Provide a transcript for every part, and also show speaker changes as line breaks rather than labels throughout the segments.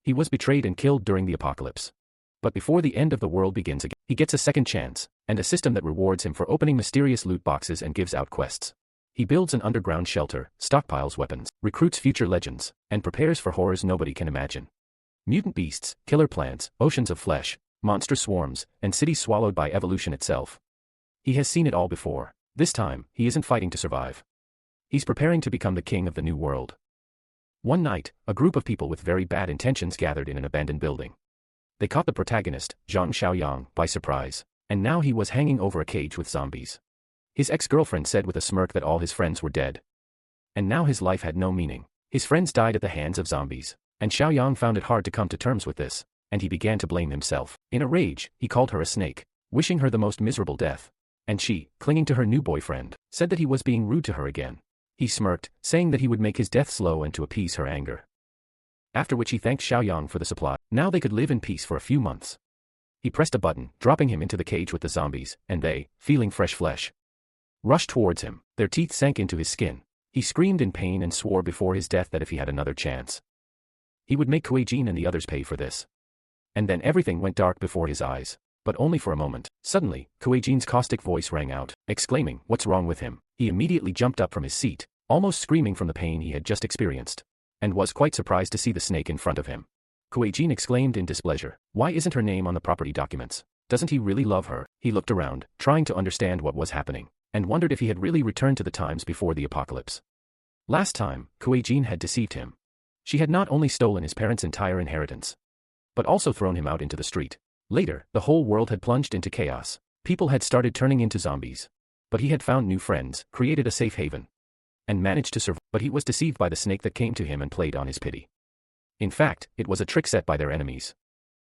He was betrayed and killed during the apocalypse. But before the end of the world begins again, he gets a second chance, and a system that rewards him for opening mysterious loot boxes and gives out quests. He builds an underground shelter, stockpiles weapons, recruits future legends, and prepares for horrors nobody can imagine. Mutant beasts, killer plants, oceans of flesh, monster swarms, and cities swallowed by evolution itself. He has seen it all before. This time, he isn't fighting to survive. He's preparing to become the king of the new world. One night, a group of people with very bad intentions gathered in an abandoned building. They caught the protagonist, Zhang Xiaoyang, by surprise, and now he was hanging over a cage with zombies. His ex-girlfriend said with a smirk that all his friends were dead. And now his life had no meaning. His friends died at the hands of zombies, and Xiaoyang found it hard to come to terms with this, and he began to blame himself. In a rage, he called her a snake, wishing her the most miserable death. And she, clinging to her new boyfriend, said that he was being rude to her again. He smirked, saying that he would make his death slow and to appease her anger. After which he thanked Xiaoyang for the supply. Now they could live in peace for a few months. He pressed a button, dropping him into the cage with the zombies, and they, feeling fresh flesh, rushed towards him. Their teeth sank into his skin. He screamed in pain and swore before his death that if he had another chance, he would make Kuei Jin and the others pay for this. And then everything went dark before his eyes. But only for a moment. Suddenly, Kuei Jin's caustic voice rang out, exclaiming, "What's wrong with him?" He immediately jumped up from his seat, almost screaming from the pain he had just experienced, and was quite surprised to see the snake in front of him. Kuei Jin exclaimed in displeasure, "Why isn't her name on the property documents? Doesn't he really love her?" He looked around, trying to understand what was happening, and wondered if he had really returned to the times before the apocalypse. Last time, Kuei Jin had deceived him. She had not only stolen his parents' entire inheritance, but also thrown him out into the street. Later, the whole world had plunged into chaos. People had started turning into zombies. But he had found new friends, created a safe haven, and managed to survive. But he was deceived by the snake that came to him and played on his pity. In fact, it was a trick set by their enemies.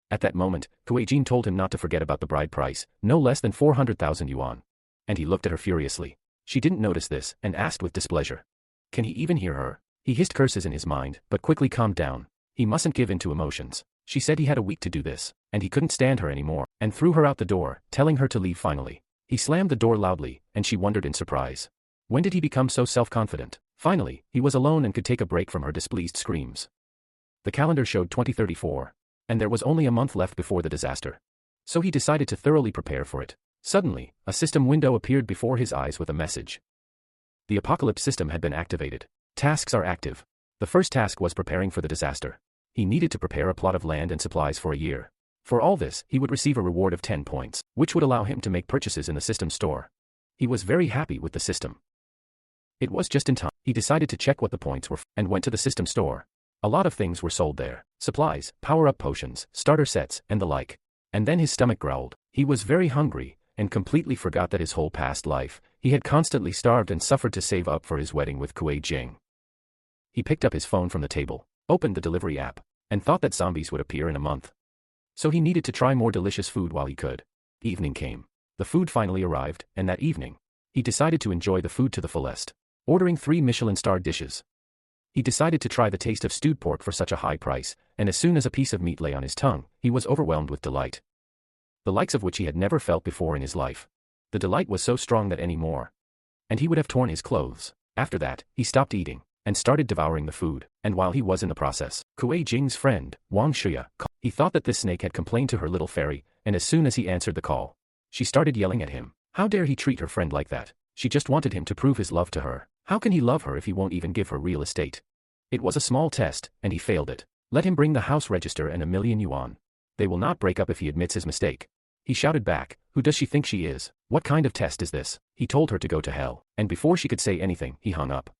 At that moment, Kuei Jin told him not to forget about the bride price, no less than 400,000 yuan. And he looked at her furiously. She didn't notice this, and asked with displeasure, "Can he even hear her?" He hissed curses in his mind, but quickly calmed down. He mustn't give in to emotions. She said he had a week to do this, and he couldn't stand her anymore, and threw her out the door, telling her to leave finally. He slammed the door loudly, and she wondered in surprise. When did he become so self-confident? Finally, he was alone and could take a break from her displeased screams. The calendar showed 2034, and there was only a month left before the disaster. So he decided to thoroughly prepare for it. Suddenly, a system window appeared before his eyes with a message. The apocalypse system had been activated. Tasks are active. The first task was preparing for the disaster. He needed to prepare a plot of land and supplies for a year. For all this, he would receive a reward of 10 points, which would allow him to make purchases in the system store. He was very happy with the system. It was just in time. He decided to check what the points were and went to the system store. A lot of things were sold there. Supplies, power-up potions, starter sets, and the like. And then his stomach growled. He was very hungry, and completely forgot that his whole past life, he had constantly starved and suffered to save up for his wedding with Kuei Jing. He picked up his phone from the table, opened the delivery app, and thought that zombies would appear in a month. So he needed to try more delicious food while he could. Evening came. The food finally arrived, and that evening, he decided to enjoy the food to the fullest, ordering 3 Michelin-starred dishes. He decided to try the taste of stewed pork for such a high price, and as soon as a piece of meat lay on his tongue, he was overwhelmed with delight, the likes of which he had never felt before in his life. The delight was so strong that any more, and he would have torn his clothes. After that, he stopped eating, and started devouring the food, and while he was in the process, Kuei Jing's friend, Wang Shuya, called. He thought that this snake had complained to her little fairy, and as soon as he answered the call, she started yelling at him. How dare he treat her friend like that? She just wanted him to prove his love to her. How can he love her if he won't even give her real estate? It was a small test, and he failed it. Let him bring the house register and 1,000,000 yuan. They will not break up if he admits his mistake. He shouted back, who does she think she is? What kind of test is this? He told her to go to hell, and before she could say anything, he hung up.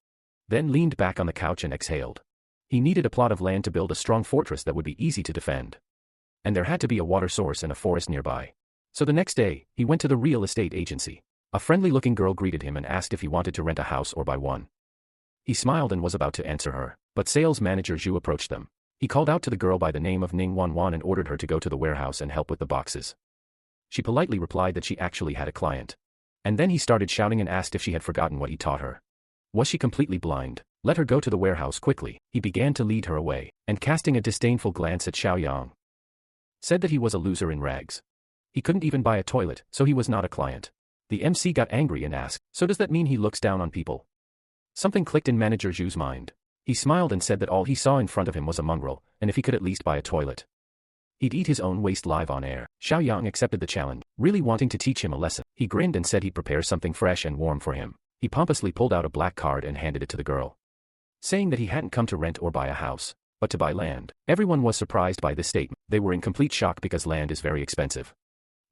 Then leaned back on the couch and exhaled. He needed a plot of land to build a strong fortress that would be easy to defend. And there had to be a water source and a forest nearby. So the next day, he went to the real estate agency. A friendly-looking girl greeted him and asked if he wanted to rent a house or buy one. He smiled and was about to answer her, but sales manager Zhu approached them. He called out to the girl by the name of Ning Wanwan and ordered her to go to the warehouse and help with the boxes. She politely replied that she actually had a client. And then he started shouting and asked if she had forgotten what he taught her. Was she completely blind? Let her go to the warehouse quickly. He began to lead her away, and casting a disdainful glance at Xiaoyang, said that he was a loser in rags. He couldn't even buy a toilet, so he was not a client. The MC got angry and asked, so does that mean he looks down on people? Something clicked in Manager Zhu's mind. He smiled and said that all he saw in front of him was a mongrel, and if he could at least buy a toilet, he'd eat his own waste live on air. Xiaoyang accepted the challenge, really wanting to teach him a lesson. He grinned and said he'd prepare something fresh and warm for him. He pompously pulled out a black card and handed it to the girl, saying that he hadn't come to rent or buy a house, but to buy land. Everyone was surprised by this statement. They were in complete shock because land is very expensive.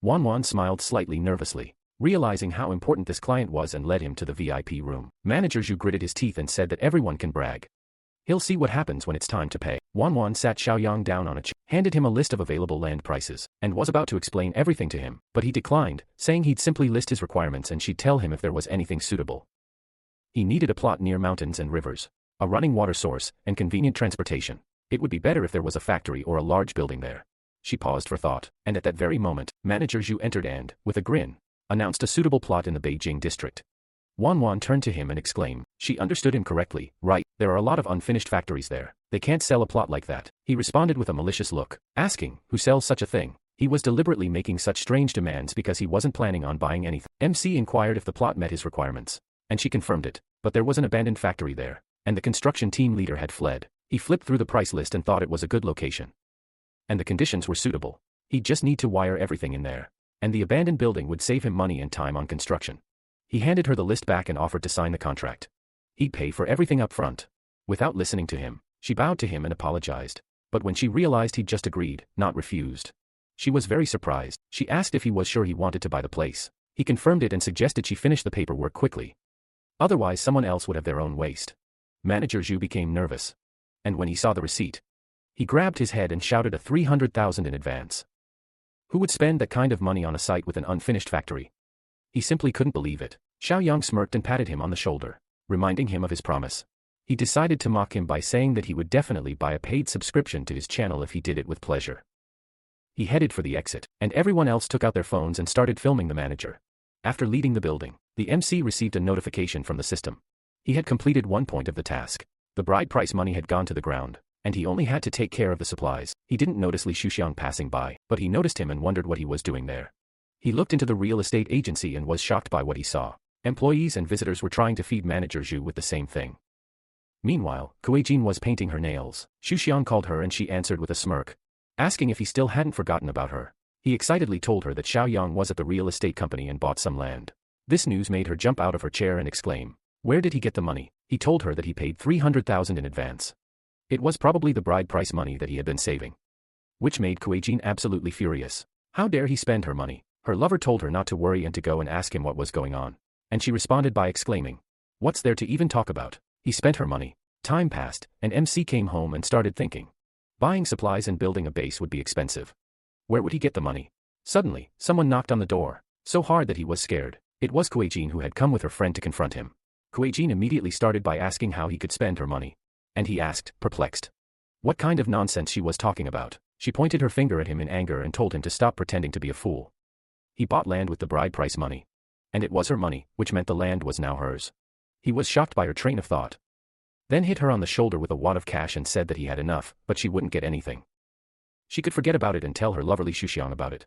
Wan smiled slightly nervously, realizing how important this client was, and led him to the VIP room. Manager Zhu gritted his teeth and said that everyone can brag. He'll see what happens when it's time to pay. Wan sat Xiaoyang down on a chair, handed him a list of available land prices, and was about to explain everything to him, but he declined, saying he'd simply list his requirements and she'd tell him if there was anything suitable. He needed a plot near mountains and rivers, a running water source, and convenient transportation. It would be better if there was a factory or a large building there. She paused for thought, and at that very moment, Manager Zhu entered and, with a grin, announced a suitable plot in the Beijing district. Wan turned to him and exclaimed. She understood him correctly. Right, there are a lot of unfinished factories there. They can't sell a plot like that. He responded with a malicious look, asking, who sells such a thing? He was deliberately making such strange demands because he wasn't planning on buying anything. MC inquired if the plot met his requirements, and she confirmed it, but there was an abandoned factory there, and the construction team leader had fled. He flipped through the price list and thought it was a good location, and the conditions were suitable. He'd just need to wire everything in there, and the abandoned building would save him money and time on construction. He handed her the list back and offered to sign the contract. He'd pay for everything up front. Without listening to him, she bowed to him and apologized. But when she realized he'd just agreed, not refused, she was very surprised. She asked if he was sure he wanted to buy the place. He confirmed it and suggested she finish the paperwork quickly. Otherwise someone else would have their own waste. Manager Zhu became nervous, and when he saw the receipt, he grabbed his head and shouted a 300,000 in advance. Who would spend that kind of money on a site with an unfinished factory? He simply couldn't believe it. Xiaoyang smirked and patted him on the shoulder, reminding him of his promise. He decided to mock him by saying that he would definitely buy a paid subscription to his channel if he did it with pleasure. He headed for the exit, and everyone else took out their phones and started filming the manager. After leaving the building, the MC received a notification from the system. He had completed one point of the task. The bride price money had gone to the ground, and he only had to take care of the supplies. He didn't notice Li Shuxiang passing by, but he noticed him and wondered what he was doing there. He looked into the real estate agency and was shocked by what he saw. Employees and visitors were trying to feed Manager Zhu with the same thing. Meanwhile, Kuei-jin was painting her nails. Shuxiang called her and she answered with a smirk, asking if he still hadn't forgotten about her. He excitedly told her that Xiaoyang was at the real estate company and bought some land. This news made her jump out of her chair and exclaim, where did he get the money? He told her that he paid 300,000 in advance. It was probably the bride price money that he had been saving, which made Kuei-jin absolutely furious. How dare he spend her money? Her lover told her not to worry and to go and ask him what was going on, and she responded by exclaiming, what's there to even talk about? He spent her money. Time passed, and MC came home and started thinking. Buying supplies and building a base would be expensive. Where would he get the money? Suddenly, someone knocked on the door, so hard that he was scared. It was Kuei-jin who had come with her friend to confront him. Kuei-jin immediately started by asking how he could spend her money. And he asked, perplexed, what kind of nonsense she was talking about. She pointed her finger at him in anger and told him to stop pretending to be a fool. He bought land with the bride price money, and it was her money, which meant the land was now hers. He was shocked by her train of thought, then hit her on the shoulder with a wad of cash and said that he had enough, but she wouldn't get anything. She could forget about it and tell her lover Li Shuxiang about it.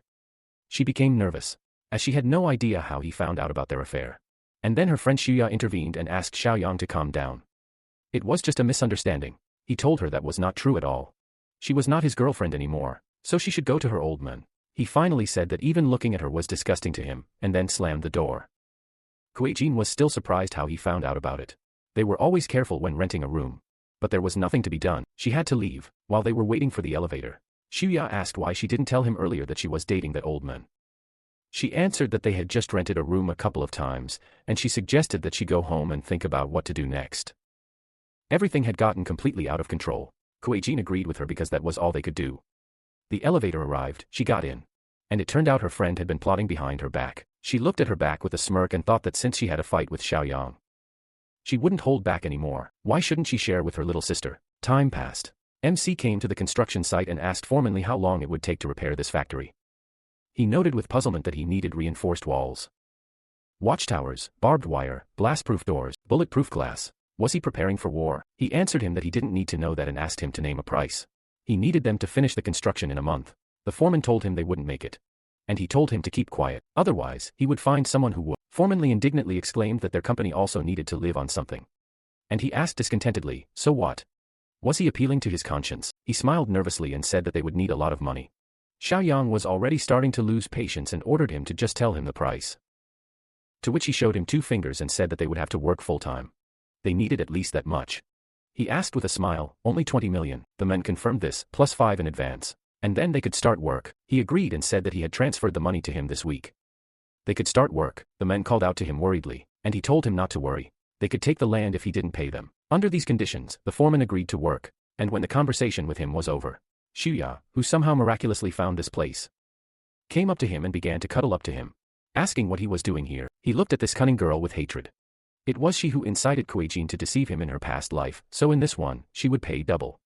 She became nervous, as she had no idea how he found out about their affair. And then her friend Xuya intervened and asked Xiaoyang to calm down. It was just a misunderstanding. He told her that was not true at all. She was not his girlfriend anymore, so she should go to her old man. He finally said that even looking at her was disgusting to him, and then slammed the door. Kuei-jin was still surprised how he found out about it. They were always careful when renting a room, but there was nothing to be done. She had to leave. While they were waiting for the elevator, Xuya asked why she didn't tell him earlier that she was dating that old man. She answered that they had just rented a room a couple of times, and she suggested that she go home and think about what to do next. Everything had gotten completely out of control. Kuei-jin agreed with her because that was all they could do. The elevator arrived, she got in, and it turned out her friend had been plotting behind her back. She looked at her back with a smirk and thought that since she had a fight with Xiaoyang, she wouldn't hold back anymore. Why shouldn't she share with her little sister? Time passed. MC came to the construction site and asked foremanly how long it would take to repair this factory. He noted with puzzlement that he needed reinforced walls, watchtowers, barbed wire, blast-proof doors, bulletproof glass. Was he preparing for war? He answered him that he didn't need to know that and asked him to name a price. He needed them to finish the construction in a month. The foreman told him they wouldn't make it, and he told him to keep quiet, otherwise he would find someone who would. Foreman Li indignantly exclaimed that their company also needed to live on something. And he asked discontentedly, so what? Was he appealing to his conscience? He smiled nervously and said that they would need a lot of money. Xiaoyang was already starting to lose patience and ordered him to just tell him the price. To which he showed him 2 fingers and said that they would have to work full-time. They needed at least that much. He asked with a smile, only 20 million. The men confirmed this, plus 5 in advance. And then they could start work. He agreed and said that he had transferred the money to him this week. They could start work. The men called out to him worriedly, and he told him not to worry. They could take the land if he didn't pay them. Under these conditions, the foreman agreed to work, and when the conversation with him was over, Shuya, who somehow miraculously found this place, came up to him and began to cuddle up to him, asking what he was doing here. He looked at this cunning girl with hatred. It was she who incited Kuei-jin to deceive him in her past life, so in this one, she would pay double.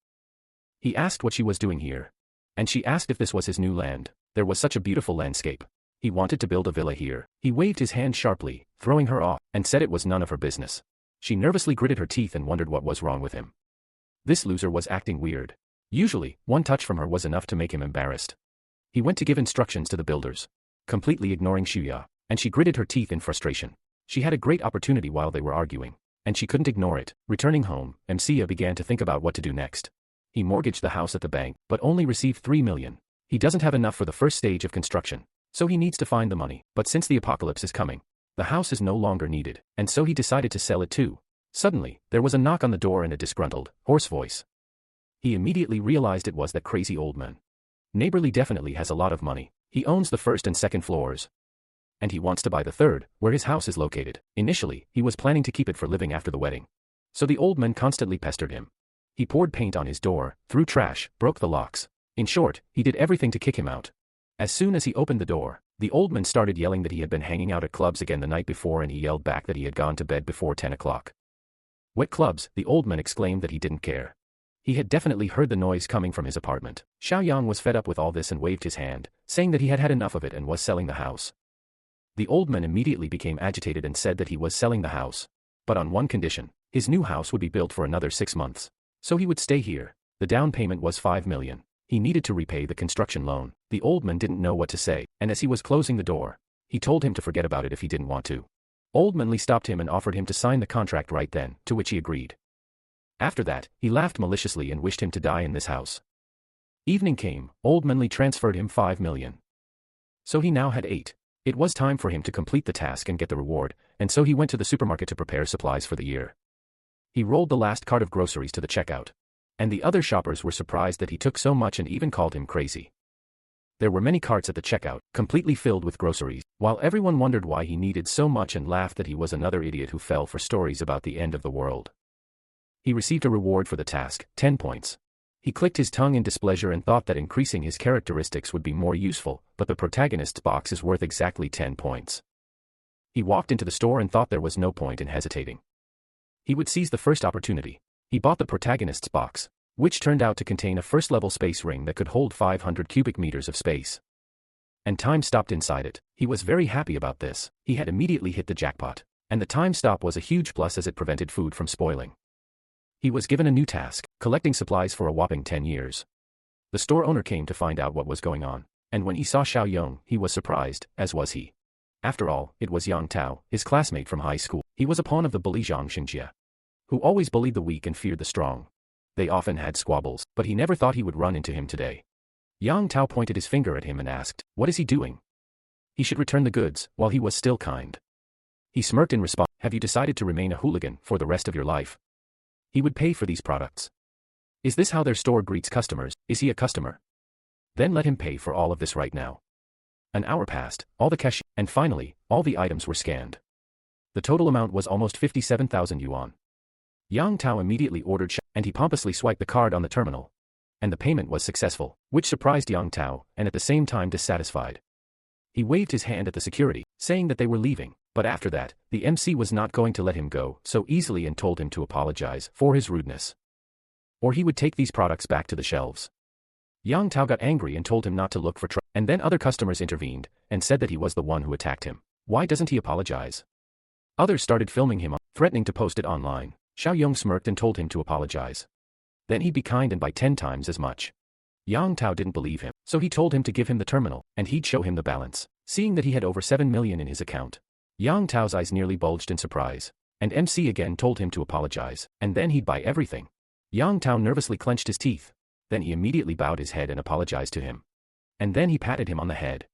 He asked what she was doing here. And she asked if this was his new land. There was such a beautiful landscape. He wanted to build a villa here. He waved his hand sharply, throwing her off, and said it was none of her business. She nervously gritted her teeth and wondered what was wrong with him. This loser was acting weird. Usually, one touch from her was enough to make him embarrassed. He went to give instructions to the builders, completely ignoring Shuya, and she gritted her teeth in frustration. She had a great opportunity while they were arguing, and she couldn't ignore it. Returning home, Mcia began to think about what to do next. He mortgaged the house at the bank, but only received 3 million. He doesn't have enough for the first stage of construction, so he needs to find the money. But since the apocalypse is coming, the house is no longer needed, and so he decided to sell it too. Suddenly, there was a knock on the door and a disgruntled, hoarse voice. He immediately realized it was that crazy old man. Neighborly definitely has a lot of money. He owns the 1st and 2nd floors. And he wants to buy the 3rd, where his house is located. Initially, he was planning to keep it for living after the wedding. So the old man constantly pestered him. He poured paint on his door, threw trash, broke the locks. In short, he did everything to kick him out. As soon as he opened the door, the old man started yelling that he had been hanging out at clubs again the night before, and he yelled back that he had gone to bed before 10 o'clock. What clubs? The old man exclaimed that he didn't care. He had definitely heard the noise coming from his apartment. Xiaoyang was fed up with all this and waved his hand, saying that he had had enough of it and was selling the house. The old man immediately became agitated and said that he was selling the house, but on one condition: his new house would be built for another 6 months. So he would stay here. The down payment was 5 million. He needed to repay the construction loan. The old man didn't know what to say, and as he was closing the door, he told him to forget about it if he didn't want to. Old Manly stopped him and offered him to sign the contract right then, to which he agreed. After that, he laughed maliciously and wished him to die in this house. Evening came. Old Manly transferred him 5 million. So he now had 8. It was time for him to complete the task and get the reward, and so he went to the supermarket to prepare supplies for the year. He rolled the last cart of groceries to the checkout. And the other shoppers were surprised that he took so much and even called him crazy. There were many carts at the checkout, completely filled with groceries, while everyone wondered why he needed so much and laughed that he was another idiot who fell for stories about the end of the world. He received a reward for the task, 10 points. He clicked his tongue in displeasure and thought that increasing his characteristics would be more useful, but the protagonist's box is worth exactly 10 points. He walked into the store and thought there was no point in hesitating. He would seize the first opportunity. He bought the protagonist's box, which turned out to contain a first-level space ring that could hold 500 cubic meters of space. And time stopped inside it. He was very happy about this. He had immediately hit the jackpot. And the time stop was a huge plus as it prevented food from spoiling. He was given a new task, collecting supplies for a whopping 10 years. The store owner came to find out what was going on, and when he saw Xiaoyang, he was surprised, as was he. After all, it was Yang Tao, his classmate from high school. He was a pawn of the bully Zhang Xingjie, who always bullied the weak and feared the strong. They often had squabbles, but he never thought he would run into him today. Yang Tao pointed his finger at him and asked, "What is he doing? He should return the goods," while he was still kind. He smirked in response, "Have you decided to remain a hooligan for the rest of your life? He would pay for these products. Is this how their store greets customers? Is he a customer? Then let him pay for all of this right now." An hour passed, all the cash, and finally, all the items were scanned. The total amount was almost 57,000 yuan. Yang Tao immediately ordered and he pompously swiped the card on the terminal. And the payment was successful, which surprised Yang Tao, and at the same time dissatisfied. He waved his hand at the security, saying that they were leaving, but after that, the MC was not going to let him go so easily and told him to apologize for his rudeness, or he would take these products back to the shelves. Yang Tao got angry and told him not to look for trouble, and then other customers intervened, and said that he was the one who attacked him. Why doesn't he apologize? Others started filming him, threatening to post it online. Xiaoyang smirked and told him to apologize. Then he'd be kind and buy 10 times as much. Yang Tao didn't believe him, so he told him to give him the terminal, and he'd show him the balance. Seeing that he had over 7 million in his account, Yang Tao's eyes nearly bulged in surprise. and MC again told him to apologize, and then he'd buy everything. Yang Tao nervously clenched his teeth. Then he immediately bowed his head and apologized to him. And then he patted him on the head,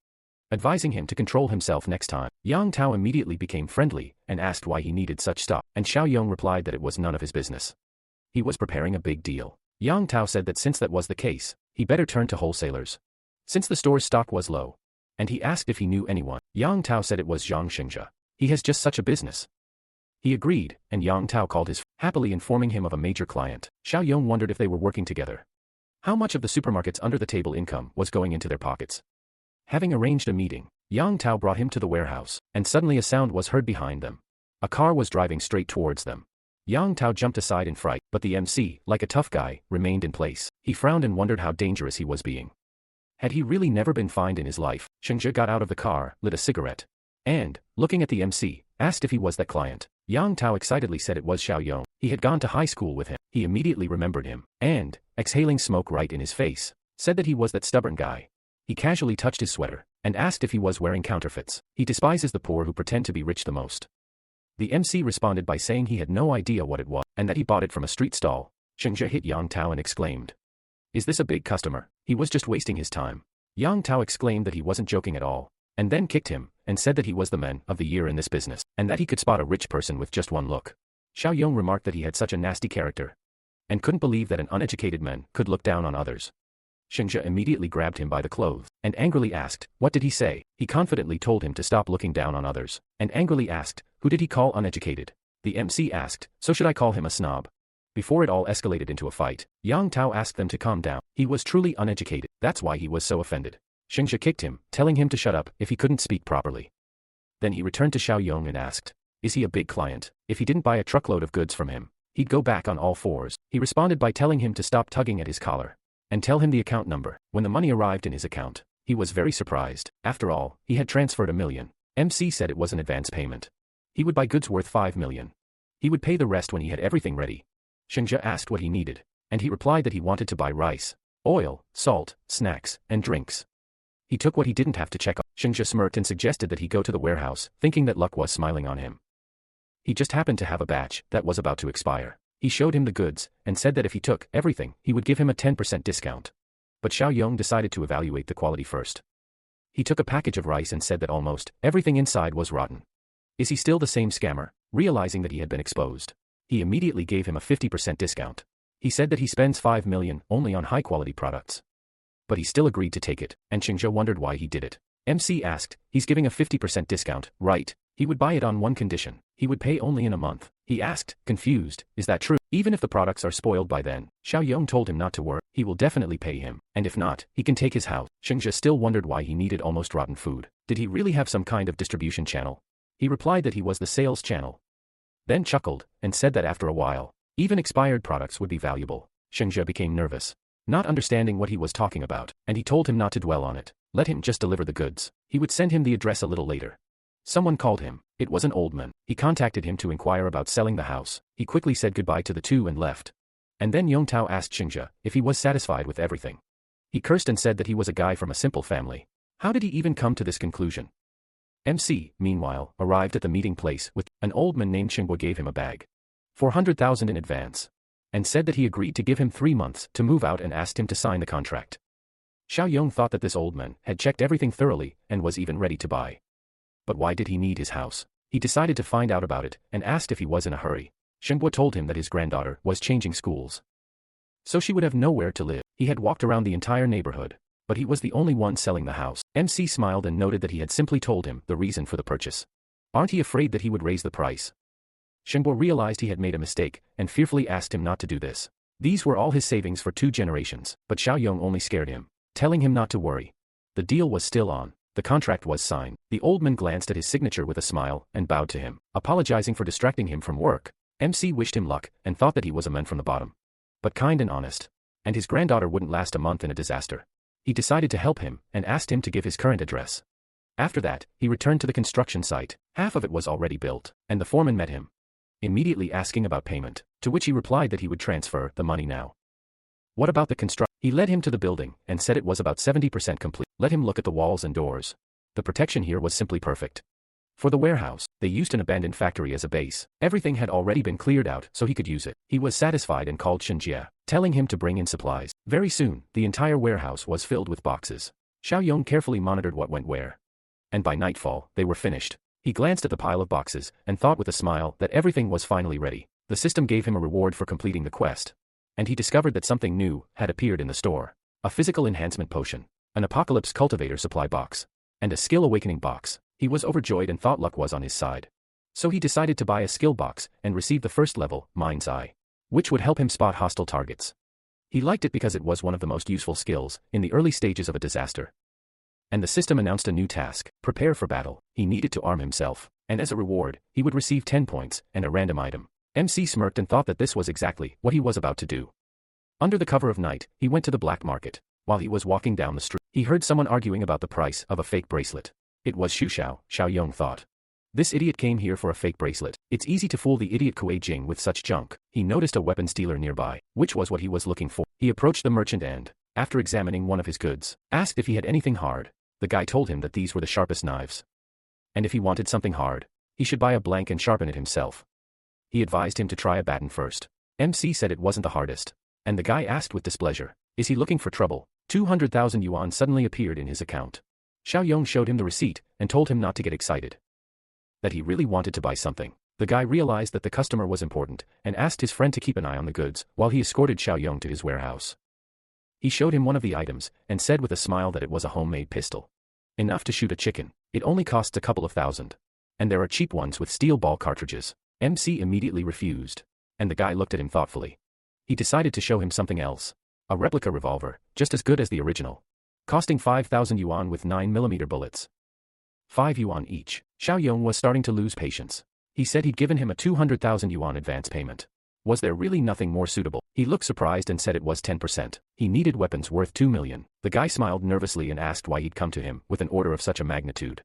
advising him to control himself next time. Yang Tao immediately became friendly and asked why he needed such stock, and Xiao Yong replied that it was none of his business. He was preparing a big deal. Yang Tao said that since that was the case, he better turn to wholesalers, since the store's stock was low. And he asked if he knew anyone. Yang Tao said it was Zhang Xingzhe. He has just such a business. He agreed, and Yang Tao called his happily informing him of a major client. Xiao Yong wondered if they were working together. How much of the supermarket's under-the-table income was going into their pockets? Having arranged a meeting, Yang Tao brought him to the warehouse, and suddenly a sound was heard behind them. A car was driving straight towards them. Yang Tao jumped aside in fright, but the MC, like a tough guy, remained in place. He frowned and wondered how dangerous he was being. Had he really never been fined in his life? Xingzhe got out of the car, lit a cigarette, and, looking at the MC, asked if he was that client. Yang Tao excitedly said it was Xiao Yong. He had gone to high school with him. He immediately remembered him, and, exhaling smoke right in his face, said that he was that stubborn guy. He casually touched his sweater, and asked if he was wearing counterfeits. He despises the poor who pretend to be rich the most. The MC responded by saying he had no idea what it was, and that he bought it from a street stall. Xingzhe hit Yang Tao and exclaimed, "Is this a big customer? He was just wasting his time." Yang Tao exclaimed that he wasn't joking at all, and then kicked him, and said that he was the man of the year in this business, and that he could spot a rich person with just one look. Xiao Yong remarked that he had such a nasty character, and couldn't believe that an uneducated man could look down on others. Xingzhe immediately grabbed him by the clothes, and angrily asked, "What did he say?" He confidently told him to stop looking down on others, and angrily asked, "Who did he call uneducated?" The MC asked, "So should I call him a snob?" Before it all escalated into a fight, Yang Tao asked them to calm down. He was truly uneducated, that's why he was so offended. Xingzhe kicked him, telling him to shut up if he couldn't speak properly. Then he returned to Xiao Yong and asked, "Is he a big client? If he didn't buy a truckload of goods from him, he'd go back on all fours." He responded by telling him to stop tugging at his collar, and tell him the account number. When the money arrived in his account, he was very surprised. After all, he had transferred $1 million. MC said it was an advance payment. He would buy goods worth $5 million. He would pay the rest when he had everything ready. Xingzhe asked what he needed, and he replied that he wanted to buy rice, oil, salt, snacks, and drinks. He took what he didn't have to check off. Xingzhe smirked and suggested that he go to the warehouse, thinking that luck was smiling on him. He just happened to have a batch that was about to expire. He showed him the goods, and said that if he took everything, he would give him a 10% discount. But Xiao Yong decided to evaluate the quality first. He took a package of rice and said that almost everything inside was rotten. Is he still the same scammer? Realizing that he had been exposed, he immediately gave him a 50% discount. He said that he spends $5 million only on high-quality products. But he still agreed to take it, and Xingzhe wondered why he did it. MC asked, "He's giving a 50% discount, right? He would buy it on one condition. He would pay only in a month." He asked, confused, "Is that true? Even if the products are spoiled by then?" Xiao Yong told him not to worry, he will definitely pay him, and if not, he can take his house. Xingzhe still wondered why he needed almost rotten food. Did he really have some kind of distribution channel? He replied that he was the sales channel. Then chuckled, and said that after a while, even expired products would be valuable. Xingzhe became nervous, not understanding what he was talking about, and he told him not to dwell on it. Let him just deliver the goods. He would send him the address a little later. Someone called him. It was an old man. He contacted him to inquire about selling the house. He quickly said goodbye to the two and left. And then Yang Tao asked Xingzhe if he was satisfied with everything. He cursed and said that he was a guy from a simple family. How did he even come to this conclusion? MC, meanwhile, arrived at the meeting place with an old man named Xingbo gave him a bag, 400,000 in advance, and said that he agreed to give him 3 months to move out and asked him to sign the contract. Xiao Yong thought that this old man had checked everything thoroughly and was even ready to buy. But why did he need his house? He decided to find out about it and asked if he was in a hurry. Xingbo told him that his granddaughter was changing schools, so she would have nowhere to live. He had walked around the entire neighborhood, but he was the only one selling the house. MC smiled and noted that he had simply told him the reason for the purchase. Aren't he afraid that he would raise the price? Xingbo realized he had made a mistake and fearfully asked him not to do this. These were all his savings for 2 generations, but Xiao Yong only scared him, telling him not to worry. The deal was still on. The contract was signed. The old man glanced at his signature with a smile and bowed to him, apologizing for distracting him from work. MC wished him luck and thought that he was a man from the bottom, but kind and honest, and his granddaughter wouldn't last a month in a disaster. He decided to help him and asked him to give his current address. After that, he returned to the construction site. Half of it was already built, and the foreman met him, immediately asking about payment, to which he replied that he would transfer the money now. What about the construction? He led him to the building and said it was about 70% complete. Let him look at the walls and doors. The protection here was simply perfect. For the warehouse, They used an abandoned factory as a base. Everything had already been cleared out so he could use it. He was satisfied and called Shenjia, telling him to bring in supplies. Very soon, the entire warehouse was filled with boxes. Xiaoyong carefully monitored what went where. And by nightfall, they were finished. He glanced at the pile of boxes and thought with a smile that everything was finally ready. The system gave him a reward for completing the quest. And he discovered that something new had appeared in the store. A physical enhancement potion, an apocalypse cultivator supply box, and a skill awakening box. He was overjoyed and thought luck was on his side. So he decided to buy a skill box and receive the first level, Mind's Eye, which would help him spot hostile targets. He liked it because it was one of the most useful skills in the early stages of a disaster. And the system announced a new task: prepare for battle. He needed to arm himself, and as a reward, he would receive 10 points and a random item. MC smirked and thought that this was exactly what he was about to do. Under the cover of night, he went to the black market. While he was walking down the street, he heard someone arguing about the price of a fake bracelet. It was Xu Xiao, Xiaoyong thought. This idiot came here for a fake bracelet. It's easy to fool the idiot Kuei Jing with such junk. He noticed a weapons dealer nearby, which was what he was looking for. He approached the merchant and, after examining one of his goods, asked if he had anything hard. The guy told him that these were the sharpest knives. And if he wanted something hard, he should buy a blank and sharpen it himself. He advised him to try a baton first. MC said it wasn't the hardest. And the guy asked with displeasure, is he looking for trouble? 200,000 yuan suddenly appeared in his account. Xiaoyong showed him the receipt and told him not to get excited. That he really wanted to buy something. The guy realized that the customer was important and asked his friend to keep an eye on the goods while he escorted Xiaoyong to his warehouse. He showed him one of the items and said with a smile that it was a homemade pistol. Enough to shoot a chicken. It only costs a couple of thousand. And there are cheap ones with steel ball cartridges. MC immediately refused. And the guy looked at him thoughtfully. He decided to show him something else. A replica revolver, just as good as the original. Costing 5,000 yuan with 9mm bullets. 5 yuan each. Xiaoyong was starting to lose patience. He said he'd given him a 200,000 yuan advance payment. Was there really nothing more suitable? He looked surprised and said it was 10%. He needed weapons worth 2 million. The guy smiled nervously and asked why he'd come to him with an order of such a magnitude.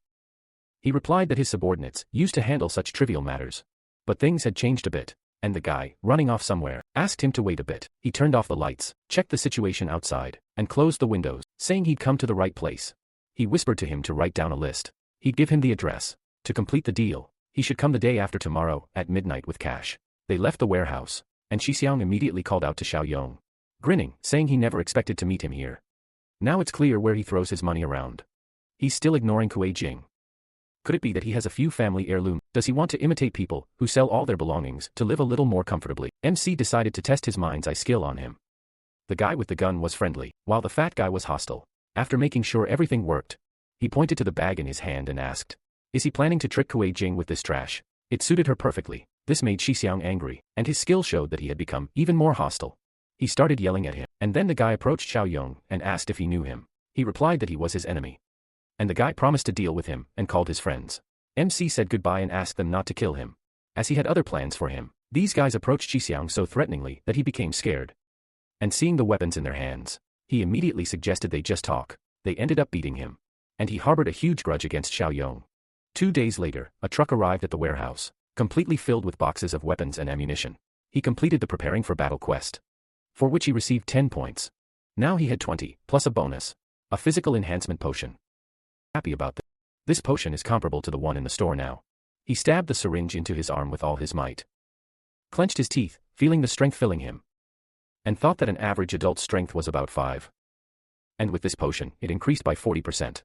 He replied that his subordinates used to handle such trivial matters. But things had changed a bit. And the guy, running off somewhere, asked him to wait a bit. He turned off the lights, checked the situation outside, and closed the windows, saying he'd come to the right place. He whispered to him to write down a list. He'd give him the address. To complete the deal, he should come the day after tomorrow, at midnight with cash. They left the warehouse, and Xixiang immediately called out to Xiaoyong, grinning, saying he never expected to meet him here. Now it's clear where he throws his money around. He's still ignoring Kuei Jing. Could it be that he has a few family heirlooms? Does he want to imitate people who sell all their belongings to live a little more comfortably? MC decided to test his mind's eye skill on him. The guy with the gun was friendly, while the fat guy was hostile. After making sure everything worked, he pointed to the bag in his hand and asked, is he planning to trick Kuei Jing with this trash? It suited her perfectly. This made Xixiang angry, and his skill showed that he had become even more hostile. He started yelling at him, and then the guy approached Xiaoyong and asked if he knew him. He replied that he was his enemy. And the guy promised to deal with him and called his friends. MC said goodbye and asked them not to kill him, as he had other plans for him. These guys approached Xixiang so threateningly that he became scared. And seeing the weapons in their hands, he immediately suggested they just talk. They ended up beating him. And he harbored a huge grudge against Xiaoyong. 2 days later, a truck arrived at the warehouse, completely filled with boxes of weapons and ammunition. He completed the preparing for battle quest, for which he received 10 points. Now he had 20, plus a bonus. A physical enhancement potion. Happy about this. This potion is comparable to the one in the store now. He stabbed the syringe into his arm with all his might. Clenched his teeth, feeling the strength filling him. And thought that an average adult's strength was about 5. And with this potion, it increased by 40%.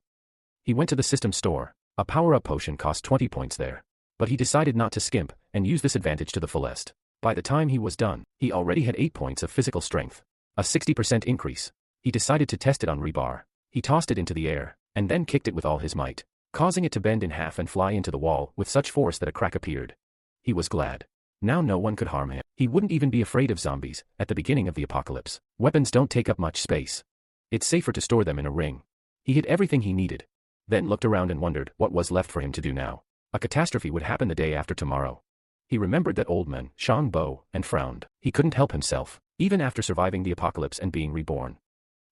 He went to the system store. A power-up potion cost 20 points there. But he decided not to skimp and use this advantage to the fullest. By the time he was done, he already had 8 points of physical strength. A 60% increase. He decided to test it on rebar. He tossed it into the air, and then kicked it with all his might, causing it to bend in half and fly into the wall with such force that a crack appeared. He was glad. Now no one could harm him. He wouldn't even be afraid of zombies at the beginning of the apocalypse. Weapons don't take up much space. It's safer to store them in a ring. He hid everything he needed, then looked around and wondered what was left for him to do now. A catastrophe would happen the day after tomorrow. He remembered that old man, Shang Bo, and frowned. He couldn't help himself, even after surviving the apocalypse and being reborn.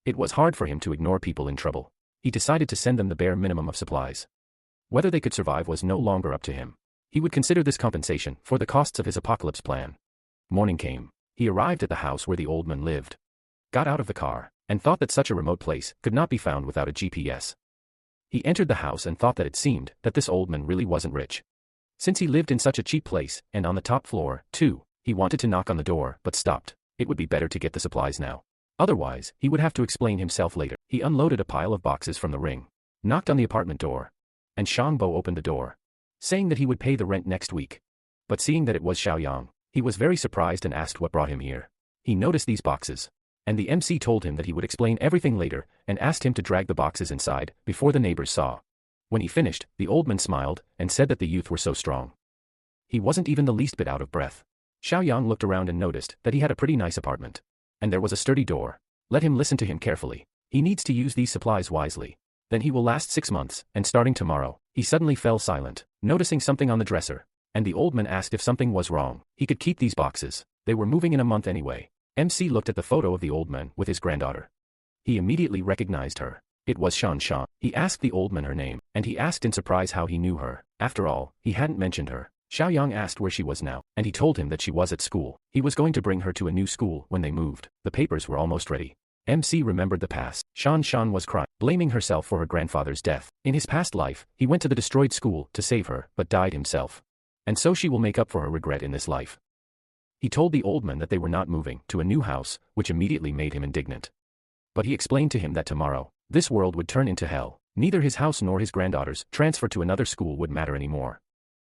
It was hard for him to ignore people in trouble. He decided to send them the bare minimum of supplies. Whether they could survive was no longer up to him. He would consider this compensation for the costs of his apocalypse plan. Morning came. He arrived at the house where the old man lived. Got out of the car, and thought that such a remote place could not be found without a GPS. He entered the house and thought that it seemed that this old man really wasn't rich. Since he lived in such a cheap place, and on the top floor, too, he wanted to knock on the door but stopped. It would be better to get the supplies now. Otherwise, he would have to explain himself later. He unloaded a pile of boxes from the ring, knocked on the apartment door, and Shangbo opened the door, saying that he would pay the rent next week. But seeing that it was Xiaoyang, he was very surprised and asked what brought him here. He noticed these boxes, and the MC told him that he would explain everything later and asked him to drag the boxes inside before the neighbors saw. When he finished, the old man smiled and said that the youth were so strong. He wasn't even the least bit out of breath. Xiaoyang looked around and noticed that he had a pretty nice apartment. And there was a sturdy door. Let him listen to him carefully. He needs to use these supplies wisely. Then he will last 6 months, and starting tomorrow, he suddenly fell silent, noticing something on the dresser. And the old man asked if something was wrong. He could keep these boxes. They were moving in a month anyway. MC looked at the photo of the old man with his granddaughter. He immediately recognized her. It was Shan Shan. He asked the old man her name, and he asked in surprise how he knew her. After all, he hadn't mentioned her. Xiaoyang asked where she was now, and he told him that she was at school. He was going to bring her to a new school when they moved. The papers were almost ready. MC remembered the past. Shan Shan was crying, blaming herself for her grandfather's death. In his past life, he went to the destroyed school to save her, but died himself. And so she will make up for her regret in this life. He told the old man that they were not moving to a new house, which immediately made him indignant. But he explained to him that tomorrow, this world would turn into hell. Neither his house nor his granddaughter's transfer to another school would matter anymore.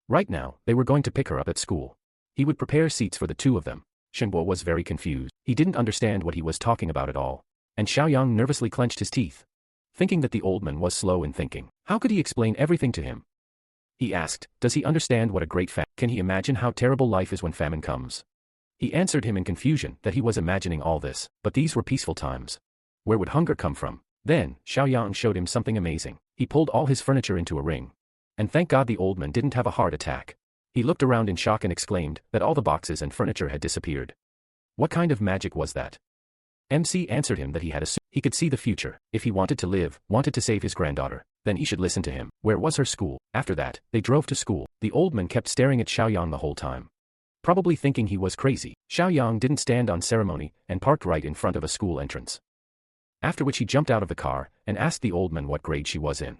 Right now, they were going to pick her up at school. He would prepare seats for the two of them. Shengbo was very confused. He didn't understand what he was talking about at all. And Xiaoyang nervously clenched his teeth, thinking that the old man was slow in thinking. How could he explain everything to him? He asked, does he understand what a great famine? Can he imagine how terrible life is when famine comes? He answered him in confusion that he was imagining all this, but these were peaceful times. Where would hunger come from? Then, Xiaoyang showed him something amazing. He pulled all his furniture into a ring. And thank God the old man didn't have a heart attack. He looked around in shock and exclaimed that all the boxes and furniture had disappeared. What kind of magic was that? MC answered him that he had assumed he could see the future. If he wanted to live, wanted to save his granddaughter, then he should listen to him. Where was her school? After that, they drove to school. The old man kept staring at Xiaoyang the whole time, probably thinking he was crazy. Xiaoyang didn't stand on ceremony and parked right in front of a school entrance. After which he jumped out of the car and asked the old man what grade she was in.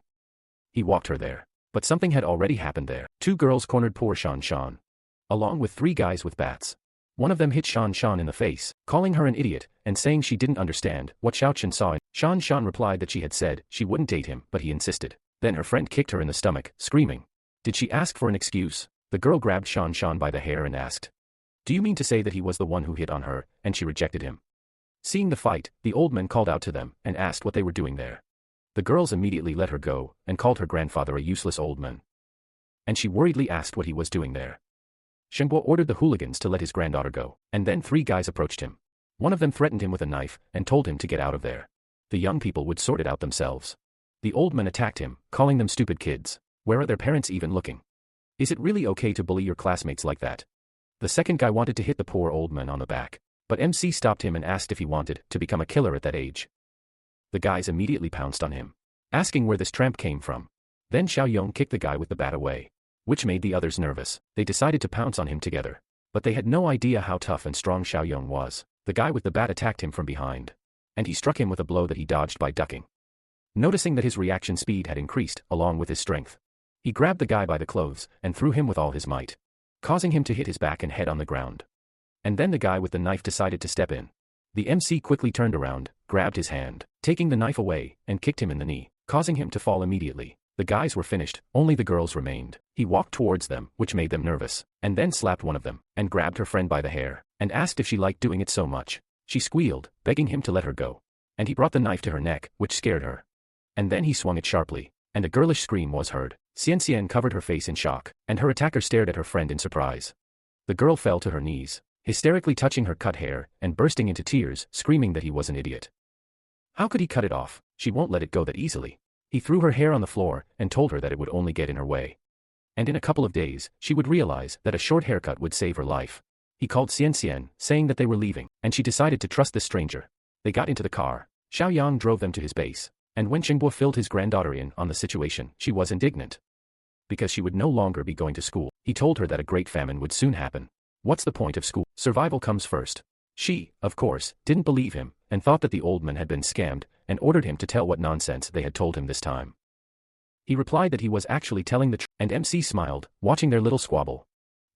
He walked her there. But something had already happened there. 2 girls cornered poor Shan Shan, along with 3 guys with bats. One of them hit Shan Shan in the face, calling her an idiot, and saying she didn't understand what Xiao Chen saw. Shan Shan replied that she had said she wouldn't date him, but he insisted. Then her friend kicked her in the stomach, screaming. Did she ask for an excuse? The girl grabbed Shan Shan by the hair and asked, do you mean to say that he was the one who hit on her, and she rejected him? Seeing the fight, the old man called out to them and asked what they were doing there. The girls immediately let her go and called her grandfather a useless old man. And she worriedly asked what he was doing there. Shengbo ordered the hooligans to let his granddaughter go, and then 3 guys approached him. One of them threatened him with a knife and told him to get out of there. The young people would sort it out themselves. The old man attacked him, calling them stupid kids. Where are their parents even looking? Is it really okay to bully your classmates like that? The second guy wanted to hit the poor old man on the back, but MC stopped him and asked if he wanted to become a killer at that age. The guys immediately pounced on him, asking where this tramp came from. Then Xiaoyang kicked the guy with the bat away, which made the others nervous. They decided to pounce on him together. But they had no idea how tough and strong Xiaoyang was. The guy with the bat attacked him from behind, and he struck him with a blow that he dodged by ducking. Noticing that his reaction speed had increased, along with his strength, he grabbed the guy by the clothes and threw him with all his might, causing him to hit his back and head on the ground. And then the guy with the knife decided to step in. The MC quickly turned around, grabbed his hand, taking the knife away, and kicked him in the knee, causing him to fall immediately. The guys were finished, only the girls remained. He walked towards them, which made them nervous, and then slapped one of them, and grabbed her friend by the hair, and asked if she liked doing it so much. She squealed, begging him to let her go. And he brought the knife to her neck, which scared her. And then he swung it sharply, and a girlish scream was heard. Xian covered her face in shock, and her attacker stared at her friend in surprise. The girl fell to her knees, hysterically touching her cut hair, and bursting into tears, screaming that he was an idiot. How could he cut it off? She won't let it go that easily. He threw her hair on the floor, and told her that it would only get in her way. And in a couple of days, she would realize that a short haircut would save her life. He called Xian, saying that they were leaving, and she decided to trust this stranger. They got into the car. Xiaoyang drove them to his base, and when Shengbo filled his granddaughter in on the situation, she was indignant. Because she would no longer be going to school. He told her that a great famine would soon happen. What's the point of school? Survival comes first. She, of course, didn't believe him, and thought that the old man had been scammed, and ordered him to tell what nonsense they had told him this time. He replied that he was actually telling the truth, and MC smiled, watching their little squabble,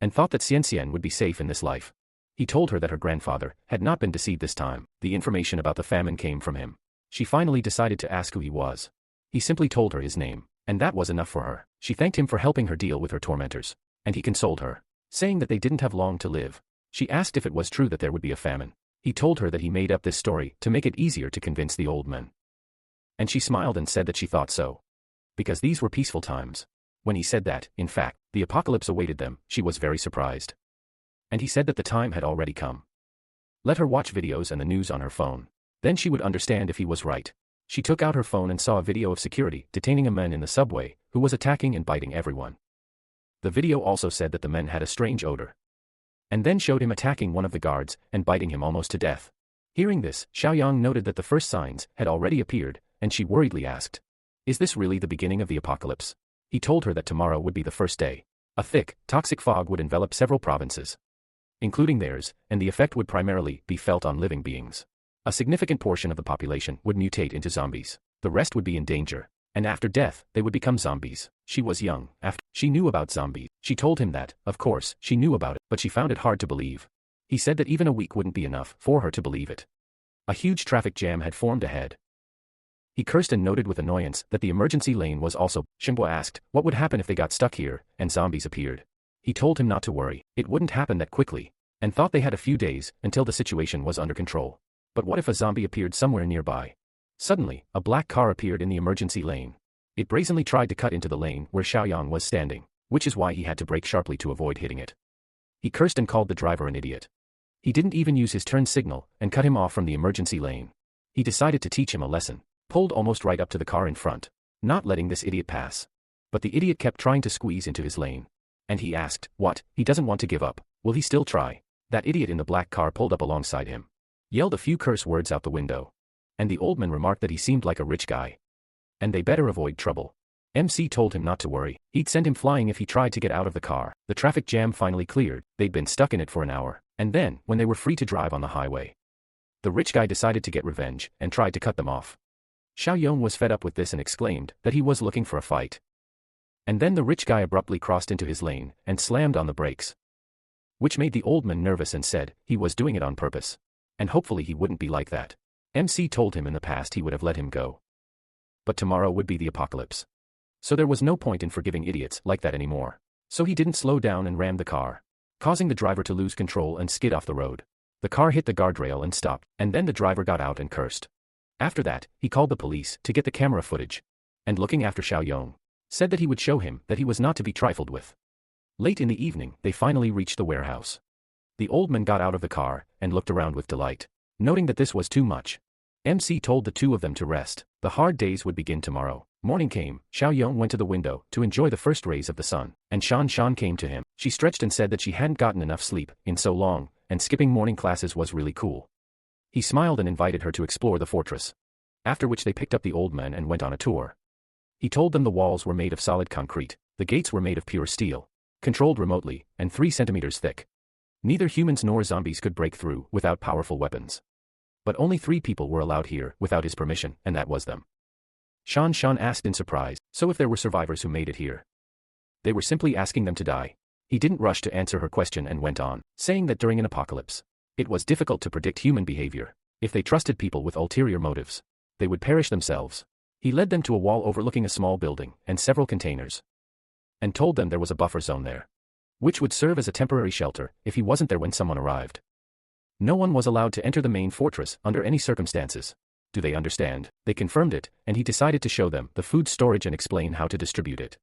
and thought that Xian would be safe in this life. He told her that her grandfather had not been deceived this time. The information about the famine came from him. She finally decided to ask who he was. He simply told her his name, and that was enough for her. She thanked him for helping her deal with her tormentors, and he consoled her, saying that they didn't have long to live. She asked if it was true that there would be a famine. He told her that he made up this story to make it easier to convince the old men. And she smiled and said that she thought so, because these were peaceful times. When he said that, in fact, the apocalypse awaited them, she was very surprised. And he said that the time had already come. Let her watch videos and the news on her phone. Then she would understand if he was right. She took out her phone and saw a video of security detaining a man in the subway who was attacking and biting everyone. The video also said that the men had a strange odor, and then showed him attacking one of the guards and biting him almost to death. Hearing this, Xiaoyang noted that the first signs had already appeared, and she worriedly asked, "Is this really the beginning of the apocalypse?" He told her that tomorrow would be the first day. A thick, toxic fog would envelop several provinces, including theirs, and the effect would primarily be felt on living beings. A significant portion of the population would mutate into zombies. The rest would be in danger, and after death, they would become zombies. She was young. After she knew about zombies, she told him that, of course, she knew about it, but she found it hard to believe. He said that even a week wouldn't be enough for her to believe it. A huge traffic jam had formed ahead. He cursed and noted with annoyance that the emergency lane was also. Shenghua asked what would happen if they got stuck here, and zombies appeared. He told him not to worry, it wouldn't happen that quickly, and thought they had a few days until the situation was under control. But what if a zombie appeared somewhere nearby? Suddenly, a black car appeared in the emergency lane. It brazenly tried to cut into the lane where Xiaoyang was standing, which is why he had to brake sharply to avoid hitting it. He cursed and called the driver an idiot. He didn't even use his turn signal and cut him off from the emergency lane. He decided to teach him a lesson, pulled almost right up to the car in front, not letting this idiot pass. But the idiot kept trying to squeeze into his lane. And he asked, what? He doesn't want to give up. Will he still try? That idiot in the black car pulled up alongside him, yelled a few curse words out the window, and the old man remarked that he seemed like a rich guy, and they better avoid trouble. MC told him not to worry, he'd send him flying if he tried to get out of the car. The traffic jam finally cleared. They'd been stuck in it for an hour, and then, when they were free to drive on the highway, the rich guy decided to get revenge and tried to cut them off. Xiaoyang was fed up with this and exclaimed that he was looking for a fight. And then the rich guy abruptly crossed into his lane and slammed on the brakes, which made the old man nervous and said he was doing it on purpose, and hopefully he wouldn't be like that. MC told him in the past he would have let him go, but tomorrow would be the apocalypse, so there was no point in forgiving idiots like that anymore. So he didn't slow down and rammed the car, causing the driver to lose control and skid off the road. The car hit the guardrail and stopped, and then the driver got out and cursed. After that, he called the police to get the camera footage, and looking after Xiaoyang, said that he would show him that he was not to be trifled with. Late in the evening, they finally reached the warehouse. The old man got out of the car and looked around with delight, noting that this was too much. MC told the two of them to rest. The hard days would begin tomorrow. Morning came. Xiaoyang went to the window to enjoy the first rays of the sun, and Shan came to him. She stretched and said that she hadn't gotten enough sleep in so long, and skipping morning classes was really cool. He smiled and invited her to explore the fortress, after which they picked up the old man and went on a tour. He told them the walls were made of solid concrete, the gates were made of pure steel, controlled remotely, and 3 centimeters thick. Neither humans nor zombies could break through without powerful weapons. But only 3 people were allowed here without his permission, and that was them. Shan asked in surprise, so if there were survivors who made it here? They were simply asking them to die. He didn't rush to answer her question and went on, saying that during an apocalypse, it was difficult to predict human behavior. If they trusted people with ulterior motives, they would perish themselves. He led them to a wall overlooking a small building and several containers, and told them there was a buffer zone there, which would serve as a temporary shelter if he wasn't there when someone arrived. No one was allowed to enter the main fortress under any circumstances. Do they understand? They confirmed it, and he decided to show them the food storage and explain how to distribute it.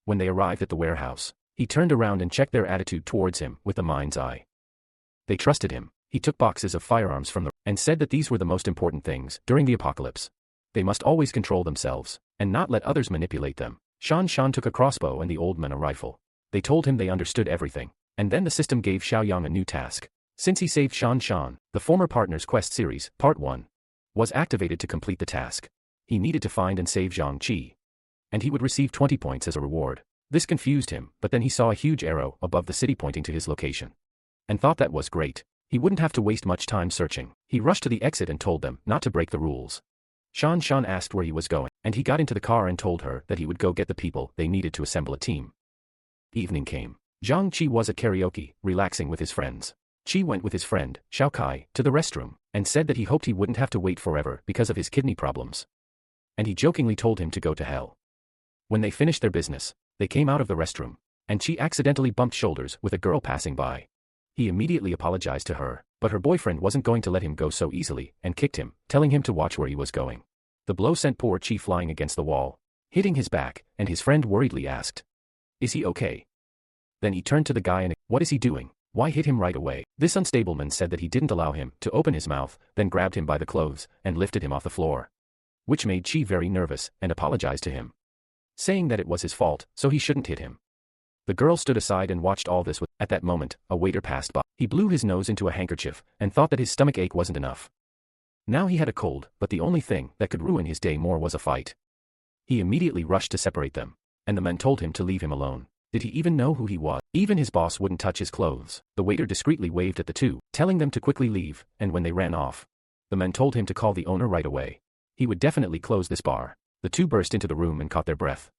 When they arrived at the warehouse, he turned around and checked their attitude towards him with a mind's eye. They trusted him. He took boxes of firearms from them and said that these were the most important things during the apocalypse. They must always control themselves and not let others manipulate them. Shan took a crossbow and the old man a rifle. They told him they understood everything, and then the system gave Xiaoyang a new task. Since he saved Shan, the former partner's quest series, Part 1, was activated to complete the task. He needed to find and save Zhang Qi, and he would receive 20 points as a reward. This confused him, but then he saw a huge arrow above the city pointing to his location, and thought that was great. He wouldn't have to waste much time searching. He rushed to the exit and told them not to break the rules. Shan Shan asked where he was going, and he got into the car and told her that he would go get the people they needed to assemble a team. Evening came. Zhang Qi was at karaoke, relaxing with his friends. Qi went with his friend, Xiao Kai, to the restroom, and said that he hoped he wouldn't have to wait forever because of his kidney problems. And he jokingly told him to go to hell. When they finished their business, they came out of the restroom, and Qi accidentally bumped shoulders with a girl passing by. He immediately apologized to her, but her boyfriend wasn't going to let him go so easily, and kicked him, telling him to watch where he was going. The blow sent poor Qi flying against the wall, hitting his back, and his friend worriedly asked, "Is he okay?" Then he turned to the guy and, "What is he doing? Why hit him right away?" This unstable man said that he didn't allow him to open his mouth, then grabbed him by the clothes and lifted him off the floor. Which made Qi very nervous and apologized to him, saying that it was his fault, so he shouldn't hit him. The girl stood aside and watched all this. At that moment, a waiter passed by. He blew his nose into a handkerchief and thought that his stomach ache wasn't enough. Now he had a cold, but the only thing that could ruin his day more was a fight. He immediately rushed to separate them, and the men told him to leave him alone. Did he even know who he was? Even his boss wouldn't touch his clothes. The waiter discreetly waved at the two, telling them to quickly leave, and when they ran off, the men told him to call the owner right away. He would definitely close this bar. The two burst into the room and caught their breath.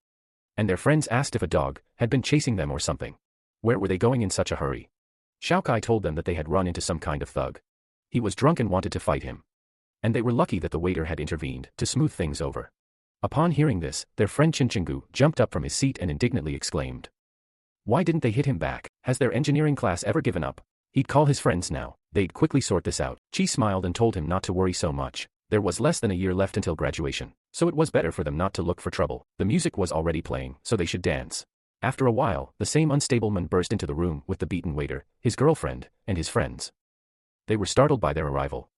And their friends asked if a dog had been chasing them or something. Where were they going in such a hurry? Xiao Kai told them that they had run into some kind of thug. He was drunk and wanted to fight him. And they were lucky that the waiter had intervened to smooth things over. Upon hearing this, their friend Qin Chengu jumped up from his seat and indignantly exclaimed, "Why didn't they hit him back? Has their engineering class ever given up?" He'd call his friends now. They'd quickly sort this out. Qi smiled and told him not to worry so much. There was less than a year left until graduation, so it was better for them not to look for trouble. The music was already playing, so they should dance. After a while, the same unstable man burst into the room with the beaten waiter, his girlfriend, and his friends. They were startled by their arrival.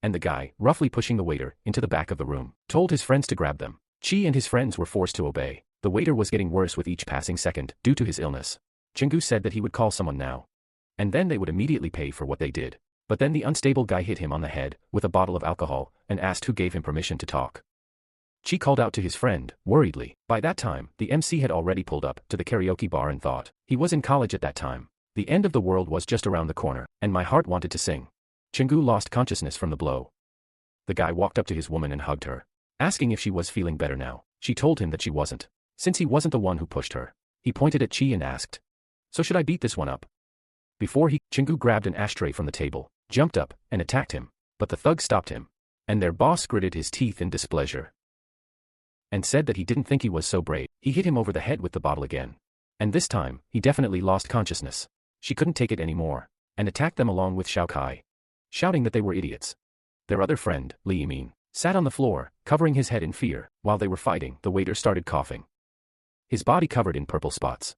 And the guy, roughly pushing the waiter into the back of the room, told his friends to grab them. Qi and his friends were forced to obey. The waiter was getting worse with each passing second due to his illness. Chengu said that he would call someone now. And then they would immediately pay for what they did. But then the unstable guy hit him on the head with a bottle of alcohol and asked who gave him permission to talk. Qi called out to his friend, worriedly. By that time, the MC had already pulled up to the karaoke bar and thought. He was in college at that time. The end of the world was just around the corner, and my heart wanted to sing. Chengu lost consciousness from the blow. The guy walked up to his woman and hugged her, asking if she was feeling better now. She told him that she wasn't, since he wasn't the one who pushed her. He pointed at Qi and asked, "So should I beat this one up?" Before Chengu grabbed an ashtray from the table, jumped up, and attacked him, but the thug stopped him. And their boss gritted his teeth in displeasure and said that he didn't think he was so brave. He hit him over the head with the bottle again. And this time, he definitely lost consciousness. She couldn't take it anymore, and attacked them along with Xiao Kai, shouting that they were idiots. Their other friend, Li Yimin, sat on the floor, covering his head in fear. While they were fighting, the waiter started coughing, his body covered in purple spots.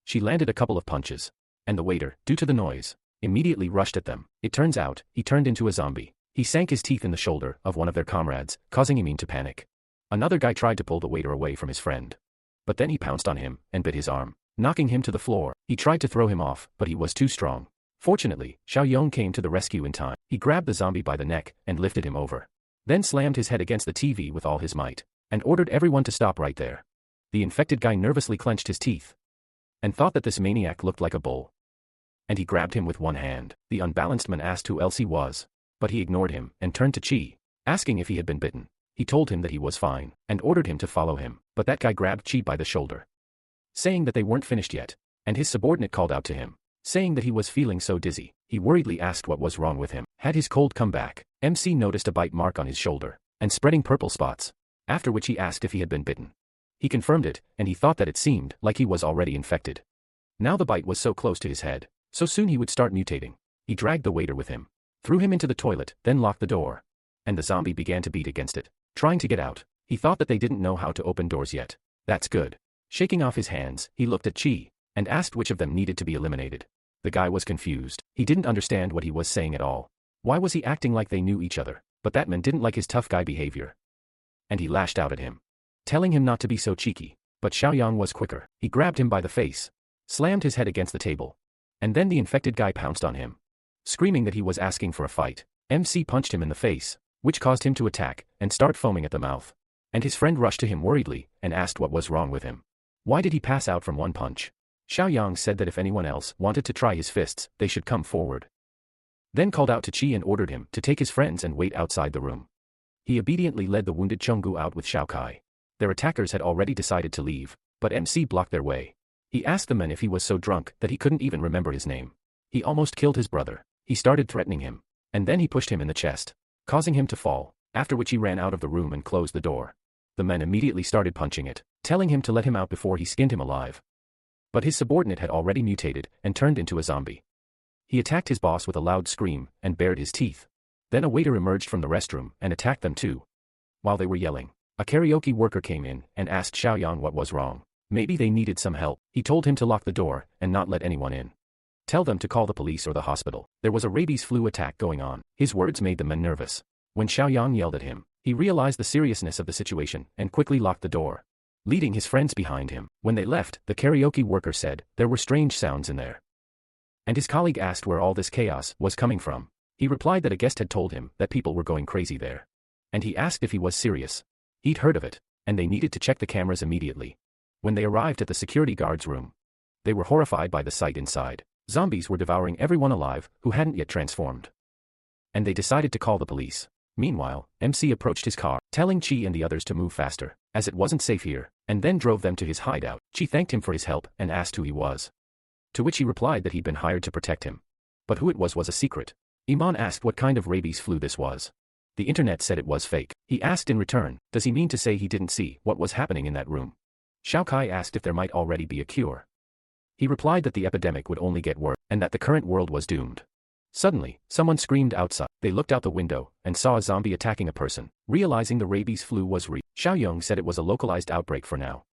She landed a couple of punches, and the waiter, due to the noise, immediately rushed at them. It turns out, he turned into a zombie. He sank his teeth in the shoulder of one of their comrades, causing Yimin to panic. Another guy tried to pull the waiter away from his friend. But then he pounced on him and bit his arm, knocking him to the floor. He tried to throw him off, but he was too strong. Fortunately, Xiao Yong came to the rescue in time. He grabbed the zombie by the neck and lifted him over. Then slammed his head against the TV with all his might, and ordered everyone to stop right there. The infected guy nervously clenched his teeth and thought that this maniac looked like a bull. And he grabbed him with one hand. The unbalanced man asked who else he was, but he ignored him and turned to Qi, asking if he had been bitten. He told him that he was fine, and ordered him to follow him, but that guy grabbed Qi by the shoulder, saying that they weren't finished yet, and his subordinate called out to him, saying that he was feeling so dizzy. He worriedly asked what was wrong with him. Had his cold come back? MC noticed a bite mark on his shoulder, and spreading purple spots, after which he asked if he had been bitten. He confirmed it, and he thought that it seemed like he was already infected. Now the bite was so close to his head, so soon he would start mutating. He dragged the waiter with him, threw him into the toilet, then locked the door. And the zombie began to beat against it, trying to get out. He thought that they didn't know how to open doors yet. That's good. Shaking off his hands, he looked at Qi, and asked which of them needed to be eliminated. The guy was confused. He didn't understand what he was saying at all. Why was he acting like they knew each other? But that man didn't like his tough guy behavior, and he lashed out at him, telling him not to be so cheeky. But Xiaoyang was quicker. He grabbed him by the face, slammed his head against the table, and then the infected guy pounced on him, screaming that he was asking for a fight. MC punched him in the face, which caused him to attack and start foaming at the mouth. And his friend rushed to him worriedly and asked what was wrong with him. Why did he pass out from one punch? Xiaoyang said that if anyone else wanted to try his fists, they should come forward. Then called out to Qi and ordered him to take his friends and wait outside the room. He obediently led the wounded Chenggu out with Xiao Kai. Their attackers had already decided to leave, but MC blocked their way. He asked the man if he was so drunk that he couldn't even remember his name. He almost killed his brother. He started threatening him, and then he pushed him in the chest, causing him to fall, after which he ran out of the room and closed the door. The men immediately started punching it, telling him to let him out before he skinned him alive. But his subordinate had already mutated and turned into a zombie. He attacked his boss with a loud scream and bared his teeth. Then a waiter emerged from the restroom and attacked them too. While they were yelling, a karaoke worker came in and asked Xiaoyang what was wrong. Maybe they needed some help. He told him to lock the door and not let anyone in. Tell them to call the police or the hospital. There was a rabies flu attack going on. His words made the men nervous. When Xiaoyang yelled at him, he realized the seriousness of the situation and quickly locked the door, leading his friends behind him. When they left, the karaoke worker said there were strange sounds in there. And his colleague asked where all this chaos was coming from. He replied that a guest had told him that people were going crazy there. And he asked if he was serious. He'd heard of it, and they needed to check the cameras immediately. When they arrived at the security guard's room, they were horrified by the sight inside. Zombies were devouring everyone alive who hadn't yet transformed. And they decided to call the police. Meanwhile, MC approached his car, telling Chi and the others to move faster, as it wasn't safe here, and then drove them to his hideout. Chi thanked him for his help and asked who he was. To which he replied that he'd been hired to protect him. But who it was a secret. Iman asked what kind of rabies flu this was. The internet said it was fake. He asked in return, does he mean to say he didn't see what was happening in that room? Xiao Kai asked if there might already be a cure. He replied that the epidemic would only get worse, and that the current world was doomed. Suddenly, someone screamed outside. They looked out the window and saw a zombie attacking a person. Realizing the rabies flu was real, Xiaoyang said it was a localized outbreak for now.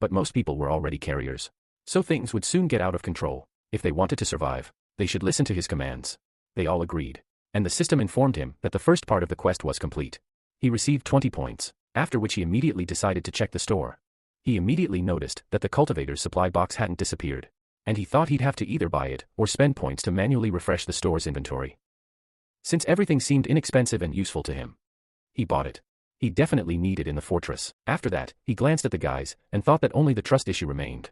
But most people were already carriers. So things would soon get out of control. If they wanted to survive, they should listen to his commands. They all agreed. And the system informed him that the first part of the quest was complete. He received 20 points, after which he immediately decided to check the store. He immediately noticed that the cultivator's supply box hadn't disappeared, and he thought he'd have to either buy it or spend points to manually refresh the store's inventory. Since everything seemed inexpensive and useful to him, he bought it. He definitely needed in the fortress. After that, he glanced at the guys and thought that only the trust issue remained.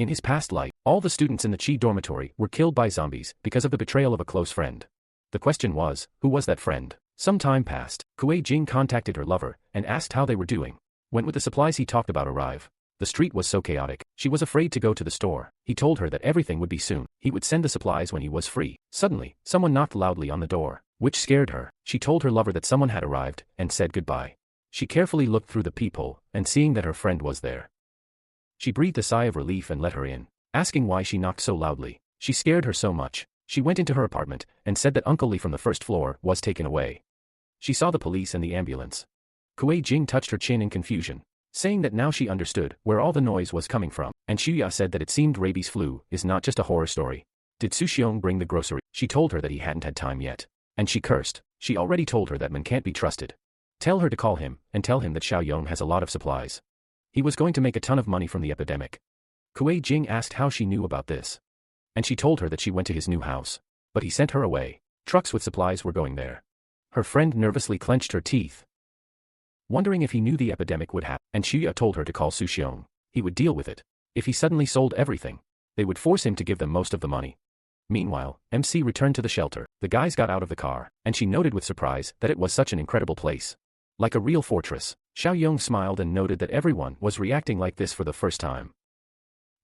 In his past life, all the students in the Qi dormitory were killed by zombies because of the betrayal of a close friend. The question was, who was that friend? Some time passed. Kuei Jing contacted her lover and asked how they were doing. When would the supplies he talked about arrive? The street was so chaotic, she was afraid to go to the store. He told her that everything would be soon. He would send the supplies when he was free. Suddenly, someone knocked loudly on the door, which scared her. She told her lover that someone had arrived and said goodbye. She carefully looked through the peephole and seeing that her friend was there, she breathed a sigh of relief and let her in, asking why she knocked so loudly. She scared her so much. She went into her apartment and said that Uncle Lee from the first floor was taken away. She saw the police and the ambulance. Kuei Jing touched her chin in confusion, saying that now she understood where all the noise was coming from, and Xuya said that it seemed rabies flu is not just a horror story. Did Su Xiong bring the grocery? She told her that he hadn't had time yet, and she cursed. She already told her that man can't be trusted. Tell her to call him and tell him that Xiaoyong has a lot of supplies. He was going to make a ton of money from the epidemic. Kuei Jing asked how she knew about this, and she told her that she went to his new house, but he sent her away. Trucks with supplies were going there. Her friend nervously clenched her teeth, wondering if he knew the epidemic would happen, and Xuya told her to call Su Xiong. He would deal with it. If he suddenly sold everything, they would force him to give them most of the money. Meanwhile, MC returned to the shelter. The guys got out of the car, and she noted with surprise that it was such an incredible place. Like a real fortress. Xiaoyong smiled and noted that everyone was reacting like this for the first time.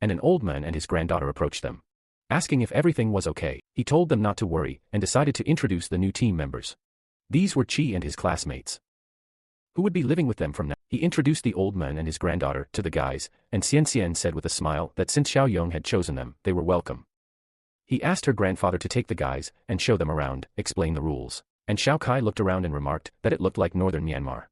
And an old man and his granddaughter approached them, asking if everything was okay. He told them not to worry and decided to introduce the new team members. These were Qi and his classmates, who would be living with them from now. He introduced the old man and his granddaughter to the guys, and Xian said with a smile that since Xiaoyong had chosen them, they were welcome. He asked her grandfather to take the guys and show them around, explain the rules, and Xiao Kai looked around and remarked that it looked like northern Myanmar.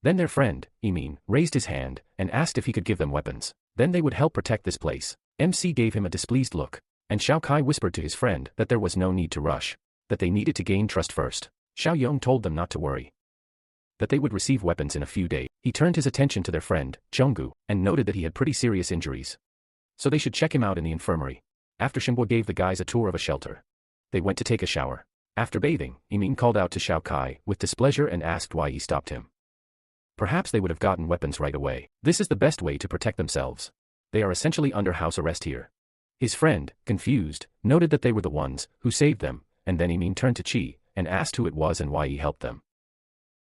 Then their friend, Emin, raised his hand and asked if he could give them weapons. Then they would help protect this place. MC gave him a displeased look, and Xiao Kai whispered to his friend that there was no need to rush, that they needed to gain trust first. Xiaoyong told them not to worry, that they would receive weapons in a few days. He turned his attention to their friend, Chenggu, and noted that he had pretty serious injuries, so they should check him out in the infirmary. After Shimbua gave the guys a tour of a shelter, they went to take a shower. After bathing, Emin called out to Xiao Kai with displeasure and asked why he stopped him. Perhaps they would have gotten weapons right away. This is the best way to protect themselves. They are essentially under house arrest here. His friend, confused, noted that they were the ones who saved them, and then Emin turned to Qi and asked who it was and why he helped them.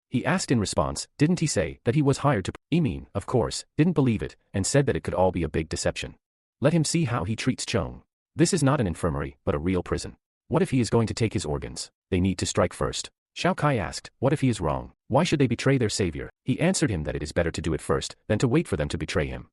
He asked in response, didn't he say that he was hired to... Emin, of course, didn't believe it, and said that it could all be a big deception. Let him see how he treats Chong. This is not an infirmary, but a real prison. What if he is going to take his organs? They need to strike first. Xiao Kai asked, what if he is wrong? Why should they betray their savior? He answered him that it is better to do it first, than to wait for them to betray him.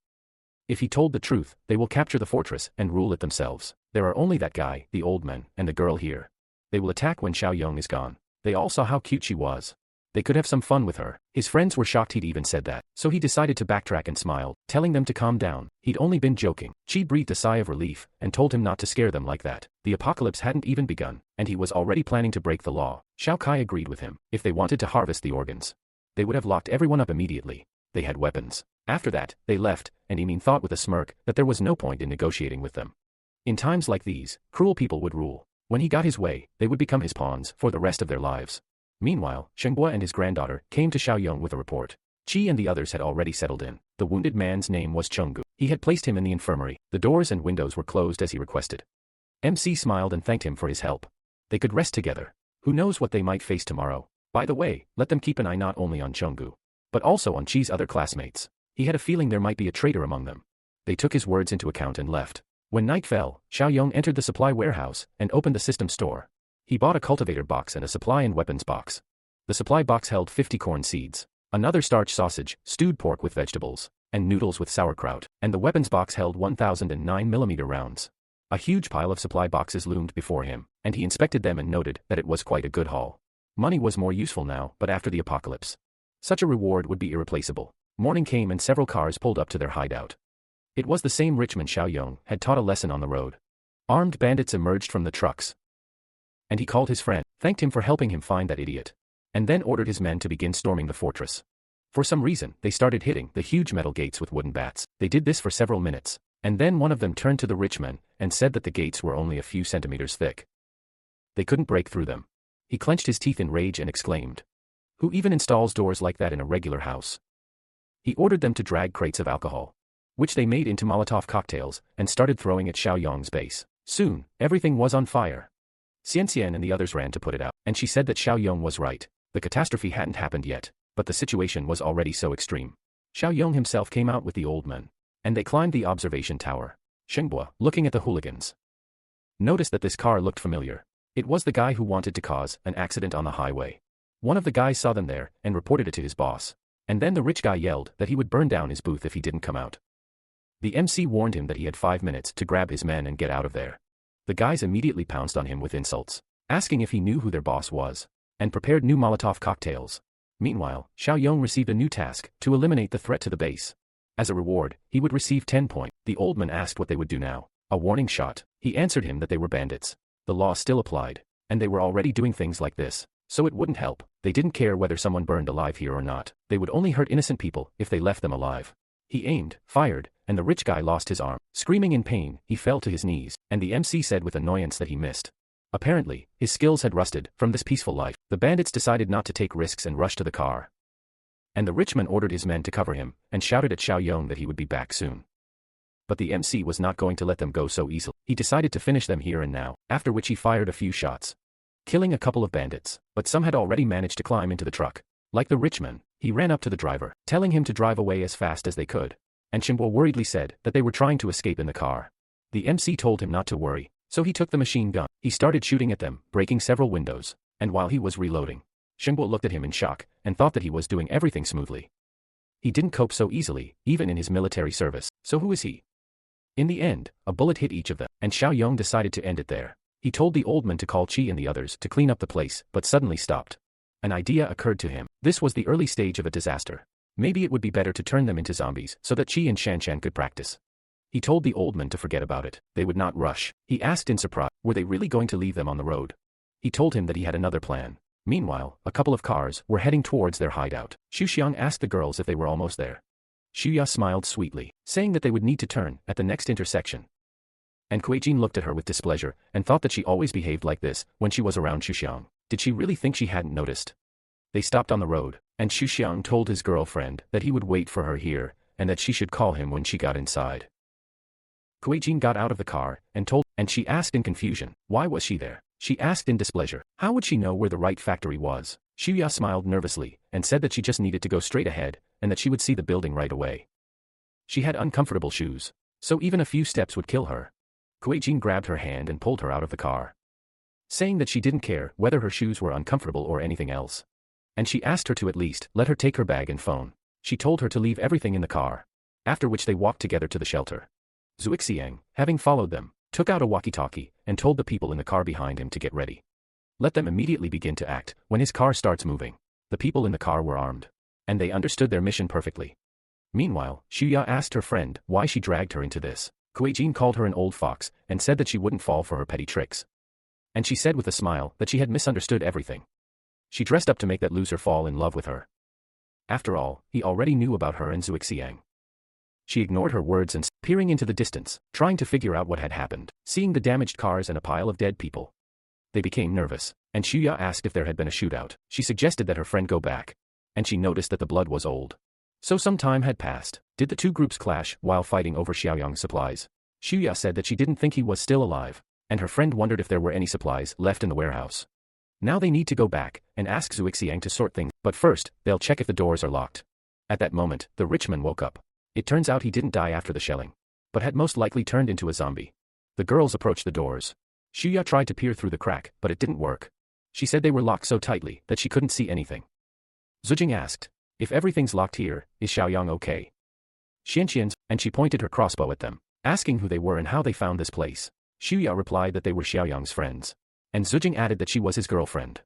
If he told the truth, they will capture the fortress and rule it themselves. There are only that guy, the old man, and the girl here. They will attack when Xiao Yong is gone. They all saw how cute she was. They could have some fun with her. His friends were shocked he'd even said that, so he decided to backtrack and smiled, telling them to calm down. He'd only been joking. Qi breathed a sigh of relief, and told him not to scare them like that. The apocalypse hadn't even begun, and he was already planning to break the law. Xiao Kai agreed with him. If they wanted to harvest the organs, they would have locked everyone up immediately. They had weapons. After that, they left, and Emin thought with a smirk that there was no point in negotiating with them. In times like these, cruel people would rule. When he got his way, they would become his pawns for the rest of their lives. Meanwhile, Shenghua and his granddaughter came to Xiaoyong with a report. Qi and the others had already settled in. The wounded man's name was Chenggu. He had placed him in the infirmary. The doors and windows were closed as he requested. MC smiled and thanked him for his help. They could rest together. Who knows what they might face tomorrow? By the way, let them keep an eye not only on Chenggu, but also on Qi's other classmates. He had a feeling there might be a traitor among them. They took his words into account and left. When night fell, Xiaoyong entered the supply warehouse and opened the system store. He bought a cultivator box and a supply and weapons box. The supply box held 50 corn seeds, another starch sausage, stewed pork with vegetables, and noodles with sauerkraut, and the weapons box held 1009mm rounds. A huge pile of supply boxes loomed before him, and he inspected them and noted that it was quite a good haul. Money was more useful now, but after the apocalypse, such a reward would be irreplaceable. Morning came and several cars pulled up to their hideout. It was the same Richman Xiaoyong had taught a lesson on the road. Armed bandits emerged from the trucks, and he called his friend, thanked him for helping him find that idiot, and then ordered his men to begin storming the fortress. For some reason, they started hitting the huge metal gates with wooden bats. They did this for several minutes, and then one of them turned to the rich men and said that the gates were only a few centimeters thick. They couldn't break through them. He clenched his teeth in rage and exclaimed, "Who even installs doors like that in a regular house?" He ordered them to drag crates of alcohol, which they made into Molotov cocktails, and started throwing at Xiaoyong's base. Soon, everything was on fire. Xianxian and the others ran to put it out, and she said that Xiaoyong was right. The catastrophe hadn't happened yet, but the situation was already so extreme. Xiaoyong himself came out with the old men, and they climbed the observation tower. Shenghua, looking at the hooligans, noticed that this car looked familiar. It was the guy who wanted to cause an accident on the highway. One of the guys saw them there and reported it to his boss. And then the rich guy yelled that he would burn down his booth if he didn't come out. The MC warned him that he had 5 minutes to grab his men and get out of there. The guys immediately pounced on him with insults, asking if he knew who their boss was, and prepared new Molotov cocktails. Meanwhile, Xiaoyong received a new task to eliminate the threat to the base. As a reward, he would receive 10 points. The old man asked what they would do now. A warning shot. He answered him that they were bandits. The law still applied, and they were already doing things like this, so it wouldn't help. They didn't care whether someone burned alive here or not. They would only hurt innocent people if they left them alive. He aimed, fired, and the rich guy lost his arm. Screaming in pain, he fell to his knees, and the MC said with annoyance that he missed. Apparently, his skills had rusted from this peaceful life. The bandits decided not to take risks and rushed to the car. And the rich man ordered his men to cover him, and shouted at Xiaoyong that he would be back soon. But the MC was not going to let them go so easily. He decided to finish them here and now, after which he fired a few shots, killing a couple of bandits, but some had already managed to climb into the truck. Like the rich man, he ran up to the driver, telling him to drive away as fast as they could. And Shenghua worriedly said that they were trying to escape in the car. The MC told him not to worry, so he took the machine gun. He started shooting at them, breaking several windows, and while he was reloading, Shenghua looked at him in shock, and thought that he was doing everything smoothly. He didn't cope so easily, even in his military service. So who is he? In the end, a bullet hit each of them, and Xiaoyong decided to end it there. He told the old man to call Qi and the others to clean up the place, but suddenly stopped. An idea occurred to him. This was the early stage of a disaster. Maybe it would be better to turn them into zombies so that Qi and Shanshan could practice. He told the old man to forget about it. They would not rush. He asked in surprise, were they really going to leave them on the road? He told him that he had another plan. Meanwhile, a couple of cars were heading towards their hideout. Xuxiang asked the girls if they were almost there. Xuya smiled sweetly, saying that they would need to turn at the next intersection. And Kuei-jin looked at her with displeasure, and thought that she always behaved like this when she was around Xuxiang. Did she really think she hadn't noticed? They stopped on the road, and Xuxiang told his girlfriend that he would wait for her here, and that she should call him when she got inside. Kuei-jin got out of the car, and she asked in confusion, why was she there? She asked in displeasure, how would she know where the right factory was? Xiuya smiled nervously and said that she just needed to go straight ahead and that she would see the building right away. She had uncomfortable shoes, so even a few steps would kill her. Kuei-jin grabbed her hand and pulled her out of the car, saying that she didn't care whether her shoes were uncomfortable or anything else. And she asked her to at least let her take her bag and phone. She told her to leave everything in the car, after which they walked together to the shelter. Zuixiang, having followed them, took out a walkie-talkie and told the people in the car behind him to get ready. Let them immediately begin to act when his car starts moving. The people in the car were armed, and they understood their mission perfectly. Meanwhile, Xiuya asked her friend why she dragged her into this. Kuei-jin called her an old fox and said that she wouldn't fall for her petty tricks. And she said with a smile that she had misunderstood everything. She dressed up to make that loser fall in love with her. After all, he already knew about her and Zuixiang. She ignored her words and, peering into the distance, trying to figure out what had happened, seeing the damaged cars and a pile of dead people. They became nervous, and Xiuya asked if there had been a shootout. She suggested that her friend go back, and she noticed that the blood was old. So some time had passed. Did the two groups clash while fighting over Xiaoyang's supplies? Xiuya said that she didn't think he was still alive, and her friend wondered if there were any supplies left in the warehouse. Now they need to go back and ask Zuixiang to sort things, but first, they'll check if the doors are locked. At that moment, the rich man woke up. It turns out he didn't die after the shelling, but had most likely turned into a zombie. The girls approached the doors. Xiuya tried to peer through the crack, but it didn't work. She said they were locked so tightly that she couldn't see anything. Zujing asked, if everything's locked here, is Xiaoyang okay? Xianxian's, and she pointed her crossbow at them, asking who they were and how they found this place. Xiuya replied that they were Xiaoyang's friends, and Zujing added that she was his girlfriend.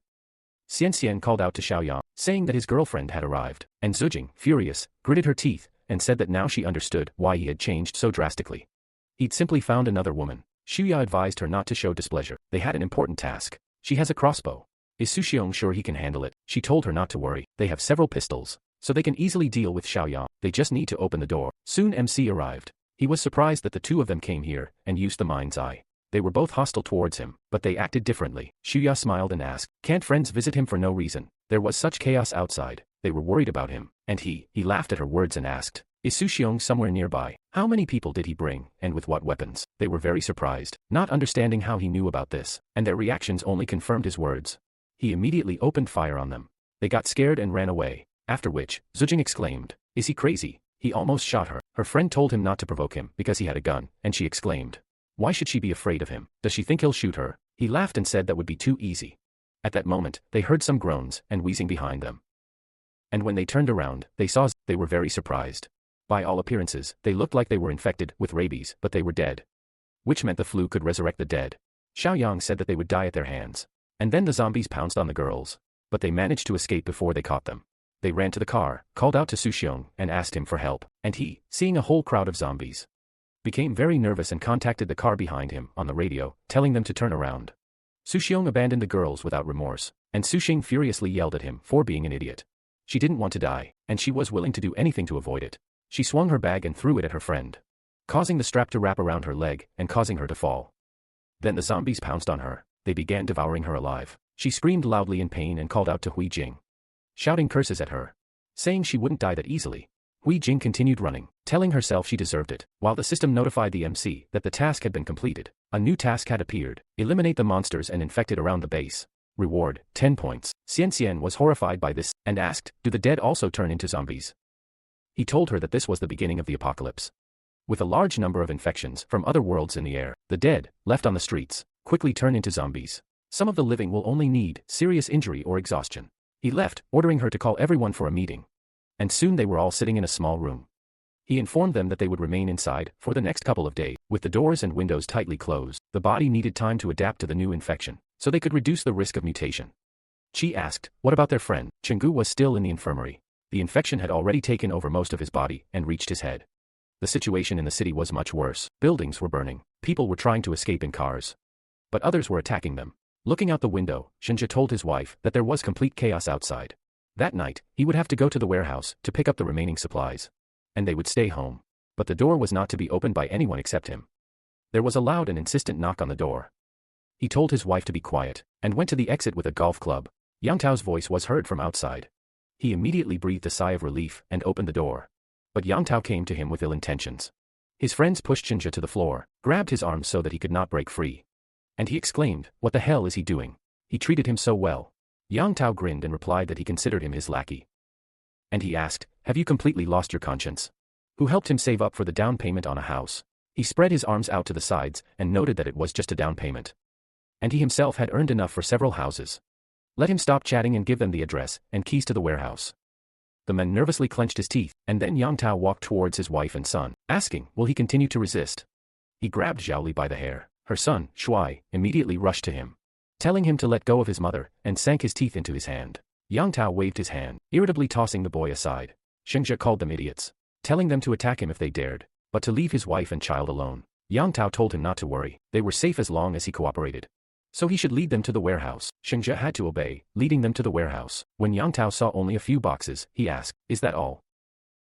Xianxian called out to Xiaoyang, saying that his girlfriend had arrived, and Zujing, furious, gritted her teeth, and said that now she understood why he had changed so drastically. He'd simply found another woman. Xiuya advised her not to show displeasure. They had an important task. She has a crossbow. Is Suxiong sure he can handle it? She told her not to worry. They have several pistols, so they can easily deal with Xiaoyang. They just need to open the door. Soon MC arrived. He was surprised that the two of them came here and used the mind's eye. They were both hostile towards him, but they acted differently. Xiuya smiled and asked, can't friends visit him for no reason? There was such chaos outside. They were worried about him, and he laughed at her words and asked, is Suxiong somewhere nearby? How many people did he bring, and with what weapons? They were very surprised, not understanding how he knew about this, and their reactions only confirmed his words. He immediately opened fire on them. They got scared and ran away, after which, Zujing exclaimed, is he crazy? He almost shot her. Her friend told him not to provoke him because he had a gun, and she exclaimed, why should she be afraid of him? Does she think he'll shoot her? He laughed and said that would be too easy. At that moment, they heard some groans and wheezing behind them. And when they turned around, they saw they were very surprised. By all appearances, they looked like they were infected with rabies, but they were dead, which meant the flu could resurrect the dead. Xiaoyang said that they would die at their hands. And then the zombies pounced on the girls, but they managed to escape before they caught them. They ran to the car, called out to Suxiong, and asked him for help, and he, seeing a whole crowd of zombies, became very nervous and contacted the car behind him on the radio, telling them to turn around. Suxiong abandoned the girls without remorse, and Suxing furiously yelled at him for being an idiot. She didn't want to die, and she was willing to do anything to avoid it. She swung her bag and threw it at her friend, causing the strap to wrap around her leg and causing her to fall. Then the zombies pounced on her. They began devouring her alive. She screamed loudly in pain and called out to Hui Jing, shouting curses at her, saying she wouldn't die that easily. Hui Jing continued running, telling herself she deserved it, while the system notified the MC that the task had been completed. A new task had appeared: eliminate the monsters and infected around the base. Reward, 10 points. Xianxian was horrified by this, and asked, do the dead also turn into zombies? He told her that this was the beginning of the apocalypse. With a large number of infections from other worlds in the air, the dead, left on the streets, quickly turn into zombies. Some of the living will only need serious injury or exhaustion. He left, ordering her to call everyone for a meeting. And soon they were all sitting in a small room. He informed them that they would remain inside for the next couple of days, with the doors and windows tightly closed. The body needed time to adapt to the new infection, so they could reduce the risk of mutation. Qi asked, what about their friend? Chenggu was still in the infirmary. The infection had already taken over most of his body and reached his head. The situation in the city was much worse. Buildings were burning. People were trying to escape in cars, but others were attacking them. Looking out the window, Shenjia told his wife that there was complete chaos outside. That night, he would have to go to the warehouse to pick up the remaining supplies, and they would stay home. But the door was not to be opened by anyone except him. There was a loud and insistent knock on the door. He told his wife to be quiet, and went to the exit with a golf club. Yang Tao's voice was heard from outside. He immediately breathed a sigh of relief and opened the door. But Yang Tao came to him with ill intentions. His friends pushed Shenjia to the floor, grabbed his arms so that he could not break free. And he exclaimed, what the hell is he doing? He treated him so well. Yang Tao grinned and replied that he considered him his lackey. And he asked, "Have you completely lost your conscience? Who helped him save up for the down payment on a house?" He spread his arms out to the sides and noted that it was just a down payment. And he himself had earned enough for several houses. Let him stop chatting and give them the address and keys to the warehouse. The man nervously clenched his teeth, and then Yang Tao walked towards his wife and son, asking, will he continue to resist? He grabbed Zhaoli by the hair. Her son, Shuai, immediately rushed to him, telling him to let go of his mother, and sank his teeth into his hand. Yang Tao waved his hand, irritably tossing the boy aside. Shengzhe called them idiots, telling them to attack him if they dared, but to leave his wife and child alone. Yang Tao told him not to worry, they were safe as long as he cooperated. So he should lead them to the warehouse. Shengzhe had to obey, leading them to the warehouse. When Yang Tao saw only a few boxes, he asked, "Is that all?"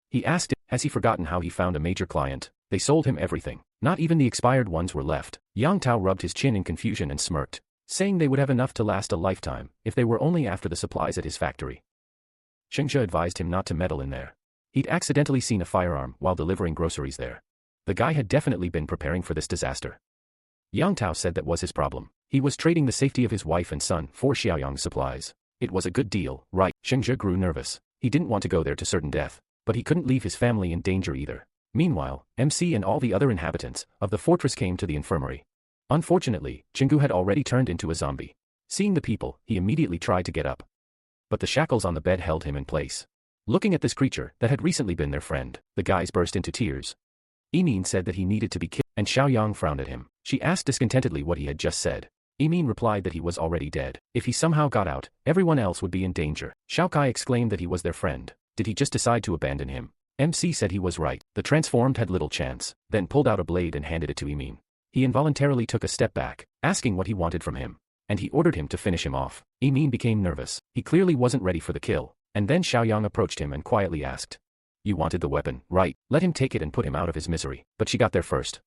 He asked, has he forgotten how he found a major client? They sold him everything. Not even the expired ones were left. Yang Tao rubbed his chin in confusion and smirked, saying they would have enough to last a lifetime if they were only after the supplies at his factory. Shengzhe advised him not to meddle in there. He'd accidentally seen a firearm while delivering groceries there. The guy had definitely been preparing for this disaster. Yang Tao said that was his problem. He was trading the safety of his wife and son for Xiaoyang's supplies. It was a good deal, right? Shengzhe grew nervous. He didn't want to go there to certain death, but he couldn't leave his family in danger either. Meanwhile, MC and all the other inhabitants of the fortress came to the infirmary. Unfortunately, Chingu had already turned into a zombie. Seeing the people, he immediately tried to get up. But the shackles on the bed held him in place. Looking at this creature that had recently been their friend, the guys burst into tears. Emin said that he needed to be killed, and Xiaoyang frowned at him. She asked discontentedly what he had just said. Emin replied that he was already dead. If he somehow got out, everyone else would be in danger. Xiao Kai exclaimed that he was their friend. Did he just decide to abandon him? MC said he was right. The transformed had little chance, then pulled out a blade and handed it to Emin. He involuntarily took a step back, asking what he wanted from him, and he ordered him to finish him off. Emin became nervous. He clearly wasn't ready for the kill, and then Xiaoyang approached him and quietly asked, "You wanted the weapon, right? Let him take it and put him out of his misery." But she got there first,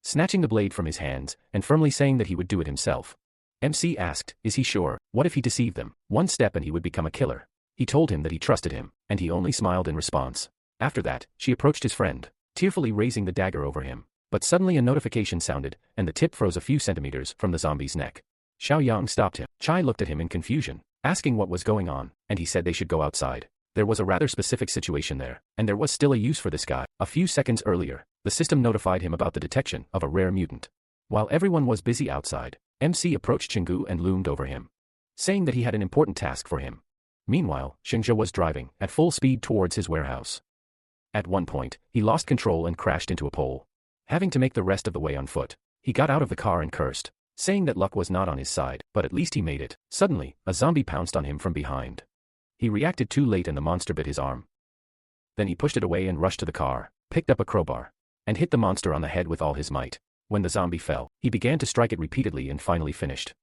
snatching the blade from his hands and firmly saying that he would do it himself. MC asked, is he sure? What if he deceived them? One step and he would become a killer. He told him that he trusted him, and he only smiled in response. After that, she approached his friend, tearfully raising the dagger over him. But suddenly a notification sounded, and the tip froze a few centimeters from the zombie's neck. Xiaoyang stopped him. Chai looked at him in confusion, asking what was going on, and he said they should go outside. There was a rather specific situation there, and there was still a use for this guy. A few seconds earlier, the system notified him about the detection of a rare mutant. While everyone was busy outside, MC approached Chingu and loomed over him, saying that he had an important task for him. Meanwhile, Shengzhe was driving at full speed towards his warehouse. At one point, he lost control and crashed into a pole. Having to make the rest of the way on foot, he got out of the car and cursed, saying that luck was not on his side, but at least he made it. Suddenly, a zombie pounced on him from behind. He reacted too late and the monster bit his arm. Then he pushed it away and rushed to the car, picked up a crowbar, and hit the monster on the head with all his might. When the zombie fell, he began to strike it repeatedly and finally finished.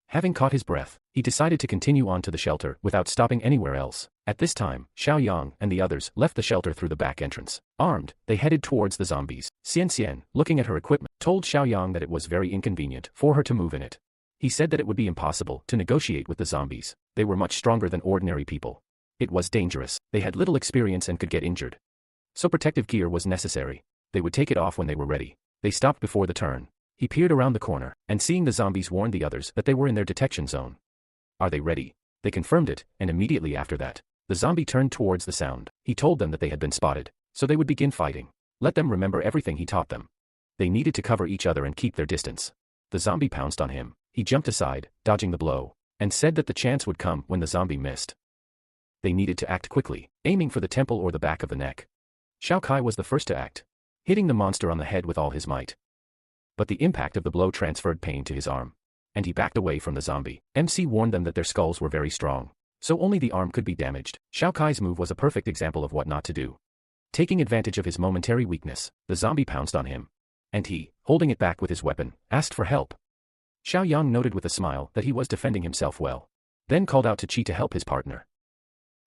Having caught his breath, he decided to continue on to the shelter without stopping anywhere else. At this time, Xiaoyang and the others left the shelter through the back entrance. Armed, they headed towards the zombies. Xian, looking at her equipment, told Xiaoyang that it was very inconvenient for her to move in it. He said that it would be impossible to negotiate with the zombies. They were much stronger than ordinary people. It was dangerous. They had little experience and could get injured. So protective gear was necessary. They would take it off when they were ready. They stopped before the turn. He peered around the corner, and seeing the zombies warned the others that they were in their detection zone. Are they ready? They confirmed it, and immediately after that, the zombie turned towards the sound. He told them that they had been spotted, so they would begin fighting. Let them remember everything he taught them. They needed to cover each other and keep their distance. The zombie pounced on him. He jumped aside, dodging the blow, and said that the chance would come when the zombie missed. They needed to act quickly, aiming for the temple or the back of the neck. Xiao Kai was the first to act, hitting the monster on the head with all his might. But the impact of the blow transferred pain to his arm, and he backed away from the zombie. MC warned them that their skulls were very strong, so only the arm could be damaged. Xiao Kai's move was a perfect example of what not to do. Taking advantage of his momentary weakness, the zombie pounced on him, and he, holding it back with his weapon, asked for help. Xiaoyang noted with a smile that he was defending himself well, then called out to Qi to help his partner.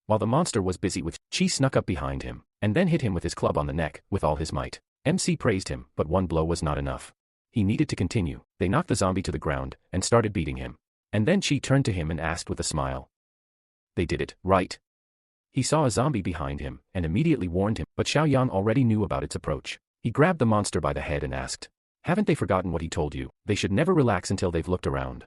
While the monster was busy with, Qi snuck up behind him, and then hit him with his club on the neck with all his might. MC praised him, but one blow was not enough. He needed to continue. They knocked the zombie to the ground and started beating him. And then Qi turned to him and asked with a smile. They did it, right? He saw a zombie behind him and immediately warned him, but Xiaoyang already knew about its approach. He grabbed the monster by the head and asked, haven't they forgotten what he told you? They should never relax until they've looked around.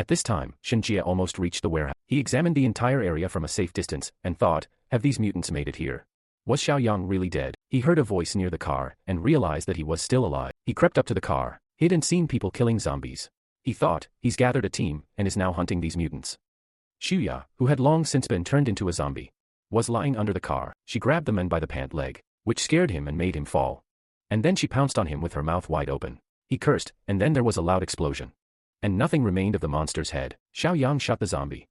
At this time, Shinjie almost reached the warehouse. He examined the entire area from a safe distance, and thought, have these mutants made it here? Was Xiaoyang really dead? He heard a voice near the car, and realized that he was still alive. He crept up to the car. He hadn't seen people killing zombies. He thought, he's gathered a team, and is now hunting these mutants. Shuya, who had long since been turned into a zombie, was lying under the car. She grabbed the man by the pant leg, which scared him and made him fall. And then she pounced on him with her mouth wide open. He cursed, and then there was a loud explosion. And nothing remained of the monster's head. Xiaoyang shot the zombie.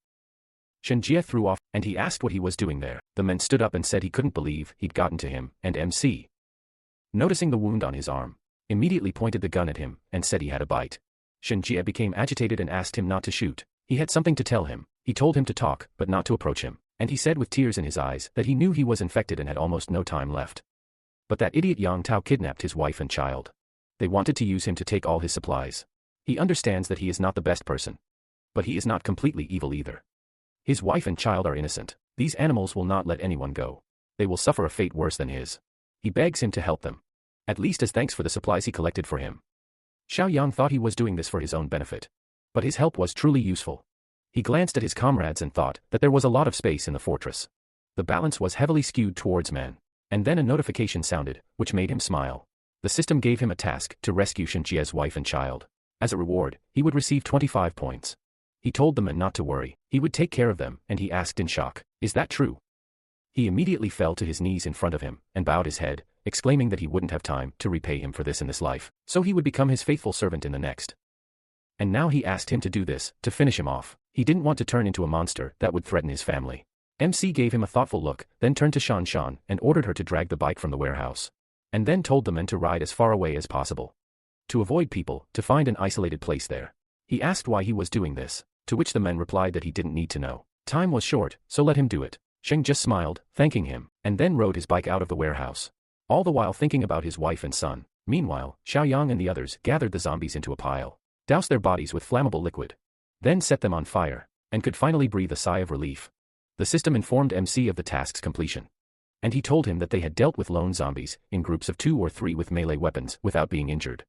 Shinjie threw off, and he asked what he was doing there. The man stood up and said he couldn't believe he'd gotten to him, and MC, noticing the wound on his arm, immediately pointed the gun at him, and said he had a bite. Shinjie became agitated and asked him not to shoot. He had something to tell him. He told him to talk, but not to approach him, and he said with tears in his eyes that he knew he was infected and had almost no time left. But that idiot Yang Tao kidnapped his wife and child. They wanted to use him to take all his supplies. He understands that he is not the best person. But he is not completely evil either. His wife and child are innocent. These animals will not let anyone go. They will suffer a fate worse than his. He begs him to help them, at least as thanks for the supplies he collected for him. Xiaoyang thought he was doing this for his own benefit. But his help was truly useful. He glanced at his comrades and thought that there was a lot of space in the fortress. The balance was heavily skewed towards man. And then a notification sounded, which made him smile. The system gave him a task to rescue Shinjie's wife and child. As a reward, he would receive 25 points. He told the man not to worry, he would take care of them, and he asked in shock, is that true? He immediately fell to his knees in front of him, and bowed his head, exclaiming that he wouldn't have time to repay him for this in this life, so he would become his faithful servant in the next. And now he asked him to do this, to finish him off. He didn't want to turn into a monster that would threaten his family. MC gave him a thoughtful look, then turned to Shan Shan and ordered her to drag the bike from the warehouse. And then told the men to ride as far away as possible. To avoid people, to find an isolated place there. He asked why he was doing this, to which the men replied that he didn't need to know. Time was short, so let him do it. Sheng just smiled, thanking him, and then rode his bike out of the warehouse. All the while thinking about his wife and son. Meanwhile, Xiaoyang and the others gathered the zombies into a pile, doused their bodies with flammable liquid, then set them on fire, and could finally breathe a sigh of relief. The system informed MC of the task's completion. And he told him that they had dealt with lone zombies, in groups of 2 or 3 with melee weapons, without being injured.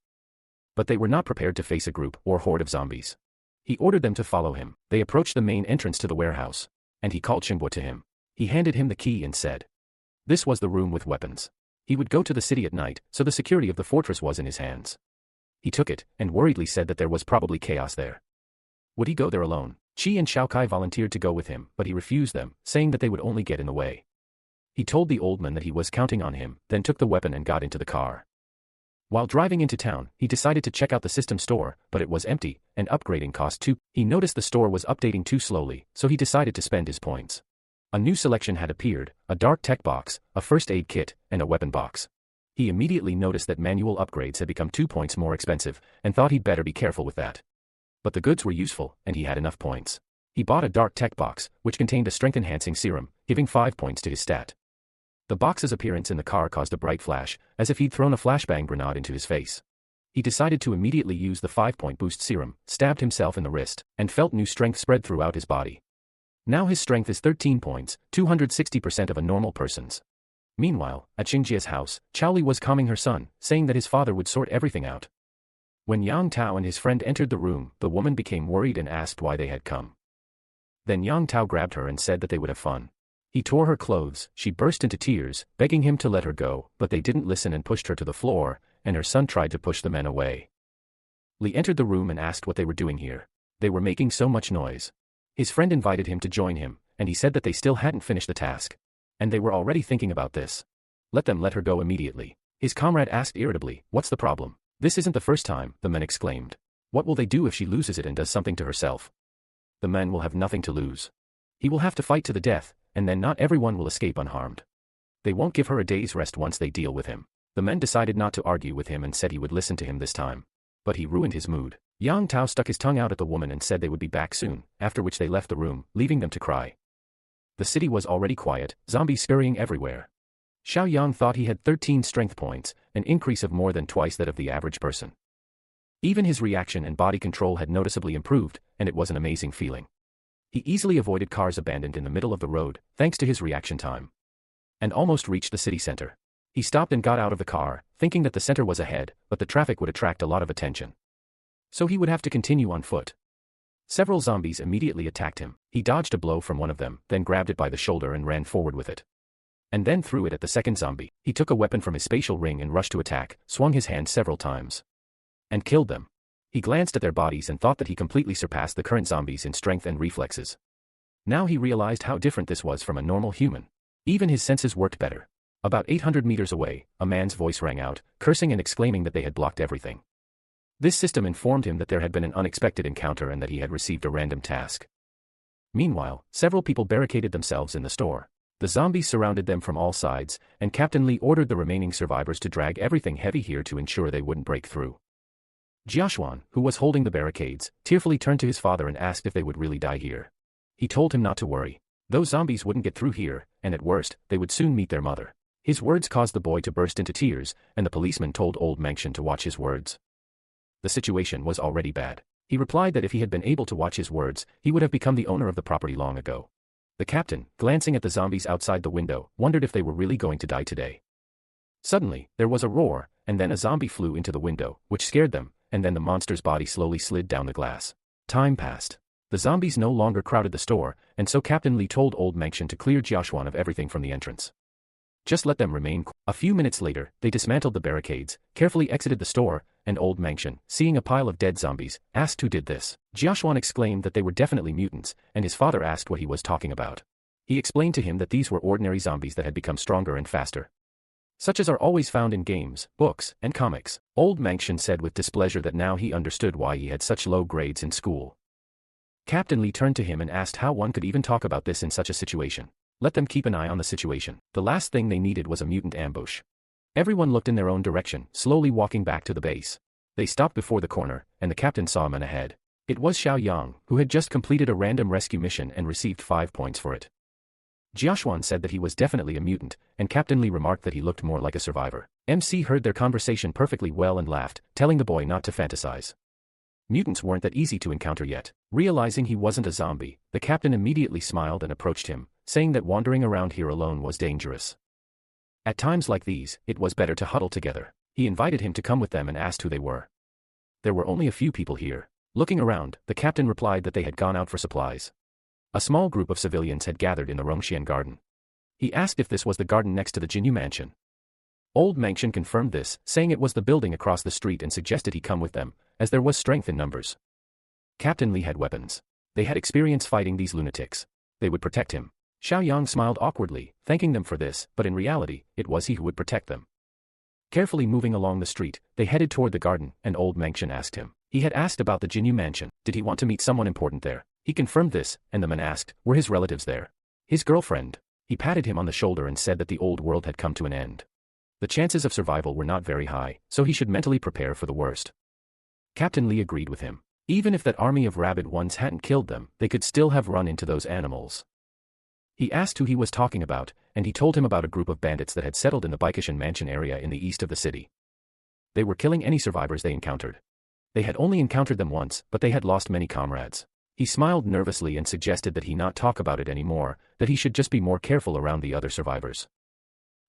But they were not prepared to face a group or horde of zombies. He ordered them to follow him. They approached the main entrance to the warehouse, and he called Xingbo to him. He handed him the key and said, this was the room with weapons. He would go to the city at night, so the security of the fortress was in his hands. He took it, and worriedly said that there was probably chaos there. Would he go there alone? Qi and Xiaokai volunteered to go with him, but he refused them, saying that they would only get in the way. He told the old man that he was counting on him, then took the weapon and got into the car. While driving into town, he decided to check out the system store, but it was empty, and upgrading cost 2. He noticed the store was updating too slowly, so he decided to spend his points. A new selection had appeared, a dark tech box, a first aid kit, and a weapon box. He immediately noticed that manual upgrades had become 2 points more expensive, and thought he'd better be careful with that. But the goods were useful, and he had enough points. He bought a dark tech box, which contained a strength-enhancing serum, giving 5 points to his stat. The box's appearance in the car caused a bright flash, as if he'd thrown a flashbang grenade into his face. He decided to immediately use the 5-point boost serum, stabbed himself in the wrist, and felt new strength spread throughout his body. Now his strength is 13 points, 260% of a normal person's. Meanwhile, at Xingjie's house, Chaoli was calming her son, saying that his father would sort everything out. When Yang Tao and his friend entered the room, the woman became worried and asked why they had come. Then Yang Tao grabbed her and said that they would have fun. He tore her clothes, she burst into tears, begging him to let her go, but they didn't listen and pushed her to the floor, and her son tried to push the men away. Li entered the room and asked what they were doing here. They were making so much noise. His friend invited him to join him, and he said that they still hadn't finished the task. And they were already thinking about this. Let them let her go immediately. His comrade asked irritably, what's the problem? This isn't the first time, the men exclaimed. What will they do if she loses it and does something to herself? The men will have nothing to lose. He will have to fight to the death, and then not everyone will escape unharmed. They won't give her a day's rest once they deal with him. The men decided not to argue with him and said he would listen to him this time. But he ruined his mood. Yang Tao stuck his tongue out at the woman and said they would be back soon, after which they left the room, leaving them to cry. The city was already quiet, zombies scurrying everywhere. Xiaoyang thought he had 13 strength points, an increase of more than twice that of the average person. Even his reaction and body control had noticeably improved, and it was an amazing feeling. He easily avoided cars abandoned in the middle of the road, thanks to his reaction time. And almost reached the city center. He stopped and got out of the car, thinking that the center was ahead, but the traffic would attract a lot of attention. So he would have to continue on foot. Several zombies immediately attacked him. He dodged a blow from one of them, then grabbed it by the shoulder and ran forward with it. And then threw it at the second zombie. He took a weapon from his spatial ring and rushed to attack, swung his hand several times, and killed them. He glanced at their bodies and thought that he completely surpassed the current zombies in strength and reflexes. Now he realized how different this was from a normal human. Even his senses worked better. About 800 meters away, a man's voice rang out, cursing and exclaiming that they had blocked everything. This system informed him that there had been an unexpected encounter and that he had received a random task. Meanwhile, several people barricaded themselves in the store. The zombies surrounded them from all sides, and Captain Lee ordered the remaining survivors to drag everything heavy here to ensure they wouldn't break through. Jiaxuan, who was holding the barricades, tearfully turned to his father and asked if they would really die here. He told him not to worry. Those zombies wouldn't get through here, and at worst, they would soon meet their mother. His words caused the boy to burst into tears, and the policeman told old Mengxian to watch his words. The situation was already bad. He replied that if he had been able to watch his words, he would have become the owner of the property long ago. The captain, glancing at the zombies outside the window, wondered if they were really going to die today. Suddenly, there was a roar, and then a zombie flew into the window, which scared them, and then the monster's body slowly slid down the glass. Time passed. The zombies no longer crowded the store, and so Captain Lee told old Mengxian to clear Jiaxuan of everything from the entrance. Just let them remain. A few minutes later, they dismantled the barricades, carefully exited the store, and old Mengxian, seeing a pile of dead zombies, asked who did this. Jiaxuan exclaimed that they were definitely mutants, and his father asked what he was talking about. He explained to him that these were ordinary zombies that had become stronger and faster, such as are always found in games, books, and comics. Old Mengxian said with displeasure that now he understood why he had such low grades in school. Captain Lee turned to him and asked how one could even talk about this in such a situation. Let them keep an eye on the situation. The last thing they needed was a mutant ambush. Everyone looked in their own direction, slowly walking back to the base. They stopped before the corner, and the captain saw a man ahead. It was Xiaoyang, who had just completed a random rescue mission and received 5 points for it. Jiaxuan said that he was definitely a mutant, and Captain Lee remarked that he looked more like a survivor. MC heard their conversation perfectly well and laughed, telling the boy not to fantasize. Mutants weren't that easy to encounter yet. Realizing he wasn't a zombie, the captain immediately smiled and approached him, saying that wandering around here alone was dangerous. At times like these, it was better to huddle together. He invited him to come with them and asked who they were. There were only a few people here. Looking around, the captain replied that they had gone out for supplies. A small group of civilians had gathered in the Rongxian garden. He asked if this was the garden next to the Jinyu mansion. Old Mengxian confirmed this, saying it was the building across the street and suggested he come with them, as there was strength in numbers. Captain Lee had weapons. They had experience fighting these lunatics. They would protect him. Xiaoyang smiled awkwardly, thanking them for this, but in reality, it was he who would protect them. Carefully moving along the street, they headed toward the garden, and old Mengxian asked him. He had asked about the Jinyu mansion. Did he want to meet someone important there? He confirmed this, and the man asked, were his relatives there? His girlfriend. He patted him on the shoulder and said that the old world had come to an end. The chances of survival were not very high, so he should mentally prepare for the worst. Captain Lee agreed with him. Even if that army of rabid ones hadn't killed them, they could still have run into those animals. He asked who he was talking about, and he told him about a group of bandits that had settled in the Baikishan mansion area in the east of the city. They were killing any survivors they encountered. They had only encountered them once, but they had lost many comrades. He smiled nervously and suggested that he not talk about it anymore, that he should just be more careful around the other survivors.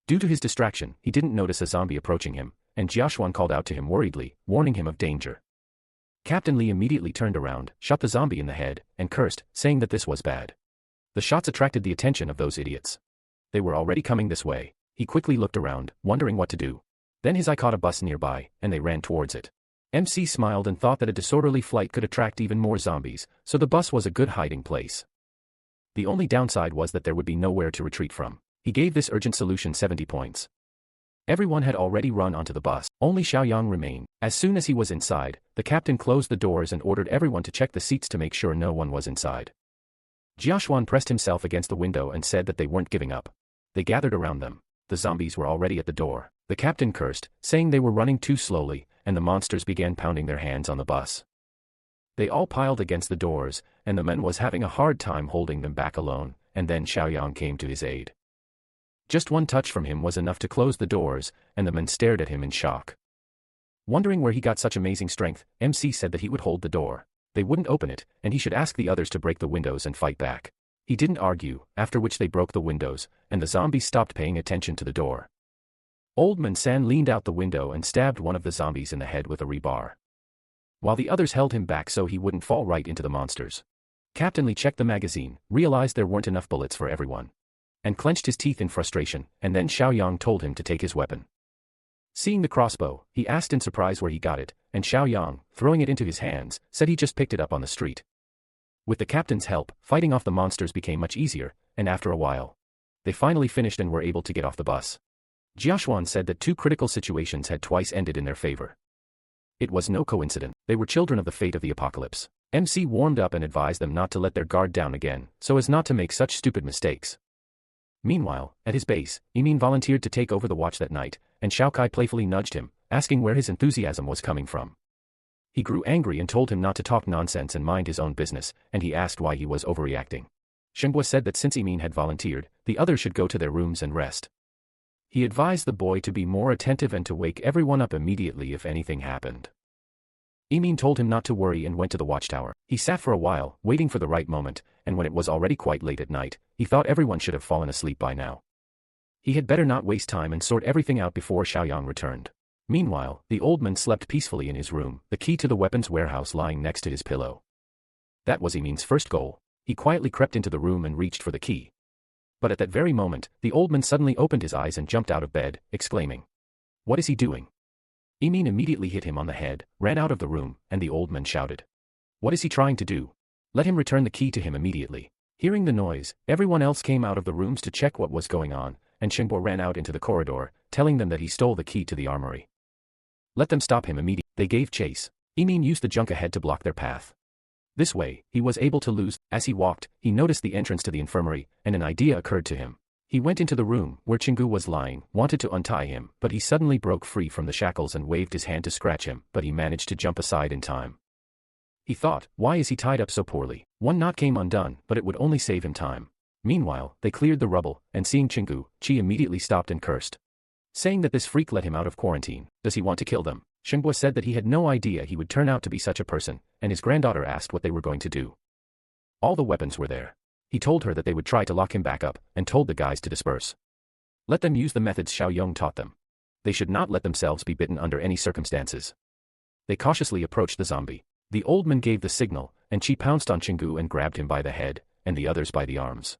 Due to his distraction, he didn't notice a zombie approaching him, and Jiaxuan called out to him worriedly, warning him of danger. Captain Lee immediately turned around, shot the zombie in the head, and cursed, saying that this was bad. The shots attracted the attention of those idiots. They were already coming this way. He quickly looked around, wondering what to do. Then his eye caught a bus nearby, and they ran towards it. MC smiled and thought that a disorderly flight could attract even more zombies, so the bus was a good hiding place. The only downside was that there would be nowhere to retreat from. He gave this urgent solution 70 points. Everyone had already run onto the bus, only Xiaoyang remained. As soon as he was inside, the captain closed the doors and ordered everyone to check the seats to make sure no one was inside. Jiaxuan pressed himself against the window and said that they weren't giving up. They gathered around them. The zombies were already at the door. The captain cursed, saying they were running too slowly, and the monsters began pounding their hands on the bus. They all piled against the doors, and the man was having a hard time holding them back alone, and then Xiaoyang came to his aid. Just one touch from him was enough to close the doors, and the men stared at him in shock. Wondering where he got such amazing strength, MC said that he would hold the door. They wouldn't open it, and he should ask the others to break the windows and fight back. He didn't argue, after which they broke the windows, and the zombies stopped paying attention to the door. Old Man San leaned out the window and stabbed one of the zombies in the head with a rebar. while the others held him back so he wouldn't fall right into the monsters. Captain Lee checked the magazine, realized there weren't enough bullets for everyone, and clenched his teeth in frustration, and then Xiaoyang told him to take his weapon. Seeing the crossbow, he asked in surprise where he got it, and Xiaoyang, throwing it into his hands, said he just picked it up on the street. With the captain's help, fighting off the monsters became much easier, and after a while, they finally finished and were able to get off the bus. Jiaxuan said that 2 critical situations had twice ended in their favor. It was no coincidence. They were children of the fate of the apocalypse. MC warmed up and advised them not to let their guard down again, so as not to make such stupid mistakes. Meanwhile, at his base, Emin volunteered to take over the watch that night, and Shao Kai playfully nudged him, asking where his enthusiasm was coming from. He grew angry and told him not to talk nonsense and mind his own business, and he asked why he was overreacting. Shenghua said that since Emin had volunteered, the others should go to their rooms and rest. He advised the boy to be more attentive and to wake everyone up immediately if anything happened. Emin told him not to worry and went to the watchtower. He sat for a while, waiting for the right moment, and when it was already quite late at night, he thought everyone should have fallen asleep by now. He had better not waste time and sort everything out before Xiaoyang returned. Meanwhile, the old man slept peacefully in his room, the key to the weapons warehouse lying next to his pillow. That was Emin's first goal. He quietly crept into the room and reached for the key. But at that very moment, the old man suddenly opened his eyes and jumped out of bed, exclaiming, "What is he doing?" Emin immediately hit him on the head, ran out of the room, and the old man shouted, "What is he trying to do? Let him return the key to him immediately." Hearing the noise, everyone else came out of the rooms to check what was going on, and Shenghua ran out into the corridor, telling them that he stole the key to the armory. Let them stop him immediately. They gave chase. Emin used the junk ahead to block their path. This way, he was able to lose. As he walked, he noticed the entrance to the infirmary, and an idea occurred to him. He went into the room where Chingu was lying, wanted to untie him, but he suddenly broke free from the shackles and waved his hand to scratch him, but he managed to jump aside in time. He thought, why is he tied up so poorly? One knot came undone, but it would only save him time. Meanwhile, they cleared the rubble, and seeing Chingu, Chi immediately stopped and cursed, saying that this freak let him out of quarantine. Does he want to kill them? Shenghua said that he had no idea he would turn out to be such a person, and his granddaughter asked what they were going to do. All the weapons were there. He told her that they would try to lock him back up, and told the guys to disperse. Let them use the methods Xiaoyang taught them. They should not let themselves be bitten under any circumstances. They cautiously approached the zombie. The old man gave the signal, and Chi pounced on Chingu and grabbed him by the head, and the others by the arms.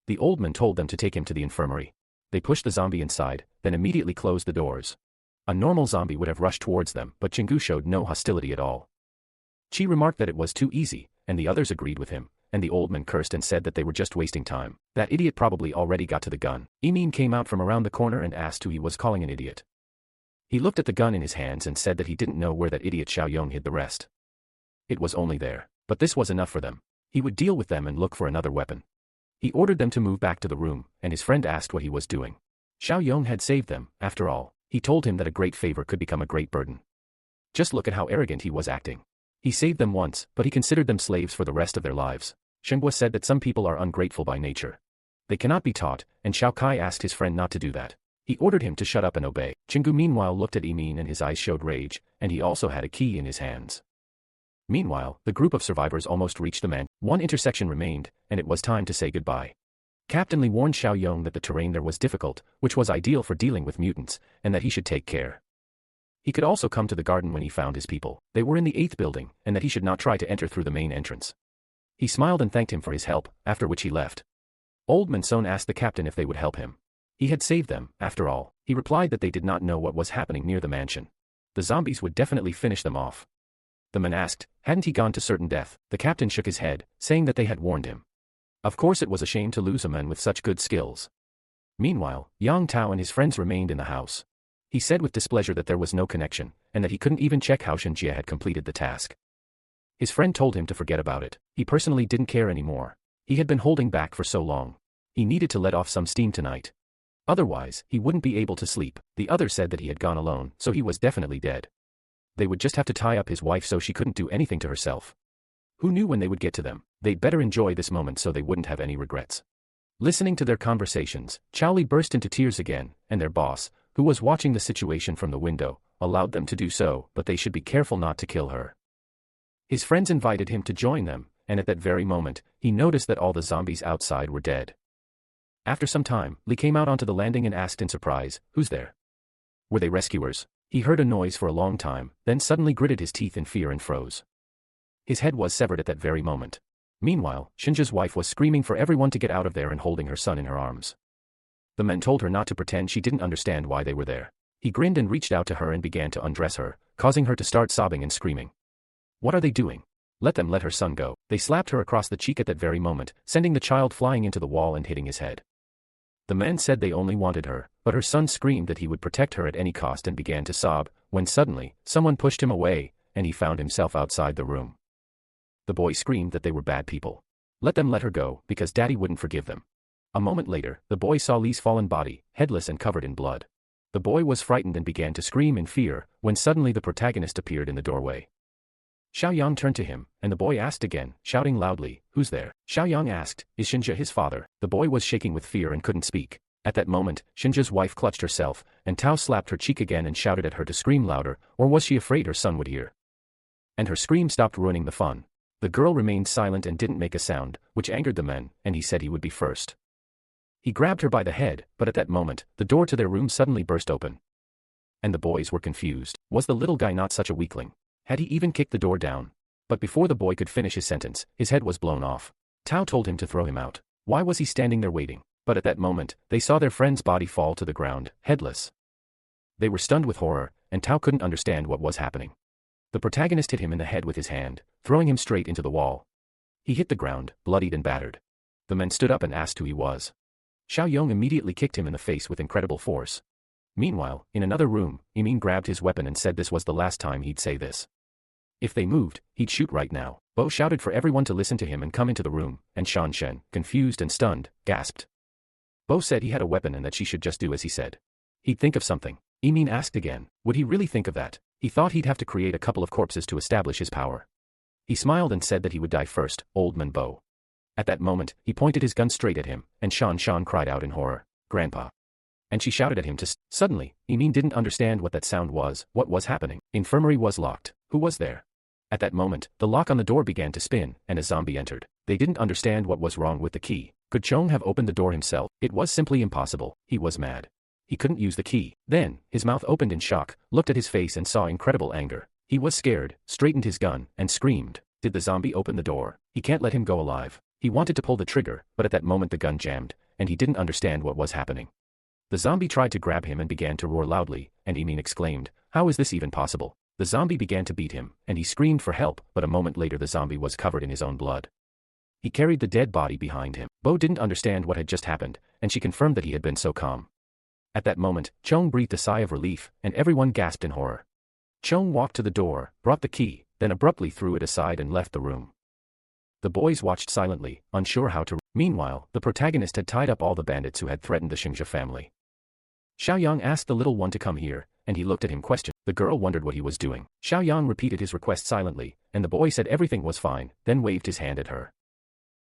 The old man told them to take him to the infirmary. They pushed the zombie inside, then immediately closed the doors. A normal zombie would have rushed towards them, but Chingu showed no hostility at all. Chi remarked that it was too easy, and the others agreed with him, and the old man cursed and said that they were just wasting time. That idiot probably already got to the gun. Emin came out from around the corner and asked who he was calling an idiot. He looked at the gun in his hands and said that he didn't know where that idiot Xiaoyang hid the rest. It was only there, but this was enough for them. He would deal with them and look for another weapon. He ordered them to move back to the room, and his friend asked what he was doing. Xiaoyang had saved them, after all. He told him that a great favor could become a great burden. Just look at how arrogant he was acting. He saved them once, but he considered them slaves for the rest of their lives. Shenghua said that some people are ungrateful by nature. They cannot be taught, and Shao Kai asked his friend not to do that. He ordered him to shut up and obey. Chingu meanwhile looked at Emin and his eyes showed rage, and he also had a key in his hands. Meanwhile, the group of survivors almost reached the man. One intersection remained, and it was time to say goodbye. Captain Lee warned Xiaoyang that the terrain there was difficult, which was ideal for dealing with mutants, and that he should take care. He could also come to the garden when he found his people. They were in the 8th building, and that he should not try to enter through the main entrance. He smiled and thanked him for his help, after which he left. Old Man Son asked the captain if they would help him. He had saved them, after all. He replied that they did not know what was happening near the mansion. The zombies would definitely finish them off. The man asked, hadn't he gone to certain death? The captain shook his head, saying that they had warned him. Of course it was a shame to lose a man with such good skills. Meanwhile, Yang Tao and his friends remained in the house. He said with displeasure that there was no connection, and that he couldn't even check how Shenjie had completed the task. His friend told him to forget about it. He personally didn't care anymore. He had been holding back for so long. He needed to let off some steam tonight. Otherwise, he wouldn't be able to sleep. The other said that he had gone alone, so he was definitely dead. They would just have to tie up his wife so she couldn't do anything to herself. Who knew when they would get to them? They'd better enjoy this moment so they wouldn't have any regrets. Listening to their conversations, Chao Li burst into tears again, and their boss, who was watching the situation from the window, allowed them to do so, but they should be careful not to kill her. His friends invited him to join them, and at that very moment, he noticed that all the zombies outside were dead. After some time, Li came out onto the landing and asked in surprise, "Who's there?" Were they rescuers? He heard a noise for a long time, then suddenly gritted his teeth in fear and froze. His head was severed at that very moment. Meanwhile, Shinja's wife was screaming for everyone to get out of there and holding her son in her arms. The men told her not to pretend she didn't understand why they were there. He grinned and reached out to her and began to undress her, causing her to start sobbing and screaming. What are they doing? Let them let her son go. They slapped her across the cheek at that very moment, sending the child flying into the wall and hitting his head. The men said they only wanted her, but her son screamed that he would protect her at any cost and began to sob, when suddenly, someone pushed him away, and he found himself outside the room. The boy screamed that they were bad people. Let them let her go, because daddy wouldn't forgive them. A moment later, the boy saw Lee's fallen body, headless and covered in blood. The boy was frightened and began to scream in fear, when suddenly the protagonist appeared in the doorway. Xiaoyang turned to him, and the boy asked again, shouting loudly, "Who's there?" Xiaoyang asked, "Is Shinja his father?" The boy was shaking with fear and couldn't speak. At that moment, Shinja's wife clutched herself, and Tao slapped her cheek again and shouted at her to scream louder, or was she afraid her son would hear? And her scream stopped ruining the fun. The girl remained silent and didn't make a sound, which angered the men, and he said he would be first. He grabbed her by the head, but at that moment, the door to their room suddenly burst open. And the boys were confused. Was the little guy not such a weakling? Had he even kicked the door down? But before the boy could finish his sentence, his head was blown off. Tao told him to throw him out. Why was he standing there waiting? But at that moment, they saw their friend's body fall to the ground, headless. They were stunned with horror, and Tao couldn't understand what was happening. The protagonist hit him in the head with his hand, throwing him straight into the wall. He hit the ground, bloodied and battered. The men stood up and asked who he was. Xiaoyang immediately kicked him in the face with incredible force. Meanwhile, in another room, Yimin grabbed his weapon and said this was the last time he'd say this. If they moved, he'd shoot right now. Bo shouted for everyone to listen to him and come into the room, and Shan Shen, confused and stunned, gasped. Bo said he had a weapon and that she should just do as he said. He'd think of something. Yimin asked again, would he really think of that? He thought he'd have to create a couple of corpses to establish his power. He smiled and said that he would die first, old man Bo. At that moment, he pointed his gun straight at him, and Shan Shan cried out in horror, "Grandpa." And she shouted at him to Suddenly, Yimin didn't understand what that sound was, what was happening. Infirmary was locked. Who was there? At that moment, the lock on the door began to spin, and a zombie entered. They didn't understand what was wrong with the key. Could Chong have opened the door himself? It was simply impossible. He was mad. He couldn't use the key. Then, his mouth opened in shock, looked at his face and saw incredible anger. He was scared, straightened his gun, and screamed. Did the zombie open the door? He can't let him go alive. He wanted to pull the trigger, but at that moment the gun jammed, and he didn't understand what was happening. The zombie tried to grab him and began to roar loudly, and Yimin exclaimed, "How is this even possible?" The zombie began to beat him, and he screamed for help, but a moment later the zombie was covered in his own blood. He carried the dead body behind him. Bo didn't understand what had just happened, and she confirmed that he had been so calm. At that moment, Chong breathed a sigh of relief, and everyone gasped in horror. Chong walked to the door, brought the key, then abruptly threw it aside and left the room. The boys watched silently, unsure how to. Meanwhile, the protagonist had tied up all the bandits who had threatened the Xingzhe family. Xiaoyang asked the little one to come here, and he looked at him questioned. The girl wondered what he was doing. Xiaoyang repeated his request silently, and the boy said everything was fine, then waved his hand at her.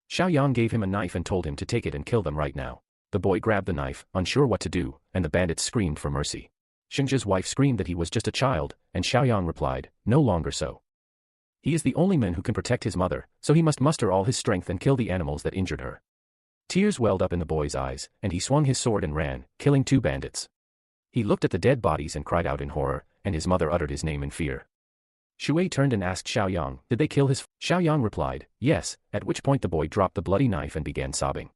Xiaoyang gave him a knife and told him to take it and kill them right now. The boy grabbed the knife, unsure what to do, and the bandits screamed for mercy. Xingzhe's wife screamed that he was just a child, and Xiaoyang replied, "No longer so. He is the only man who can protect his mother, so he must muster all his strength and kill the animals that injured her." Tears welled up in the boy's eyes, and he swung his sword and ran, killing 2 bandits. He looked at the dead bodies and cried out in horror, and his mother uttered his name in fear. Shui turned and asked Xiaoyang, "Did they kill his?" Xiaoyang replied, "Yes," at which point the boy dropped the bloody knife and began sobbing.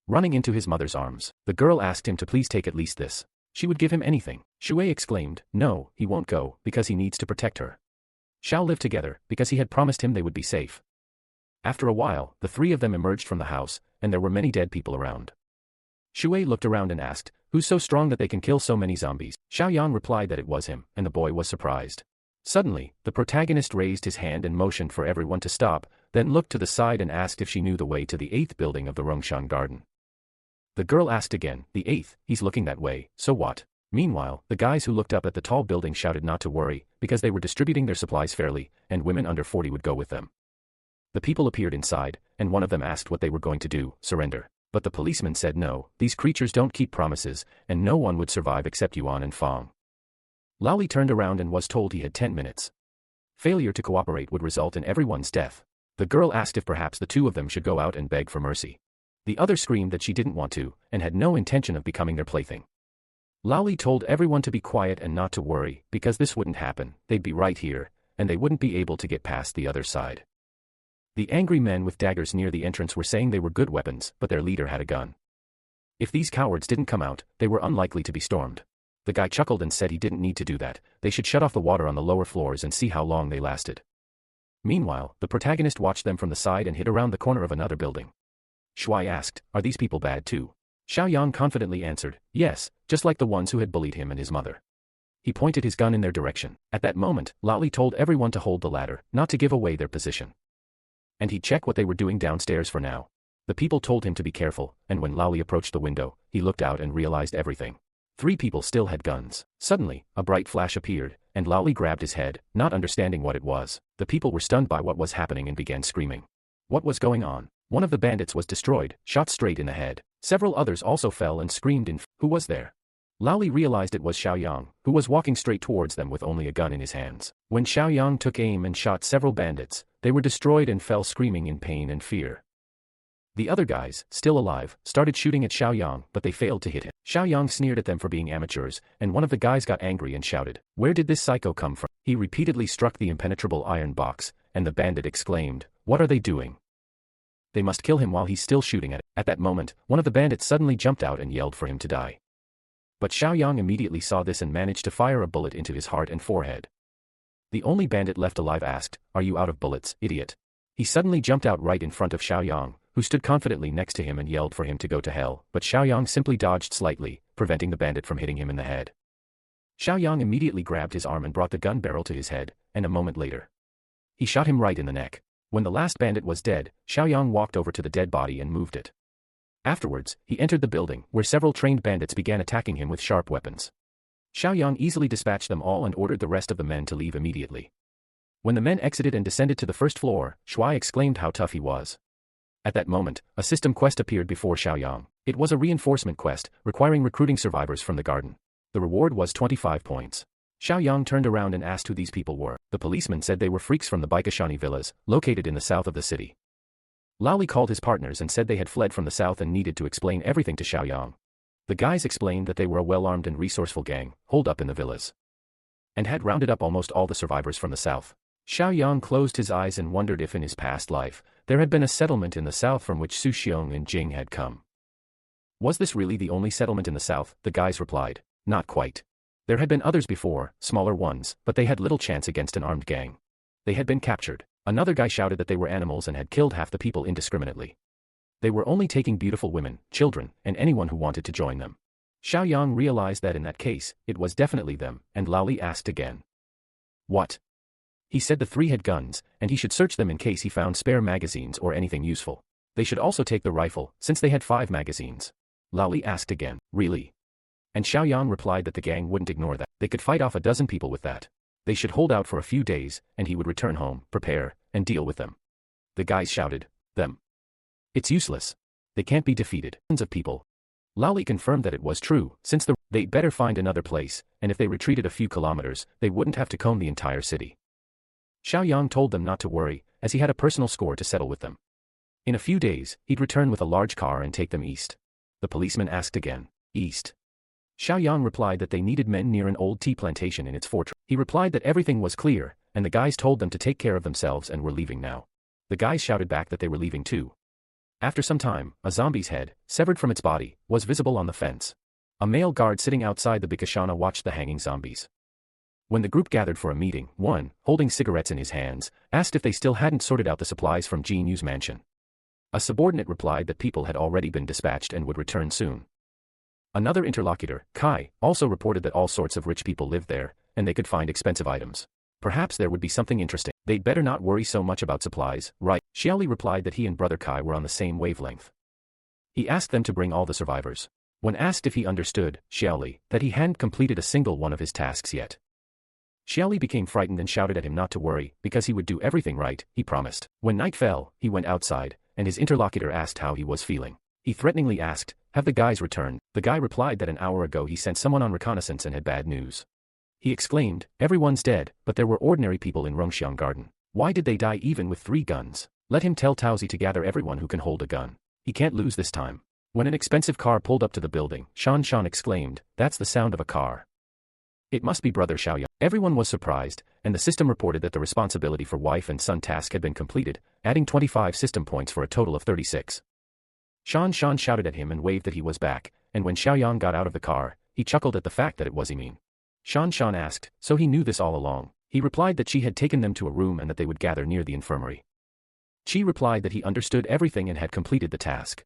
Running into his mother's arms, the girl asked him to please take at least this. She would give him anything. Shui exclaimed, "No, he won't go, because he needs to protect her. Shall live together, because he had promised him they would be safe." After a while, the 3 of them emerged from the house, and there were many dead people around. Shui looked around and asked, "Who's so strong that they can kill so many zombies?" Xiaoyang replied that it was him, and the boy was surprised. Suddenly, the protagonist raised his hand and motioned for everyone to stop, then looked to the side and asked if she knew the way to the 8th building of the Rongshan Garden. The girl asked again, "The 8th, he's looking that way, so what?" Meanwhile, the guys who looked up at the tall building shouted not to worry, because they were distributing their supplies fairly, and women under 40 would go with them. The people appeared inside, and one of them asked what they were going to do, surrender. But the policeman said no, these creatures don't keep promises, and no one would survive except Yuan and Fong. Laoli turned around and was told he had 10 minutes. Failure to cooperate would result in everyone's death. The girl asked if perhaps the 2 of them should go out and beg for mercy. The other screamed that she didn't want to, and had no intention of becoming their plaything. Laoli told everyone to be quiet and not to worry, because this wouldn't happen, they'd be right here, and they wouldn't be able to get past the other side. The angry men with daggers near the entrance were saying they were good weapons, but their leader had a gun. If these cowards didn't come out, they were unlikely to be stormed. The guy chuckled and said he didn't need to do that, they should shut off the water on the lower floors and see how long they lasted. Meanwhile, the protagonist watched them from the side and hid around the corner of another building. Shuai asked, "Are these people bad too?" Xiaoyang confidently answered, "Yes, just like the ones who had bullied him and his mother." He pointed his gun in their direction. At that moment, Laoli told everyone to hold the ladder, not to give away their position. And he'd check what they were doing downstairs for now. The people told him to be careful, and when Laoli approached the window, he looked out and realized everything. 3 people still had guns. Suddenly, a bright flash appeared, and Laoli grabbed his head, not understanding what it was. The people were stunned by what was happening and began screaming. What was going on? One of the bandits was destroyed, shot straight in the head. Several others also fell and screamed in Who was there? Laoli realized it was Xiaoyang, who was walking straight towards them with only a gun in his hands. When Xiaoyang took aim and shot several bandits, they were destroyed and fell screaming in pain and fear. The other guys, still alive, started shooting at Xiaoyang, but they failed to hit him. Xiaoyang sneered at them for being amateurs, and one of the guys got angry and shouted, "Where did this psycho come from?" He repeatedly struck the impenetrable iron box, and the bandit exclaimed, "What are they doing? They must kill him while he's still shooting at it." At that moment, one of the bandits suddenly jumped out and yelled for him to die. But Xiaoyang immediately saw this and managed to fire a bullet into his heart and forehead. The only bandit left alive asked, "Are you out of bullets, idiot?" He suddenly jumped out right in front of Xiaoyang, who stood confidently next to him and yelled for him to go to hell, but Xiaoyang simply dodged slightly, preventing the bandit from hitting him in the head. Xiaoyang immediately grabbed his arm and brought the gun barrel to his head, and a moment later, he shot him right in the neck. When the last bandit was dead, Xiaoyang walked over to the dead body and moved it. Afterwards, he entered the building, where several trained bandits began attacking him with sharp weapons. Xiaoyang easily dispatched them all and ordered the rest of the men to leave immediately. When the men exited and descended to the first floor, Shuai exclaimed how tough he was. At that moment, a system quest appeared before Xiaoyang. It was a reinforcement quest, requiring recruiting survivors from the garden. The reward was 25 points. Xiaoyang turned around and asked who these people were. The policeman said they were freaks from the Baikashani villas, located in the south of the city. Laoli called his partners and said they had fled from the south and needed to explain everything to Xiaoyang. The guys explained that they were a well-armed and resourceful gang, holed up in the villas, and had rounded up almost all the survivors from the south. Xiaoyang closed his eyes and wondered if in his past life, there had been a settlement in the south from which Su Xiong and Jing had come. Was this really the only settlement in the south? The guys replied, not quite. There had been others before, smaller ones, but they had little chance against an armed gang. They had been captured. Another guy shouted that they were animals and had killed half the people indiscriminately. They were only taking beautiful women, children, and anyone who wanted to join them. Xiaoyang realized that in that case, it was definitely them, and Laoli asked again. What? He said the 3 had guns, and he should search them in case he found spare magazines or anything useful. They should also take the rifle, since they had 5 magazines. Laoli asked again, really? And Xiaoyang replied that the gang wouldn't ignore that. They could fight off a dozen people with that. They should hold out for a few days, and he would return home, prepare, and deal with them. The guys shouted, them. It's useless. They can't be defeated. Tons of people. Laoli confirmed that it was true, since they'd better find another place, and if they retreated a few kilometers, they wouldn't have to comb the entire city. Xiaoyang told them not to worry, as he had a personal score to settle with them. In a few days, he'd return with a large car and take them east. The policeman asked again, east? Xiaoyang replied that they needed men near an old tea plantation in its fortress. He replied that everything was clear, and the guys told them to take care of themselves and were leaving now. The guys shouted back that they were leaving too. After some time, a zombie's head, severed from its body, was visible on the fence. A male guard sitting outside the Bikashana watched the hanging zombies. When the group gathered for a meeting, one, holding cigarettes in his hands, asked if they still hadn't sorted out the supplies from Jin Yu's mansion. A subordinate replied that people had already been dispatched and would return soon. Another interlocutor, Kai, also reported that all sorts of rich people lived there, and they could find expensive items. Perhaps there would be something interesting. They'd better not worry so much about supplies, right? Xiaoli replied that he and brother Kai were on the same wavelength. He asked them to bring all the survivors. When asked if he understood, Xiaoli, that he hadn't completed a single one of his tasks yet. Xiaoli became frightened and shouted at him not to worry, because he would do everything right, he promised. When night fell, he went outside, and his interlocutor asked how he was feeling. He threateningly asked, have the guys returned? The guy replied that an hour ago he sent someone on reconnaissance and had bad news. He exclaimed, everyone's dead, but there were ordinary people in Rongxiang Garden. Why did they die even with 3 guns? Let him tell Taozi to gather everyone who can hold a gun. He can't lose this time. When an expensive car pulled up to the building, Shan Shan exclaimed, "That's the sound of a car. It must be Brother Xiaoyang." Everyone was surprised, and the system reported that the responsibility for wife and son task had been completed, adding 25 system points for a total of 36. Shan Shan shouted at him and waved that he was back, and when Xiaoyang got out of the car, he chuckled at the fact that it was Emin. Shan Shan asked, "So he knew this all along?" He replied that she had taken them to a room and that they would gather near the infirmary. Qi replied that he understood everything and had completed the task.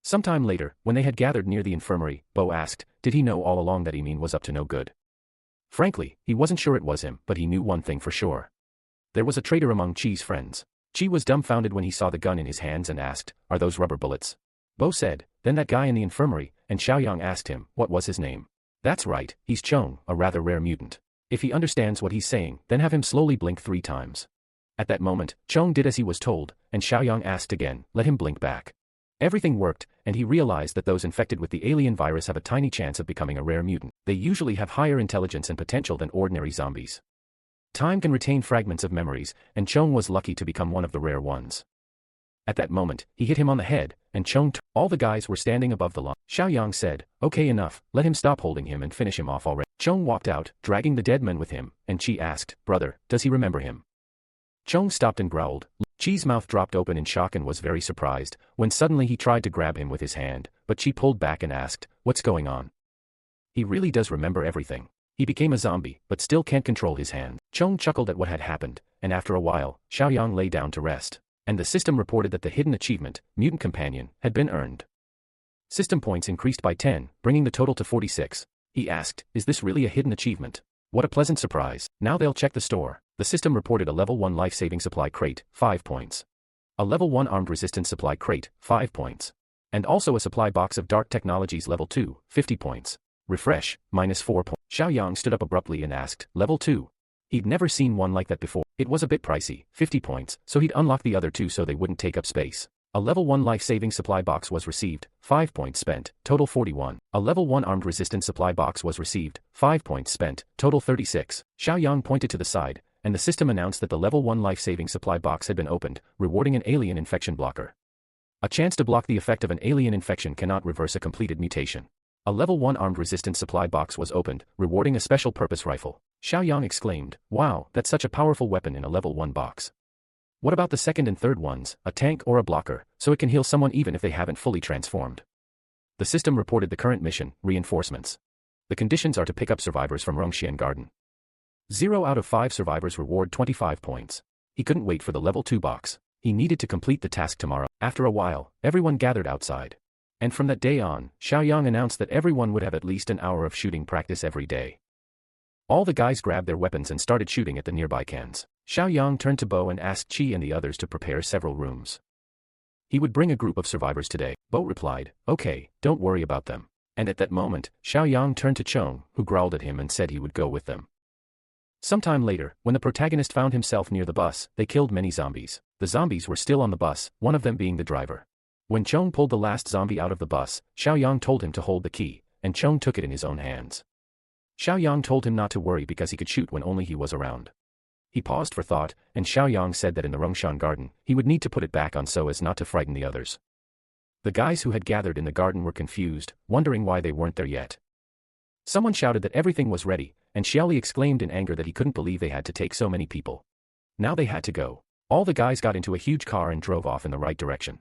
Sometime later, when they had gathered near the infirmary, Bo asked, did he know all along that Emin was up to no good? Frankly, he wasn't sure it was him, but he knew one thing for sure. There was a traitor among Qi's friends. Qi was dumbfounded when he saw the gun in his hands and asked, "Are those rubber bullets?" Bo said, "Then that guy in the infirmary," and Xiaoyang asked him, what was his name. "That's right, he's Chong, a rather rare mutant. If he understands what he's saying, then have him slowly blink 3 times. At that moment, Chong did as he was told, and Xiaoyang asked again, "Let him blink back." Everything worked, and he realized that those infected with the alien virus have a tiny chance of becoming a rare mutant. They usually have higher intelligence and potential than ordinary zombies. Time can retain fragments of memories, and Chong was lucky to become one of the rare ones. At that moment, he hit him on the head, and Chong all the guys were standing above the line. Xiaoyang said, "Okay, enough, let him stop holding him and finish him off already." Chong walked out, dragging the dead man with him, and Qi asked, "Brother, does he remember him?" Chong stopped and growled. Qi's mouth dropped open in shock and was very surprised, when suddenly he tried to grab him with his hand, but Qi pulled back and asked, "What's going on?" He really does remember everything. He became a zombie, but still can't control his hand. Chong chuckled at what had happened, and after a while, Xiaoyang lay down to rest, and the system reported that the hidden achievement, Mutant Companion, had been earned. System points increased by 10, bringing the total to 46. He asked, "Is this really a hidden achievement? What a pleasant surprise." Now they'll check the store. The system reported a level 1 life-saving supply crate, 5 points. A level 1 armed resistance supply crate, 5 points. And also a supply box of Dark Technologies level 2, 50 points. Refresh, -4 points. Xiaoyang stood up abruptly and asked, "Level 2? He'd never seen one like that before. It was a bit pricey, 50 points, so he'd unlock the other 2 so they wouldn't take up space. A level 1 life-saving supply box was received, 5 points spent, total 41. A level 1 armed resistance supply box was received, 5 points spent, total 36. Xiaoyang pointed to the side, and the system announced that the level 1 life-saving supply box had been opened, rewarding an alien infection blocker. A chance to block the effect of an alien infection cannot reverse a completed mutation. A level 1 armed resistance supply box was opened, rewarding a special purpose rifle. Xiaoyang exclaimed, "Wow, that's such a powerful weapon in a level 1 box. What about the second and third ones, a tank or a blocker, so it can heal someone even if they haven't fully transformed?" The system reported the current mission, reinforcements. The conditions are to pick up survivors from Rongxian Garden. 0 out of 5 survivors reward 25 points. He couldn't wait for the level 2 box. He needed to complete the task tomorrow. After a while, everyone gathered outside. And from that day on, Xiaoyang announced that everyone would have at least an hour of shooting practice every day. All the guys grabbed their weapons and started shooting at the nearby cans. Xiaoyang turned to Bo and asked Qi and the others to prepare several rooms. He would bring a group of survivors today. Bo replied, "Okay, don't worry about them." And at that moment, Xiaoyang turned to Chong, who growled at him and said he would go with them. Sometime later, when the protagonist found himself near the bus, they killed many zombies. The zombies were still on the bus, one of them being the driver. When Chong pulled the last zombie out of the bus, Xiaoyang told him to hold the key, and Chong took it in his own hands. Xiaoyang told him not to worry because he could shoot when only he was around. He paused for thought, and Xiaoyang said that in the Rongxian Garden, he would need to put it back on so as not to frighten the others. The guys who had gathered in the garden were confused, wondering why they weren't there yet. Someone shouted that everything was ready, and Xiaoli exclaimed in anger that he couldn't believe they had to take so many people. Now they had to go. All the guys got into a huge car and drove off in the right direction.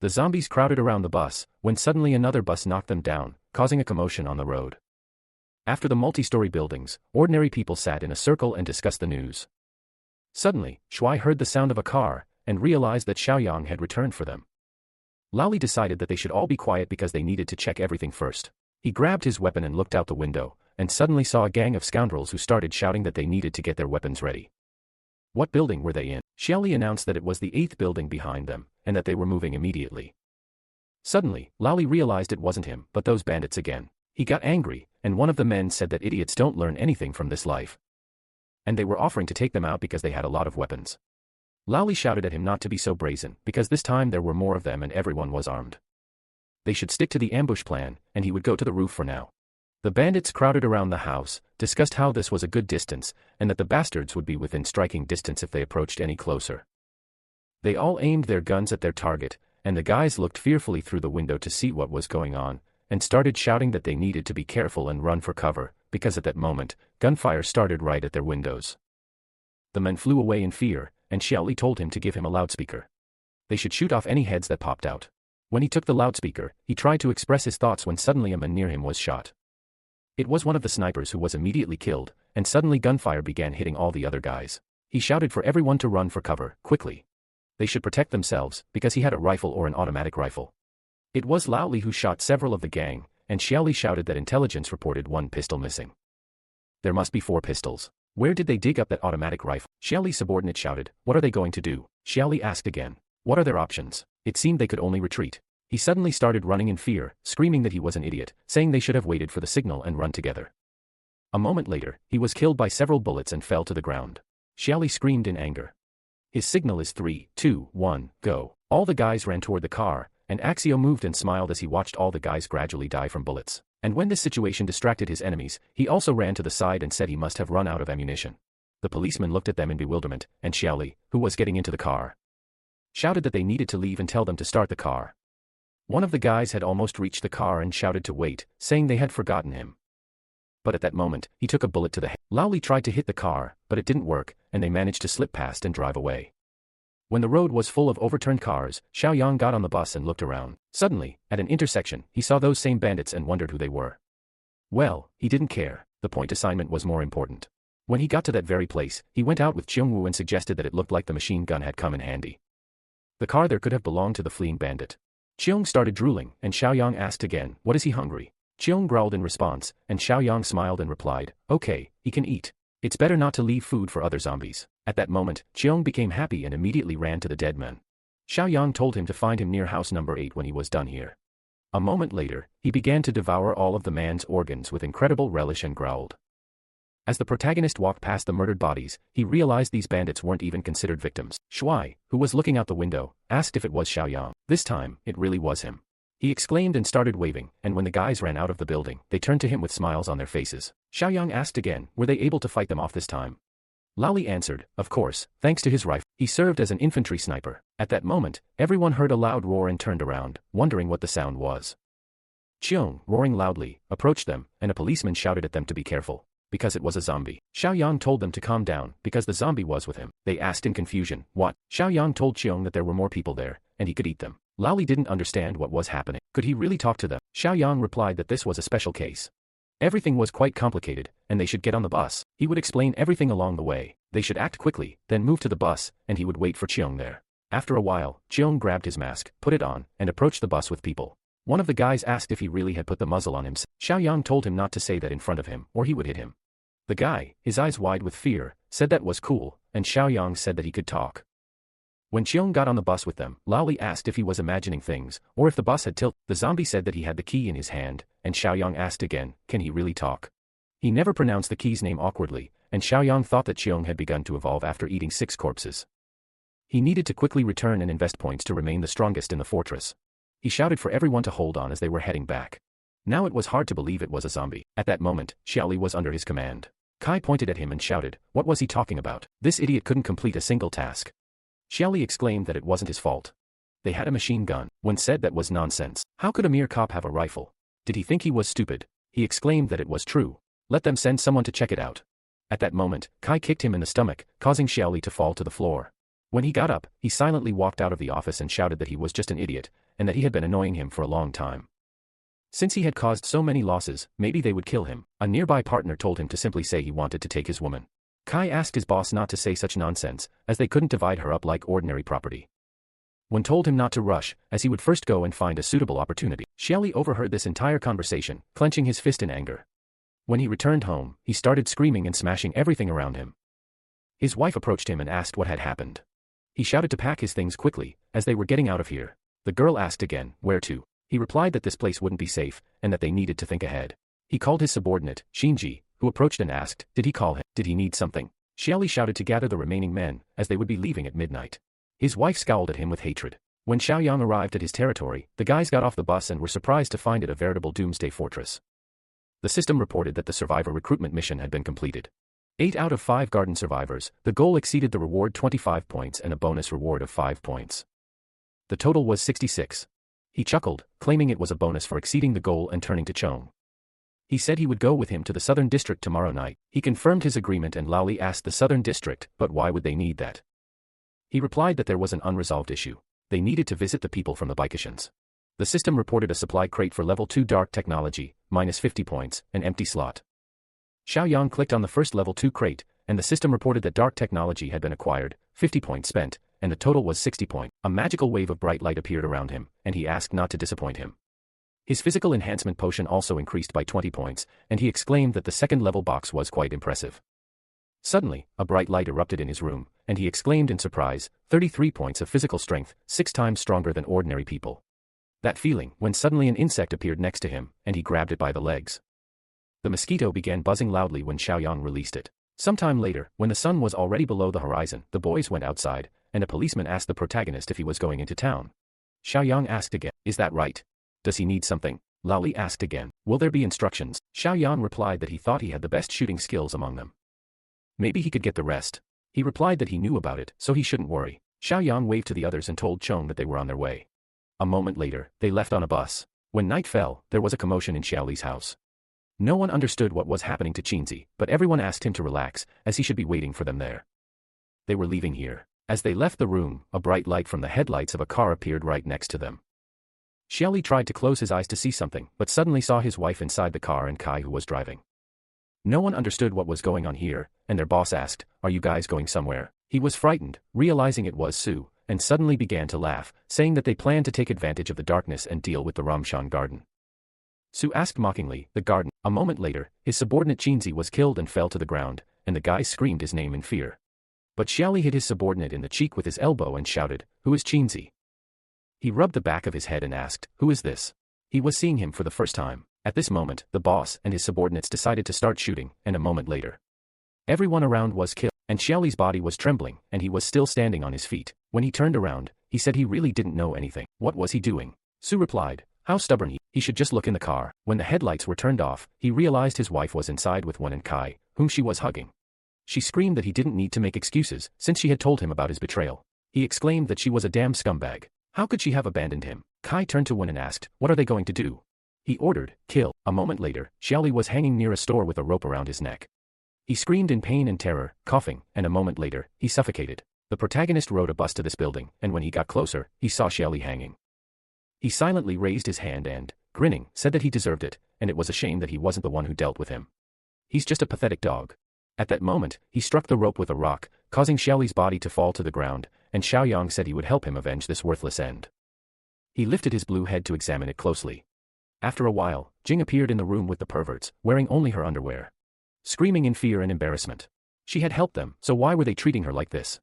The zombies crowded around the bus, when suddenly another bus knocked them down, causing a commotion on the road. After the multi-story buildings, ordinary people sat in a circle and discussed the news. Suddenly, Shuai heard the sound of a car, and realized that Xiaoyang had returned for them. Laoli decided that they should all be quiet because they needed to check everything first. He grabbed his weapon and looked out the window, and suddenly saw a gang of scoundrels who started shouting that they needed to get their weapons ready. What building were they in? Xiaoli announced that it was the 8th building behind them, and that they were moving immediately. Suddenly, Laoli realized it wasn't him, but those bandits again. He got angry, and one of the men said that idiots don't learn anything from this life. And they were offering to take them out because they had a lot of weapons. Laoli shouted at him not to be so brazen, because this time there were more of them and everyone was armed. They should stick to the ambush plan, and he would go to the roof for now. The bandits crowded around the house, discussed how this was a good distance, and that the bastards would be within striking distance if they approached any closer. They all aimed their guns at their target, and the guys looked fearfully through the window to see what was going on, and started shouting that they needed to be careful and run for cover, because at that moment, gunfire started right at their windows. The men flew away in fear, and Xiaoli told him to give him a loudspeaker. They should shoot off any heads that popped out. When he took the loudspeaker, he tried to express his thoughts when suddenly a man near him was shot. It was one of the snipers who was immediately killed, and suddenly gunfire began hitting all the other guys. He shouted for everyone to run for cover, quickly. They should protect themselves, because he had a rifle or an automatic rifle. It was Lao Li who shot several of the gang, and Xiaoli shouted that intelligence reported 1 pistol missing. There must be 4 pistols. Where did they dig up that automatic rifle? Xiaoli's subordinate shouted, what are they going to do? Xiaoli asked again, what are their options? It seemed they could only retreat. He suddenly started running in fear, screaming that he was an idiot, saying they should have waited for the signal and run together. A moment later, he was killed by several bullets and fell to the ground. Xiaoli screamed in anger. His signal is 3, 2, 1, go. All the guys ran toward the car, and Axio moved and smiled as he watched all the guys gradually die from bullets. And when this situation distracted his enemies, he also ran to the side and said he must have run out of ammunition. The policeman looked at them in bewilderment, and Xiaoli, who was getting into the car, shouted that they needed to leave and tell them to start the car. One of the guys had almost reached the car and shouted to wait, saying they had forgotten him. But at that moment, he took a bullet to the head. Lao Li tried to hit the car, but it didn't work, and they managed to slip past and drive away. When the road was full of overturned cars, Xiaoyang got on the bus and looked around. Suddenly, at an intersection, he saw those same bandits and wondered who they were. Well, he didn't care, the point assignment was more important. When he got to that very place, he went out with Cheongwoo and suggested that it looked like the machine gun had come in handy. The car there could have belonged to the fleeing bandit. Cheong started drooling, and Xiaoyang asked again, what is he hungry? Cheong growled in response, and Xiaoyang smiled and replied, okay, he can eat. It's better not to leave food for other zombies. At that moment, Cheong became happy and immediately ran to the dead man. Xiaoyang told him to find him near house number 8 when he was done here. A moment later, he began to devour all of the man's organs with incredible relish and growled. As the protagonist walked past the murdered bodies, he realized these bandits weren't even considered victims. Shuai, who was looking out the window, asked if it was Xiaoyang. This time, it really was him. He exclaimed and started waving, and when the guys ran out of the building, they turned to him with smiles on their faces. Xiaoyang asked again, were they able to fight them off this time? Lao Li answered, of course, thanks to his rifle. He served as an infantry sniper. At that moment, everyone heard a loud roar and turned around, wondering what the sound was. Cheong, roaring loudly, approached them, and a policeman shouted at them to be careful, because it was a zombie. Xiaoyang told them to calm down, because the zombie was with him. They asked in confusion, what? Xiaoyang told Cheong that there were more people there, and he could eat them. Lao Li didn't understand what was happening. Could he really talk to them? Xiaoyang replied that this was a special case. Everything was quite complicated, and they should get on the bus. He would explain everything along the way. They should act quickly, then move to the bus, and he would wait for Cheong there. After a while, Cheong grabbed his mask, put it on, and approached the bus with people. One of the guys asked if he really had put the muzzle on him. Xiaoyang told him not to say that in front of him, or he would hit him. The guy, his eyes wide with fear, said that was cool, and Xiaoyang said that he could talk. When Cheong got on the bus with them, Lao Li asked if he was imagining things, or if the bus had tilted. The zombie said that he had the key in his hand, and Xiaoyang asked again, can he really talk? He never pronounced the key's name awkwardly, and Xiaoyang thought that Cheong had begun to evolve after eating 6 corpses. He needed to quickly return and invest points to remain the strongest in the fortress. He shouted for everyone to hold on as they were heading back. Now it was hard to believe it was a zombie. At that moment, Xiaoli was under his command. Kai pointed at him and shouted, what was he talking about? This idiot couldn't complete a single task. Xiaoli exclaimed that it wasn't his fault. They had a machine gun. When said that was nonsense. How could a mere cop have a rifle? Did he think he was stupid? He exclaimed that it was true. Let them send someone to check it out. At that moment, Kai kicked him in the stomach, causing Xiaoli to fall to the floor. When he got up, he silently walked out of the office and shouted that he was just an idiot, and that he had been annoying him for a long time. Since he had caused so many losses, maybe they would kill him. A nearby partner told him to simply say he wanted to take his woman. Kai asked his boss not to say such nonsense, as they couldn't divide her up like ordinary property. When told him not to rush, as he would first go and find a suitable opportunity, Xiaoli overheard this entire conversation, clenching his fist in anger. When he returned home, he started screaming and smashing everything around him. His wife approached him and asked what had happened. He shouted to pack his things quickly, as they were getting out of here. The girl asked again, where to? He replied that this place wouldn't be safe, and that they needed to think ahead. He called his subordinate, Shinji, who approached and asked, did he call him? Did he need something? Xiaoli shouted to gather the remaining men, as they would be leaving at midnight. His wife scowled at him with hatred. When Xiaoyang arrived at his territory, the guys got off the bus and were surprised to find it a veritable doomsday fortress. The system reported that the survivor recruitment mission had been completed. 8 out of 5 garden survivors, the goal exceeded the reward 25 points and a bonus reward of 5 points. The total was 66. He chuckled, claiming it was a bonus for exceeding the goal and turning to Chong. He said he would go with him to the Southern District tomorrow night. He confirmed his agreement and Lowly asked the Southern District, but why would they need that? He replied that there was an unresolved issue. They needed to visit the people from the Bikashans. The system reported a supply crate for level 2 dark technology, minus 50 points, an empty slot. Xiaoyang clicked on the first level 2 crate, and the system reported that dark technology had been acquired, 50 points spent, and the total was 60 points. A magical wave of bright light appeared around him, and he asked not to disappoint him. His physical enhancement potion also increased by 20 points, and he exclaimed that the second level box was quite impressive. Suddenly, a bright light erupted in his room, and he exclaimed in surprise, 33 points of physical strength, 6 times stronger than ordinary people. That feeling, when suddenly an insect appeared next to him, and he grabbed it by the legs. The mosquito began buzzing loudly when Xiaoyang released it. Sometime later, when the sun was already below the horizon, the boys went outside, and a policeman asked the protagonist if he was going into town. Xiaoyang asked again, "Is that right? Does he need something?" Laoli asked again, "Will there be instructions?" Xiaoyang replied that he thought he had the best shooting skills among them. Maybe he could get the rest. He replied that he knew about it, so he shouldn't worry. Xiaoyang waved to the others and told Chong that they were on their way. A moment later, they left on a bus. When night fell, there was a commotion in Xiaoli's house. No one understood what was happening to Qinzi, but everyone asked him to relax, as he should be waiting for them there. They were leaving here. As they left the room, a bright light from the headlights of a car appeared right next to them. Xiaoli tried to close his eyes to see something, but suddenly saw his wife inside the car and Kai who was driving. No one understood what was going on here, and their boss asked, "Are you guys going somewhere?" He was frightened, realizing it was Su, and suddenly began to laugh, saying that they planned to take advantage of the darkness and deal with the Ramshan garden. Su asked mockingly, "The garden?" A moment later, his subordinate Qinzi was killed and fell to the ground, and the guy screamed his name in fear. But Xiaoli hit his subordinate in the cheek with his elbow and shouted, "Who is Qinzi?" He rubbed the back of his head and asked, "Who is this?" He was seeing him for the first time. At this moment, the boss and his subordinates decided to start shooting, and a moment later, everyone around was killed, and Xiaoli's body was trembling, and he was still standing on his feet. When he turned around, he said he really didn't know anything. What was he doing? Su replied, "How stubborn he should just look in the car." When the headlights were turned off, he realized his wife was inside with Wen and Kai, whom she was hugging. She screamed that he didn't need to make excuses, since she had told him about his betrayal. He exclaimed that she was a damn scumbag. How could she have abandoned him? Kai turned to Wen and asked, "What are they going to do?" He ordered, "Kill." A moment later, Xiaoli was hanging near a store with a rope around his neck. He screamed in pain and terror, coughing, and a moment later, he suffocated. The protagonist rode a bus to this building, and when he got closer, he saw Xiaoli hanging. He silently raised his hand and, grinning, said that he deserved it, and it was a shame that he wasn't the one who dealt with him. He's just a pathetic dog. At that moment, he struck the rope with a rock, causing Xiaoli's body to fall to the ground, and Xiaoyang said he would help him avenge this worthless end. He lifted his blue head to examine it closely. After a while, Jing appeared in the room with the perverts, wearing only her underwear. Screaming in fear and embarrassment. She had helped them, so why were they treating her like this?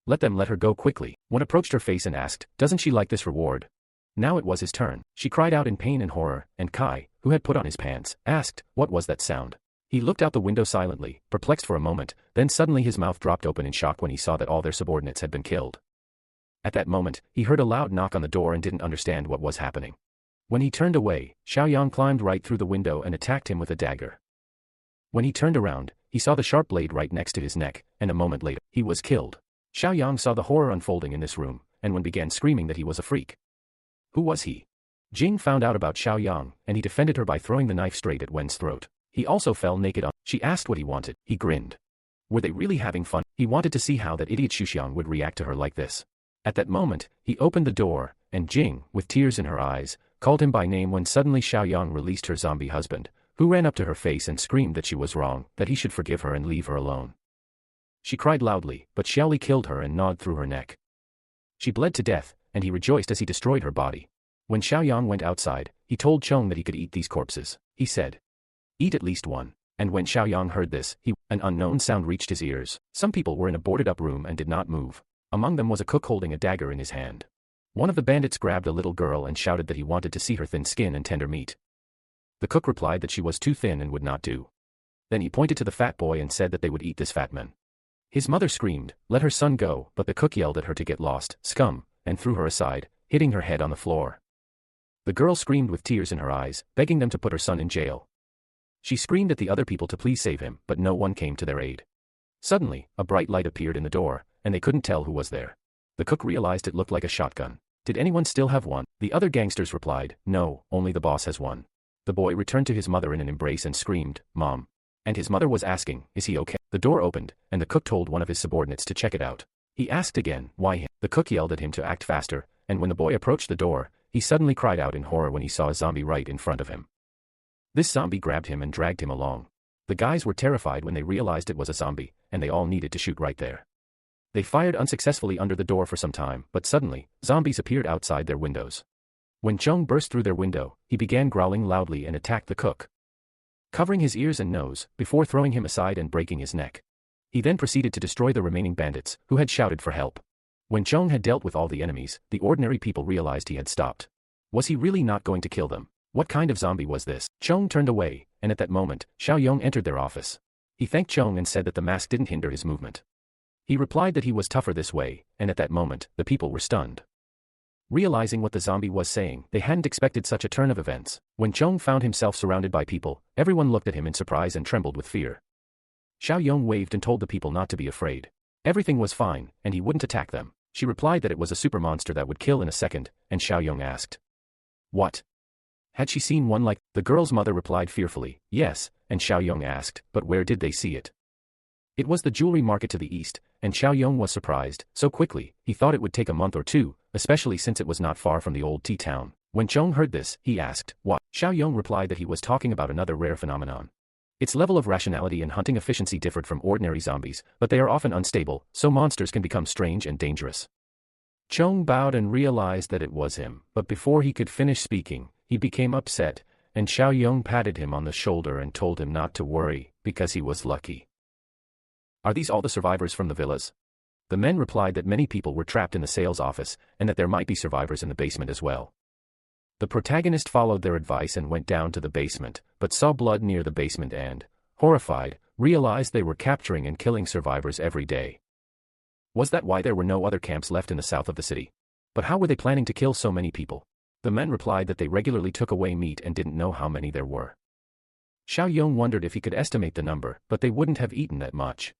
Let her go quickly. One approached her face and asked, "Doesn't she like this reward?" Now it was his turn. She cried out in pain and horror, and Kai, who had put on his pants, asked, "What was that sound?" He looked out the window silently, perplexed for a moment, then suddenly his mouth dropped open in shock when he saw that all their subordinates had been killed. At that moment, he heard a loud knock on the door and didn't understand what was happening. When he turned away, Xiaoyang climbed right through the window and attacked him with a dagger. When he turned around, he saw the sharp blade right next to his neck, and a moment later, he was killed. Xiaoyang saw the horror unfolding in this room, and Wen began screaming that he was a freak. Who was he? Jing found out about Xiaoyang, and he defended her by throwing the knife straight at Wen's throat. He also fell naked on. She asked what he wanted. He grinned. Were they really having fun? He wanted to see how that idiot Xuxiang would react to her like this. At that moment, he opened the door, and Jing, with tears in her eyes, called him by name when suddenly Xiaoyang released her zombie husband, who ran up to her face and screamed that she was wrong, that he should forgive her and leave her alone. She cried loudly, but Xiaoli killed her and gnawed through her neck. She bled to death, and he rejoiced as he destroyed her body. When Xiaoyang went outside, he told Chong that he could eat these corpses. He said, "Eat at least one." And when Xiaoyang heard this, an unknown sound reached his ears. Some people were in a boarded-up room and did not move. Among them was a cook holding a dagger in his hand. One of the bandits grabbed a little girl and shouted that he wanted to see her thin skin and tender meat. The cook replied that she was too thin and would not do. Then he pointed to the fat boy and said that they would eat this fat man. His mother screamed, "Let her son go," but the cook yelled at her to get lost, scum, and threw her aside, hitting her head on the floor. The girl screamed with tears in her eyes, begging them to put her son in jail. She screamed at the other people to please save him, but no one came to their aid. Suddenly, a bright light appeared in the door, and they couldn't tell who was there. The cook realized it looked like a shotgun. Did anyone still have one? The other gangsters replied, no, only the boss has one. The boy returned to his mother in an embrace and screamed, Mom. And his mother was asking, is he okay? The door opened, and the cook told one of his subordinates to check it out. He asked again, why him? The cook yelled at him to act faster, and when the boy approached the door, he suddenly cried out in horror when he saw a zombie right in front of him. This zombie grabbed him and dragged him along. The guys were terrified when they realized it was a zombie, and they all needed to shoot right there. They fired unsuccessfully under the door for some time, but suddenly, zombies appeared outside their windows. When Chung burst through their window, he began growling loudly and attacked the cook, covering his ears and nose, before throwing him aside and breaking his neck. He then proceeded to destroy the remaining bandits, who had shouted for help. When Chung had dealt with all the enemies, the ordinary people realized he had stopped. Was he really not going to kill them? What kind of zombie was this? Chung turned away, and at that moment, Xiaoyong entered their office. He thanked Chung and said that the mask didn't hinder his movement. He replied that he was tougher this way, and at that moment, the people were stunned. Realizing what the zombie was saying, they hadn't expected such a turn of events. When Chung found himself surrounded by people, everyone looked at him in surprise and trembled with fear. Xiaoyong waved and told the people not to be afraid. Everything was fine, and he wouldn't attack them. She replied that it was a super monster that would kill in a second, and Xiaoyong asked, what? Had she seen one like? The girl's mother replied fearfully, yes, and Xiaoyong asked, but where did they see it? It was the jewelry market to the east, and Xiaoyong was surprised, so quickly, he thought it would take a month or two, especially since it was not far from the old tea town. When Chung heard this, he asked, what? Xiaoyong replied that he was talking about another rare phenomenon. Its level of rationality and hunting efficiency differed from ordinary zombies, but they are often unstable, so monsters can become strange and dangerous. Chung bowed and realized that it was him, but before he could finish speaking, he became upset, and Xiaoyong patted him on the shoulder and told him not to worry, because he was lucky. Are these all the survivors from the villas? The men replied that many people were trapped in the sales office, and that there might be survivors in the basement as well. The protagonist followed their advice and went down to the basement, but saw blood near the basement and, horrified, realized they were capturing and killing survivors every day. Was that why there were no other camps left in the south of the city? But how were they planning to kill so many people? The men replied that they regularly took away meat and didn't know how many there were. Xiaoyong wondered if he could estimate the number, but they wouldn't have eaten that much.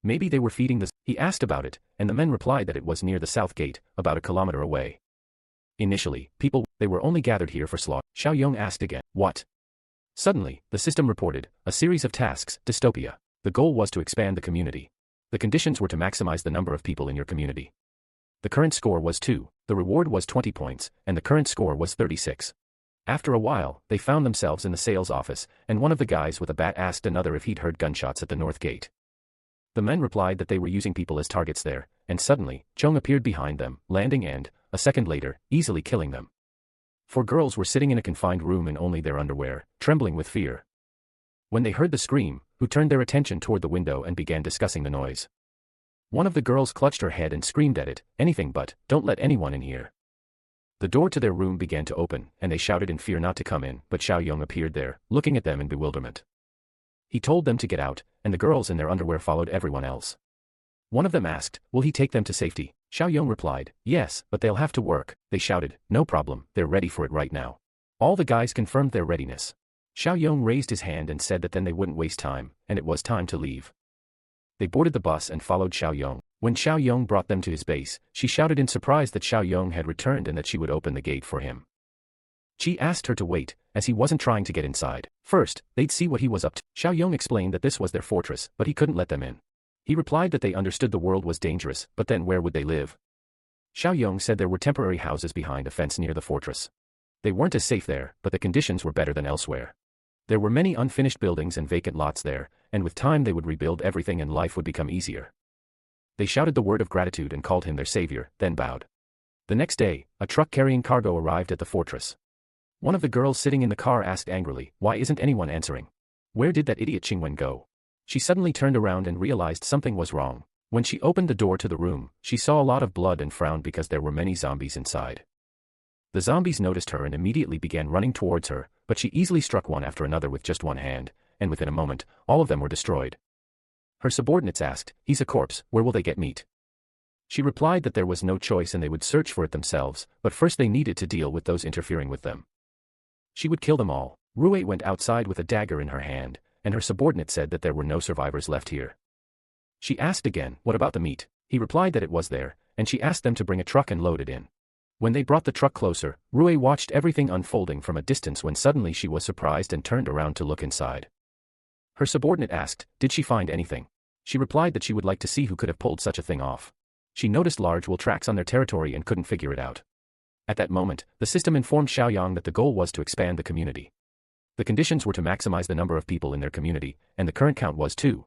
Maybe they were feeding the... He asked about it, and the men replied that it was near the south gate, about a kilometer away. Initially, they were only gathered here for slaughter. Xiaoyong asked again, what? Suddenly, the system reported, a series of tasks, dystopia. The goal was to expand the community. The conditions were to maximize the number of people in your community. The current score was 2, the reward was 20 points, and the current score was 36. After a while, they found themselves in the sales office, and one of the guys with a bat asked another if he'd heard gunshots at the north gate. The men replied that they were using people as targets there, and suddenly, Chung appeared behind them, landing and, a second later, easily killing them. 4 girls were sitting in a confined room in only their underwear, trembling with fear. When they heard the scream, who turned their attention toward the window and began discussing the noise. One of the girls clutched her head and screamed at it, anything but, don't let anyone in here. The door to their room began to open, and they shouted in fear not to come in, but Xiaoyong appeared there, looking at them in bewilderment. He told them to get out, and the girls in their underwear followed everyone else. One of them asked, will he take them to safety? Xiaoyong replied, yes, but they'll have to work. They shouted, no problem, they're ready for it right now. All the guys confirmed their readiness. Xiaoyong raised his hand and said that then they wouldn't waste time, and it was time to leave. They boarded the bus and followed Xiaoyong. When Xiaoyong brought them to his base, she shouted in surprise that Xiaoyong had returned and that she would open the gate for him. She asked her to wait, as he wasn't trying to get inside. First, they'd see what he was up to. Xiaoyong explained that this was their fortress, but he couldn't let them in. He replied that they understood the world was dangerous, but then where would they live? Xiaoyong said there were temporary houses behind a fence near the fortress. They weren't as safe there, but the conditions were better than elsewhere. There were many unfinished buildings and vacant lots there, and with time they would rebuild everything and life would become easier. They shouted the word of gratitude and called him their savior, then bowed. The next day, a truck carrying cargo arrived at the fortress. One of the girls sitting in the car asked angrily, why isn't anyone answering? Where did that idiot Qingwen go? She suddenly turned around and realized something was wrong. When she opened the door to the room, she saw a lot of blood and frowned because there were many zombies inside. The zombies noticed her and immediately began running towards her, but she easily struck one after another with just one hand, and within a moment, all of them were destroyed. Her subordinates asked, he's a corpse, where will they get meat? She replied that there was no choice and they would search for it themselves, but first they needed to deal with those interfering with them. She would kill them all. Rue went outside with a dagger in her hand, and her subordinate said that there were no survivors left here. She asked again, what about the meat? He replied that it was there, and she asked them to bring a truck and load it in. When they brought the truck closer, Rui watched everything unfolding from a distance when suddenly she was surprised and turned around to look inside. Her subordinate asked, did she find anything? She replied that she would like to see who could have pulled such a thing off. She noticed large wool tracks on their territory and couldn't figure it out. At that moment, the system informed Xiaoyang that the goal was to expand the community. The conditions were to maximize the number of people in their community, and the current count was 2.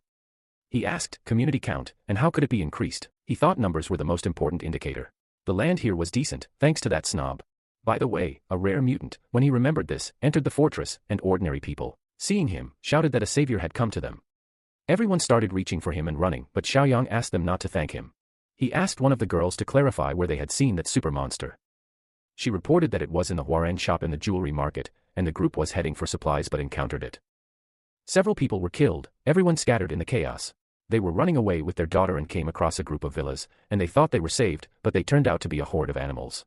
He asked, community count, and how could it be increased? He thought numbers were the most important indicator. The land here was decent, thanks to that snob. By the way, a rare mutant, when he remembered this, entered the fortress, and ordinary people, seeing him, shouted that a savior had come to them. Everyone started reaching for him and running, but Xiaoyang asked them not to thank him. He asked one of the girls to clarify where they had seen that super monster. She reported that it was in the Huaran shop in the jewelry market, and the group was heading for supplies but encountered it. Several people were killed, everyone scattered in the chaos. They were running away with their daughter and came across a group of villas, and they thought they were saved, but they turned out to be a horde of animals.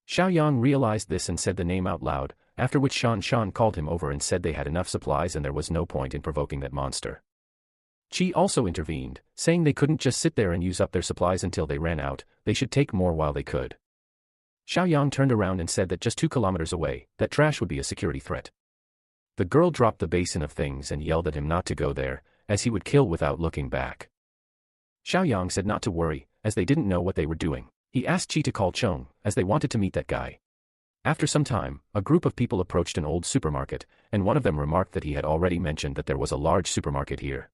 Xiaoyang realized this and said the name out loud, after which Shan called him over and said they had enough supplies and there was no point in provoking that monster. Qi also intervened, saying they couldn't just sit there and use up their supplies until they ran out, they should take more while they could. Xiaoyang turned around and said that just 2 kilometers away, that trash would be a security threat. The girl dropped the basin of things and yelled at him not to go there, as he would kill without looking back. Xiaoyang said not to worry, as they didn't know what they were doing. He asked Qi to call Chong, as they wanted to meet that guy. After some time, a group of people approached an old supermarket, and one of them remarked that he had already mentioned that there was a large supermarket here.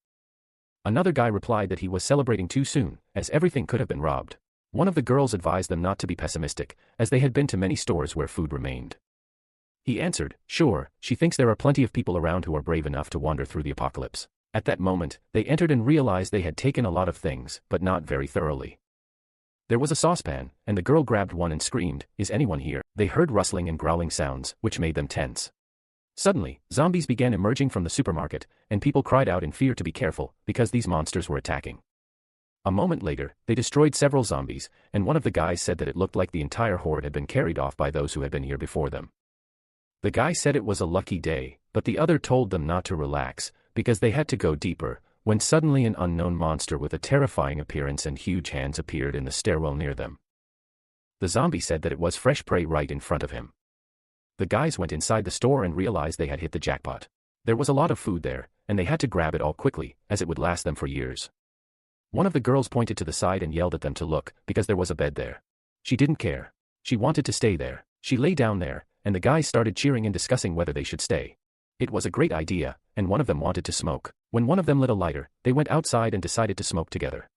Another guy replied that he was celebrating too soon, as everything could have been robbed. One of the girls advised them not to be pessimistic, as they had been to many stores where food remained. He answered, sure, she thinks there are plenty of people around who are brave enough to wander through the apocalypse. At that moment, they entered and realized they had taken a lot of things, but not very thoroughly. There was a saucepan, and the girl grabbed one and screamed, is anyone here? They heard rustling and growling sounds, which made them tense. Suddenly, zombies began emerging from the supermarket, and people cried out in fear to be careful, because these monsters were attacking. A moment later, they destroyed several zombies, and one of the guys said that it looked like the entire horde had been carried off by those who had been here before them. The guy said it was a lucky day, but the other told them not to relax, because they had to go deeper, when suddenly an unknown monster with a terrifying appearance and huge hands appeared in the stairwell near them. The zombie said that it was fresh prey right in front of him. The guys went inside the store and realized they had hit the jackpot. There was a lot of food there, and they had to grab it all quickly, as it would last them for years. One of the girls pointed to the side and yelled at them to look, because there was a bed there. She didn't care. She wanted to stay there. She lay down there, and the guys started cheering and discussing whether they should stay. It was a great idea, and one of them wanted to smoke. When one of them lit a lighter, they went outside and decided to smoke together.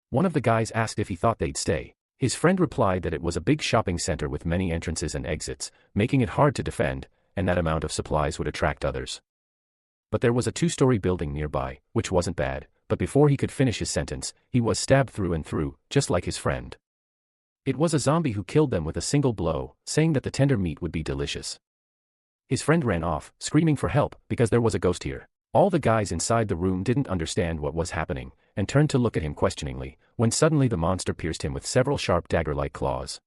One of the guys asked if he thought they'd stay. His friend replied that it was a big shopping center with many entrances and exits, making it hard to defend, and that amount of supplies would attract others. But there was a 2-story building nearby, which wasn't bad, but before he could finish his sentence, he was stabbed through and through, just like his friend. It was a zombie who killed them with a single blow, saying that the tender meat would be delicious. His friend ran off, screaming for help, because there was a ghost here. All the guys inside the room didn't understand what was happening, and turned to look at him questioningly, when suddenly the monster pierced him with several sharp dagger-like claws.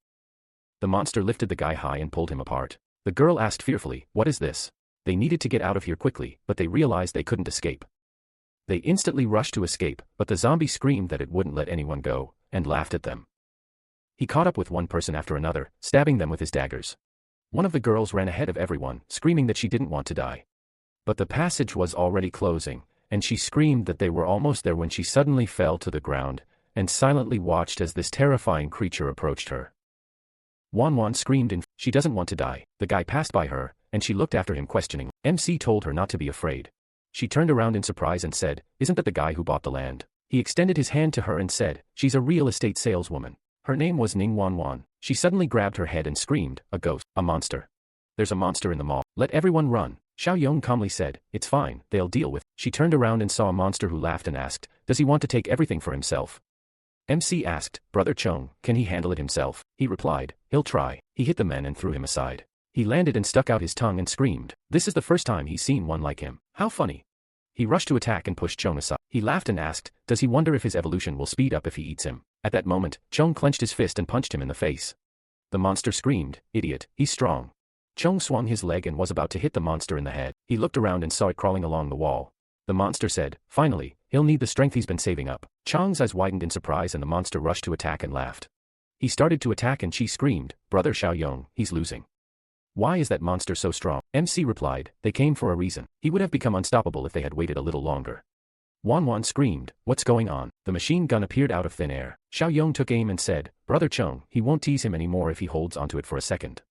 The monster lifted the guy high and pulled him apart. The girl asked fearfully, what is this? They needed to get out of here quickly, but they realized they couldn't escape. They instantly rushed to escape, but the zombie screamed that it wouldn't let anyone go, and laughed at them. He caught up with one person after another, stabbing them with his daggers. One of the girls ran ahead of everyone, screaming that she didn't want to die. But the passage was already closing, and she screamed that they were almost there when she suddenly fell to the ground, and silently watched as this terrifying creature approached her. Wan screamed and she doesn't want to die. The guy passed by her, and she looked after him questioning. MC told her not to be afraid. She turned around in surprise and said, isn't that the guy who bought the land? He extended his hand to her and said, she's a real estate saleswoman. Her name was Ning Wan. She suddenly grabbed her head and screamed, a ghost, a monster. There's a monster in the mall. Let everyone run. Xiao Yong calmly said, it's fine, they'll deal with. She turned around and saw a monster who laughed and asked, does he want to take everything for himself? MC asked, Brother Chong, can he handle it himself? He replied, he'll try. He hit the man and threw him aside. He landed and stuck out his tongue and screamed. This is the first time he's seen one like him. How funny. He rushed to attack and pushed Chong aside. He laughed and asked, does he wonder if his evolution will speed up if he eats him? At that moment, Chong clenched his fist and punched him in the face. The monster screamed, idiot, he's strong. Chong swung his leg and was about to hit the monster in the head. He looked around and saw it crawling along the wall. The monster said, finally, he'll need the strength he's been saving up. Chong's eyes widened in surprise and the monster rushed to attack and laughed. He started to attack and Chi screamed, "Brother Xiaoyong, he's losing. Why is that monster so strong?" MC replied, "They came for a reason. He would have become unstoppable if they had waited a little longer." Wan screamed, "What's going on?" The machine gun appeared out of thin air. Xiaoyong took aim and said, "Brother Chong, he won't tease him anymore if he holds onto it for a second."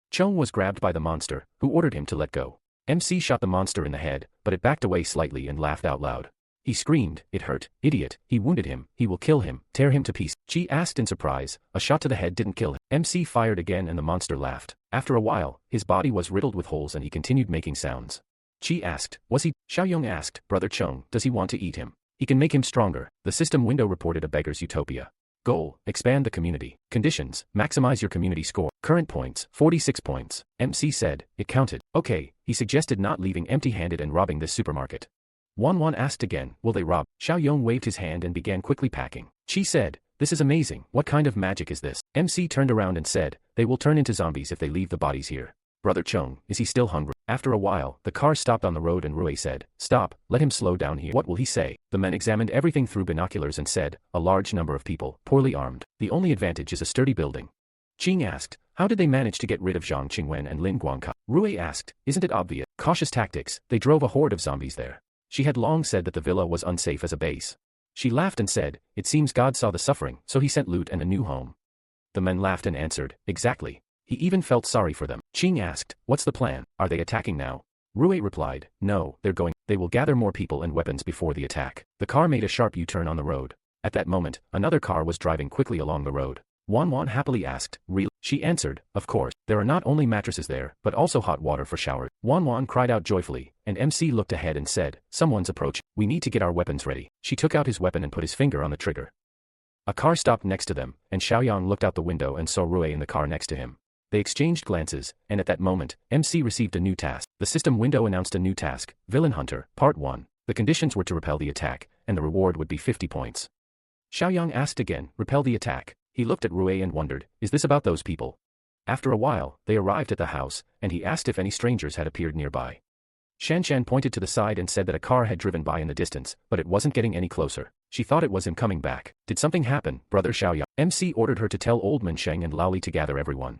Chong was grabbed by the monster, who ordered him to let go. MC shot the monster in the head, but it backed away slightly and laughed out loud. He screamed, "It hurt, idiot, he wounded him, he will kill him, tear him to pieces." Chi asked in surprise, "A shot to the head didn't kill him." MC fired again and the monster laughed. After a while, his body was riddled with holes and he continued making sounds. Chi asked, "Was he?" Xiaoyong asked, "Brother Chong, does he want to eat him? He can make him stronger." The system window reported a beggar's utopia. Goal, expand the community. Conditions, maximize your community score. Current points, 46 points. MC said, it counted. Okay, he suggested not leaving empty-handed and robbing this supermarket. Wan asked again, will they rob? Xiaoyong waved his hand and began quickly packing. Chi said, this is amazing, what kind of magic is this? MC turned around and said, they will turn into zombies if they leave the bodies here. Brother Chong, is he still hungry? After a while, the car stopped on the road and Rui said, stop, let him slow down here. What will he say? The men examined everything through binoculars and said, a large number of people, poorly armed. The only advantage is a sturdy building. Qing asked, how did they manage to get rid of Zhang Qingwen and Lin Guangka? Rui asked, isn't it obvious? Cautious tactics, they drove a horde of zombies there. She had long said that the villa was unsafe as a base. She laughed and said, it seems God saw the suffering, so he sent loot and a new home. The men laughed and answered, exactly. He even felt sorry for them. Qing asked, what's the plan? Are they attacking now? Rui replied, no, they will gather more people and weapons before the attack. The car made a sharp U-turn on the road. At that moment, another car was driving quickly along the road. Wan happily asked, really? She answered, of course, there are not only mattresses there, but also hot water for showers. Wan cried out joyfully, and MC looked ahead and said, someone's approaching. We need to get our weapons ready. She took out his weapon and put his finger on the trigger. A car stopped next to them, and Xiaoyong looked out the window and saw Rui in the car next to him. They exchanged glances, and at that moment, MC received a new task. The system window announced a new task, Villain Hunter, Part 1. The conditions were to repel the attack, and the reward would be 50 points. Xiaoyong asked again, repel the attack. He looked at Rui and wondered, is this about those people? After a while, they arrived at the house, and he asked if any strangers had appeared nearby. Shanshan pointed to the side and said that a car had driven by in the distance, but it wasn't getting any closer. She thought it was him coming back. Did something happen, Brother Xiaoyong? MC ordered her to tell Old Man Sheng and Laoli to gather everyone.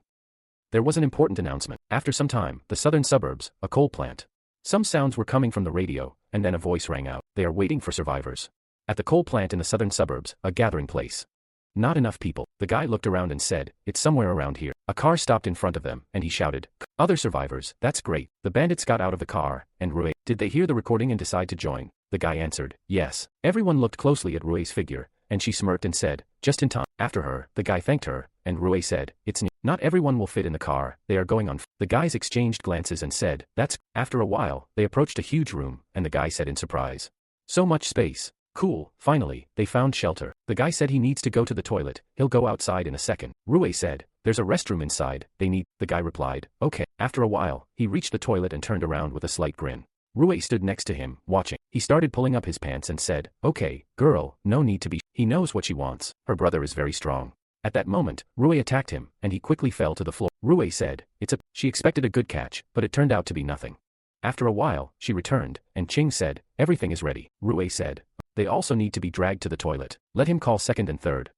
There was an important announcement. After some time, the southern suburbs, a coal plant. Some sounds were coming from the radio, and then a voice rang out. They are waiting for survivors. At the coal plant in the southern suburbs, a gathering place. Not enough people. The guy looked around and said, it's somewhere around here. A car stopped in front of them, and he shouted, other survivors, that's great. The bandits got out of the car, and Rui, did they hear the recording and decide to join? The guy answered, yes. Everyone looked closely at Rui's figure, and she smirked and said, just in time. After her, the guy thanked her, and Rui said, it's new. Not everyone will fit in the car, they are going on. The guys exchanged glances and said, that's. After a while, they approached a huge room, and the guy said in surprise, so much space. Cool, finally, they found shelter. The guy said he needs to go to the toilet, he'll go outside in a second. Rui said, there's a restroom inside, they need. The guy replied, okay. After a while, he reached the toilet and turned around with a slight grin. Rui stood next to him, watching. He started pulling up his pants and said, okay, girl, no need to be. He knows what she wants. Her brother is very strong. At that moment, Rui attacked him, and he quickly fell to the floor. Rui said, she expected a good catch, but it turned out to be nothing. After a while, she returned, and Qing said, everything is ready. Rui said, they also need to be dragged to the toilet. Let him call second and third.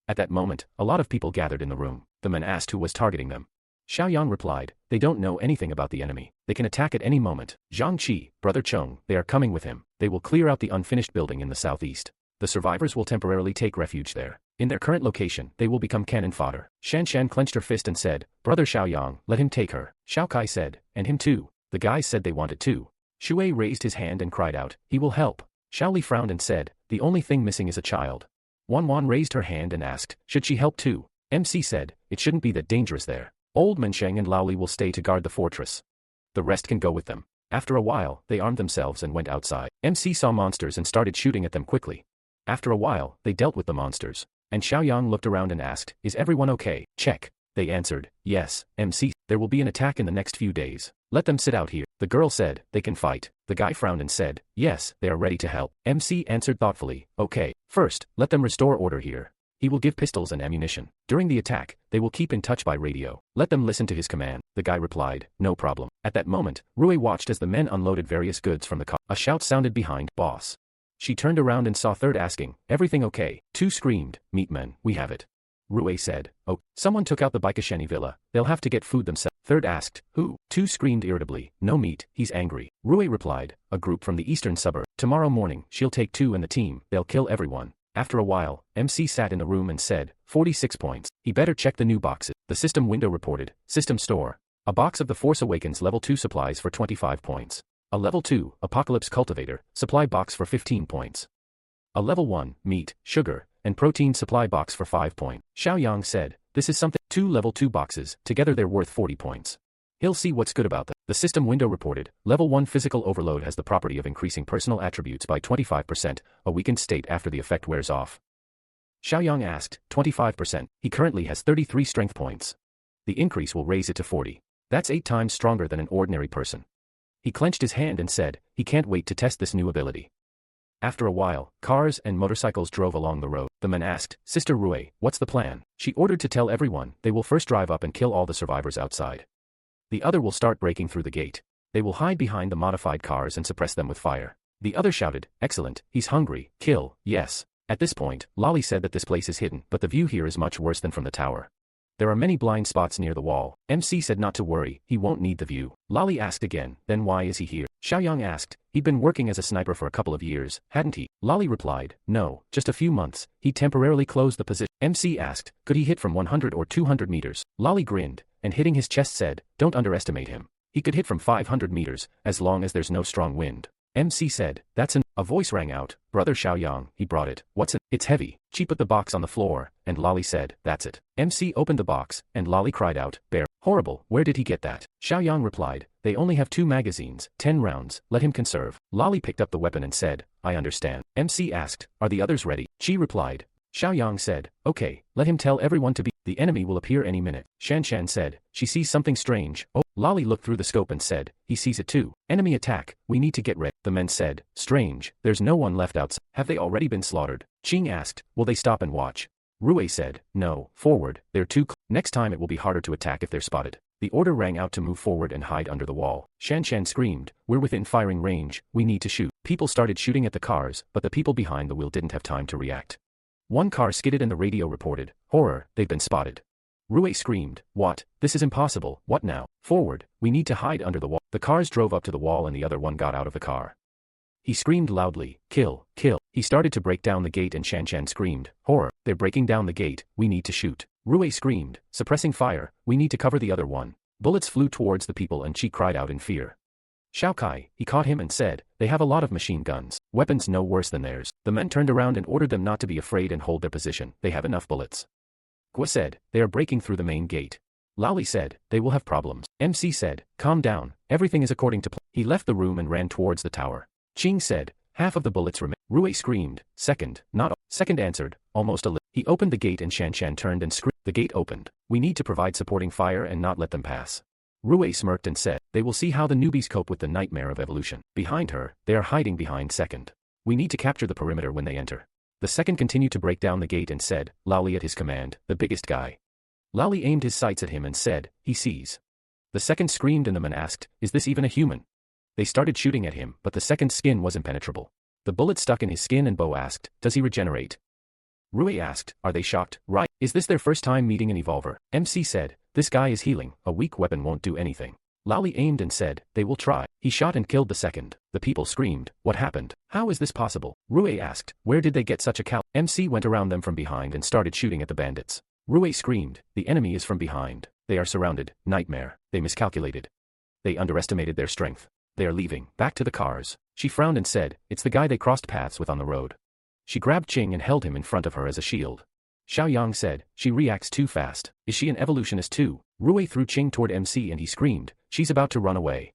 At that moment, a lot of people gathered in the room. The men asked who was targeting them. Xiaoyong replied, they don't know anything about the enemy. They can attack at any moment. Zhang Qi, Brother Chong, they are coming with him. They will clear out the unfinished building in the southeast. The survivors will temporarily take refuge there. In their current location, they will become cannon fodder. Shanshan clenched her fist and said, Brother Xiaoyong, let him take her. Xiao Kai said, and him too. The guys said they wanted to. Shui raised his hand and cried out, he will help. Xiaoli frowned and said, the only thing missing is a child. Wan raised her hand and asked, should she help too? MC said, it shouldn't be that dangerous there. Old Man Sheng and Laoli will stay to guard the fortress. The rest can go with them. After a while, they armed themselves and went outside. MC saw monsters and started shooting at them quickly. After a while, they dealt with the monsters. And Xiaoyong looked around and asked, is everyone okay? Check. They answered, yes, MC, there will be an attack in the next few days. Let them sit out here. The girl said, they can fight. The guy frowned and said, yes, they are ready to help. MC answered thoughtfully, okay, first, let them restore order here. He will give pistols and ammunition. During the attack, they will keep in touch by radio. Let them listen to his command. The guy replied, no problem. At that moment, Rui watched as the men unloaded various goods from the car. A shout sounded behind, boss. She turned around and saw Third asking, everything okay? Two screamed, meat men, we have it. Rui said. Oh, someone took out the Baikasheni villa, they'll have to get food themselves. Third asked, who? Two screamed irritably, no meat, he's angry. Rui replied, a group from the eastern suburb. Tomorrow morning, she'll take two and the team, they'll kill everyone. After a while, MC sat in the room and said, 46 points. He better check the new boxes. The system window reported, system store. A box of the Force Awakens level 2 supplies for 25 points. A level 2, Apocalypse Cultivator, supply box for 15 points. A level 1, meat, sugar, and protein supply box for 5 points. Xiaoyang said, this is something. 2 level 2 boxes, together they're worth 40 points. He'll see what's good about them. The system window reported, level 1 physical overload has the property of increasing personal attributes by 25%, a weakened state after the effect wears off. Xiaoyang asked, 25%, he currently has 33 strength points. The increase will raise it to 40. That's 8 times stronger than an ordinary person. He clenched his hand and said, he can't wait to test this new ability. After a while, cars and motorcycles drove along the road. The man asked, Sister Rui, what's the plan? She ordered to tell everyone, they will first drive up and kill all the survivors outside. The other will start breaking through the gate. They will hide behind the modified cars and suppress them with fire. The other shouted, excellent, he's hungry, kill, yes. At this point, Lolly said that this place is hidden, but the view here is much worse than from the tower. There are many blind spots near the wall. MC said not to worry, he won't need the view. Lolly asked again, then why is he here? Xiaoyang asked, he'd been working as a sniper for a couple of years, hadn't he? Lolly replied, no, just a few months. He temporarily closed the position. MC asked, could he hit from 100 or 200 meters? Lolly grinned, and hitting his chest said, don't underestimate him. He could hit from 500 meters, as long as there's no strong wind. MC said, that's an. A voice rang out, brother Xiaoyang, he brought it. What's it? It's heavy. She put the box on the floor, and Lolly said, that's it. MC opened the box, and Lolly cried out, bear. Horrible, where did he get that? Xiaoyang replied, they only have 2 magazines, 10 rounds, let him conserve. Lolly picked up the weapon and said, I understand. MC asked, are the others ready? Chi replied. Xiaoyang said, okay, let him tell everyone to be. The enemy will appear any minute. Shanshan said, she sees something strange. Oh, Lolly looked through the scope and said, he sees it too. Enemy attack, we need to get ready. The men said, strange, there's no one left outside. Have they already been slaughtered? Qing asked, will they stop and watch? Rui said, no, forward, they're too next time it will be harder to attack if they're spotted. The order rang out to move forward and hide under the wall. Shanshan screamed, we're within firing range, we need to shoot. People started shooting at the cars, but the people behind the wheel didn't have time to react. One car skidded and the radio reported, horror, they've been spotted. Rui screamed, what? This is impossible, what now? Forward, we need to hide under the wall. The cars drove up to the wall and the other one got out of the car. He screamed loudly, kill, kill. He started to break down the gate and Shanshan screamed, horror, they're breaking down the gate, we need to shoot. Rui screamed, suppressing fire, we need to cover the other one. Bullets flew towards the people and Chi cried out in fear. Xiaokai, he caught him and said, they have a lot of machine guns, weapons no worse than theirs. The men turned around and ordered them not to be afraid and hold their position, they have enough bullets. Gua said, they are breaking through the main gate. Lolly said, they will have problems. MC said, calm down, everything is according to plan. He left the room and ran towards the tower. Qing said, half of the bullets remain. Rui screamed, second, not all. Second answered, almost a little. He opened the gate and Shanshan turned and screamed. The gate opened. We need to provide supporting fire and not let them pass. Rui smirked and said, they will see how the newbies cope with the nightmare of evolution. Behind her, they are hiding behind second. We need to capture the perimeter when they enter. The second continued to break down the gate and said, Lolly at his command, the biggest guy. Lolly aimed his sights at him and said, he sees. The second screamed and the man asked, is this even a human? They started shooting at him, but the second's skin was impenetrable. The bullet stuck in his skin and Bo asked, does he regenerate? Rui asked, are they shocked? Right. Is this their first time meeting an evolver? MC said, this guy is healing, a weak weapon won't do anything. Lolly aimed and said, they will try. He shot and killed the second. The people screamed, what happened? How is this possible? Rui asked, where did they get such a cal? MC went around them from behind and started shooting at the bandits. Rui screamed, the enemy is from behind. They are surrounded, nightmare. They miscalculated. They underestimated their strength. They are leaving, back to the cars. She frowned and said, it's the guy they crossed paths with on the road. She grabbed Qing and held him in front of her as a shield. Xiaoyang said, she reacts too fast. Is she an evolutionist too? Rui threw Qing toward MC and he screamed, she's about to run away.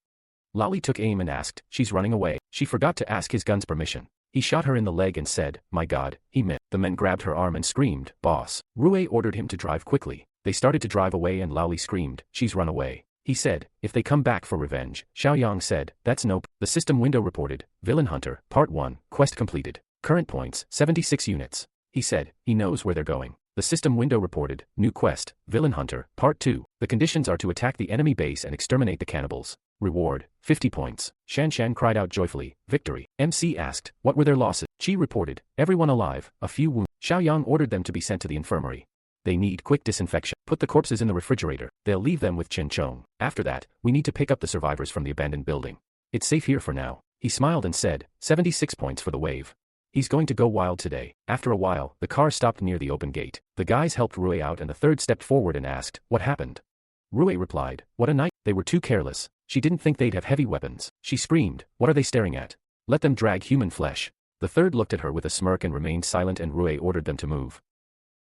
Lolly took aim and asked, she's running away. She forgot to ask his gun's permission. He shot her in the leg and said, my god, he missed. The men grabbed her arm and screamed, boss. Rui ordered him to drive quickly. They started to drive away and Lolly screamed, she's run away. He said, if they come back for revenge. Xiaoyang said, that's nope. The system window reported, Villain Hunter, Part 1, quest completed. Current points, 76 units. He said, he knows where they're going. The system window reported, new quest, Villain Hunter, Part 2. The conditions are to attack the enemy base and exterminate the cannibals. Reward, 50 points. Shanshan cried out joyfully, victory. MC asked, what were their losses? Chi reported, everyone alive, a few wounds. Xiaoyang ordered them to be sent to the infirmary. They need quick disinfection. Put the corpses in the refrigerator. They'll leave them with Chen Chong. After that, we need to pick up the survivors from the abandoned building. It's safe here for now. He smiled and said, 76 points for the wave. He's going to go wild today. After a while, the car stopped near the open gate. The guys helped Rui out and the third stepped forward and asked, what happened? Rui replied, what a night. They were too careless. She didn't think they'd have heavy weapons. She screamed, what are they staring at? Let them drag human flesh. The third looked at her with a smirk and remained silent, and Rui ordered them to move.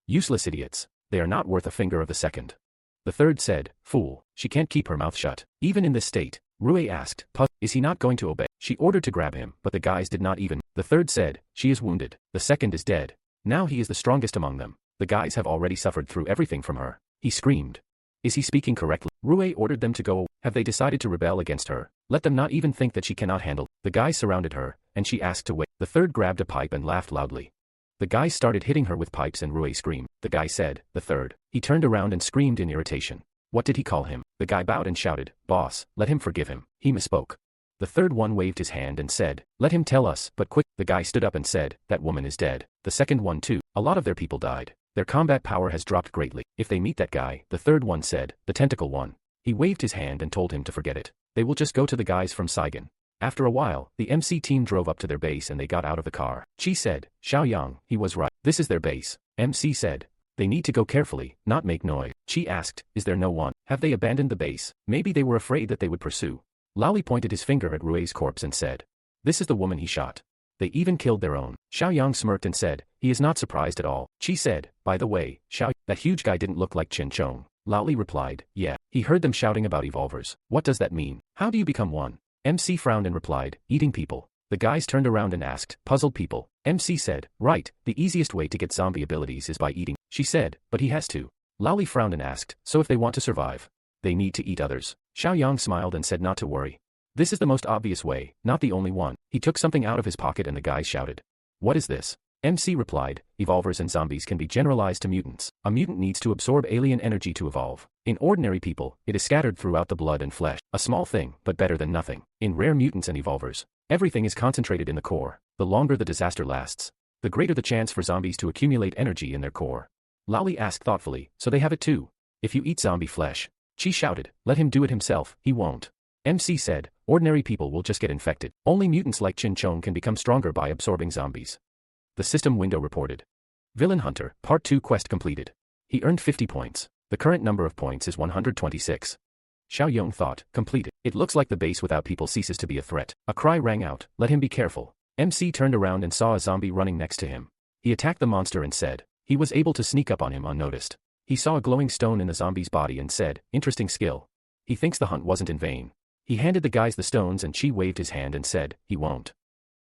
Useless idiots. They are not worth a finger of the second. The third said, fool, she can't keep her mouth shut. Even in this state, Rui asked, is he not going to obey? She ordered to grab him, but the guys did not even. The third said, she is wounded. The second is dead. Now he is the strongest among them. The guys have already suffered through everything from her. He screamed. Is he speaking correctly? Rui ordered them to go. Have they decided to rebel against her? Let them not even think that she cannot handle. The guys surrounded her, and she asked to wait. The third grabbed a pipe and laughed loudly. The guys started hitting her with pipes and Rui screamed. The guy said, the third. He turned around and screamed in irritation. What did he call him? The guy bowed and shouted, boss, let him forgive him. He misspoke. The third one waved his hand and said, let him tell us, but quick. The guy stood up and said, that woman is dead. The second one too. A lot of their people died. Their combat power has dropped greatly. If they meet that guy, the third one said, the tentacle one. He waved his hand and told him to forget it. They will just go to the guys from Saigon. After a while, the MC team drove up to their base and they got out of the car. Chi said, Xiaoyang, he was right. This is their base. MC said, they need to go carefully, not make noise. Chi asked, is there no one? Have they abandoned the base? Maybe they were afraid that they would pursue. Laoli pointed his finger at Rui's corpse and said, this is the woman he shot. They even killed their own. Xiaoyang smirked and said, he is not surprised at all. Chi said, by the way, that huge guy didn't look like Chen Chong. Laoli replied, yeah. He heard them shouting about evolvers. What does that mean? How do you become one? MC frowned and replied, eating people. The guys turned around and asked, puzzled people. MC said, right, the easiest way to get zombie abilities is by eating. She said, but he has to. Laoli frowned and asked, so if they want to survive, they need to eat others. Xiaoyang smiled and said not to worry. This is the most obvious way, not the only one. He took something out of his pocket and the guys shouted. What is this? MC replied, evolvers and zombies can be generalized to mutants. A mutant needs to absorb alien energy to evolve. In ordinary people, it is scattered throughout the blood and flesh. A small thing, but better than nothing. In rare mutants and evolvers, everything is concentrated in the core. The longer the disaster lasts, the greater the chance for zombies to accumulate energy in their core. Laoli asked thoughtfully, so they have it too? If you eat zombie flesh. Chi shouted, let him do it himself, he won't. MC said, ordinary people will just get infected. Only mutants like Chin Chong can become stronger by absorbing zombies. The system window reported. Villain Hunter, Part 2 quest completed. He earned 50 points. The current number of points is 126. Xiaoyang thought, completed. It looks like the base without people ceases to be a threat. A cry rang out, let him be careful. MC turned around and saw a zombie running next to him. He attacked the monster and said, he was able to sneak up on him unnoticed. He saw a glowing stone in the zombie's body and said, interesting skill. He thinks the hunt wasn't in vain. He handed the guys the stones and Chi waved his hand and said, he won't.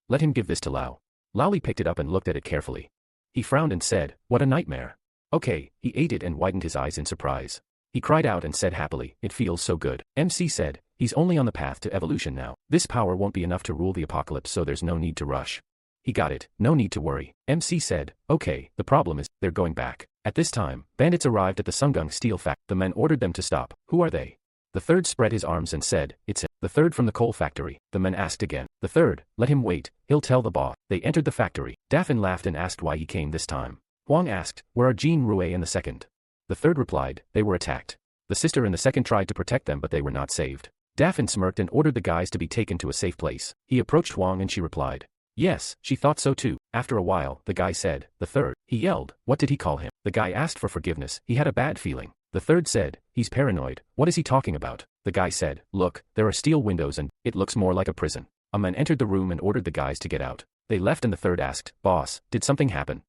Let him give this to Lao. Laoli picked it up and looked at it carefully. He frowned and said, what a nightmare. Okay, he ate it and widened his eyes in surprise. He cried out and said happily, it feels so good. MC said, he's only on the path to evolution now. This power won't be enough to rule the apocalypse, so there's no need to rush. He got it, no need to worry. MC said, okay, the problem is, they're going back. At this time, bandits arrived at the Sungung steel factory. The men ordered them to stop. Who are they? The third spread his arms and said, it's him. The third from the coal factory. The men asked again. The third, let him wait, he'll tell the boss. They entered the factory. Daffin laughed and asked why he came this time. Huang asked, where are Jean Rui and the second? The third replied, they were attacked. The sister and the second tried to protect them but they were not saved. Daffin smirked and ordered the guys to be taken to a safe place. He approached Huang and she replied, yes, she thought so too. After a while, the guy said, the third. He yelled, what did he call him? The guy asked for forgiveness. He had a bad feeling. The third said, he's paranoid. What is he talking about? The guy said, look, there are steel windows and it looks more like a prison. A man entered the room and ordered the guys to get out. They left and the third asked, boss, did something happen?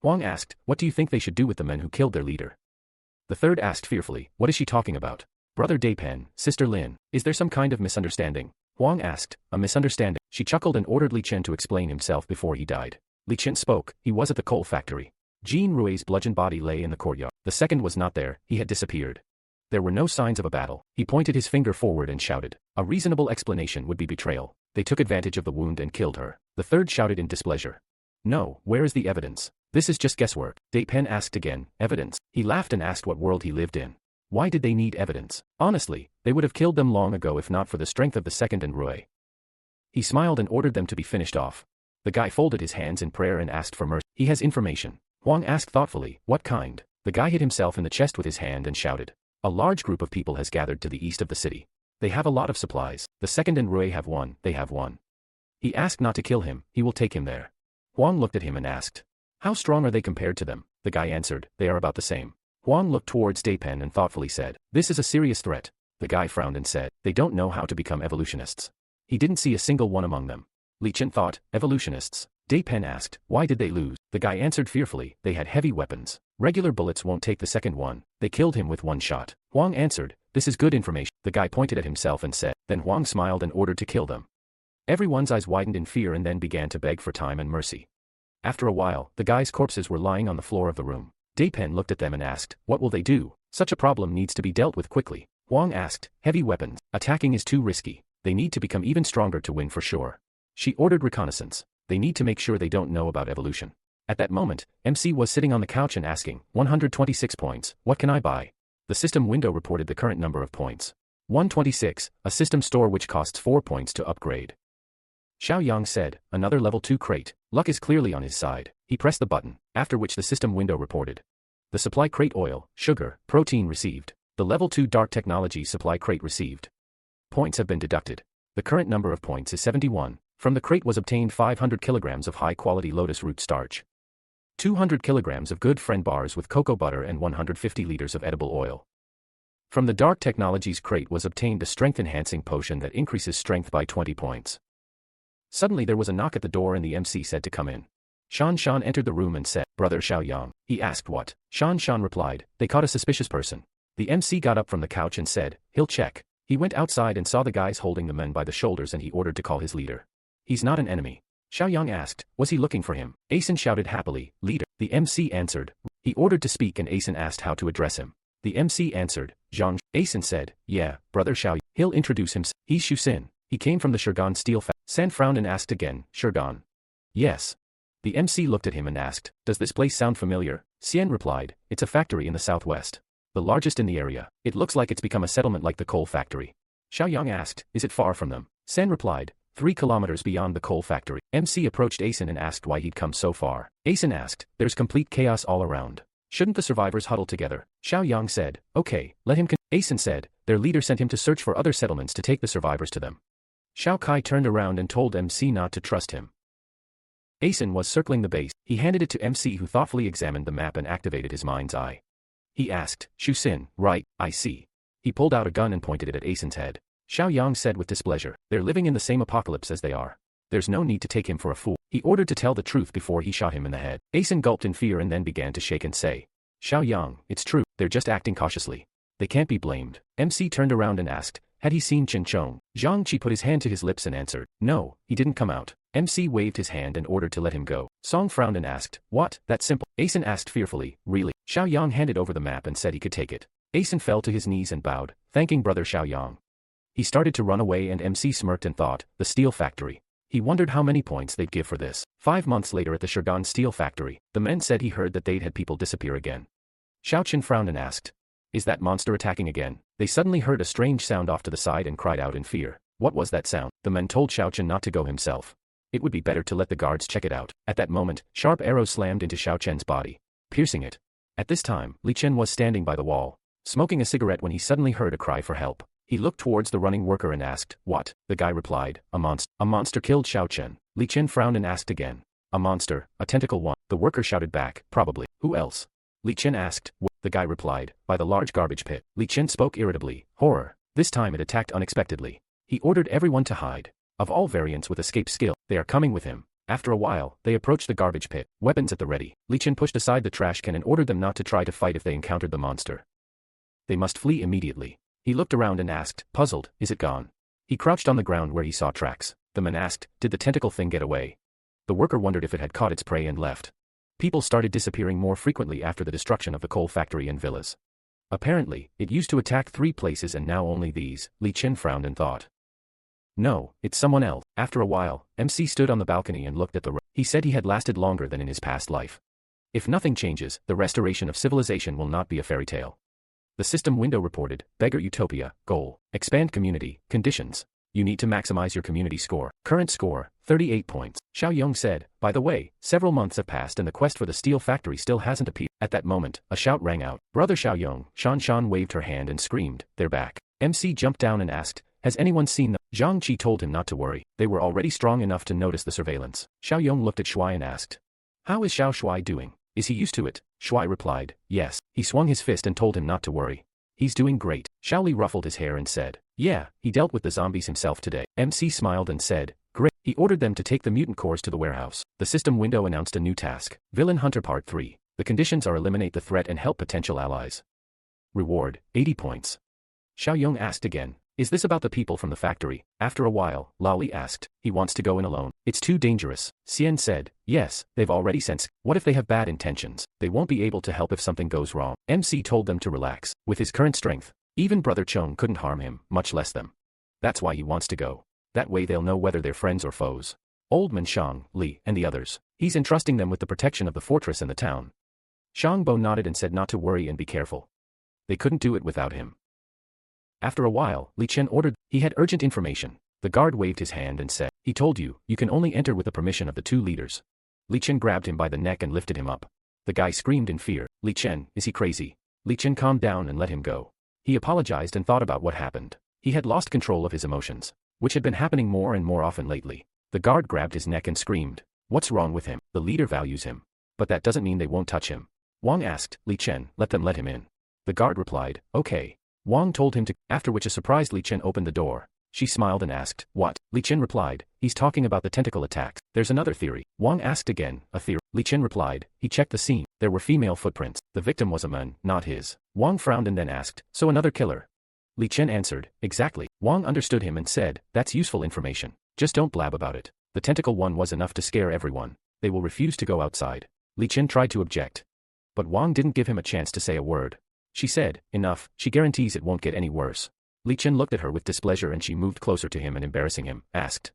Huang asked, what do you think they should do with the men who killed their leader? The third asked fearfully, what is she talking about? Brother Daypen, Sister Lin, is there some kind of misunderstanding? Huang asked, a misunderstanding. She chuckled and ordered Li Chen to explain himself before he died. Li Chen spoke, he was at the coal factory. Jean Rui's bludgeoned body lay in the courtyard. The second was not there, he had disappeared. There were no signs of a battle. He pointed his finger forward and shouted. A reasonable explanation would be betrayal. They took advantage of the wound and killed her. The third shouted in displeasure. No, where is the evidence? This is just guesswork. Daypen asked again, evidence? He laughed and asked what world he lived in. Why did they need evidence? Honestly, they would have killed them long ago if not for the strength of the second and Rui. He smiled and ordered them to be finished off. The guy folded his hands in prayer and asked for mercy. He has information. Huang asked thoughtfully, what kind? The guy hit himself in the chest with his hand and shouted. A large group of people has gathered to the east of the city. They have a lot of supplies. The second and Rui have one, they have one. He asked not to kill him, he will take him there. Huang looked at him and asked. How strong are they compared to them? The guy answered, they are about the same. Huang looked towards Daypen and thoughtfully said, this is a serious threat. The guy frowned and said, they don't know how to become evolutionists. He didn't see a single one among them. Li Chen thought, evolutionists. Daypen asked, why did they lose? The guy answered fearfully, they had heavy weapons. Regular bullets won't take the second one. They killed him with one shot. Huang answered, this is good information. The guy pointed at himself and said, then Huang smiled and ordered to kill them. Everyone's eyes widened in fear and then began to beg for time and mercy. After a while, the guys' corpses were lying on the floor of the room. Daypen looked at them and asked, what will they do? Such a problem needs to be dealt with quickly. Huang asked, heavy weapons. Attacking is too risky. They need to become even stronger to win for sure. She ordered reconnaissance. They need to make sure they don't know about evolution. At that moment, MC was sitting on the couch and asking, 126 points, what can I buy? The system window reported the current number of points. 126, a system store which costs 4 points to upgrade. Xiao Yang said, another level 2 crate. Luck is clearly on his side. He pressed the button, after which the system window reported. The supply crate oil, sugar, protein received. The level 2 dark technology supply crate received. Points have been deducted. The current number of points is 71. From the crate was obtained 500 kilograms of high-quality lotus root starch. 200 kilograms of good friend bars with cocoa butter and 150 liters of edible oil. From the dark technologies crate was obtained a strength-enhancing potion that increases strength by 20 points. Suddenly there was a knock at the door and the MC said to come in. Shan Shan entered the room and said, Brother Xiao Yang. He asked what. Shan Shan replied, they caught a suspicious person. The MC got up from the couch and said, he'll check. He went outside and saw the guys holding the men by the shoulders and he ordered to call his leader. He's not an enemy. Xiao Yang asked, was he looking for him? Asen shouted happily, leader. The MC answered. He ordered to speak and Asen asked how to address him. The MC answered, Zhang. Asen said, yeah, Brother Xiao. He'll introduce himself. He's Shusin. He came from the Shurgan steel factory. San frowned and asked again, Shurgan. Yes. The MC looked at him and asked, does this place sound familiar? Xian replied, it's a factory in the southwest. The largest in the area. It looks like it's become a settlement like the coal factory. Xiao Yang asked, is it far from them? San replied, 3 kilometers beyond the coal factory. MC approached Asen and asked why he'd come so far. Asen asked, there's complete chaos all around. Shouldn't the survivors huddle together? Xiao Yang said, okay, let him Asen said, their leader sent him to search for other settlements to take the survivors to them. Xiao Kai turned around and told MC not to trust him. Asen was circling the base. He handed it to MC who thoughtfully examined the map and activated his mind's eye. He asked, Shusin, right, I see. He pulled out a gun and pointed it at Asen's head. Xiao Yang said with displeasure, they're living in the same apocalypse as they are. There's no need to take him for a fool. He ordered to tell the truth before he shot him in the head. Asen gulped in fear and then began to shake and say, Xiao Yang, it's true, they're just acting cautiously. They can't be blamed. MC turned around and asked, had he seen Chen Chong? Zhang Qi put his hand to his lips and answered, no, he didn't come out. MC waved his hand and ordered to let him go. Song frowned and asked, what, that's simple. Asen asked fearfully, really? Xiao Yang handed over the map and said he could take it. Asen fell to his knees and bowed, thanking Brother Xiao Yang. He started to run away and MC smirked and thought, the steel factory. He wondered how many points they'd give for this. 5 months later at the Shurgan steel factory, the men said he heard that they'd had people disappear again. Xiao Chen frowned and asked, is that monster attacking again? They suddenly heard a strange sound off to the side and cried out in fear. What was that sound? The men told Xiao Chen not to go himself. It would be better to let the guards check it out. At that moment, sharp arrows slammed into Xiao Chen's body, piercing it. At this time, Li Chen was standing by the wall, smoking a cigarette when he suddenly heard a cry for help. He looked towards the running worker and asked, what? The guy replied, a monster. A monster killed Xiao Chen. Li Chen frowned and asked again. A monster, a tentacle one. The worker shouted back, probably. Who else? Li Chen asked. The guy replied, by the large garbage pit. Li Chen spoke irritably, horror. This time it attacked unexpectedly. He ordered everyone to hide. Of all variants with escape skill, they are coming with him. After a while, they approached the garbage pit, weapons at the ready. Li Chen pushed aside the trash can and ordered them not to try to fight if they encountered the monster. They must flee immediately. He looked around and asked, puzzled, is it gone? He crouched on the ground where he saw tracks. The man asked, did the tentacle thing get away? The worker wondered if it had caught its prey and left. People started disappearing more frequently after the destruction of the coal factory and villas. Apparently, it used to attack 3 places and now only these. Li Chen frowned and thought, no, it's someone else. After a while, MC stood on the balcony and looked at the road. He said he had lasted longer than in his past life. If nothing changes, the restoration of civilization will not be a fairy tale. The system window reported, Beggar Utopia, goal, expand community, conditions. You need to maximize your community score. Current score, 38 points. Xiao Yong said, by the way, several months have passed and the quest for the steel factory still hasn't appeared. At that moment, a shout rang out. Brother Xiao Yong, Shan waved her hand and screamed, they're back. MC jumped down and asked, has anyone seen them? Zhang Qi told him not to worry. They were already strong enough to notice the surveillance. Xiao Yong looked at Shuai and asked, how is Xiao Shuai doing? Is he used to it? Shuai replied, yes. He swung his fist and told him not to worry. He's doing great. Xiao Li ruffled his hair and said, yeah, he dealt with the zombies himself today. MC smiled and said, great. He ordered them to take the mutant cores to the warehouse. The system window announced a new task. Villain Hunter Part 3. The conditions are eliminate the threat and help potential allies. Reward, 80 points. Xiao Yong asked again, is this about the people from the factory? After a while, Lali asked, he wants to go in alone. It's too dangerous. Xian said, yes, they've already sensed. What if they have bad intentions? They won't be able to help if something goes wrong. MC told them to relax. With his current strength, even Brother Chong couldn't harm him, much less them. That's why he wants to go. That way they'll know whether they're friends or foes. Old Man Shang, Li, and the others. He's entrusting them with the protection of the fortress and the town. Shangbo nodded and said not to worry and be careful. They couldn't do it without him. After a while, Li Chen ordered, he had urgent information. The guard waved his hand and said, he told you, you can only enter with the permission of the two leaders. Li Chen grabbed him by the neck and lifted him up. The guy screamed in fear, Li Chen, is he crazy? Li Chen calmed down and let him go. He apologized and thought about what happened. He had lost control of his emotions, which had been happening more and more often lately. The guard grabbed his neck and screamed, what's wrong with him? The leader values him. But that doesn't mean they won't touch him. Wang asked, Li Chen, let him in. The guard replied, okay. Wang told him to, after which a surprised Li Chen opened the door. She smiled and asked, what? Li Chen replied, he's talking about the tentacle attacks. There's another theory. Wang asked again, a theory. Li Chen replied, he checked the scene. There were female footprints. The victim was a man, not his. Wang frowned and then asked, so another killer? Li Chen answered, exactly. Wang understood him and said, that's useful information. Just don't blab about it. The tentacle one was enough to scare everyone. They will refuse to go outside. Li Chen tried to object. But Wang didn't give him a chance to say a word. She said, enough, she guarantees it won't get any worse. Li Chen looked at her with displeasure and she moved closer to him and embarrassing him, asked.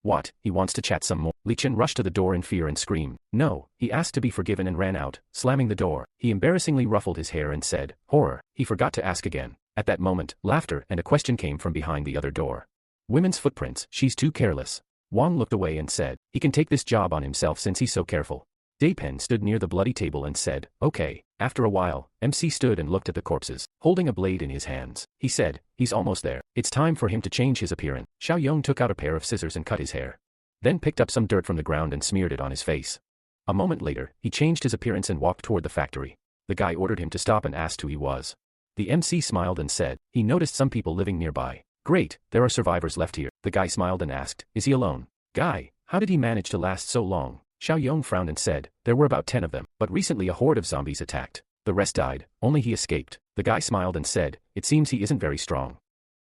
What, he wants to chat some more? Li Chen rushed to the door in fear and screamed. No, he asked to be forgiven and ran out, slamming the door. He embarrassingly ruffled his hair and said, horror, he forgot to ask again. At that moment, laughter and a question came from behind the other door. Women's footprints, she's too careless. Wang looked away and said, he can take this job on himself since he's so careful. Daypen stood near the bloody table and said, okay. After a while, MC stood and looked at the corpses, holding a blade in his hands. He said, he's almost there. It's time for him to change his appearance. Xiao Yong took out a pair of scissors and cut his hair. Then picked up some dirt from the ground and smeared it on his face. A moment later, he changed his appearance and walked toward the factory. The guy ordered him to stop and asked who he was. The MC smiled and said, he noticed some people living nearby. Great, there are survivors left here. The guy smiled and asked, is he alone? Guy, how did he manage to last so long? Xiao Yong frowned and said, there were about 10 of them, but recently a horde of zombies attacked. The rest died, only he escaped. The guy smiled and said, it seems he isn't very strong.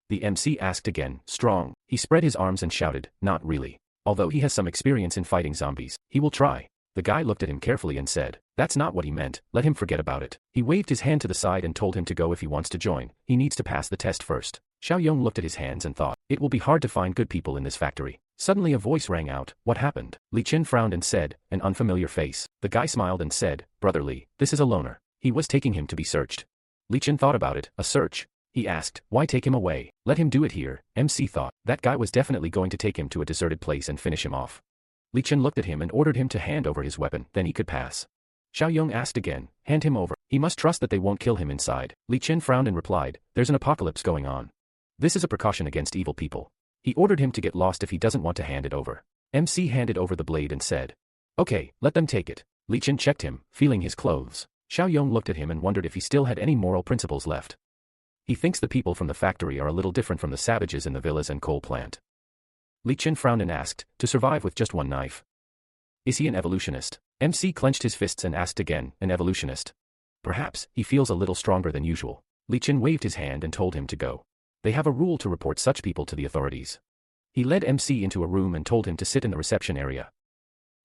The MC asked again, strong? He spread his arms and shouted, not really. Although he has some experience in fighting zombies, he will try. The guy looked at him carefully and said, that's not what he meant, let him forget about it. He waved his hand to the side and told him to go if he wants to join, he needs to pass the test first. Xiao Yong looked at his hands and thought, it will be hard to find good people in this factory. Suddenly a voice rang out, what happened? Li Chen frowned and said, an unfamiliar face. The guy smiled and said, Brother Li, this is a loner. He was taking him to be searched. Li Chen thought about it, a search? He asked, why take him away? Let him do it here. MC thought, that guy was definitely going to take him to a deserted place and finish him off. Li Chen looked at him and ordered him to hand over his weapon, then he could pass. Xiao Yong asked again, hand him over. He must trust that they won't kill him inside. Li Chen frowned and replied, there's an apocalypse going on. This is a precaution against evil people. He ordered him to get lost if he doesn't want to hand it over. MC handed over the blade and said, okay, let them take it. Li Chen checked him, feeling his clothes. Xiao Yong looked at him and wondered if he still had any moral principles left. He thinks the people from the factory are a little different from the savages in the villas and coal plant. Li Chen frowned and asked, to survive with just one knife. Is he an evolutionist? MC clenched his fists and asked again, an evolutionist? Perhaps, he feels a little stronger than usual. Li Chen waved his hand and told him to go. They have a rule to report such people to the authorities. He led MC into a room and told him to sit in the reception area.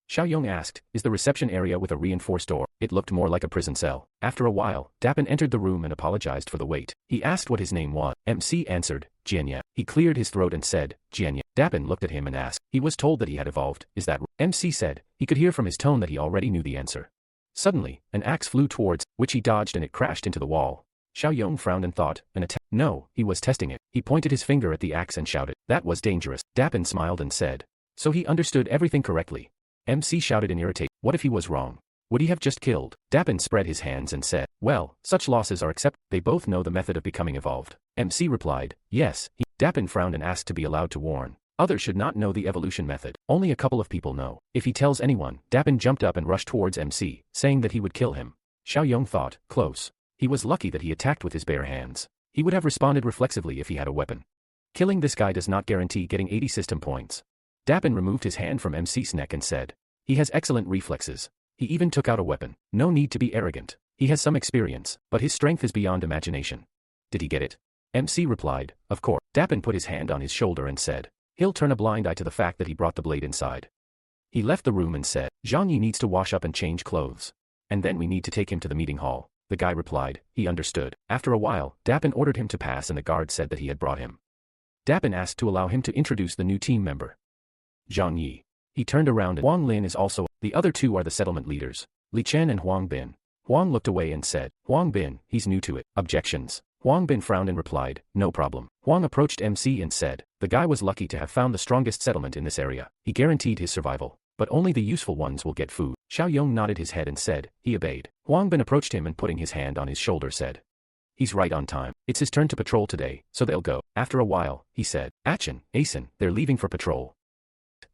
Xiao Yong asked, is the reception area with a reinforced door? It looked more like a prison cell. After a while, Dapin entered the room and apologized for the wait. He asked what his name was. MC answered, Jianya. He cleared his throat and said, Jianya. Dapin looked at him and asked, he was told that he had evolved, is that right? MC said, he could hear from his tone that he already knew the answer. Suddenly, an axe flew towards, which he dodged and it crashed into the wall. Xiao Yong frowned and thought, an attack? No, he was testing it. He pointed his finger at the axe and shouted, that was dangerous. Dapin smiled and said, so he understood everything correctly. MC shouted in irritation, what if he was wrong? Would he have just killed? Dapin spread his hands and said, well, such losses are accepted. They both know the method of becoming evolved. MC replied, yes. Dapin frowned and asked to be allowed to warn. Others should not know the evolution method. Only a couple of people know. If he tells anyone, Dapin jumped up and rushed towards MC, saying that he would kill him. Xiao Yong thought, close. He was lucky that he attacked with his bare hands. He would have responded reflexively if he had a weapon. Killing this guy does not guarantee getting 80 system points. Dapin removed his hand from MC's neck and said, he has excellent reflexes. He even took out a weapon. No need to be arrogant. He has some experience, but his strength is beyond imagination. Did he get it? MC replied, of course. Dapin put his hand on his shoulder and said, he'll turn a blind eye to the fact that he brought the blade inside. He left the room and said, Zhang Yi needs to wash up and change clothes. And then we need to take him to the meeting hall. The guy replied, he understood. After a while, Dapin ordered him to pass and the guard said that he had brought him. Dapin asked to allow him to introduce the new team member. Zhang Yi. He turned around and Huang Lin is also. The other two are the settlement leaders, Li Chen and Huang Bin. Huang looked away and said, Huang Bin, he's new to it. Objections. Huang Bin frowned and replied, no problem. Huang approached MC and said, the guy was lucky to have found the strongest settlement in this area. He guaranteed his survival, but only the useful ones will get food. Xiao Yong nodded his head and said, he obeyed. Huang Bin approached him and putting his hand on his shoulder said, he's right on time. It's his turn to patrol today, so they'll go. After a while, he said, Achin, Asen, they're leaving for patrol.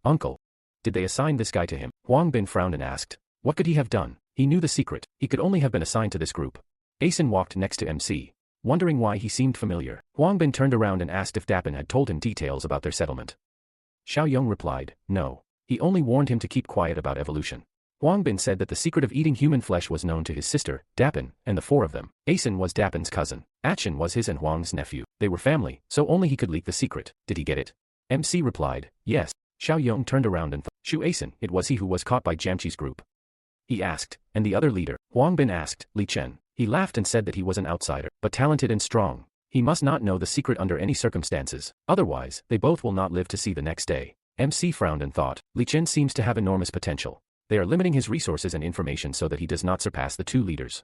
Uncle. Did they assign this guy to him? Huang Bin frowned and asked, what could he have done? He knew the secret. He could only have been assigned to this group. Asen walked next to MC, wondering why he seemed familiar. Huang Bin turned around and asked if Dapin had told him details about their settlement. Xiao Yong replied, no. He only warned him to keep quiet about evolution. Huang Bin said that the secret of eating human flesh was known to his sister, Dapin, and the four of them. Asen was Dapin's cousin. Achin was his and Huang's nephew. They were family, so only he could leak the secret. Did he get it? MC replied, yes. Xiao Yong turned around and thought, Shu Asen, it was he who was caught by Jamchi's group. He asked, and the other leader, Huang Bin asked, Li Chen. He laughed and said that he was an outsider, but talented and strong. He must not know the secret under any circumstances, otherwise, they both will not live to see the next day. MC frowned and thought, Li Chen seems to have enormous potential. They are limiting his resources and information so that he does not surpass the two leaders.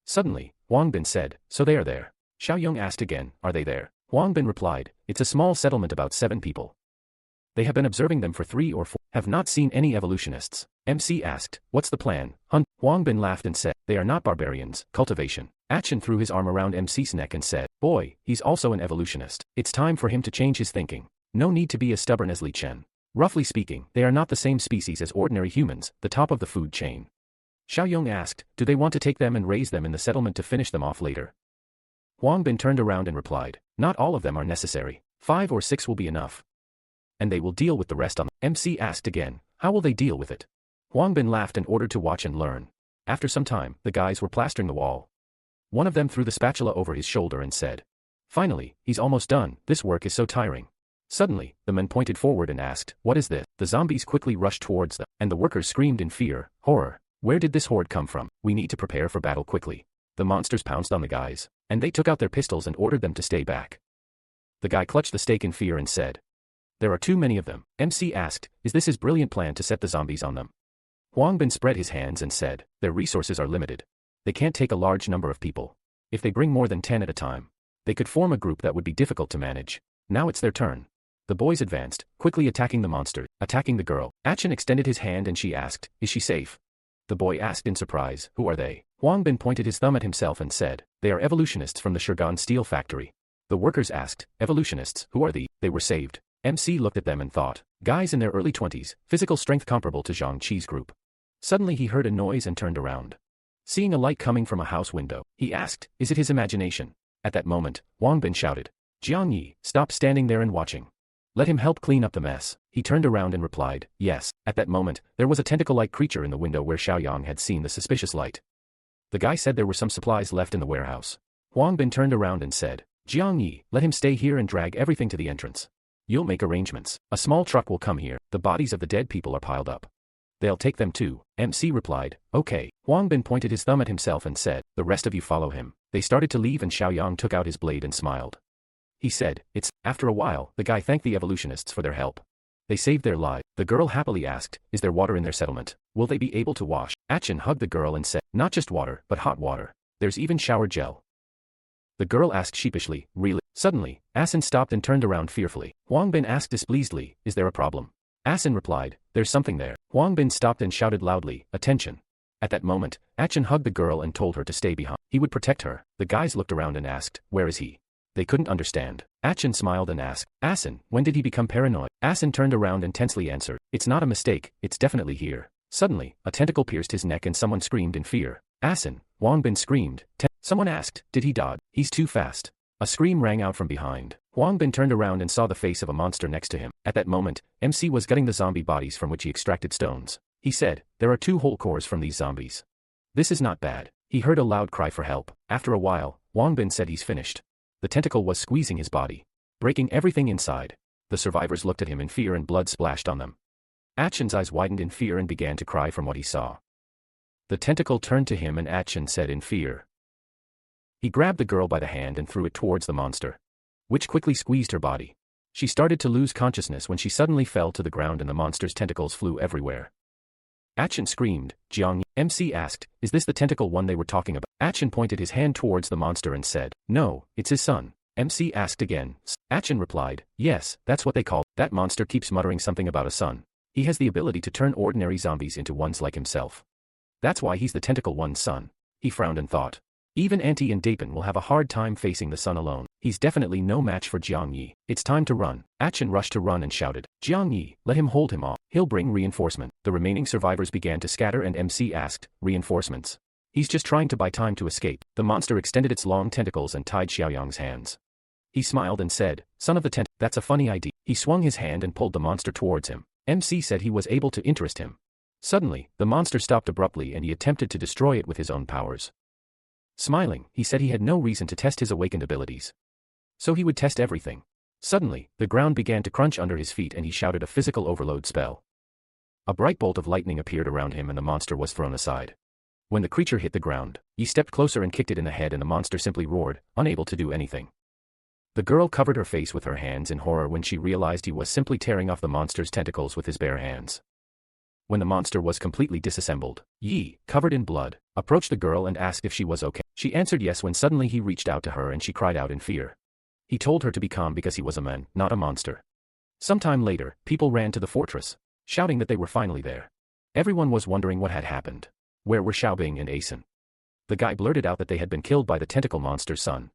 Suddenly, Huang Bin said, so they are there. Xiao Yong asked again, are they there? Huang Bin replied, it's a small settlement about 7 people. They have been observing them for 3 or 4, have not seen any evolutionists. MC asked, what's the plan? Hunt. Huang Bin laughed and said, they are not barbarians, cultivation. Achin threw his arm around MC's neck and said, boy, he's also an evolutionist. It's time for him to change his thinking. No need to be as stubborn as Li Chen. Roughly speaking, they are not the same species as ordinary humans, the top of the food chain. Xiao Yong asked, do they want to take them and raise them in the settlement to finish them off later? Huang Bin turned around and replied, not all of them are necessary. 5 or 6 will be enough. And they will deal with the rest on. MC asked again, how will they deal with it? Huang Bin laughed and ordered to watch and learn. After some time, the guys were plastering the wall. One of them threw the spatula over his shoulder and said, finally, he's almost done, this work is so tiring. Suddenly, the men pointed forward and asked, what is this? The zombies quickly rushed towards them, and the workers screamed in fear, horror. Where did this horde come from? We need to prepare for battle quickly. The monsters pounced on the guys, and they took out their pistols and ordered them to stay back. The guy clutched the stake in fear and said, there are too many of them. MC asked, is this his brilliant plan to set the zombies on them? Huang Bin spread his hands and said, their resources are limited. They can't take a large number of people. If they bring more than 10 at a time, they could form a group that would be difficult to manage. Now it's their turn. The boys advanced, quickly attacking the monster, attacking the girl. Achin extended his hand and she asked, is she safe? The boy asked in surprise, who are they? Huang Bin pointed his thumb at himself and said, they are evolutionists from the Shurgan steel factory. The workers asked, evolutionists, who are they? They were saved. MC looked at them and thought, guys in their early 20s, physical strength comparable to Zhang Qi's group. Suddenly he heard a noise and turned around. Seeing a light coming from a house window, he asked, is it his imagination? At that moment, Huang Bin shouted, Jiang Yi, stop standing there and watching. Let him help clean up the mess. He turned around and replied, yes. At that moment, there was a tentacle-like creature in the window where Xiao Yang had seen the suspicious light. The guy said there were some supplies left in the warehouse. Huang Bin turned around and said, Jiang Yi, let him stay here and drag everything to the entrance. You'll make arrangements. A small truck will come here. The bodies of the dead people are piled up. They'll take them too. MC replied, okay. Huang Bin pointed his thumb at himself and said, the rest of you follow him. They started to leave and Xiao Yang took out his blade and smiled. He said, it's. After a while, the guy thanked the evolutionists for their help. They saved their lives. The girl happily asked, is there water in their settlement? Will they be able to wash? Achin hugged the girl and said, not just water, but hot water. There's even shower gel. The girl asked sheepishly, really? Suddenly, Asin stopped and turned around fearfully. Huang Bin asked displeasedly, is there a problem? Asin replied, there's something there. Huang Bin stopped and shouted loudly, attention. At that moment, Achin hugged the girl and told her to stay behind. He would protect her. The guys looked around and asked, where is he? They couldn't understand. Achin smiled and asked, Asin, when did he become paranoid? Asin turned around and tensely answered, it's not a mistake, it's definitely here. Suddenly, a tentacle pierced his neck and someone screamed in fear. Asin, Huang Bin screamed. Someone asked, did he dodge? He's too fast. A scream rang out from behind. Huang Bin turned around and saw the face of a monster next to him. At that moment, MC was gutting the zombie bodies from which he extracted stones. He said, there are 2 whole cores from these zombies. This is not bad. He heard a loud cry for help. After a while, Huang Bin said he's finished. The tentacle was squeezing his body, breaking everything inside. The survivors looked at him in fear and blood splashed on them. Achin's eyes widened in fear and began to cry from what he saw. The tentacle turned to him and Achin said in fear. He grabbed the girl by the hand and threw it towards the monster, which quickly squeezed her body. She started to lose consciousness when she suddenly fell to the ground and the monster's tentacles flew everywhere. Achin screamed, Jiang. MC asked, is this the tentacle one they were talking about? Achin pointed his hand towards the monster and said, no, it's his son. MC asked again. Achin replied, yes, that's what they call. That monster keeps muttering something about a son. He has the ability to turn ordinary zombies into ones like himself. That's why he's the tentacle one's son. He frowned and thought. Even Auntie and Dapin will have a hard time facing the son alone. He's definitely no match for Jiang Yi. It's time to run. Achin rushed to run and shouted, Jiang Yi, let him hold him off. He'll bring reinforcement. The remaining survivors began to scatter and MC asked, reinforcements? He's just trying to buy time to escape. The monster extended its long tentacles and tied Xiaoyang's hands. He smiled and said, son of the tent, that's a funny idea. He swung his hand and pulled the monster towards him. MC said he was able to interest him. Suddenly, the monster stopped abruptly and he attempted to destroy it with his own powers. Smiling, he said he had no reason to test his awakened abilities. So he would test everything. Suddenly, the ground began to crunch under his feet and he shouted a physical overload spell. A bright bolt of lightning appeared around him and the monster was thrown aside. When the creature hit the ground, he stepped closer and kicked it in the head and the monster simply roared, unable to do anything. The girl covered her face with her hands in horror when she realized he was simply tearing off the monster's tentacles with his bare hands. When the monster was completely disassembled, Yi, covered in blood, approached the girl and asked if she was okay. She answered yes when suddenly he reached out to her and she cried out in fear. He told her to be calm because he was a man, not a monster. Sometime later, people ran to the fortress, shouting that they were finally there. Everyone was wondering what had happened. Where were Xiaobing and Asen? The guy blurted out that they had been killed by the tentacle monster's son.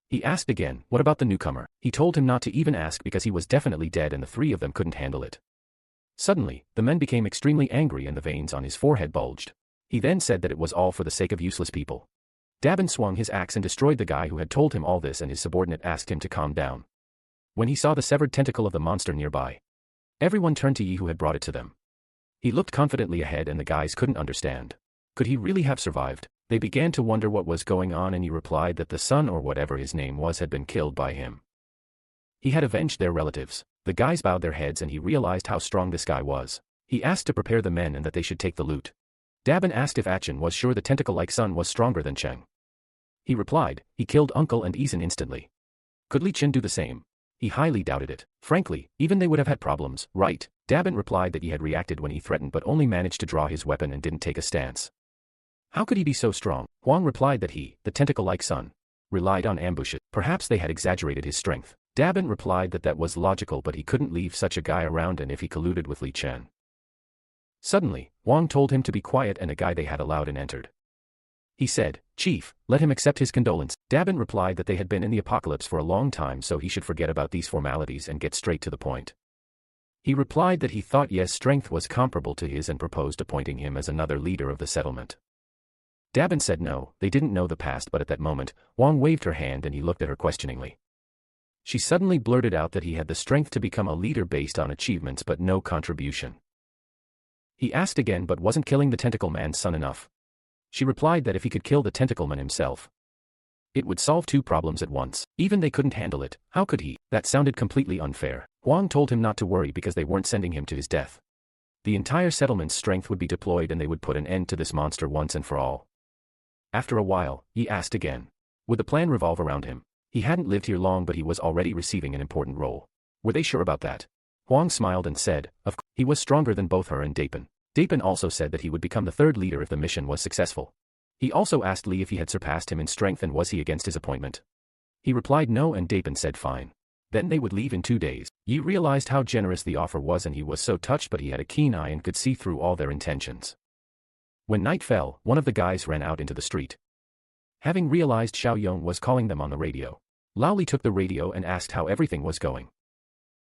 He asked again, what about the newcomer? He told him not to even ask because he was definitely dead and the 3 of them couldn't handle it. Suddenly, the men became extremely angry and the veins on his forehead bulged. He then said that it was all for the sake of useless people. Dabin swung his axe and destroyed the guy who had told him all this and his subordinate asked him to calm down. When he saw the severed tentacle of the monster nearby, everyone turned to Yi who had brought it to them. He looked confidently ahead and the guys couldn't understand. Could he really have survived? They began to wonder what was going on and he replied that the son or whatever his name was had been killed by him. He had avenged their relatives. The guys bowed their heads and he realized how strong this guy was. He asked to prepare the men and that they should take the loot. Dabin asked if Achin was sure the tentacle-like son was stronger than Cheng. He replied, he killed Uncle and Eason instantly. Could Li Qin do the same? He highly doubted it. Frankly, even they would have had problems, right? Dabin replied that he had reacted when he threatened but only managed to draw his weapon and didn't take a stance. How could he be so strong? Huang replied that he, the tentacle-like son, relied on ambushes. Perhaps they had exaggerated his strength. Dabin replied that that was logical but he couldn't leave such a guy around and if he colluded with Li Chen. Suddenly, Huang told him to be quiet and a guy they had allowed in entered. He said, Chief, let him accept his condolence. Dabin replied that they had been in the apocalypse for a long time so he should forget about these formalities and get straight to the point. He replied that he thought Ye's strength was comparable to his and proposed appointing him as another leader of the settlement. Dabin said no, they didn't know the past but at that moment, Huang waved her hand and he looked at her questioningly. She suddenly blurted out that he had the strength to become a leader based on achievements but no contribution. He asked again but wasn't killing the tentacle man's son enough. She replied that if he could kill the tentacle man himself, it would solve 2 problems at once. Even they couldn't handle it, how could he? That sounded completely unfair. Huang told him not to worry because they weren't sending him to his death. The entire settlement's strength would be deployed and they would put an end to this monster once and for all. After a while, he asked again. Would the plan revolve around him? He hadn't lived here long but he was already receiving an important role. Were they sure about that? Huang smiled and said, of course. He was stronger than both her and Dapin. Dapin also said that he would become the 3rd leader if the mission was successful. He also asked Li if he had surpassed him in strength and was he against his appointment. He replied no, and Dapen said fine. Then they would leave in 2 days. Yi realized how generous the offer was, and he was so touched, but he had a keen eye and could see through all their intentions. When night fell, one of the guys ran out into the street. Having realized Xiao Yong was calling them on the radio, Lao Li took the radio and asked how everything was going.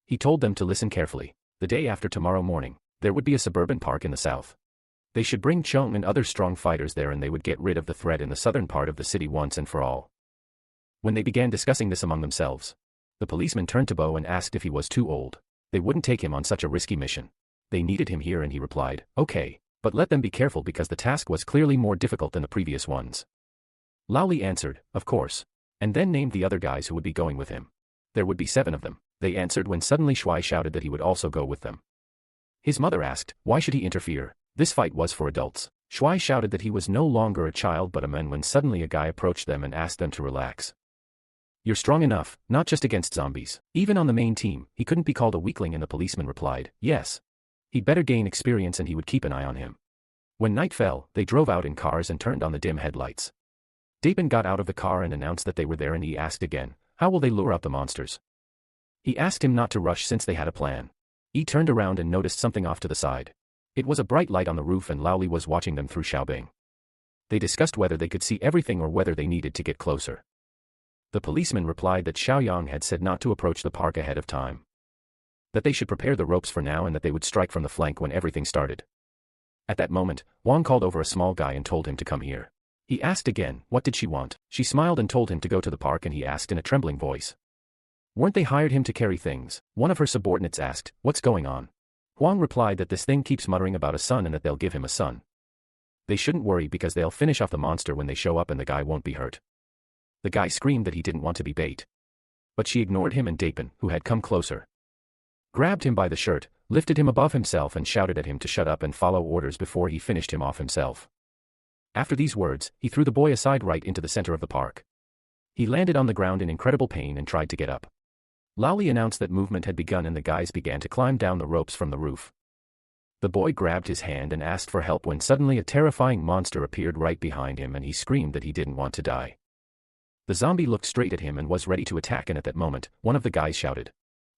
He told them to listen carefully. The day after tomorrow morning, there would be a suburban park in the south. They should bring Chong and other strong fighters there, and they would get rid of the threat in the southern part of the city once and for all. When they began discussing this among themselves, the policeman turned to Bo and asked if he was too old. They wouldn't take him on such a risky mission. They needed him here, and he replied, okay, but let them be careful because the task was clearly more difficult than the previous ones. Lao Li answered, of course, and then named the other guys who would be going with him. There would be 7 of them. They answered when suddenly Shuai shouted that he would also go with them. His mother asked, why should he interfere? This fight was for adults. Shuai shouted that he was no longer a child but a man when suddenly a guy approached them and asked them to relax. You're strong enough, not just against zombies. Even on the main team, he couldn't be called a weakling, and the policeman replied, yes. He'd better gain experience and he would keep an eye on him. When night fell, they drove out in cars and turned on the dim headlights. Dapen got out of the car and announced that they were there, and he asked again, how will they lure out the monsters? He asked him not to rush since they had a plan. He turned around and noticed something off to the side. It was a bright light on the roof, and Lao Li was watching them through Xiaobing. They discussed whether they could see everything or whether they needed to get closer. The policeman replied that Xiaoyang had said not to approach the park ahead of time. That they should prepare the ropes for now and that they would strike from the flank when everything started. At that moment, Wang called over a small guy and told him to come here. He asked again, what did she want? She smiled and told him to go to the park, and he asked in a trembling voice. Weren't they hired him to carry things? One of her subordinates asked, what's going on? Wang replied that this thing keeps muttering about a son and that they'll give him a son. They shouldn't worry because they'll finish off the monster when they show up and the guy won't be hurt. The guy screamed that he didn't want to be bait. But she ignored him, and Dapen, who had come closer, grabbed him by the shirt, lifted him above himself and shouted at him to shut up and follow orders before he finished him off himself. After these words, he threw the boy aside right into the center of the park. He landed on the ground in incredible pain and tried to get up. Lao Li announced that movement had begun and the guys began to climb down the ropes from the roof. The boy grabbed his hand and asked for help when suddenly a terrifying monster appeared right behind him, and he screamed that he didn't want to die. The zombie looked straight at him and was ready to attack, and at that moment, one of the guys shouted,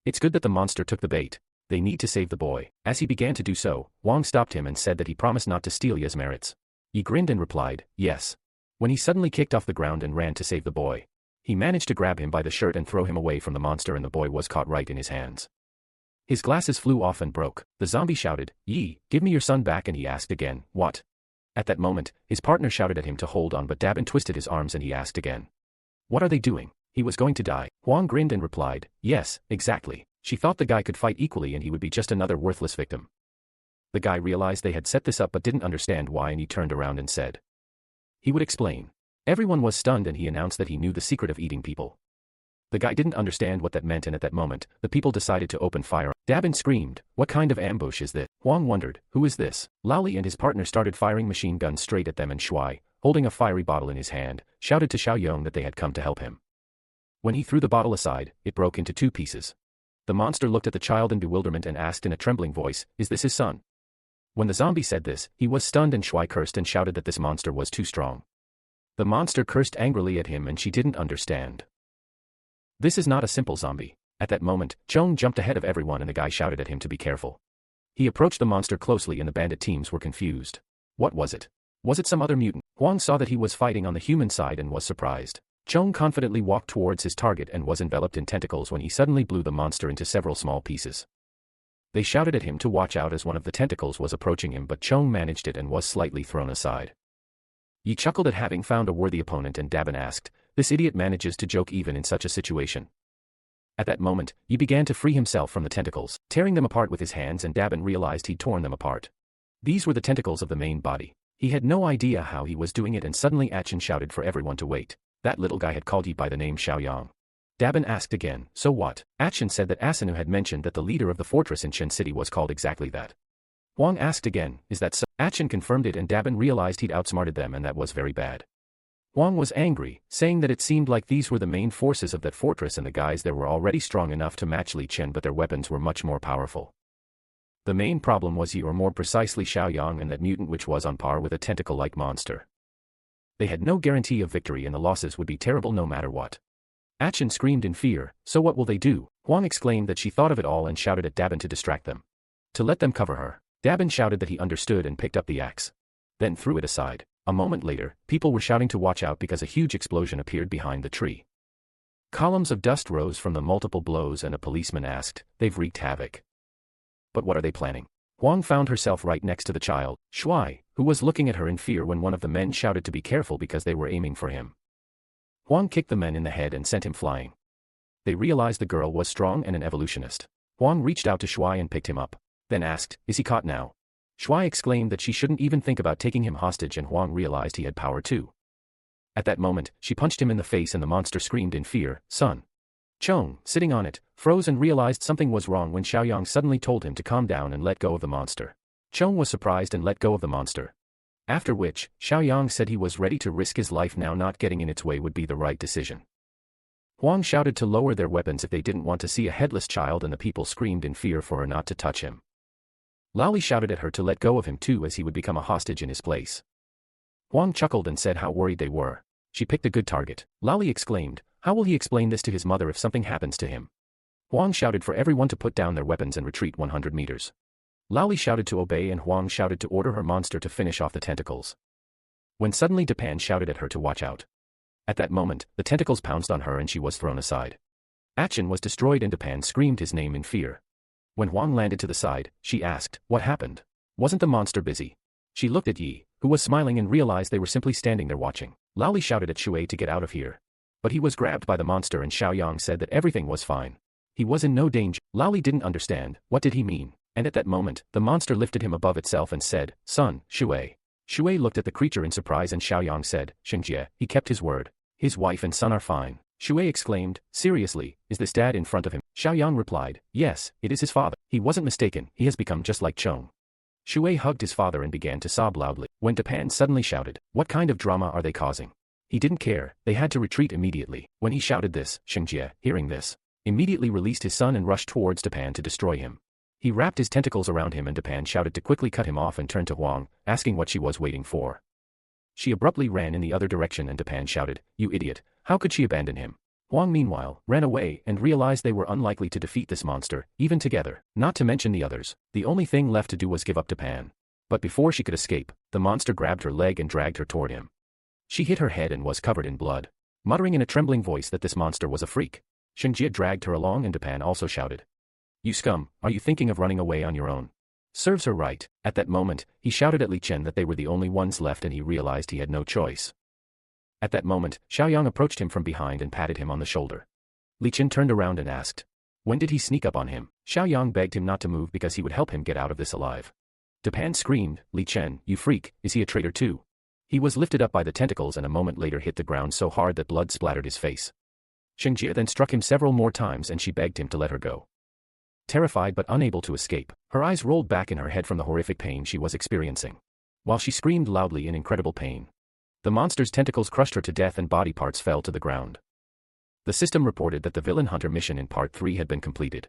it's good that the monster took the bait. They need to save the boy. As he began to do so, Wang stopped him and said that he promised not to steal Ya's merits. He grinned and replied, yes. When he suddenly kicked off the ground and ran to save the boy, he managed to grab him by the shirt and throw him away from the monster, and the boy was caught right in his hands. His glasses flew off and broke. The zombie shouted, Yi, give me your son back, and he asked again, what? At that moment, his partner shouted at him to hold on, but Dapen twisted his arms and he asked again, what are they doing? He was going to die. Huang grinned and replied, yes, exactly. She thought the guy could fight equally and he would be just another worthless victim. The guy realized they had set this up but didn't understand why, and he turned around and said he would explain. Everyone was stunned and he announced that he knew the secret of eating people. The guy didn't understand what that meant, and at that moment, the people decided to open fire. Dapen screamed, what kind of ambush is this? Huang wondered, who is this? Lao Li and his partner started firing machine guns straight at them, and Shuai, holding a fiery bottle in his hand, shouted to Xiaoyong that they had come to help him. When he threw the bottle aside, it broke into 2 pieces. The monster looked at the child in bewilderment and asked in a trembling voice, is this his son? When the zombie said this, he was stunned, and Shuai cursed and shouted that this monster was too strong. The monster cursed angrily at him and she didn't understand. This is not a simple zombie. At that moment, Chong jumped ahead of everyone and the guy shouted at him to be careful. He approached the monster closely and the bandit teams were confused. What was it? Was it some other mutant? Huang saw that he was fighting on the human side and was surprised. Chong confidently walked towards his target and was enveloped in tentacles when he suddenly blew the monster into several small pieces. They shouted at him to watch out as one of the tentacles was approaching him, but Chong managed it and was slightly thrown aside. Yi chuckled at having found a worthy opponent, and Dapen asked, this idiot manages to joke even in such a situation. At that moment, Yi began to free himself from the tentacles, tearing them apart with his hands, and Dapen realized he'd torn them apart. These were the tentacles of the main body. He had no idea how he was doing it, and suddenly Achin shouted for everyone to wait. That little guy had called Yi by the name Xiaoyang. Dapen asked again, so what? Achin said that Asanu had mentioned that the leader of the fortress in Chen City was called exactly that. Huang asked again, is that so? Achin confirmed it, and Dapen realized he'd outsmarted them, and that was very bad. Huang was angry, saying that it seemed like these were the main forces of that fortress and the guys there were already strong enough to match Li Chen, but their weapons were much more powerful. The main problem was Yi, or more precisely Xiaoyang, and that mutant which was on par with a tentacle-like monster. They had no guarantee of victory and the losses would be terrible no matter what. Achin screamed in fear, so what will they do? Huang exclaimed that she thought of it all and shouted at Dabin to distract them. To let them cover her. Dabin shouted that he understood and picked up the axe. Then threw it aside. A moment later, people were shouting to watch out because a huge explosion appeared behind the tree. Columns of dust rose from the multiple blows and a policeman asked, "They've wreaked havoc. But what are they planning?" Huang found herself right next to the child, Shuai, who was looking at her in fear when one of the men shouted to be careful because they were aiming for him. Huang kicked the men in the head and sent him flying. They realized the girl was strong and an evolutionist. Huang reached out to Shuai and picked him up. Then asked, "Is he caught now?" Shuai exclaimed that she shouldn't even think about taking him hostage, and Huang realized he had power too. At that moment, she punched him in the face and the monster screamed in fear, "Son!" Chong, sitting on it, froze and realized something was wrong when Xiaoyang suddenly told him to calm down and let go of the monster. Chong was surprised and let go of the monster. After which, Xiaoyang said he was ready to risk his life now. Not getting in its way would be the right decision. Huang shouted to lower their weapons if they didn't want to see a headless child, and the people screamed in fear for her not to touch him. Laoli shouted at her to let go of him too, as he would become a hostage in his place. Huang chuckled and said how worried they were. She picked a good target. Laoli exclaimed, "How will he explain this to his mother if something happens to him?" Huang shouted for everyone to put down their weapons and retreat 100 meters. Laoli shouted to obey and Huang shouted to order her monster to finish off the tentacles. When suddenly Depan shouted at her to watch out. At that moment, the tentacles pounced on her and she was thrown aside. Achin was destroyed and Depan screamed his name in fear. When Huang landed to the side, she asked, "What happened? Wasn't the monster busy?" She looked at Yi, who was smiling, and realized they were simply standing there watching. Laoli shouted at Shui to get out of here. But he was grabbed by the monster and Xiaoyang said that everything was fine. He was in no danger. Laoli didn't understand, what did he mean? And at that moment, the monster lifted him above itself and said, "Son, Shui." Shui looked at the creature in surprise and Xiaoyang said, "Shengjie, he kept his word. His wife and son are fine." Shui exclaimed, "Seriously, is this dad in front of him?" Xiaoyang replied, "Yes, it is his father. He wasn't mistaken, he has become just like Chong." Shui hugged his father and began to sob loudly. When Depan suddenly shouted, "What kind of drama are they causing?" He didn't care, they had to retreat immediately. When he shouted this, Shengjie, hearing this, immediately released his son and rushed towards Depan to destroy him. He wrapped his tentacles around him and Depan shouted to quickly cut him off and turned to Huang, asking what she was waiting for. She abruptly ran in the other direction and Depan shouted, "You idiot, how could she abandon him?" Huang meanwhile, ran away and realized they were unlikely to defeat this monster, even together, not to mention the others. The only thing left to do was give up to Pan. But before she could escape, the monster grabbed her leg and dragged her toward him. She hit her head and was covered in blood, muttering in a trembling voice that this monster was a freak. Shengjie dragged her along and Depan also shouted, "You scum, are you thinking of running away on your own? Serves her right." At that moment, he shouted at Li Chen that they were the only ones left and he realized he had no choice. At that moment, Xiaoyang approached him from behind and patted him on the shoulder. Li Chen turned around and asked, "When did he sneak up on him?" Xiaoyang begged him not to move because he would help him get out of this alive. Depan screamed, "Li Chen, you freak, is he a traitor too?" He was lifted up by the tentacles and a moment later hit the ground so hard that blood splattered his face. Shengjie then struck him several more times and she begged him to let her go. Terrified but unable to escape, her eyes rolled back in her head from the horrific pain she was experiencing. While she screamed loudly in incredible pain, the monster's tentacles crushed her to death and body parts fell to the ground. The system reported that the villain hunter mission in Part 3 had been completed.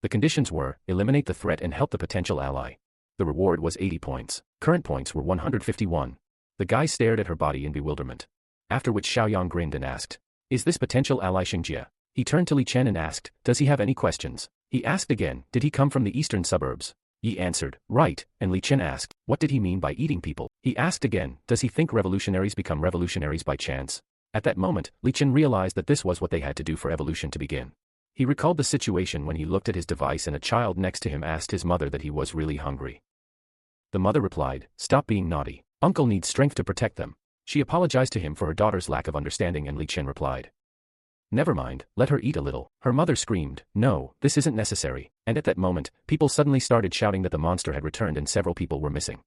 The conditions were, eliminate the threat and help the potential ally. The reward was 80 points. Current points were 151. The guy stared at her body in bewilderment. After which Xiaoyang grinned and asked, "Is this potential ally Shengjie?" He turned to Li Chen and asked, "Does he have any questions?" He asked again, "Did he come from the eastern suburbs?" Yi answered, "Right," and Li Chen asked, "What did he mean by eating people?" He asked again, "Does he think revolutionaries become revolutionaries by chance?" At that moment, Li Chen realized that this was what they had to do for evolution to begin. He recalled the situation when he looked at his device and a child next to him asked his mother that he was really hungry. The mother replied, "Stop being naughty. Uncle needs strength to protect them." She apologized to him for her daughter's lack of understanding and Li Chen replied, "Never mind, let her eat a little." Her mother screamed, "No, this isn't necessary." And at that moment, people suddenly started shouting that the monster had returned and several people were missing.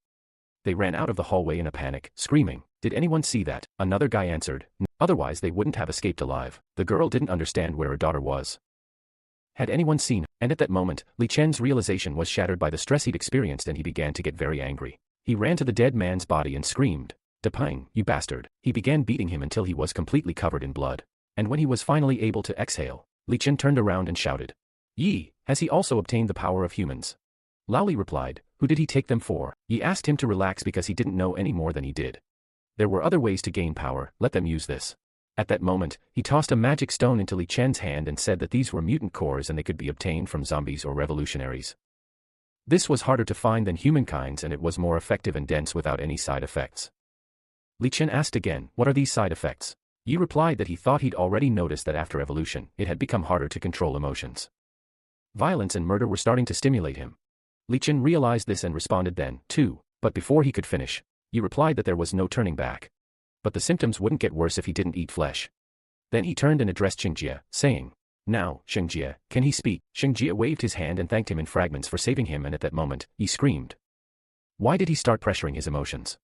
They ran out of the hallway in a panic, screaming, "Did anyone see that?" Another guy answered, "No, otherwise they wouldn't have escaped alive." The girl didn't understand where her daughter was. Had anyone seen her? And at that moment, Li Chen's realization was shattered by the stress he'd experienced and he began to get very angry. He ran to the dead man's body and screamed, "Depang, you bastard." He began beating him until he was completely covered in blood. And when he was finally able to exhale, Li Chen turned around and shouted, "Yi, has he also obtained the power of humans?" Laoli replied, "Who did he take them for?" Yi asked him to relax because he didn't know any more than he did. There were other ways to gain power, let them use this. At that moment, he tossed a magic stone into Li Chen's hand and said that these were mutant cores and they could be obtained from zombies or revolutionaries. This was harder to find than humankind's and it was more effective and dense without any side effects. Li Chen asked again, what are these side effects? Yi replied that he thought he'd already noticed that after evolution, it had become harder to control emotions. Violence and murder were starting to stimulate him. Li Chen realized this and responded then, too, but before he could finish, Yi replied that there was no turning back. But the symptoms wouldn't get worse if he didn't eat flesh. Then he turned and addressed Xingjie, saying, now, Xingjie, can he speak? Xingjie waved his hand and thanked him in fragments for saving him, and at that moment, Yi screamed. Why did he start pressuring his emotions?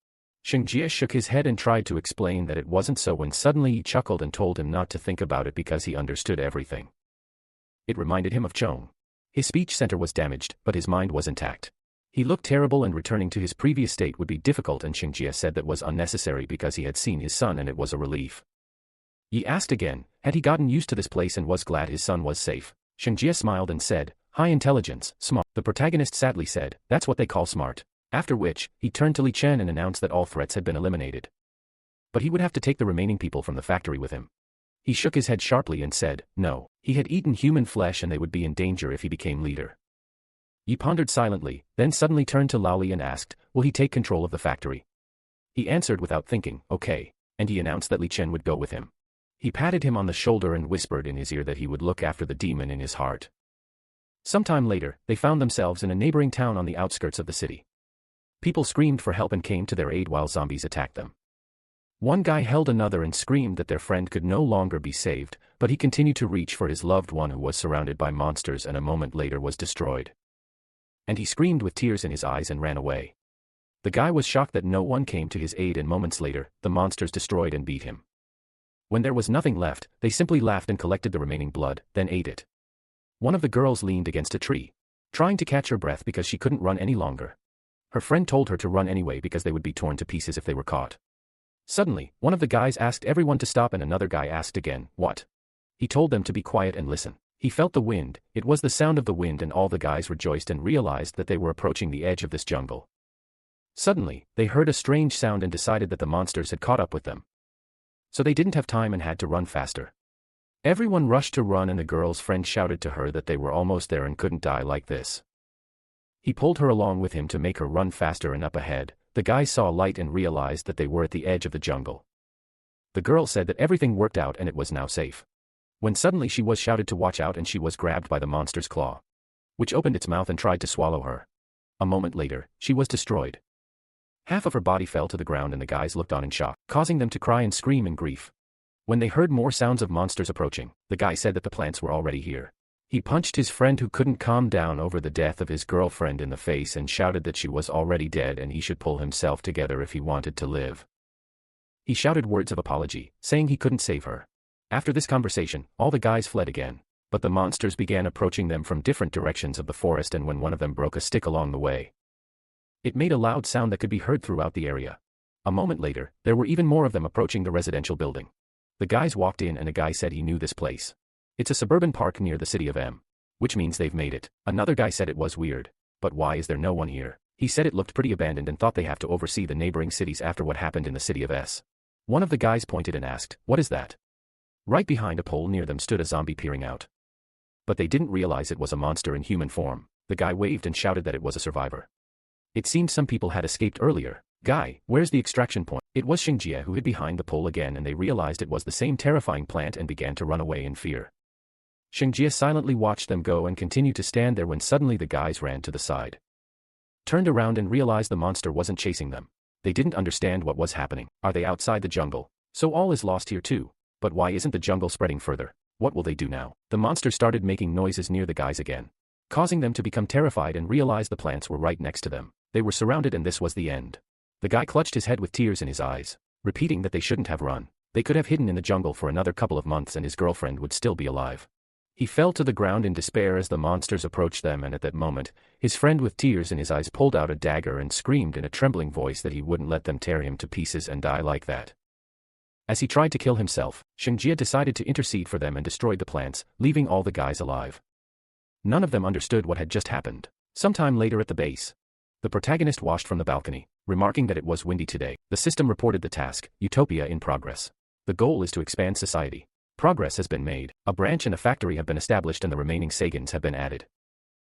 Xingjie shook his head and tried to explain that it wasn't so when suddenly he chuckled and told him not to think about it because he understood everything. It reminded him of Chong. His speech center was damaged, but his mind was intact. He looked terrible and returning to his previous state would be difficult, and Xingjie said that was unnecessary because he had seen his son and it was a relief. Yi asked again, had he gotten used to this place and was glad his son was safe? Xingjie smiled and said, high intelligence, smart. The protagonist sadly said, that's what they call smart. After which, he turned to Li Chen and announced that all threats had been eliminated. But he would have to take the remaining people from the factory with him. He shook his head sharply and said, no, he had eaten human flesh and they would be in danger if he became leader. Yi pondered silently, then suddenly turned to Lao Li and asked, will he take control of the factory? He answered without thinking, okay, and he announced that Li Chen would go with him. He patted him on the shoulder and whispered in his ear that he would look after the demon in his heart. Sometime later, they found themselves in a neighboring town on the outskirts of the city. People screamed for help and came to their aid while zombies attacked them. One guy held another and screamed that their friend could no longer be saved, but he continued to reach for his loved one who was surrounded by monsters and a moment later was destroyed. And he screamed with tears in his eyes and ran away. The guy was shocked that no one came to his aid, and moments later, the monsters destroyed and beat him. When there was nothing left, they simply laughed and collected the remaining blood, then ate it. One of the girls leaned against a tree, trying to catch her breath because she couldn't run any longer. Her friend told her to run anyway because they would be torn to pieces if they were caught. Suddenly, one of the guys asked everyone to stop and another guy asked again, what? He told them to be quiet and listen. He felt the wind, it was the sound of the wind, and all the guys rejoiced and realized that they were approaching the edge of this jungle. Suddenly, they heard a strange sound and decided that the monsters had caught up with them. So they didn't have time and had to run faster. Everyone rushed to run and the girl's friend shouted to her that they were almost there and couldn't die like this. He pulled her along with him to make her run faster, and up ahead, the guys saw light and realized that they were at the edge of the jungle. The girl said that everything worked out and it was now safe. When suddenly she was shouted to watch out and she was grabbed by the monster's claw, which opened its mouth and tried to swallow her. A moment later, she was destroyed. Half of her body fell to the ground and the guys looked on in shock, causing them to cry and scream in grief. When they heard more sounds of monsters approaching, the guy said that the plants were already here. He punched his friend who couldn't calm down over the death of his girlfriend in the face and shouted that she was already dead and he should pull himself together if he wanted to live. He shouted words of apology, saying he couldn't save her. After this conversation, all the guys fled again, but the monsters began approaching them from different directions of the forest, and when one of them broke a stick along the way, it made a loud sound that could be heard throughout the area. A moment later, there were even more of them approaching the residential building. The guys walked in and a guy said he knew this place. It's a suburban park near the city of M. Which means they've made it. Another guy said it was weird. But why is there no one here? He said it looked pretty abandoned and thought they have to oversee the neighboring cities after what happened in the city of S. One of the guys pointed and asked, what is that? Right behind a pole near them stood a zombie peering out. But they didn't realize it was a monster in human form. The guy waved and shouted that it was a survivor. It seemed some people had escaped earlier. Guy, where's the extraction point? It was Xingjie who hid behind the pole again, and they realized it was the same terrifying plant and began to run away in fear. Xingjie silently watched them go and continued to stand there when suddenly the guys ran to the side, turned around and realized the monster wasn't chasing them. They didn't understand what was happening. Are they outside the jungle? So all is lost here too. But why isn't the jungle spreading further? What will they do now? The monster started making noises near the guys again, causing them to become terrified and realize the plants were right next to them. They were surrounded and this was the end. The guy clutched his head with tears in his eyes, repeating that they shouldn't have run. They could have hidden in the jungle for another couple of months and his girlfriend would still be alive. He fell to the ground in despair as the monsters approached them, and at that moment, his friend with tears in his eyes pulled out a dagger and screamed in a trembling voice that he wouldn't let them tear him to pieces and die like that. As he tried to kill himself, Xingjie decided to intercede for them and destroyed the plants, leaving all the guys alive. None of them understood what had just happened. Sometime later at the base, the protagonist watched from the balcony, remarking that it was windy today. The system reported the task, Utopia in progress. The goal is to expand society. Progress has been made, a branch and a factory have been established and the remaining Sagans have been added.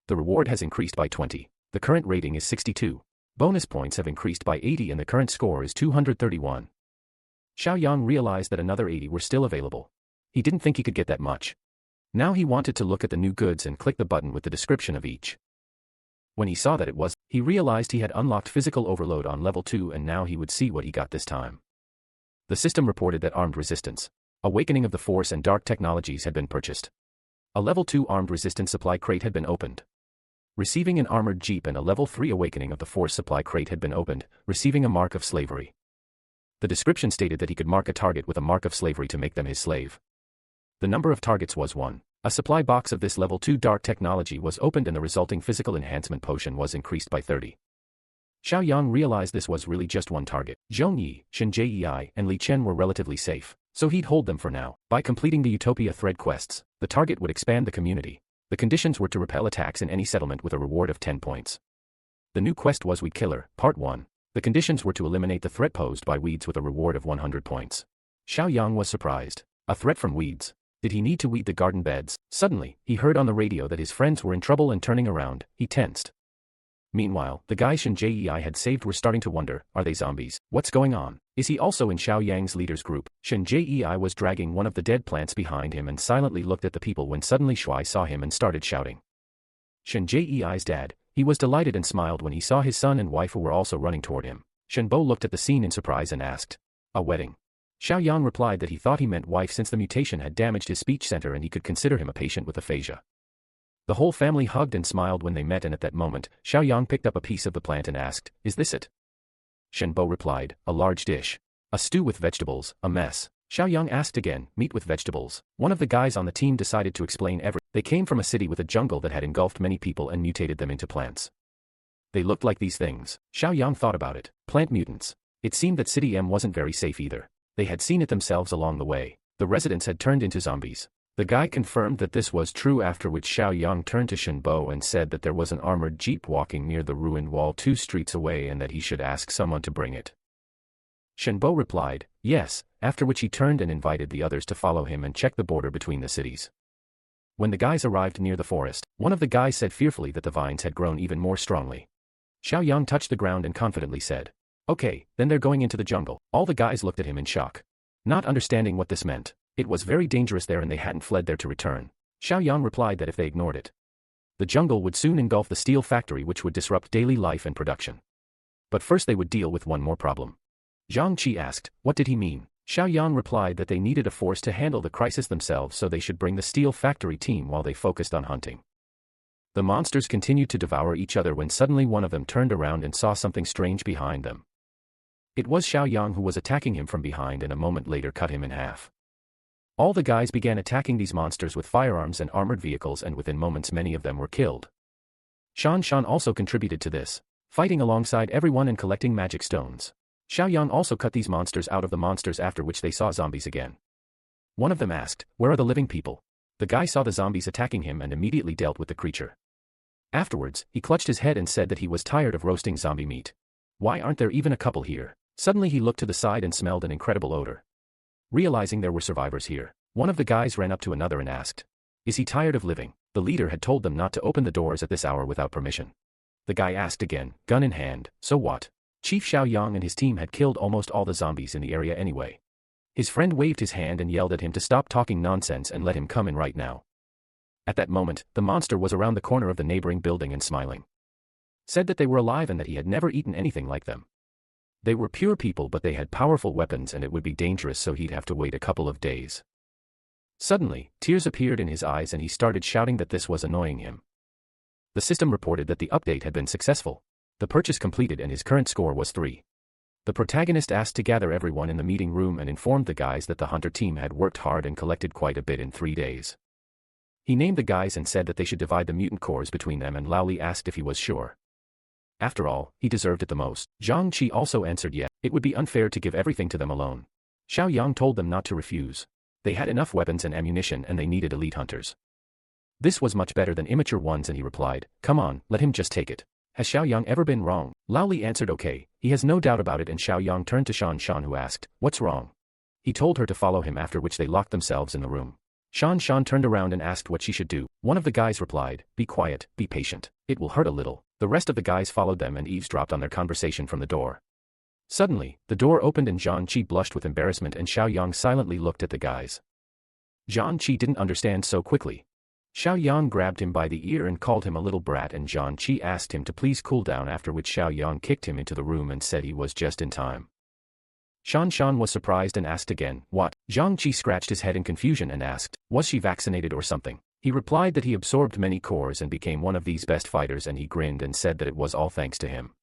The reward has increased by 20. The current rating is 62. Bonus points have increased by 80 and the current score is 231. Xiaoyang realized that another 80 were still available. He didn't think he could get that much. Now he wanted to look at the new goods and click the button with the description of each. When he saw that it was, he realized he had unlocked physical overload on level 2 and now he would see what he got this time. The system reported that armed resistance, awakening of the force and dark technologies had been purchased. A level 2 armed resistance supply crate had been opened. Receiving an armored jeep and a level 3 awakening of the force supply crate had been opened, receiving a mark of slavery. The description stated that he could mark a target with a mark of slavery to make them his slave. The number of targets was 1. A supply box of this level 2 dark technology was opened and the resulting physical enhancement potion was increased by 30. Xiaoyang realized this was really just one target. Zhong Yi, Shen Jei, and Li Chen were relatively safe, so he'd hold them for now. By completing the Utopia thread quests, the target would expand the community. The conditions were to repel attacks in any settlement with a reward of 10 points. The new quest was Weed Killer, Part 1. The conditions were to eliminate the threat posed by weeds with a reward of 100 points. Xiaoyang was surprised. A threat from weeds? Did he need to weed the garden beds? Suddenly, he heard on the radio that his friends were in trouble and turning around, he tensed. Meanwhile, the guys Shen Jei had saved were starting to wonder, are they zombies? What's going on? Is he also in Xiaoyang's leader's group? Shen Jei was dragging one of the dead plants behind him and silently looked at the people when suddenly Shui saw him and started shouting. Shen Jei's dad, he was delighted and smiled when he saw his son and wife who were also running toward him. Shen Bo looked at the scene in surprise and asked, a wedding? Xiaoyang replied that he thought he meant wife since the mutation had damaged his speech center and he could consider him a patient with aphasia. The whole family hugged and smiled when they met and at that moment, Xiaoyang picked up a piece of the plant and asked, is this it? Shen Bo replied, a large dish. A stew with vegetables, a mess. Xiaoyang asked again, meat with vegetables. One of the guys on the team decided to explain everything. They came from a city with a jungle that had engulfed many people and mutated them into plants. They looked like these things. Xiaoyang thought about it. Plant mutants. It seemed that City M wasn't very safe either. They had seen it themselves along the way. The residents had turned into zombies. The guy confirmed that this was true, after which Xiaoyang turned to Shen Bo and said that there was an armored jeep walking near the ruined wall 2 streets away and that he should ask someone to bring it. Shen Bo replied, yes, after which he turned and invited the others to follow him and check the border between the cities. When the guys arrived near the forest, one of the guys said fearfully that the vines had grown even more strongly. Xiaoyang touched the ground and confidently said, okay, then they're going into the jungle. All the guys looked at him in shock. Not understanding what this meant. It was very dangerous there and they hadn't fled there to return. Xiaoyang replied that if they ignored it, the jungle would soon engulf the steel factory, which would disrupt daily life and production. But first they would deal with one more problem. Zhang Qi asked, what did he mean? Xiaoyang replied that they needed a force to handle the crisis themselves, so they should bring the steel factory team while they focused on hunting. The monsters continued to devour each other when suddenly one of them turned around and saw something strange behind them. It was Xiaoyang who was attacking him from behind and a moment later cut him in half. All the guys began attacking these monsters with firearms and armored vehicles, and within moments many of them were killed. Shan Shan also contributed to this, fighting alongside everyone and collecting magic stones. Xiaoyang also cut these monsters out of the monsters, after which they saw zombies again. One of them asked, where are the living people? The guy saw the zombies attacking him and immediately dealt with the creature. Afterwards, he clutched his head and said that he was tired of roasting zombie meat. Why aren't there even a couple here? Suddenly he looked to the side and smelled an incredible odor. Realizing there were survivors here, one of the guys ran up to another and asked, is he tired of living? The leader had told them not to open the doors at this hour without permission. The guy asked again, gun in hand, so what? Chief Xiaoyang and his team had killed almost all the zombies in the area anyway. His friend waved his hand and yelled at him to stop talking nonsense and let him come in right now. At that moment, the monster was around the corner of the neighboring building and smiling. Said that they were alive and that he had never eaten anything like them. They were pure people, but they had powerful weapons and it would be dangerous, so he'd have to wait a couple of days. Suddenly, tears appeared in his eyes and he started shouting that this was annoying him. The system reported that the update had been successful. The purchase completed and his current score was 3. The protagonist asked to gather everyone in the meeting room and informed the guys that the hunter team had worked hard and collected quite a bit in 3 days. He named the guys and said that they should divide the mutant cores between them, and Laoli asked if he was sure. After all, he deserved it the most. Zhang Qi also answered yes, it would be unfair to give everything to them alone. Xiaoyang told them not to refuse. They had enough weapons and ammunition and they needed elite hunters. This was much better than immature ones, and he replied, come on, let him just take it. Has Xiaoyang ever been wrong? Laoli answered okay, he has no doubt about it, and Xiaoyang turned to Shan Shan, who asked, what's wrong? He told her to follow him, after which they locked themselves in the room. Shan Shan turned around and asked what she should do. One of the guys replied, "Be quiet, be patient. It will hurt a little." The rest of the guys followed them and eavesdropped on their conversation from the door. Suddenly, the door opened and Zhang Qi blushed with embarrassment and Xiaoyang silently looked at the guys. Zhang Qi didn't understand so quickly. Xiaoyang grabbed him by the ear and called him a little brat, and Zhang Qi asked him to please cool down, after which Xiaoyang kicked him into the room and said he was just in time. Shan Shan was surprised and asked again, "What?" Zhang Qi scratched his head in confusion and asked, "Was she vaccinated or something?" He replied that he absorbed many cores and became one of these best fighters, and he grinned and said that it was all thanks to him.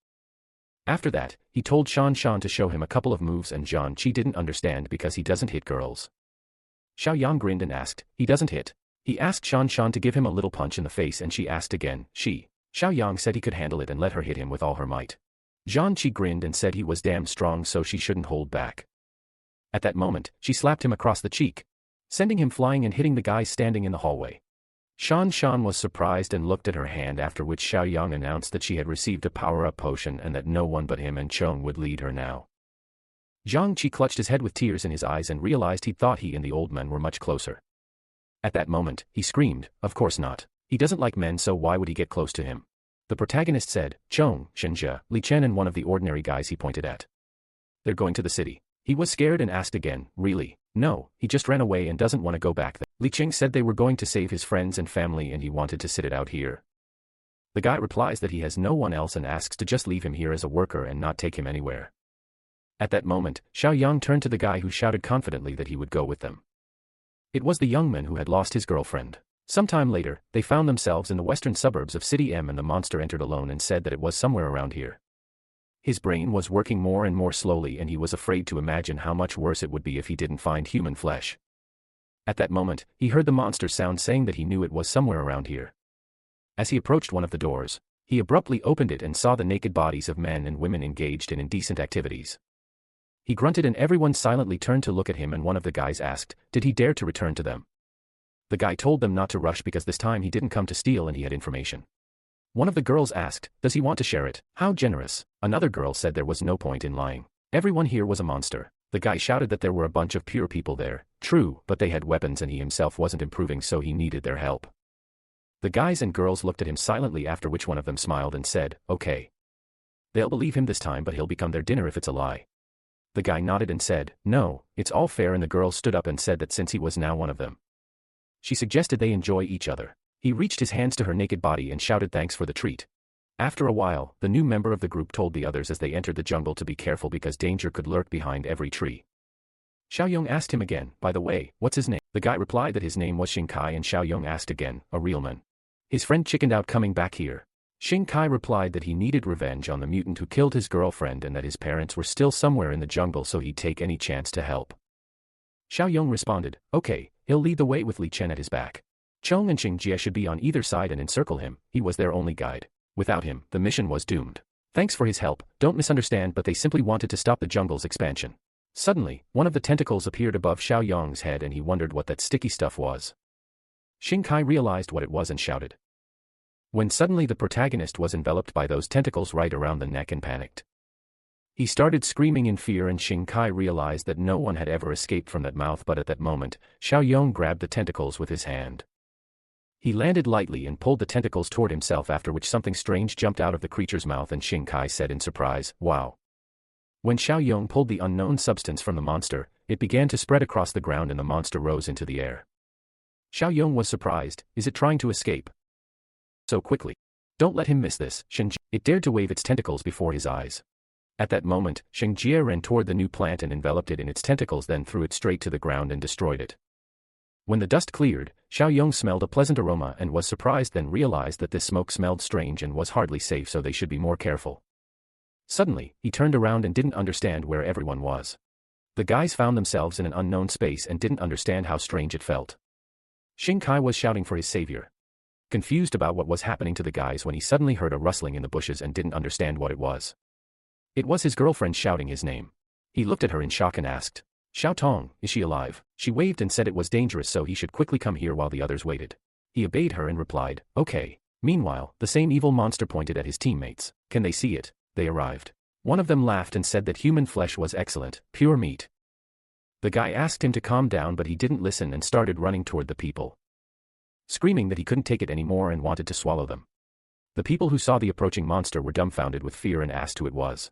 After that, he told Shan Shan to show him a couple of moves, and Zhang Qi didn't understand because he doesn't hit girls. Xiaoyang grinned and asked, "He doesn't hit?" He asked Shan Shan to give him a little punch in the face, and she asked again. Xiaoyang said he could handle it and let her hit him with all her might. Zhang Qi grinned and said he was damn strong, so she shouldn't hold back. At that moment, she slapped him across the cheek, sending him flying and hitting the guy standing in the hallway. Shan Shan was surprised and looked at her hand, after which Xiaoyang announced that she had received a power-up potion and that no one but him and Chong would lead her now. Zhang Qi clutched his head with tears in his eyes and realized he thought he and the old man were much closer. At that moment, he screamed, "Of course not. He doesn't like men, so why would he get close to him?" The protagonist said, "Chong, Shenjia, Li Chen and one of the ordinary guys he pointed at. They're going to the city." He was scared and asked again, "Really?" "No, he just ran away and doesn't want to go back there." Li Cheng said they were going to save his friends and family and he wanted to sit it out here. The guy replies that he has no one else and asks to just leave him here as a worker and not take him anywhere. At that moment, Xiaoyang turned to the guy who shouted confidently that he would go with them. It was the young man who had lost his girlfriend. Sometime later, they found themselves in the western suburbs of City M, and the monster entered alone and said that it was somewhere around here. His brain was working more and more slowly, and he was afraid to imagine how much worse it would be if he didn't find human flesh. At that moment, he heard the monster sound saying that he knew it was somewhere around here. As he approached one of the doors, he abruptly opened it and saw the naked bodies of men and women engaged in indecent activities. He grunted and everyone silently turned to look at him, and one of the guys asked, "Did he dare to return to them?" The guy told them not to rush because this time he didn't come to steal and he had information. One of the girls asked, "Does he want to share it?" "How generous." Another girl said there was no point in lying. Everyone here was a monster. The guy shouted that there were a bunch of pure people there. True, but they had weapons and he himself wasn't improving, so he needed their help. The guys and girls looked at him silently, after which one of them smiled and said, "Okay. They'll believe him this time, but he'll become their dinner if it's a lie." The guy nodded and said, "No, it's all fair," and the girl stood up and said that since he was now one of them, she suggested they enjoy each other. He reached his hands to her naked body and shouted thanks for the treat. After a while, the new member of the group told the others as they entered the jungle to be careful because danger could lurk behind every tree. Xiaoyong asked him again, "By the way, what's his name?" The guy replied that his name was Xingkai, and Xiaoyong asked again, "A real man?" His friend chickened out coming back here. Xingkai replied that he needed revenge on the mutant who killed his girlfriend and that his parents were still somewhere in the jungle, so he'd take any chance to help. Xiaoyong responded, "Okay, he'll lead the way with Li Chen at his back. Chong and Xingjie should be on either side and encircle him. He was their only guide. Without him, the mission was doomed. Thanks for his help, don't misunderstand, but they simply wanted to stop the jungle's expansion." Suddenly, one of the tentacles appeared above Xiaoyong's head and he wondered what that sticky stuff was. Xingkai realized what it was and shouted. When suddenly the protagonist was enveloped by those tentacles right around the neck and panicked. He started screaming in fear, and Xingkai realized that no one had ever escaped from that mouth, but at that moment, Xiaoyong grabbed the tentacles with his hand. He landed lightly and pulled the tentacles toward himself, after which something strange jumped out of the creature's mouth and Xingkai said in surprise, "Wow." When Xiaoyong pulled the unknown substance from the monster, it began to spread across the ground and the monster rose into the air. Xiaoyong was surprised. Is it trying to escape so quickly? Don't let him miss this, Xingjie. It dared to wave its tentacles before his eyes. At that moment, Xingjie ran toward the new plant and enveloped it in its tentacles, then threw it straight to the ground and destroyed it. When the dust cleared, Xiaoyong smelled a pleasant aroma and was surprised, then realized that this smoke smelled strange and was hardly safe, so they should be more careful. Suddenly, he turned around and didn't understand where everyone was. The guys found themselves in an unknown space and didn't understand how strange it felt. Xingkai was shouting for his savior, confused about what was happening to the guys, when he suddenly heard a rustling in the bushes and didn't understand what it was. It was his girlfriend shouting his name. He looked at her in shock and asked, "Xiao Tong, is she alive?" She waved and said it was dangerous, so he should quickly come here while the others waited. He obeyed her and replied, "Okay." Meanwhile, the same evil monster pointed at his teammates. "Can they see it?" They arrived. One of them laughed and said that human flesh was excellent, pure meat. The guy asked him to calm down, but he didn't listen and started running toward the people, screaming that he couldn't take it anymore and wanted to swallow them. The people who saw the approaching monster were dumbfounded with fear and asked who it was.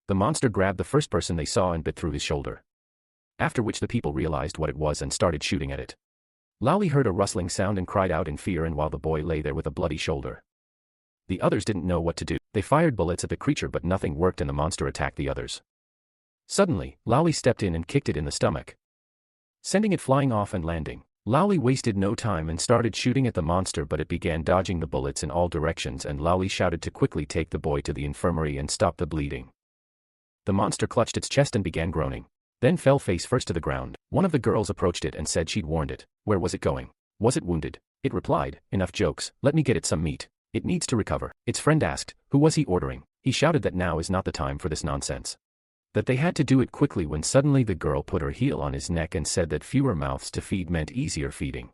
The monster grabbed the first person they saw and bit through his shoulder, after which the people realized what it was and started shooting at it. Lowly heard a rustling sound and cried out in fear, and while the boy lay there with a bloody shoulder, the others didn't know what to do. They fired bullets at the creature, but nothing worked and the monster attacked the others. Suddenly, Lowly stepped in and kicked it in the stomach, sending it flying off and landing. Lowly wasted no time and started shooting at the monster, but it began dodging the bullets in all directions, and Lowly shouted to quickly take the boy to the infirmary and stop the bleeding. The monster clutched its chest and began groaning, then fell face first to the ground. One of the girls approached it and said she'd warned it. Where was it going? Was it wounded? It replied, enough jokes, let me get it some meat. It needs to recover. Its friend asked, who was he ordering? He shouted that now is not the time for this nonsense, that they had to do it quickly, when suddenly the girl put her heel on his neck and said that fewer mouths to feed meant easier feeding.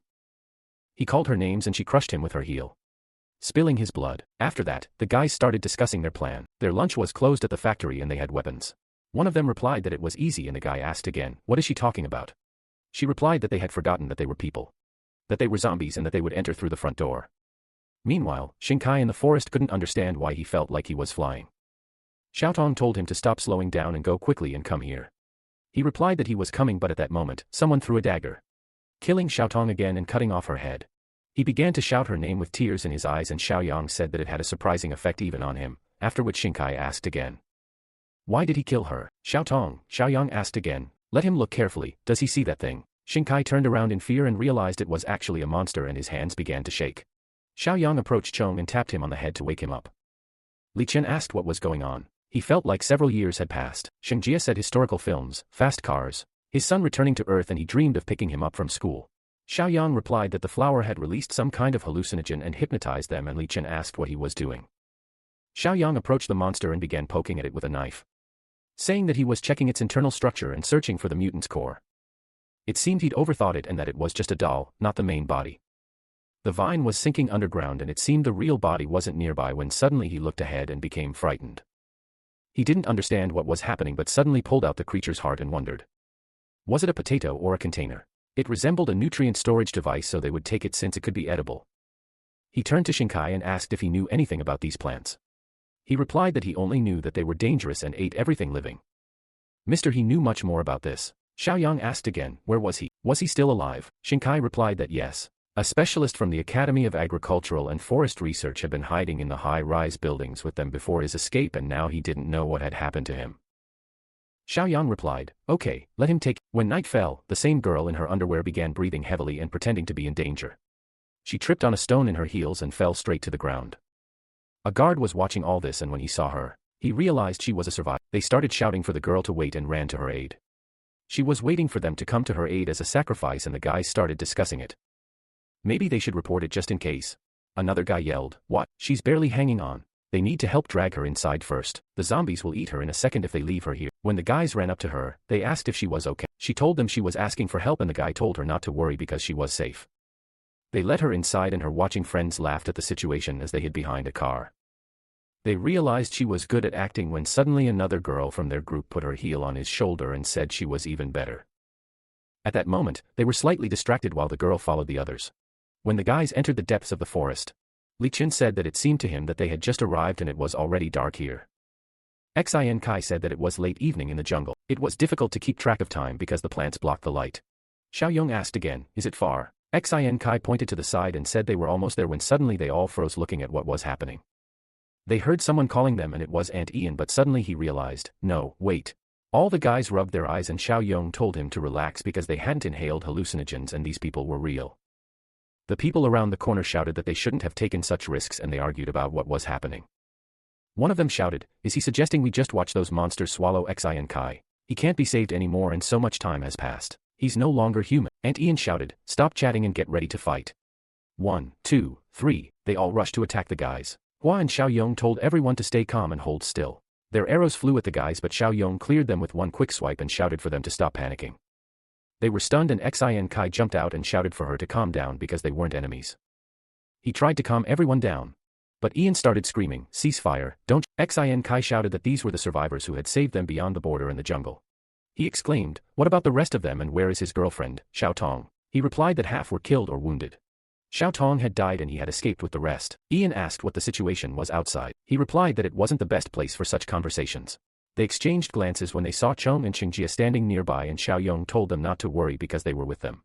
He called her names and she crushed him with her heel, spilling his blood. After that, the guys started discussing their plan. Their lunch was closed at the factory and they had weapons. One of them replied that it was easy, and the guy asked again, what is she talking about? She replied that they had forgotten that they were people, that they were zombies and that they would enter through the front door. Meanwhile, Shinkai in the forest couldn't understand why he felt like he was flying. Xiaotong told him to stop slowing down and go quickly and come here. He replied that he was coming, but at that moment, someone threw a dagger, killing Xiaotong again and cutting off her head. He began to shout her name with tears in his eyes, and Xiaoyang said that it had a surprising effect even on him, after which Shinkai asked again, why did he kill her? Xiaoyang asked again, let him look carefully, does he see that thing? Shinkai turned around in fear and realized it was actually a monster, and his hands began to shake. Xiaoyang approached Chong and tapped him on the head to wake him up. Li Chen asked what was going on. He felt like several years had passed. Sheng Jia said historical films, fast cars, his son returning to Earth, and he dreamed of picking him up from school. Xiaoyang replied that the flower had released some kind of hallucinogen and hypnotized them, and Li Chen asked what he was doing. Xiaoyang approached the monster and began poking at it with a knife, saying that he was checking its internal structure and searching for the mutant's core. It seemed he'd overthought it and that it was just a doll, not the main body. The vine was sinking underground and it seemed the real body wasn't nearby, when suddenly he looked ahead and became frightened. He didn't understand what was happening, but suddenly pulled out the creature's heart and wondered, was it a potato or a container? It resembled a nutrient storage device, so they would take it since it could be edible. He turned to Shinkai and asked if he knew anything about these plants. He replied that he only knew that they were dangerous and ate everything living. Mister, he knew much more about this. Xiaoyang asked again, where was he? Was he still alive? Shinkai replied that yes. A specialist from the Academy of Agricultural and Forest Research had been hiding in the high-rise buildings with them before his escape, and now he didn't know what had happened to him. Xiaoyang replied, okay, let him take. When night fell, the same girl in her underwear began breathing heavily and pretending to be in danger. She tripped on a stone in her heels and fell straight to the ground. A guard was watching all this, and when he saw her, he realized she was a survivor. They started shouting for the girl to wait and ran to her aid. She was waiting for them to come to her aid as a sacrifice, and the guys started discussing it. Maybe they should report it just in case. Another guy yelled, what? She's barely hanging on. They need to help drag her inside first. The zombies will eat her in a second if they leave her here. When the guys ran up to her, they asked if she was okay. She told them she was asking for help, and the guy told her not to worry because she was safe. They let her inside, and her watching friends laughed at the situation as they hid behind a car. They realized she was good at acting when suddenly another girl from their group put her heel on his shoulder and said she was even better. At that moment, they were slightly distracted while the girl followed the others. When the guys entered the depths of the forest, Li Chen said that it seemed to him that they had just arrived and it was already dark here. Xin Kai said that it was late evening in the jungle. It was difficult to keep track of time because the plants blocked the light. Xiaoyong asked again, is it far? Xin Kai pointed to the side and said they were almost there, when suddenly they all froze looking at what was happening. They heard someone calling them and it was Aunt Ian, but suddenly he realized, no, wait. All the guys rubbed their eyes and Xiaoyong told him to relax because they hadn't inhaled hallucinogens and these people were real. The people around the corner shouted that they shouldn't have taken such risks, and they argued about what was happening. One of them shouted, is he suggesting we just watch those monsters swallow Xin Kai? He can't be saved anymore and so much time has passed. He's no longer human. Aunt Ian shouted, stop chatting and get ready to fight. 1, 2, 3, they all rushed to attack the guys. Hua and Xiaoyong told everyone to stay calm and hold still. Their arrows flew at the guys, but Xiaoyong cleared them with one quick swipe and shouted for them to stop panicking. They were stunned and Xin Kai jumped out and shouted for her to calm down because they weren't enemies. He tried to calm everyone down, but Ian started screaming, cease fire, don't. Xin Kai shouted that these were the survivors who had saved them beyond the border in the jungle. He exclaimed, "What about the rest of them and where is his girlfriend, Xiao Tong?" He replied that half were killed or wounded. Xiao Tong had died and he had escaped with the rest. Ian asked what the situation was outside. He replied that it wasn't the best place for such conversations. They exchanged glances when they saw Cheng and Xingjie standing nearby, and Xiaoyong told them not to worry because they were with them.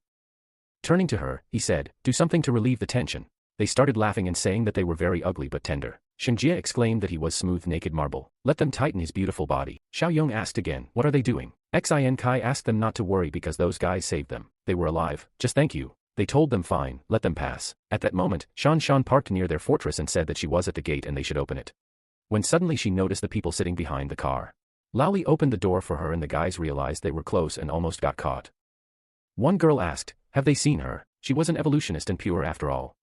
Turning to her, he said, "Do something to relieve the tension." They started laughing and saying that they were very ugly but tender. Xingjie exclaimed that he was smooth naked marble. Let them tighten his beautiful body. Xiaoyong asked again, "What are they doing?" Xin Kai asked them not to worry because those guys saved them. They were alive. Just thank you. They told them fine, let them pass. At that moment, Shan Shan parked near their fortress and said that she was at the gate and they should open it. When suddenly she noticed the people sitting behind the car. Laoli opened the door for her and the guys realized they were close and almost got caught. One girl asked, "Have they seen her? She was an evolutionist and pure after all."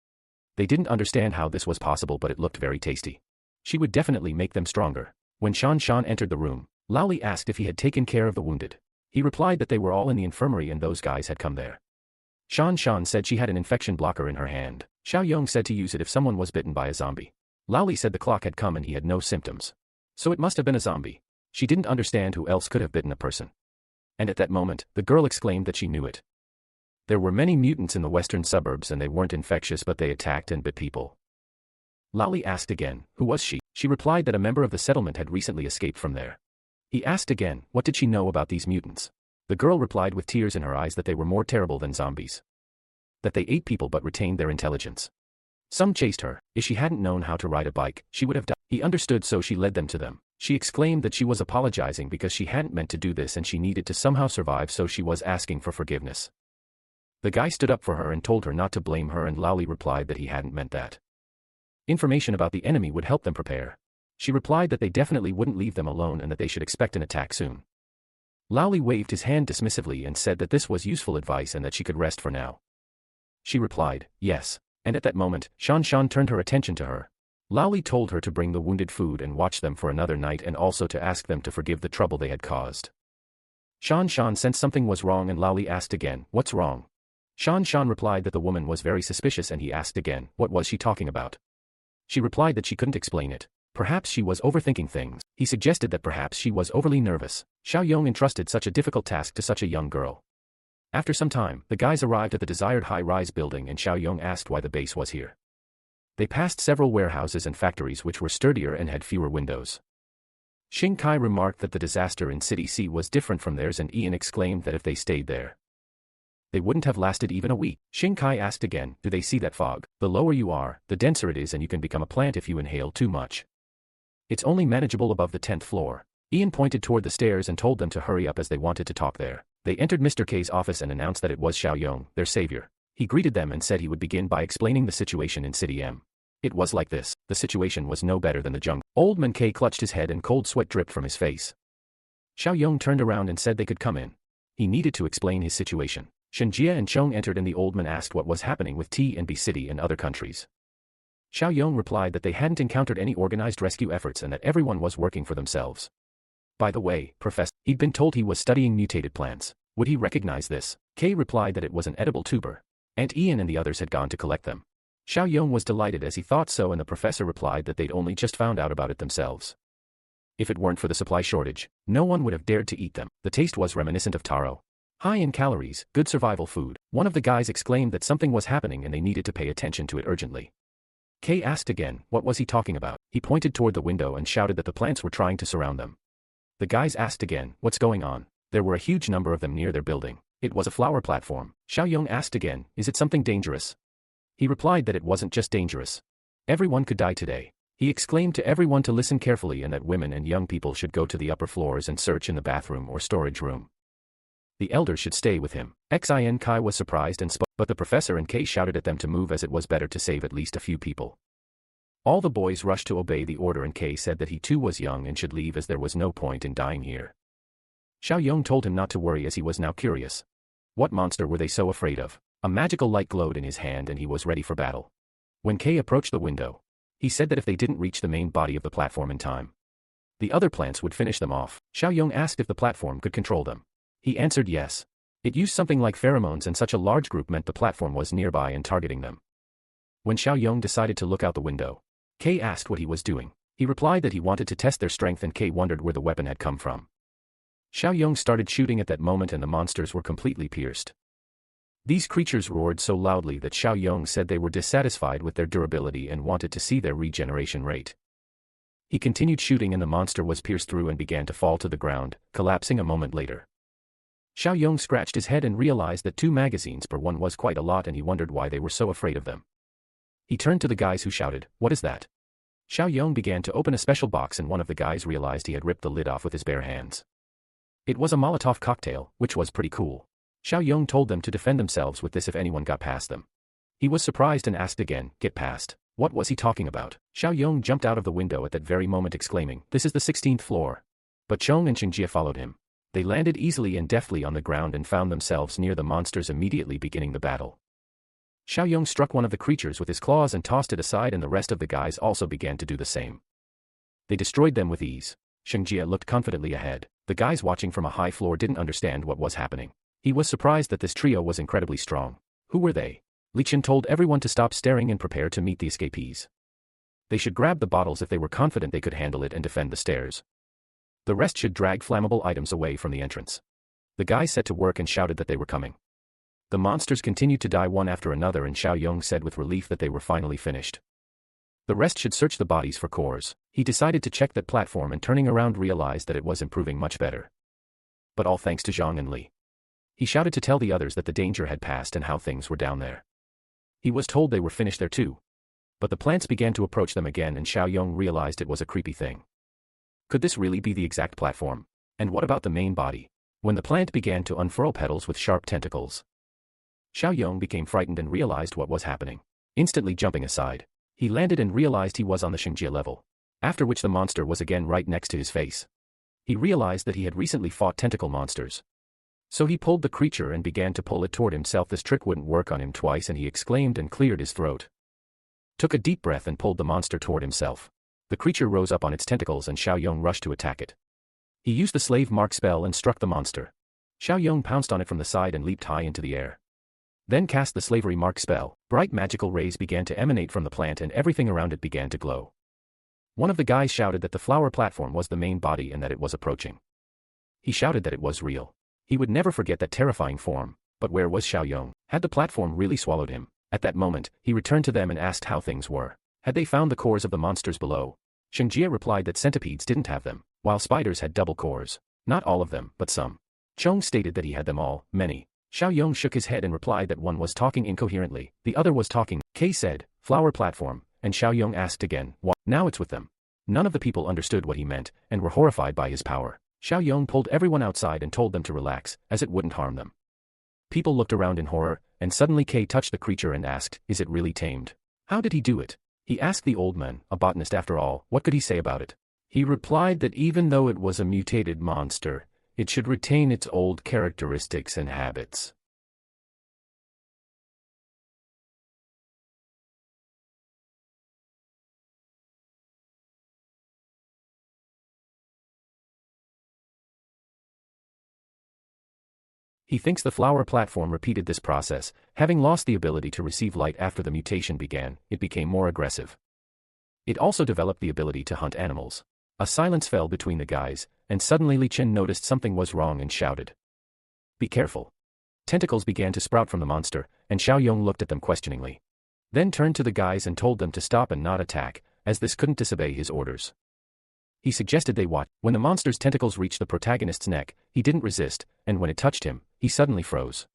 They didn't understand how this was possible, but it looked very tasty. She would definitely make them stronger. When Shan Shan entered the room, Laoli asked if he had taken care of the wounded. He replied that they were all in the infirmary and those guys had come there. Shan Shan said she had an infection blocker in her hand. Xiaoyong said to use it if someone was bitten by a zombie. Laoli said the clock had come and he had no symptoms. So it must have been a zombie. She didn't understand who else could have bitten a person. And at that moment, the girl exclaimed that she knew it. There were many mutants in the western suburbs and they weren't infectious but they attacked and bit people. Laoli asked again, who was she? She replied that a member of the settlement had recently escaped from there. He asked again, what did she know about these mutants? The girl replied with tears in her eyes that they were more terrible than zombies. That they ate people but retained their intelligence. Some chased her. If she hadn't known how to ride a bike, she would have died. He understood, so she led them to them. She exclaimed that she was apologizing because she hadn't meant to do this and she needed to somehow survive, so she was asking for forgiveness. The guy stood up for her and told her not to blame her, and Laoli replied that he hadn't meant that. Information about the enemy would help them prepare. She replied that they definitely wouldn't leave them alone and that they should expect an attack soon. Laoli waved his hand dismissively and said that this was useful advice and that she could rest for now. She replied, yes. And at that moment, Shan Shan turned her attention to her. Laoli told her to bring the wounded food and watch them for another night and also to ask them to forgive the trouble they had caused. Shan Shan sensed something was wrong and Laoli asked again, what's wrong? Shan Shan replied that the woman was very suspicious and he asked again, what was she talking about? She replied that she couldn't explain it. Perhaps she was overthinking things. He suggested that perhaps she was overly nervous. Xiaoyong entrusted such a difficult task to such a young girl. After some time, the guys arrived at the desired high-rise building and Xiaoyong asked why the base was here. They passed several warehouses and factories which were sturdier and had fewer windows. Xing Kai remarked that the disaster in City C was different from theirs and Ian exclaimed that if they stayed there, they wouldn't have lasted even a week. Xing Kai asked again, do they see that fog? The lower you are, the denser it is and you can become a plant if you inhale too much. It's only manageable above the 10th floor. Ian pointed toward the stairs and told them to hurry up as they wanted to talk there. They entered Mr. K's office and announced that it was Xiaoyong, their savior. He greeted them and said he would begin by explaining the situation in City M. It was like this. The situation was no better than the jungle. Old Man K clutched his head and cold sweat dripped from his face. Xiaoyong turned around and said they could come in. He needed to explain his situation. Shenjia and Chong entered and the old man asked what was happening with T and B City and other countries. Xiaoyong replied that they hadn't encountered any organized rescue efforts and that everyone was working for themselves. By the way, Professor, he'd been told he was studying mutated plants. Would he recognize this? K replied that it was an edible tuber. Aunt Ian and the others had gone to collect them. Xiaoyong was delighted as he thought so, and the professor replied that they'd only just found out about it themselves. If it weren't for the supply shortage, no one would have dared to eat them. The taste was reminiscent of taro. High in calories, good survival food. One of the guys exclaimed that something was happening and they needed to pay attention to it urgently. K asked again, what was he talking about? He pointed toward the window and shouted that the plants were trying to surround them. The guys asked again, what's going on? There were a huge number of them near their building. It was a flower platform. Xiaoyong asked again, is it something dangerous? He replied that it wasn't just dangerous. Everyone could die today. He exclaimed to everyone to listen carefully and that women and young people should go to the upper floors and search in the bathroom or storage room. The elders should stay with him. Xin Kai was surprised and spoke, but the professor and K shouted at them to move as it was better to save at least a few people. All the boys rushed to obey the order and K said that he too was young and should leave as there was no point in dying here. Xiaoyong told him not to worry as he was now curious. What monster were they so afraid of? A magical light glowed in his hand and he was ready for battle. When K approached the window, he said that if they didn't reach the main body of the platform in time, the other plants would finish them off. Xiaoyong asked if the platform could control them. He answered yes. It used something like pheromones and such a large group meant the platform was nearby and targeting them. When Xiaoyong decided to look out the window, K asked what he was doing. He replied that he wanted to test their strength and K wondered where the weapon had come from. Xiao Yong started shooting at that moment and the monsters were completely pierced. These creatures roared so loudly that Xiao Yong said they were dissatisfied with their durability and wanted to see their regeneration rate. He continued shooting and the monster was pierced through and began to fall to the ground, collapsing a moment later. Xiao Yong scratched his head and realized that 2 magazines per one was quite a lot and he wondered why they were so afraid of them. He turned to the guys who shouted, "What is that?" Xiao Yong began to open a special box and one of the guys realized he had ripped the lid off with his bare hands. It was a Molotov cocktail, which was pretty cool. Xiao Yong told them to defend themselves with this if anyone got past them. He was surprised and asked again, "Get past." What was he talking about? Xiao Yong jumped out of the window at that very moment exclaiming, "This is the 16th floor." But Chong and Xingjie followed him. They landed easily and deftly on the ground and found themselves near the monsters immediately beginning the battle. Xiao Yong struck one of the creatures with his claws and tossed it aside and the rest of the guys also began to do the same. They destroyed them with ease. Xingjie looked confidently ahead. The guys watching from a high floor didn't understand what was happening. He was surprised that this trio was incredibly strong. Who were they? Li Qian told everyone to stop staring and prepare to meet the escapees. They should grab the bottles if they were confident they could handle it and defend the stairs. The rest should drag flammable items away from the entrance. The guys set to work and shouted that they were coming. The monsters continued to die one after another and Xiao Yong said with relief that they were finally finished. The rest should search the bodies for cores. He decided to check that platform and turning around realized that it was improving much better. But all thanks to Zhang and Li. He shouted to tell the others that the danger had passed and how things were down there. He was told they were finished there too. But the plants began to approach them again and Xiao Yong realized it was a creepy thing. Could this really be the exact platform? And what about the main body? When the plant began to unfurl petals with sharp tentacles, Xiao Yong became frightened and realized what was happening. Instantly jumping aside, he landed and realized he was on the Xingjie level. After which the monster was again right next to his face. He realized that he had recently fought tentacle monsters. So he pulled the creature and began to pull it toward himself. This trick wouldn't work on him twice and he exclaimed and cleared his throat. Took a deep breath and pulled the monster toward himself. The creature rose up on its tentacles and Xiao Yong rushed to attack it. He used the slave mark spell and struck the monster. Xiao Yong pounced on it from the side and leaped high into the air. Then cast the slavery mark spell. Bright magical rays began to emanate from the plant and everything around it began to glow. One of the guys shouted that the flower platform was the main body and that it was approaching. He shouted that it was real. He would never forget that terrifying form, but where was Xiao Yong? Had the platform really swallowed him? At that moment, he returned to them and asked how things were. Had they found the cores of the monsters below? Xingjie replied that centipedes didn't have them, while spiders had double cores. Not all of them, but some. Chong stated that he had them all, many. Xiao Yong shook his head and replied that one was talking incoherently, the other was talking. Kay said, "Flower platform," and Xiao Yong asked again, "What?" Now it's with them. None of the people understood what he meant, and were horrified by his power. Xiao Yong pulled everyone outside and told them to relax, as it wouldn't harm them. People looked around in horror, and suddenly Kay touched the creature and asked, "Is it really tamed?" "How did he do it?" He asked the old man, a botanist after all. What could he say about it? He replied that even though it was a mutated monster, it should retain its old characteristics and habits. He thinks the flower platform repeated this process. Having lost the ability to receive light after the mutation began, it became more aggressive. It also developed the ability to hunt animals. A silence fell between the guys, and suddenly Li Qian noticed something was wrong and shouted, "Be careful." Tentacles began to sprout from the monster, and Xiao Yong looked at them questioningly. Then turned to the guys and told them to stop and not attack, as this couldn't disobey his orders. He suggested they watch. When the monster's tentacles reached the protagonist's neck, he didn't resist, and when it touched him, he suddenly froze.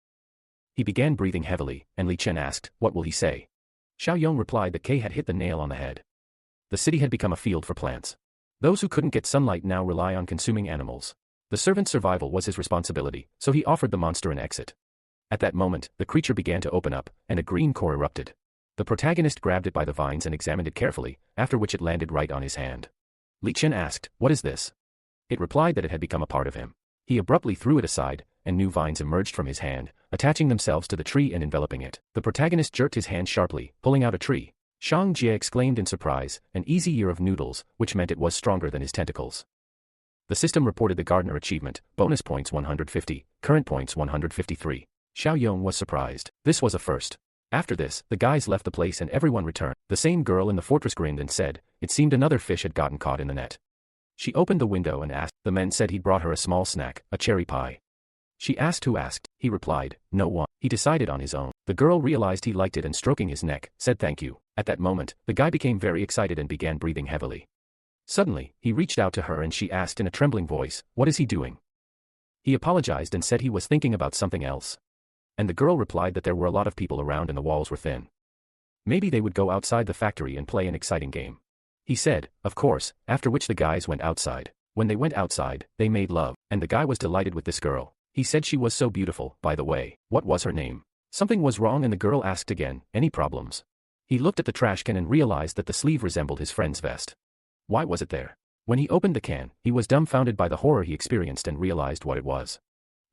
He began breathing heavily, and Li Qian asked, "What will he say?" Xiao Yong replied that Kay had hit the nail on the head. The city had become a field for plants. Those who couldn't get sunlight now rely on consuming animals. The servant's survival was his responsibility, so he offered the monster an exit. At that moment, the creature began to open up, and a green core erupted. The protagonist grabbed it by the vines and examined it carefully, after which it landed right on his hand. Li Qian asked, "What is this?" It replied that it had become a part of him. He abruptly threw it aside, and new vines emerged from his hand, attaching themselves to the tree and enveloping it. The protagonist jerked his hand sharply, pulling out a tree. Shang Jie exclaimed in surprise, "An easy year of noodles," which meant it was stronger than his tentacles. The system reported the Gardener achievement, bonus points 150, current points 153. Xiao Yong was surprised. This was a first. After this, the guys left the place and everyone returned. The same girl in the fortress grinned and said, "It seemed another fish had gotten caught in the net." She opened the window and asked. The men said he'd brought her a small snack, a cherry pie. She asked who asked. He replied, no one. He decided on his own. The girl realized he liked it and stroking his neck, said thank you. At that moment, the guy became very excited and began breathing heavily. Suddenly, he reached out to her and she asked in a trembling voice, what is he doing? He apologized and said he was thinking about something else. And the girl replied that there were a lot of people around and the walls were thin. Maybe they would go outside the factory and play an exciting game. He said, of course, after which the guys went outside. When they went outside, they made love, and the guy was delighted with this girl. He said she was so beautiful. By the way, what was her name? Something was wrong and the girl asked again, any problems? He looked at the trash can and realized that the sleeve resembled his friend's vest. Why was it there? When he opened the can, he was dumbfounded by the horror he experienced and realized what it was.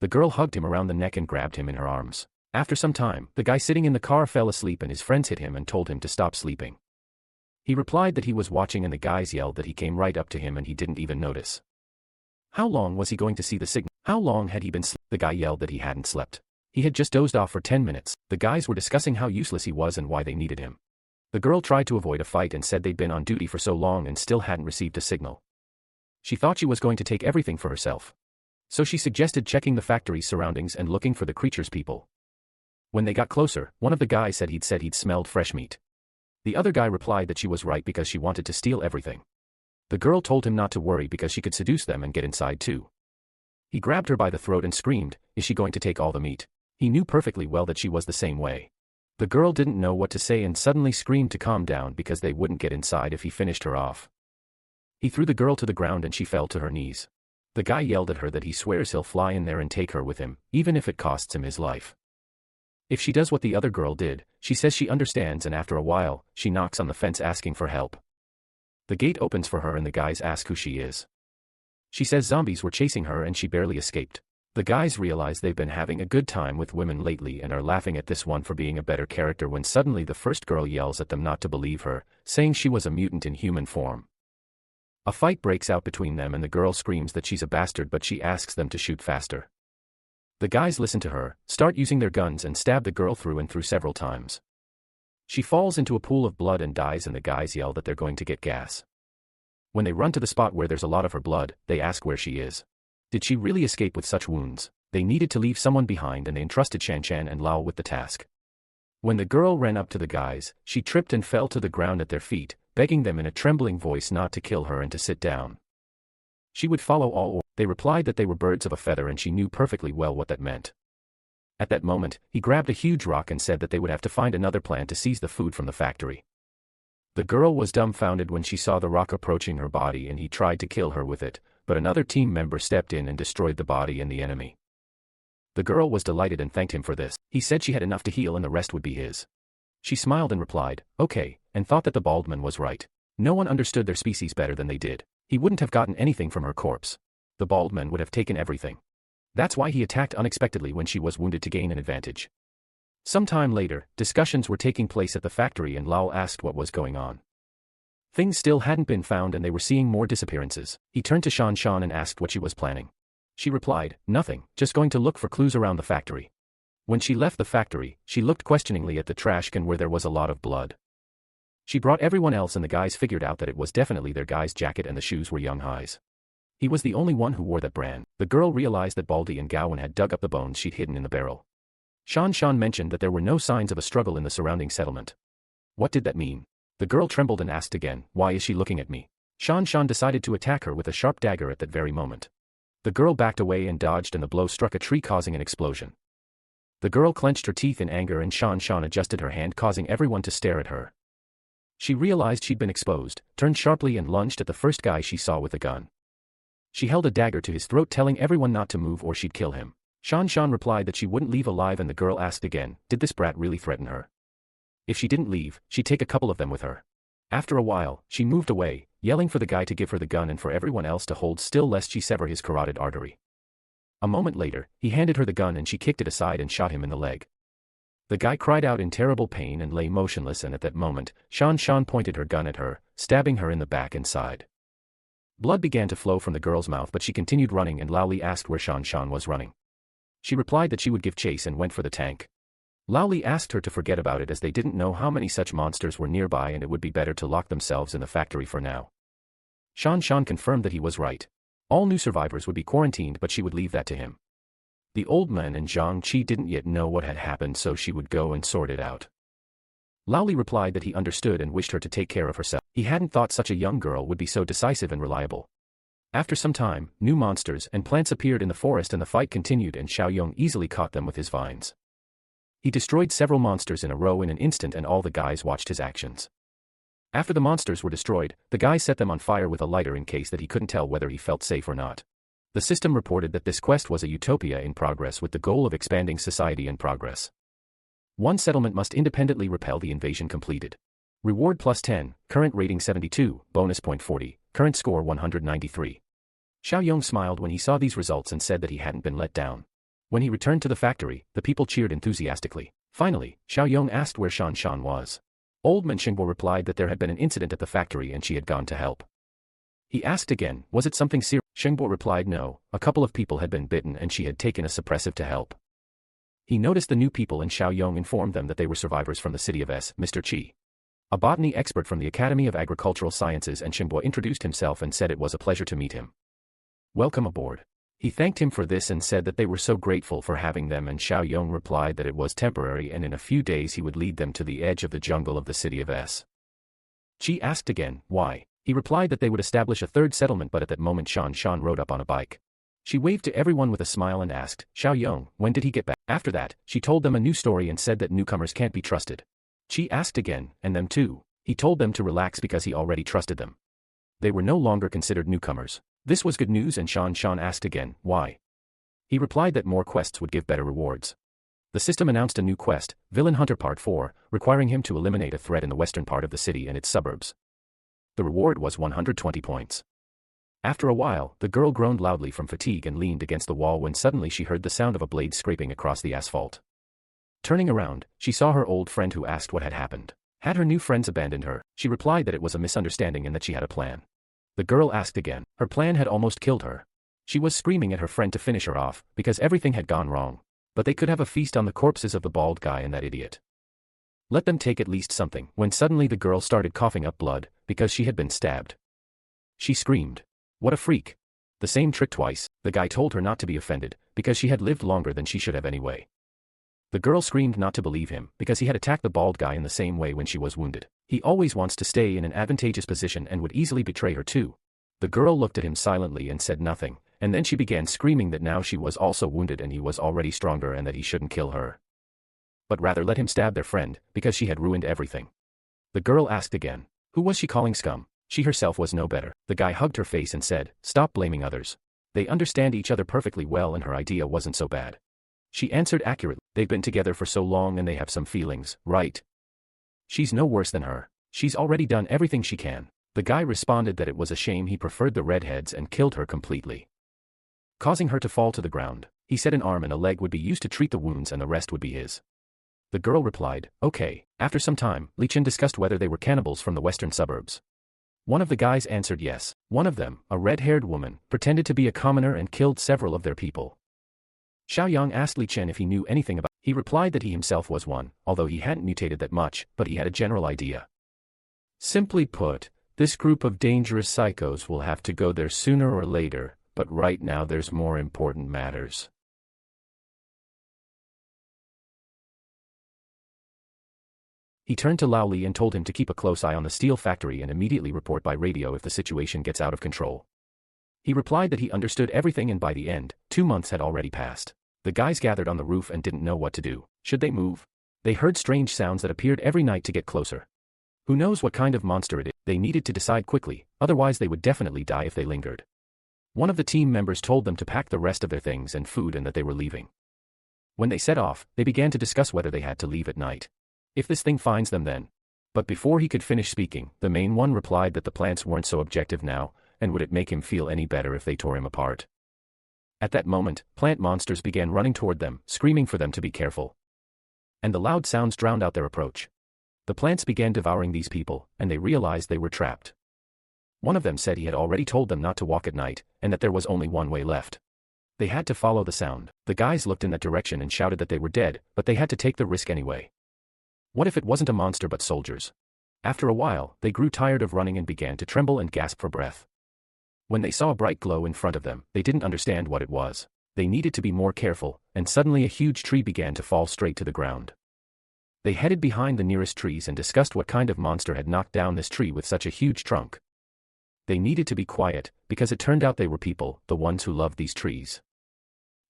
The girl hugged him around the neck and grabbed him in her arms. After some time, the guy sitting in the car fell asleep and his friends hit him and told him to stop sleeping. He replied that he was watching and the guys yelled that he came right up to him and he didn't even notice. How long was he going to see the signal? How long had he been sleeping? The guy yelled that he hadn't slept. He had just dozed off for 10 minutes. The guys were discussing how useless he was and why they needed him. The girl tried to avoid a fight and said they'd been on duty for so long and still hadn't received a signal. She thought she was going to take everything for herself. So she suggested checking the factory's surroundings and looking for the creature's people. When they got closer, one of the guys said he'd smelled fresh meat. The other guy replied that she was right because she wanted to steal everything. The girl told him not to worry because she could seduce them and get inside too. He grabbed her by the throat and screamed, is she going to take all the meat? He knew perfectly well that she was the same way. The girl didn't know what to say and suddenly screamed to calm down because they wouldn't get inside if he finished her off. He threw the girl to the ground and she fell to her knees. The guy yelled at her that he swears he'll fly in there and take her with him, even if it costs him his life. If she does what the other girl did, she says she understands and after a while, she knocks on the fence asking for help. The gate opens for her and the guys ask who she is. She says zombies were chasing her and she barely escaped. The guys realize they've been having a good time with women lately and are laughing at this one for being a better character when suddenly the first girl yells at them not to believe her, saying she was a mutant in human form. A fight breaks out between them and the girl screams that she's a bastard but she asks them to shoot faster. The guys listen to her, start using their guns and stab the girl through and through several times. She falls into a pool of blood and dies and the guys yell that they're going to get gas. When they run to the spot where there's a lot of her blood, they ask where she is. Did she really escape with such wounds? They needed to leave someone behind and they entrusted Shan-Shan and Lao with the task. When the girl ran up to the guys, she tripped and fell to the ground at their feet, begging them in a trembling voice not to kill her and to sit down. She would follow all orders. They replied that they were birds of a feather and she knew perfectly well what that meant. At that moment, he grabbed a huge rock and said that they would have to find another plan to seize the food from the factory. The girl was dumbfounded when she saw the rock approaching her body and he tried to kill her with it, but another team member stepped in and destroyed the body and the enemy. The girl was delighted and thanked him for this. He said she had enough to heal and the rest would be his. She smiled and replied, okay, and thought that the bald man was right. No one understood their species better than they did. He wouldn't have gotten anything from her corpse. The bald man would have taken everything. That's why he attacked unexpectedly when she was wounded to gain an advantage. Some time later, discussions were taking place at the factory and Lal asked what was going on. Things still hadn't been found and they were seeing more disappearances. He turned to Shan-Shan and asked what she was planning. She replied, nothing, just going to look for clues around the factory. When she left the factory, she looked questioningly at the trash can where there was a lot of blood. She brought everyone else and the guys figured out that it was definitely their guy's jacket and the shoes were Young Hai's. He was the only one who wore that brand. The girl realized that Baldy and Gowan had dug up the bones she'd hidden in the barrel. Shan-Shan mentioned that there were no signs of a struggle in the surrounding settlement. What did that mean? The girl trembled and asked again, why is she looking at me? Shan-Shan decided to attack her with a sharp dagger at that very moment. The girl backed away and dodged and the blow struck a tree causing an explosion. The girl clenched her teeth in anger and Shan-Shan adjusted her hand causing everyone to stare at her. She realized she'd been exposed, turned sharply and lunged at the first guy she saw with a gun. She held a dagger to his throat telling everyone not to move or she'd kill him. Shan-Shan replied that she wouldn't leave alive and the girl asked again, did this brat really threaten her? If she didn't leave, she'd take a couple of them with her. After a while, she moved away, yelling for the guy to give her the gun and for everyone else to hold still lest she sever his carotid artery. A moment later, he handed her the gun and she kicked it aside and shot him in the leg. The guy cried out in terrible pain and lay motionless and at that moment, Shan-Shan pointed her gun at her, stabbing her in the back and side. Blood began to flow from the girl's mouth but she continued running and Laoli asked where Shan-Shan was running. She replied that she would give chase and went for the tank. Laoli asked her to forget about it as they didn't know how many such monsters were nearby and it would be better to lock themselves in the factory for now. Shan Shan confirmed that he was right. All new survivors would be quarantined, but she would leave that to him. The old man and Zhang Qi didn't yet know what had happened, so she would go and sort it out. Lao Li replied that he understood and wished her to take care of herself. He hadn't thought such a young girl would be so decisive and reliable. After some time, new monsters and plants appeared in the forest and the fight continued, and Xiaoyong easily caught them with his vines. He destroyed several monsters in a row in an instant, and all the guys watched his actions. After the monsters were destroyed, the guy set them on fire with a lighter in case that he couldn't tell whether he felt safe or not. The system reported that this quest was a utopia in progress with the goal of expanding society and progress. One settlement must independently repel the invasion completed. Reward plus 10, current rating 72, bonus point 40, current score 193. Xiaoyong smiled when he saw these results and said that he hadn't been let down. When he returned to the factory, the people cheered enthusiastically. Finally, Xiaoyong asked where Shan Shan was. Old man Xingbo replied that there had been an incident at the factory and she had gone to help. He asked again, was it something serious? Xingbo replied no, a couple of people had been bitten and she had taken a suppressive to help. He noticed the new people and Xiaoyong informed them that they were survivors from the city of S. Mr. Qi, a botany expert from the Academy of Agricultural Sciences, and Xingbo introduced himself and said it was a pleasure to meet him. Welcome aboard. He thanked him for this and said that they were so grateful for having them, and Xiaoyong replied that it was temporary and in a few days he would lead them to the edge of the jungle of the city of S. Qi asked again, why? He replied that they would establish a third settlement, but at that moment Shan Shan rode up on a bike. She waved to everyone with a smile and asked, Xiaoyong, when did he get back? After that, she told them a new story and said that newcomers can't be trusted. Qi asked again, and them too? He told them to relax because he already trusted them. They were no longer considered newcomers. This was good news, and Shan Shan asked again, why? He replied that more quests would give better rewards. The system announced a new quest, Villain Hunter Part 4, requiring him to eliminate a threat in the western part of the city and its suburbs. The reward was 120 points. After a while, the girl groaned loudly from fatigue and leaned against the wall when suddenly she heard the sound of a blade scraping across the asphalt. Turning around, she saw her old friend, who asked what had happened. Had her new friends abandoned her? She replied that it was a misunderstanding and that she had a plan. The girl asked again. Her plan had almost killed her. She was screaming at her friend to finish her off, because everything had gone wrong. But they could have a feast on the corpses of the bald guy and that idiot. Let them take at least something. When suddenly the girl started coughing up blood, because she had been stabbed. She screamed. What a freak. The same trick twice. The guy told her not to be offended, because she had lived longer than she should have anyway. The girl screamed not to believe him, because he had attacked the bald guy in the same way when she was wounded. He always wants to stay in an advantageous position and would easily betray her too. The girl looked at him silently and said nothing, and then she began screaming that now she was also wounded and he was already stronger and that he shouldn't kill her, but rather let him stab their friend, because she had ruined everything. The girl asked again, who was she calling scum? She herself was no better. The guy hugged her face and said, stop blaming others. They understand each other perfectly well and her idea wasn't so bad. She answered accurately, they've been together for so long and they have some feelings, right? She's no worse than her. She's already done everything she can. The guy responded that it was a shame he preferred the redheads and killed her completely, causing her to fall to the ground. He said an arm and a leg would be used to treat the wounds and the rest would be his. The girl replied, okay. After some time, Li Chen discussed whether they were cannibals from the western suburbs. One of the guys answered yes. One of them, a red-haired woman, pretended to be a commoner and killed several of their people. Xiaoyong asked Li Chen if he knew anything about. He replied that he himself was one, although he hadn't mutated that much, but he had a general idea. Simply put, this group of dangerous psychos will have to go there sooner or later, but right now there's more important matters. He turned to Lao Li and told him to keep a close eye on the steel factory and immediately report by radio if the situation gets out of control. He replied that he understood everything, and by the end, 2 months had already passed. The guys gathered on the roof and didn't know what to do. Should they move? They heard strange sounds that appeared every night to get closer. Who knows what kind of monster it is? They needed to decide quickly, otherwise they would definitely die if they lingered. One of the team members told them to pack the rest of their things and food and that they were leaving. When they set off, they began to discuss whether they had to leave at night. If this thing finds them then. But before he could finish speaking, the main one replied that the plants weren't so objective now, and would it make him feel any better if they tore him apart? At that moment, plant monsters began running toward them, screaming for them to be careful. And the loud sounds drowned out their approach. The plants began devouring these people, and they realized they were trapped. One of them said he had already told them not to walk at night, and that there was only one way left. They had to follow the sound. The guys looked in that direction and shouted that they were dead, but they had to take the risk anyway. What if it wasn't a monster but soldiers? After a while, they grew tired of running and began to tremble and gasp for breath. When they saw a bright glow in front of them, they didn't understand what it was. They needed to be more careful, and suddenly a huge tree began to fall straight to the ground. They headed behind the nearest trees and discussed what kind of monster had knocked down this tree with such a huge trunk. They needed to be quiet, because it turned out they were people, the ones who loved these trees.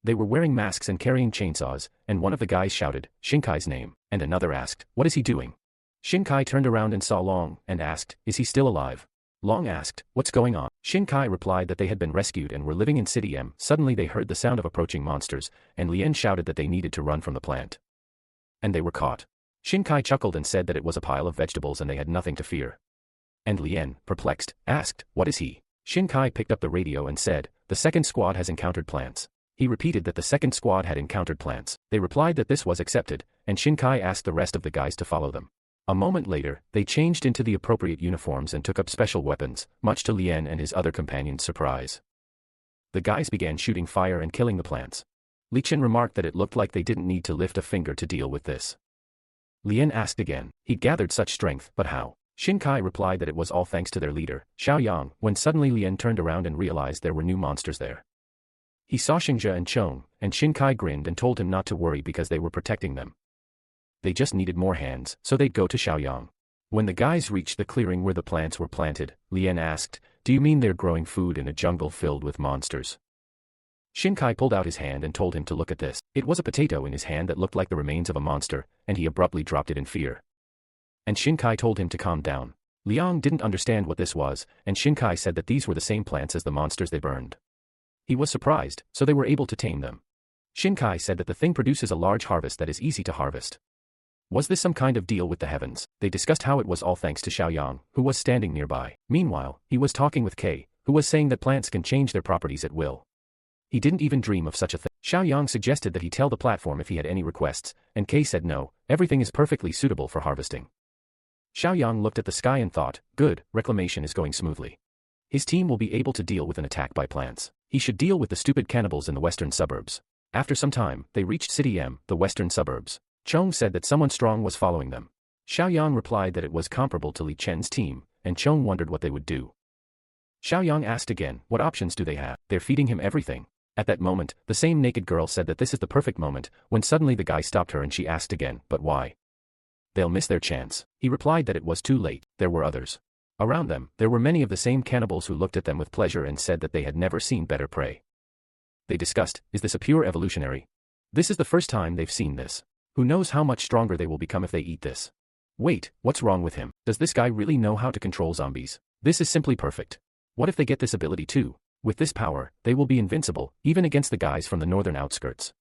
They were wearing masks and carrying chainsaws, and one of the guys shouted Shinkai's name, and another asked, "What is he doing?" Shinkai turned around and saw Long, and asked, "Is he still alive?" Long asked, "What's going on?" Shinkai replied that they had been rescued and were living in City M. Suddenly they heard the sound of approaching monsters, and Lien shouted that they needed to run from the plant. And they were caught. Shinkai chuckled and said that it was a pile of vegetables and they had nothing to fear. And Lien, perplexed, asked, "What is he?" Shinkai picked up the radio and said, "The second squad has encountered plants." He repeated that the second squad had encountered plants. They replied that this was accepted, and Shinkai asked the rest of the guys to follow them. A moment later, they changed into the appropriate uniforms and took up special weapons, much to Lien and his other companions' surprise. The guys began shooting fire and killing the plants. Li Chen remarked that it looked like they didn't need to lift a finger to deal with this. Lien asked again. He'd gathered such strength, but how? Shinkai replied that it was all thanks to their leader, Xiaoyang, when suddenly Lien turned around and realized there were new monsters there. He saw Xingzhe and Chong, and Shinkai grinned and told him not to worry because they were protecting them. They just needed more hands, so they'd go to Xiaoyang. When the guys reached the clearing where the plants were planted, Lien asked, "Do you mean they're growing food in a jungle filled with monsters?" Shinkai pulled out his hand and told him to look at this. It was a potato in his hand that looked like the remains of a monster, and he abruptly dropped it in fear. And Shinkai told him to calm down. Liang didn't understand what this was, and Shinkai said that these were the same plants as the monsters they burned. He was surprised, so they were able to tame them. Shinkai said that the thing produces a large harvest that is easy to harvest. Was this some kind of deal with the heavens? They discussed how it was all thanks to Xiaoyang, who was standing nearby. Meanwhile, he was talking with Kei, who was saying that plants can change their properties at will. He didn't even dream of such a thing. Xiaoyang suggested that he tell the platform if he had any requests, and Kei said no, everything is perfectly suitable for harvesting. Xiaoyang looked at the sky and thought, good, reclamation is going smoothly. His team will be able to deal with an attack by plants. He should deal with the stupid cannibals in the western suburbs. After some time, they reached City M, the western suburbs. Chong said that someone strong was following them. Xiaoyang replied that it was comparable to Li Chen's team, and Chong wondered what they would do. Xiaoyang asked again, what options do they have? They're feeding him everything. At that moment, the same naked girl said that this is the perfect moment, when suddenly the guy stopped her and she asked again, but why? They'll miss their chance. He replied that it was too late. There were others. Around them, there were many of the same cannibals who looked at them with pleasure and said that they had never seen better prey. They discussed, is this a pure evolutionary? This is the first time they've seen this. Who knows how much stronger they will become if they eat this? Wait, what's wrong with him? Does this guy really know how to control zombies? This is simply perfect. What if they get this ability too? With this power, they will be invincible, even against the guys from the northern outskirts.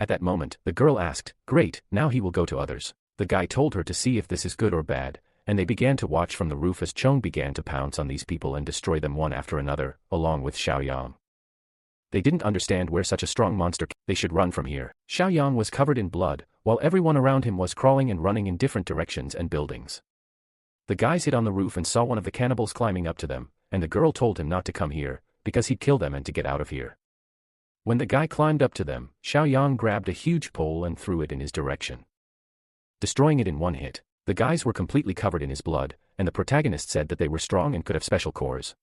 At that moment, the girl asked, great, now he will go to others. The guy told her to see if this is good or bad, and they began to watch from the roof as Chong began to pounce on these people and destroy them one after another, along with Xiaoyang. They didn't understand where such a strong monster came. They should run from here. Xiaoyang was covered in blood, while everyone around him was crawling and running in different directions and buildings. The guys hid on the roof and saw one of the cannibals climbing up to them, and the girl told him not to come here, because he'd kill them and to get out of here. When the guy climbed up to them, Xiaoyang grabbed a huge pole and threw it in his direction, destroying it in one hit. The guys were completely covered in his blood, and the protagonist said that they were strong and could have special cores.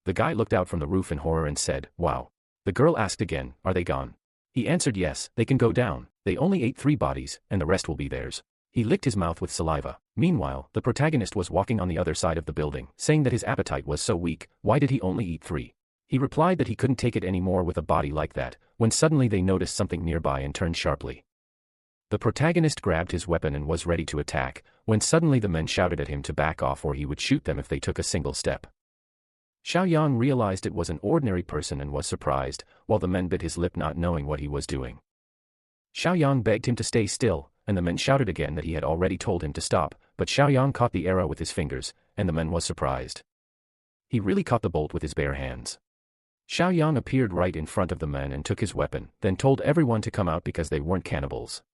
The guy looked out from the roof in horror and said, wow. The girl asked again, are they gone? He answered yes, they can go down. They only ate 3 bodies, and the rest will be theirs. He licked his mouth with saliva. Meanwhile, the protagonist was walking on the other side of the building, saying that his appetite was so weak, why did he only eat 3? He replied that he couldn't take it anymore with a body like that, when suddenly they noticed something nearby and turned sharply. The protagonist grabbed his weapon and was ready to attack, when suddenly the men shouted at him to back off or he would shoot them if they took a single step. Xiaoyang realized it was an ordinary person and was surprised, while the men bit his lip not knowing what he was doing. Xiaoyang begged him to stay still, and the men shouted again that he had already told him to stop, but Xiaoyang caught the arrow with his fingers, and the man was surprised. He really caught the bolt with his bare hands. Xiaoyang appeared right in front of the men and took his weapon, then told everyone to come out because they weren't cannibals.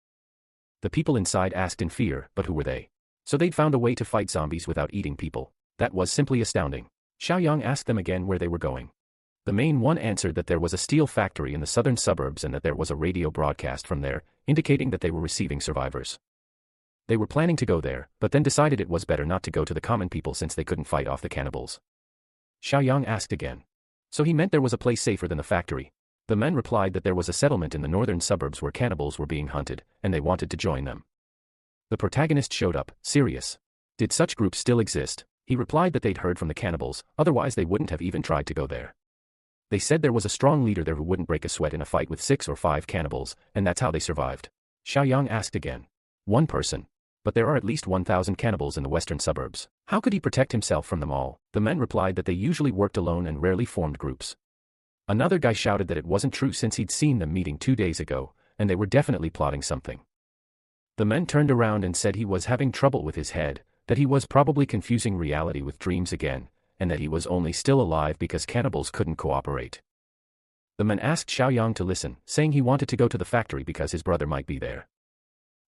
The people inside asked in fear, but who were they? So they'd found a way to fight zombies without eating people. That was simply astounding. Xiaoyang asked them again where they were going. The main one answered that there was a steel factory in the southern suburbs and that there was a radio broadcast from there, indicating that they were receiving survivors. They were planning to go there, but then decided it was better not to go to the common people since they couldn't fight off the cannibals. Xiaoyang asked again. So he meant there was a place safer than the factory. The men replied that there was a settlement in the northern suburbs where cannibals were being hunted, and they wanted to join them. The protagonist showed up, serious. Did such groups still exist? He replied that they'd heard from the cannibals, otherwise they wouldn't have even tried to go there. They said there was a strong leader there who wouldn't break a sweat in a fight with 6 or 5 cannibals, and that's how they survived. Xiaoyang asked again. One person. But there are at least 1,000 cannibals in the western suburbs. How could he protect himself from them all? The men replied that they usually worked alone and rarely formed groups. Another guy shouted that it wasn't true since he'd seen them meeting 2 days ago, and they were definitely plotting something. The men turned around and said he was having trouble with his head, that he was probably confusing reality with dreams again, and that he was only still alive because cannibals couldn't cooperate. The men asked Xiaoyang to listen, saying he wanted to go to the factory because his brother might be there.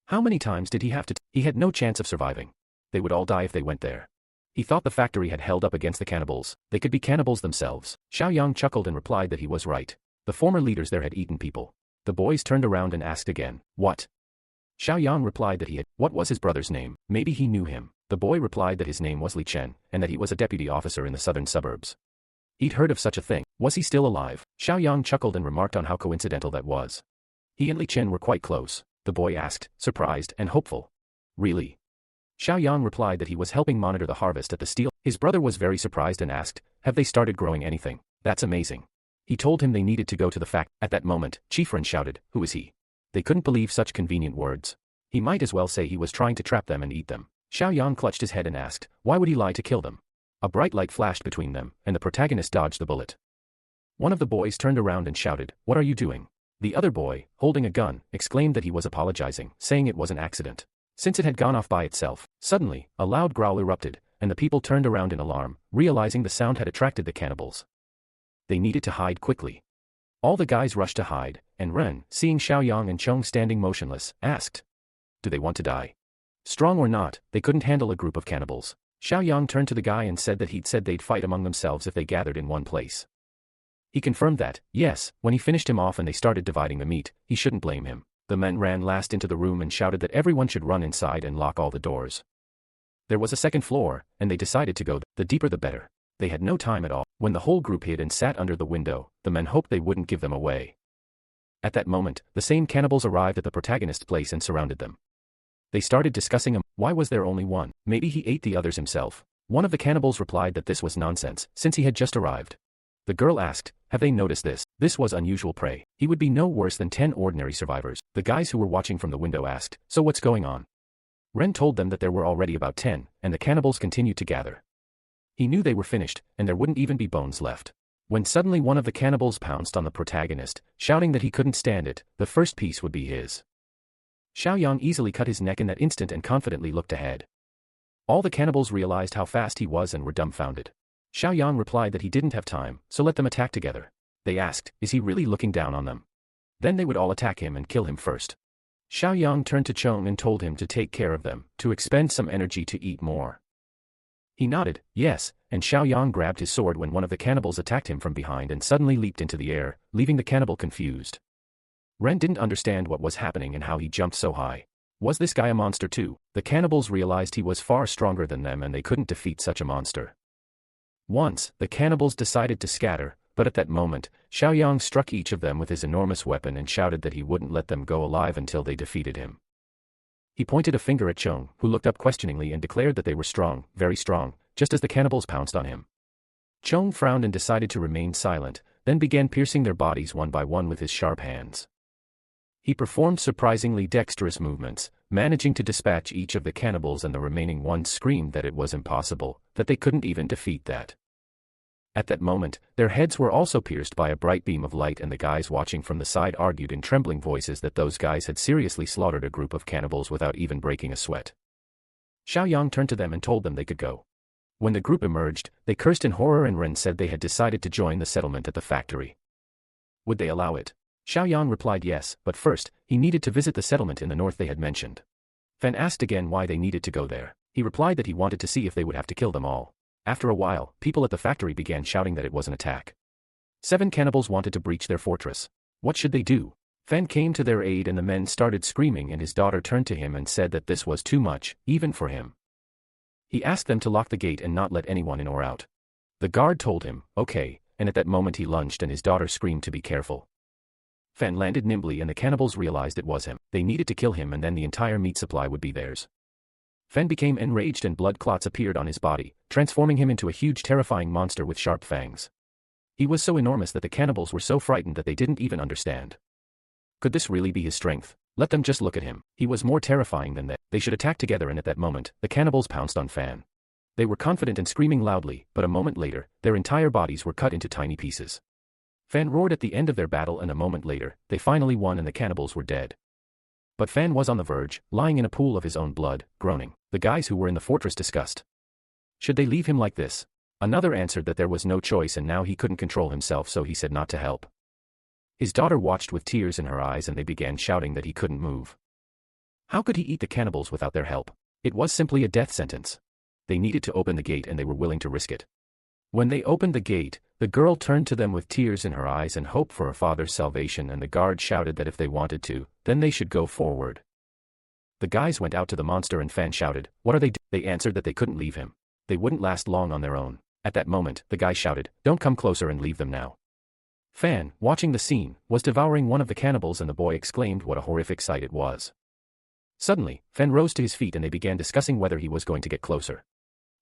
How many times did he have to? He had no chance of surviving. They would all die if they went there. He thought the factory had held up against the cannibals. They could be cannibals themselves. Xiaoyang chuckled and replied that he was right. The former leaders there had eaten people. The boys turned around and asked again, what? Xiaoyang replied that he had. What was his brother's name? Maybe he knew him. The boy replied that his name was Li Chen, and that he was a deputy officer in the southern suburbs. He'd heard of such a thing. Was he still alive? Xiaoyang chuckled and remarked on how coincidental that was. He and Li Chen were quite close, the boy asked, surprised and hopeful. Really? Xiaoyang replied that he was helping monitor the harvest at the steel. His brother was very surprised and asked, have they started growing anything? That's amazing. He told him they needed to go to the factory. At that moment, Chifren shouted, who is he? They couldn't believe such convenient words. He might as well say he was trying to trap them and eat them. Xiaoyang clutched his head and asked, why would he lie to kill them? A bright light flashed between them, and the protagonist dodged the bullet. One of the boys turned around and shouted, what are you doing? The other boy, holding a gun, exclaimed that he was apologizing, saying it was an accident. Since it had gone off by itself, suddenly, a loud growl erupted, and the people turned around in alarm, realizing the sound had attracted the cannibals. They needed to hide quickly. All the guys rushed to hide, and Ren, seeing Xiaoyang and Chong standing motionless, asked, do they want to die? Strong or not, they couldn't handle a group of cannibals. Xiaoyang turned to the guy and said that he'd said they'd fight among themselves if they gathered in one place. He confirmed that, yes, when he finished him off and they started dividing the meat, he shouldn't blame him. The men ran last into the room and shouted that everyone should run inside and lock all the doors. There was a second floor, and they decided to go the deeper the better. They had no time at all. When the whole group hid and sat under the window, the men hoped they wouldn't give them away. At that moment, the same cannibals arrived at the protagonist's place and surrounded them. They started discussing him. Why was there only one? Maybe he ate the others himself. One of the cannibals replied that this was nonsense, since he had just arrived. The girl asked, have they noticed this? This was unusual prey. He would be no worse than 10 ordinary survivors. The guys who were watching from the window asked, so what's going on? Ren told them that there were already about 10, and the cannibals continued to gather. He knew they were finished, and there wouldn't even be bones left. When suddenly one of the cannibals pounced on the protagonist, shouting that he couldn't stand it, the first piece would be his. Xiaoyang easily cut his neck in that instant and confidently looked ahead. All the cannibals realized how fast he was and were dumbfounded. Xiaoyang replied that he didn't have time, so let them attack together. They asked, is he really looking down on them? Then they would all attack him and kill him first. Xiaoyang turned to Chong and told him to take care of them, to expend some energy to eat more. He nodded, yes, and Xiaoyang grabbed his sword when one of the cannibals attacked him from behind and suddenly leaped into the air, leaving the cannibal confused. Ren didn't understand what was happening and how he jumped so high. Was this guy a monster too? The cannibals realized he was far stronger than them and they couldn't defeat such a monster. Once, the cannibals decided to scatter, but at that moment, Xiaoyang struck each of them with his enormous weapon and shouted that he wouldn't let them go alive until they defeated him. He pointed a finger at Chong, who looked up questioningly and declared that they were strong, very strong, just as the cannibals pounced on him. Chong frowned and decided to remain silent, then began piercing their bodies one by one with his sharp hands. He performed surprisingly dexterous movements, managing to dispatch each of the cannibals, and the remaining ones screamed that it was impossible, that they couldn't even defeat that. At that moment, their heads were also pierced by a bright beam of light, and the guys watching from the side argued in trembling voices that those guys had seriously slaughtered a group of cannibals without even breaking a sweat. Xiaoyang turned to them and told them they could go. When the group emerged, they cursed in horror, and Ren said they had decided to join the settlement at the factory. Would they allow it? Xiaoyang replied yes, but first, he needed to visit the settlement in the north they had mentioned. Fan asked again why they needed to go there. He replied that he wanted to see if they would have to kill them all. After a while, people at the factory began shouting that it was an attack. 7 cannibals wanted to breach their fortress. What should they do? Fan came to their aid and the men started screaming, and his daughter turned to him and said that this was too much, even for him. He asked them to lock the gate and not let anyone in or out. The guard told him, okay, and at that moment he lunged and his daughter screamed to be careful. Fan landed nimbly and the cannibals realized it was him. They needed to kill him and then the entire meat supply would be theirs. Fan became enraged and blood clots appeared on his body, transforming him into a huge terrifying monster with sharp fangs. He was so enormous that the cannibals were so frightened that they didn't even understand. Could this really be his strength? Let them just look at him. He was more terrifying than they. They should attack together, and at that moment, the cannibals pounced on Fan. They were confident and screaming loudly, but a moment later, their entire bodies were cut into tiny pieces. Fan roared at the end of their battle, and a moment later, they finally won and the cannibals were dead. But Fan was on the verge, lying in a pool of his own blood, groaning. The guys who were in the fortress discussed. Should they leave him like this? Another answered that there was no choice and now he couldn't control himself, so he said not to help. His daughter watched with tears in her eyes and they began shouting that he couldn't move. How could he eat the cannibals without their help? It was simply a death sentence. They needed to open the gate and they were willing to risk it. When they opened the gate, the girl turned to them with tears in her eyes and hoped for her father's salvation, and the guard shouted that if they wanted to, then they should go forward. The guys went out to the monster and Fan shouted, "What are they doing?" They answered that they couldn't leave him. They wouldn't last long on their own. At that moment, the guy shouted, "Don't come closer and leave them now." Fan, watching the scene, was devouring one of the cannibals and the boy exclaimed what a horrific sight it was. Suddenly, Fan rose to his feet and they began discussing whether he was going to get closer.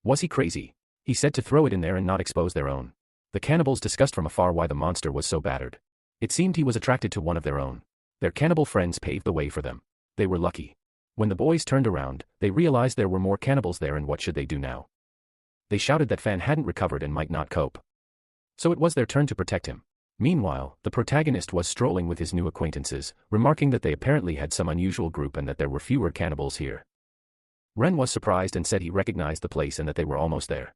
Was he crazy? He said to throw it in there and not expose their own. The cannibals discussed from afar why the monster was so battered. It seemed he was attracted to one of their own. Their cannibal friends paved the way for them. They were lucky. When the boys turned around, they realized there were more cannibals there, and what should they do now? They shouted that Fan hadn't recovered and might not cope. So it was their turn to protect him. Meanwhile, the protagonist was strolling with his new acquaintances, remarking that they apparently had some unusual group and that there were fewer cannibals here. Ren was surprised and said he recognized the place and that they were almost there.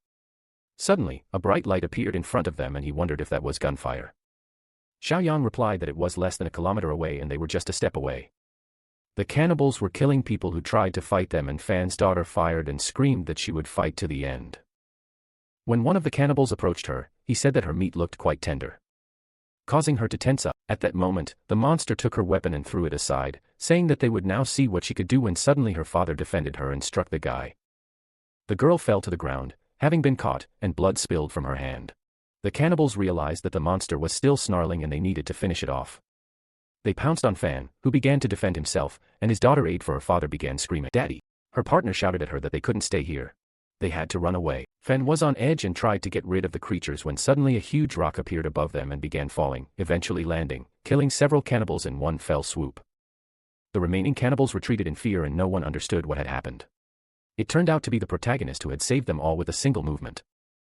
Suddenly, a bright light appeared in front of them and he wondered if that was gunfire. Xiaoyang replied that it was less than a kilometer away and they were just a step away. The cannibals were killing people who tried to fight them, and Fan's daughter fired and screamed that she would fight to the end. When one of the cannibals approached her, he said that her meat looked quite tender, causing her to tense up. At that moment, the monster took her weapon and threw it aside, saying that they would now see what she could do, when suddenly her father defended her and struck the guy. The girl fell to the ground, having been caught, and blood spilled from her hand. The cannibals realized that the monster was still snarling and they needed to finish it off. They pounced on Fan, who began to defend himself, and his daughter aid for her father began screaming, "Daddy!" Her partner shouted at her that they couldn't stay here. They had to run away. Fan was on edge and tried to get rid of the creatures when suddenly a huge rock appeared above them and began falling, eventually landing, killing several cannibals in one fell swoop. The remaining cannibals retreated in fear and no one understood what had happened. It turned out to be the protagonist who had saved them all with a single movement.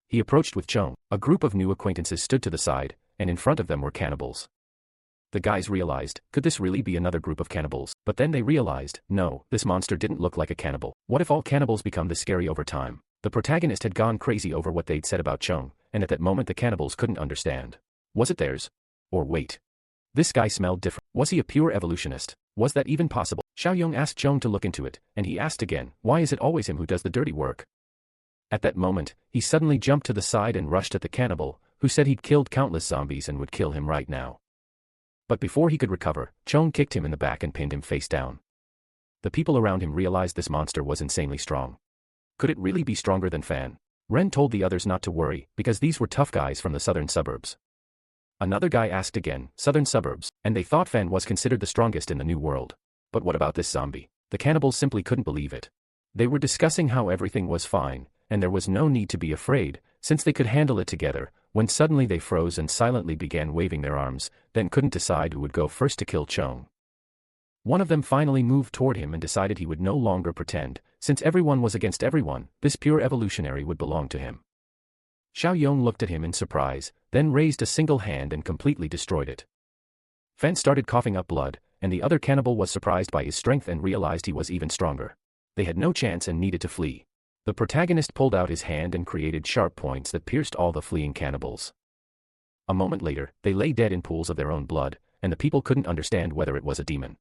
He approached with Chong. A group of new acquaintances stood to the side, and in front of them were cannibals. The guys realized, could this really be another group of cannibals? But then they realized, no, this monster didn't look like a cannibal. What if all cannibals become this scary over time? The protagonist had gone crazy over what they'd said about Chong, and at that moment the cannibals couldn't understand. Was it theirs? Or wait. This guy smelled different. Was he a pure evolutionist? Was that even possible? Xiaoyong asked Chong to look into it, and he asked again, why is it always him who does the dirty work? At that moment, he suddenly jumped to the side and rushed at the cannibal, who said he'd killed countless zombies and would kill him right now. But before he could recover, Chong kicked him in the back and pinned him face down. The people around him realized this monster was insanely strong. Could it really be stronger than Fan? Ren told the others not to worry, because these were tough guys from the southern suburbs. Another guy asked again, southern suburbs, and they thought Fan was considered the strongest in the new world. But what about this zombie? The cannibals simply couldn't believe it. They were discussing how everything was fine, and there was no need to be afraid, since they could handle it together, when suddenly they froze and silently began waving their arms, then couldn't decide who would go first to kill Chong. One of them finally moved toward him and decided he would no longer pretend, since everyone was against everyone, this pure evolutionary would belong to him. Xiaoyong looked at him in surprise, then raised a single hand and completely destroyed it. Fan started coughing up blood, and the other cannibal was surprised by his strength and realized he was even stronger. They had no chance and needed to flee. The protagonist pulled out his hand and created sharp points that pierced all the fleeing cannibals. A moment later, they lay dead in pools of their own blood, and the people couldn't understand whether it was a demon.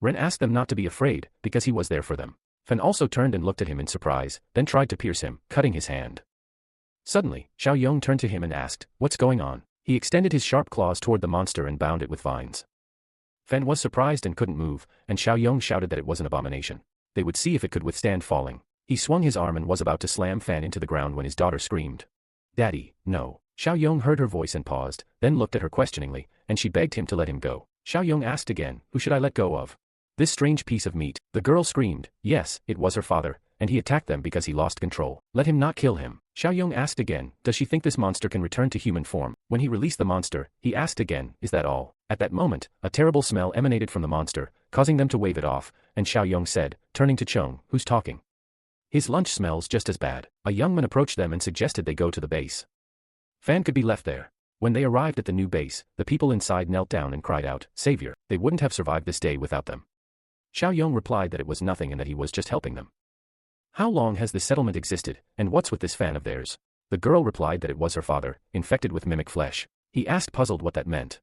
Ren asked them not to be afraid, because he was there for them. Fan also turned and looked at him in surprise, then tried to pierce him, cutting his hand. Suddenly, Xiaoyong turned to him and asked, "What's going on?" He extended his sharp claws toward the monster and bound it with vines. Fan was surprised and couldn't move, and Xiaoyong shouted that it was an abomination. They would see if it could withstand falling. He swung his arm and was about to slam Fan into the ground when his daughter screamed. Daddy, no. Xiaoyong heard her voice and paused, then looked at her questioningly, and she begged him to let him go. Xiaoyong asked again, who should I let go of? This strange piece of meat. The girl screamed. Yes, it was her father, and he attacked them because he lost control. Let him not kill him. Xiaoyong asked again, does she think this monster can return to human form? When he released the monster, he asked again, is that all? At that moment, a terrible smell emanated from the monster, causing them to wave it off, and Xiaoyong said, turning to Chong, who's talking? His lunch smells just as bad. A young man approached them and suggested they go to the base. Fan could be left there. When they arrived at the new base, the people inside knelt down and cried out, Savior. They wouldn't have survived this day without them. Xiaoyong replied that it was nothing and that he was just helping them. How long has this settlement existed, and what's with this fan of theirs? The girl replied that it was her father, infected with mimic flesh. He asked puzzled what that meant.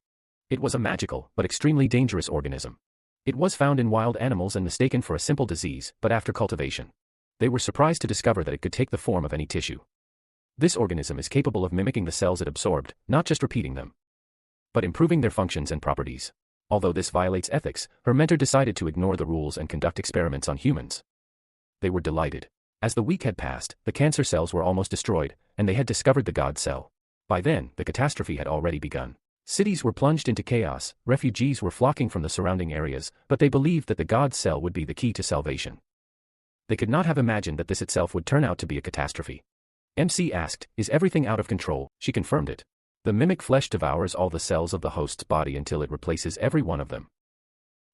It was a magical, but extremely dangerous organism. It was found in wild animals and mistaken for a simple disease, but after cultivation, they were surprised to discover that it could take the form of any tissue. This organism is capable of mimicking the cells it absorbed, not just repeating them, but improving their functions and properties. Although this violates ethics, her mentor decided to ignore the rules and conduct experiments on humans. They were delighted. As the week had passed, the cancer cells were almost destroyed, and they had discovered the God cell. By then, the catastrophe had already begun. Cities were plunged into chaos, refugees were flocking from the surrounding areas, but they believed that the God cell would be the key to salvation. They could not have imagined that this itself would turn out to be a catastrophe. MC asked, is everything out of control? She confirmed it. The mimic flesh devours all the cells of the host's body until it replaces every one of them.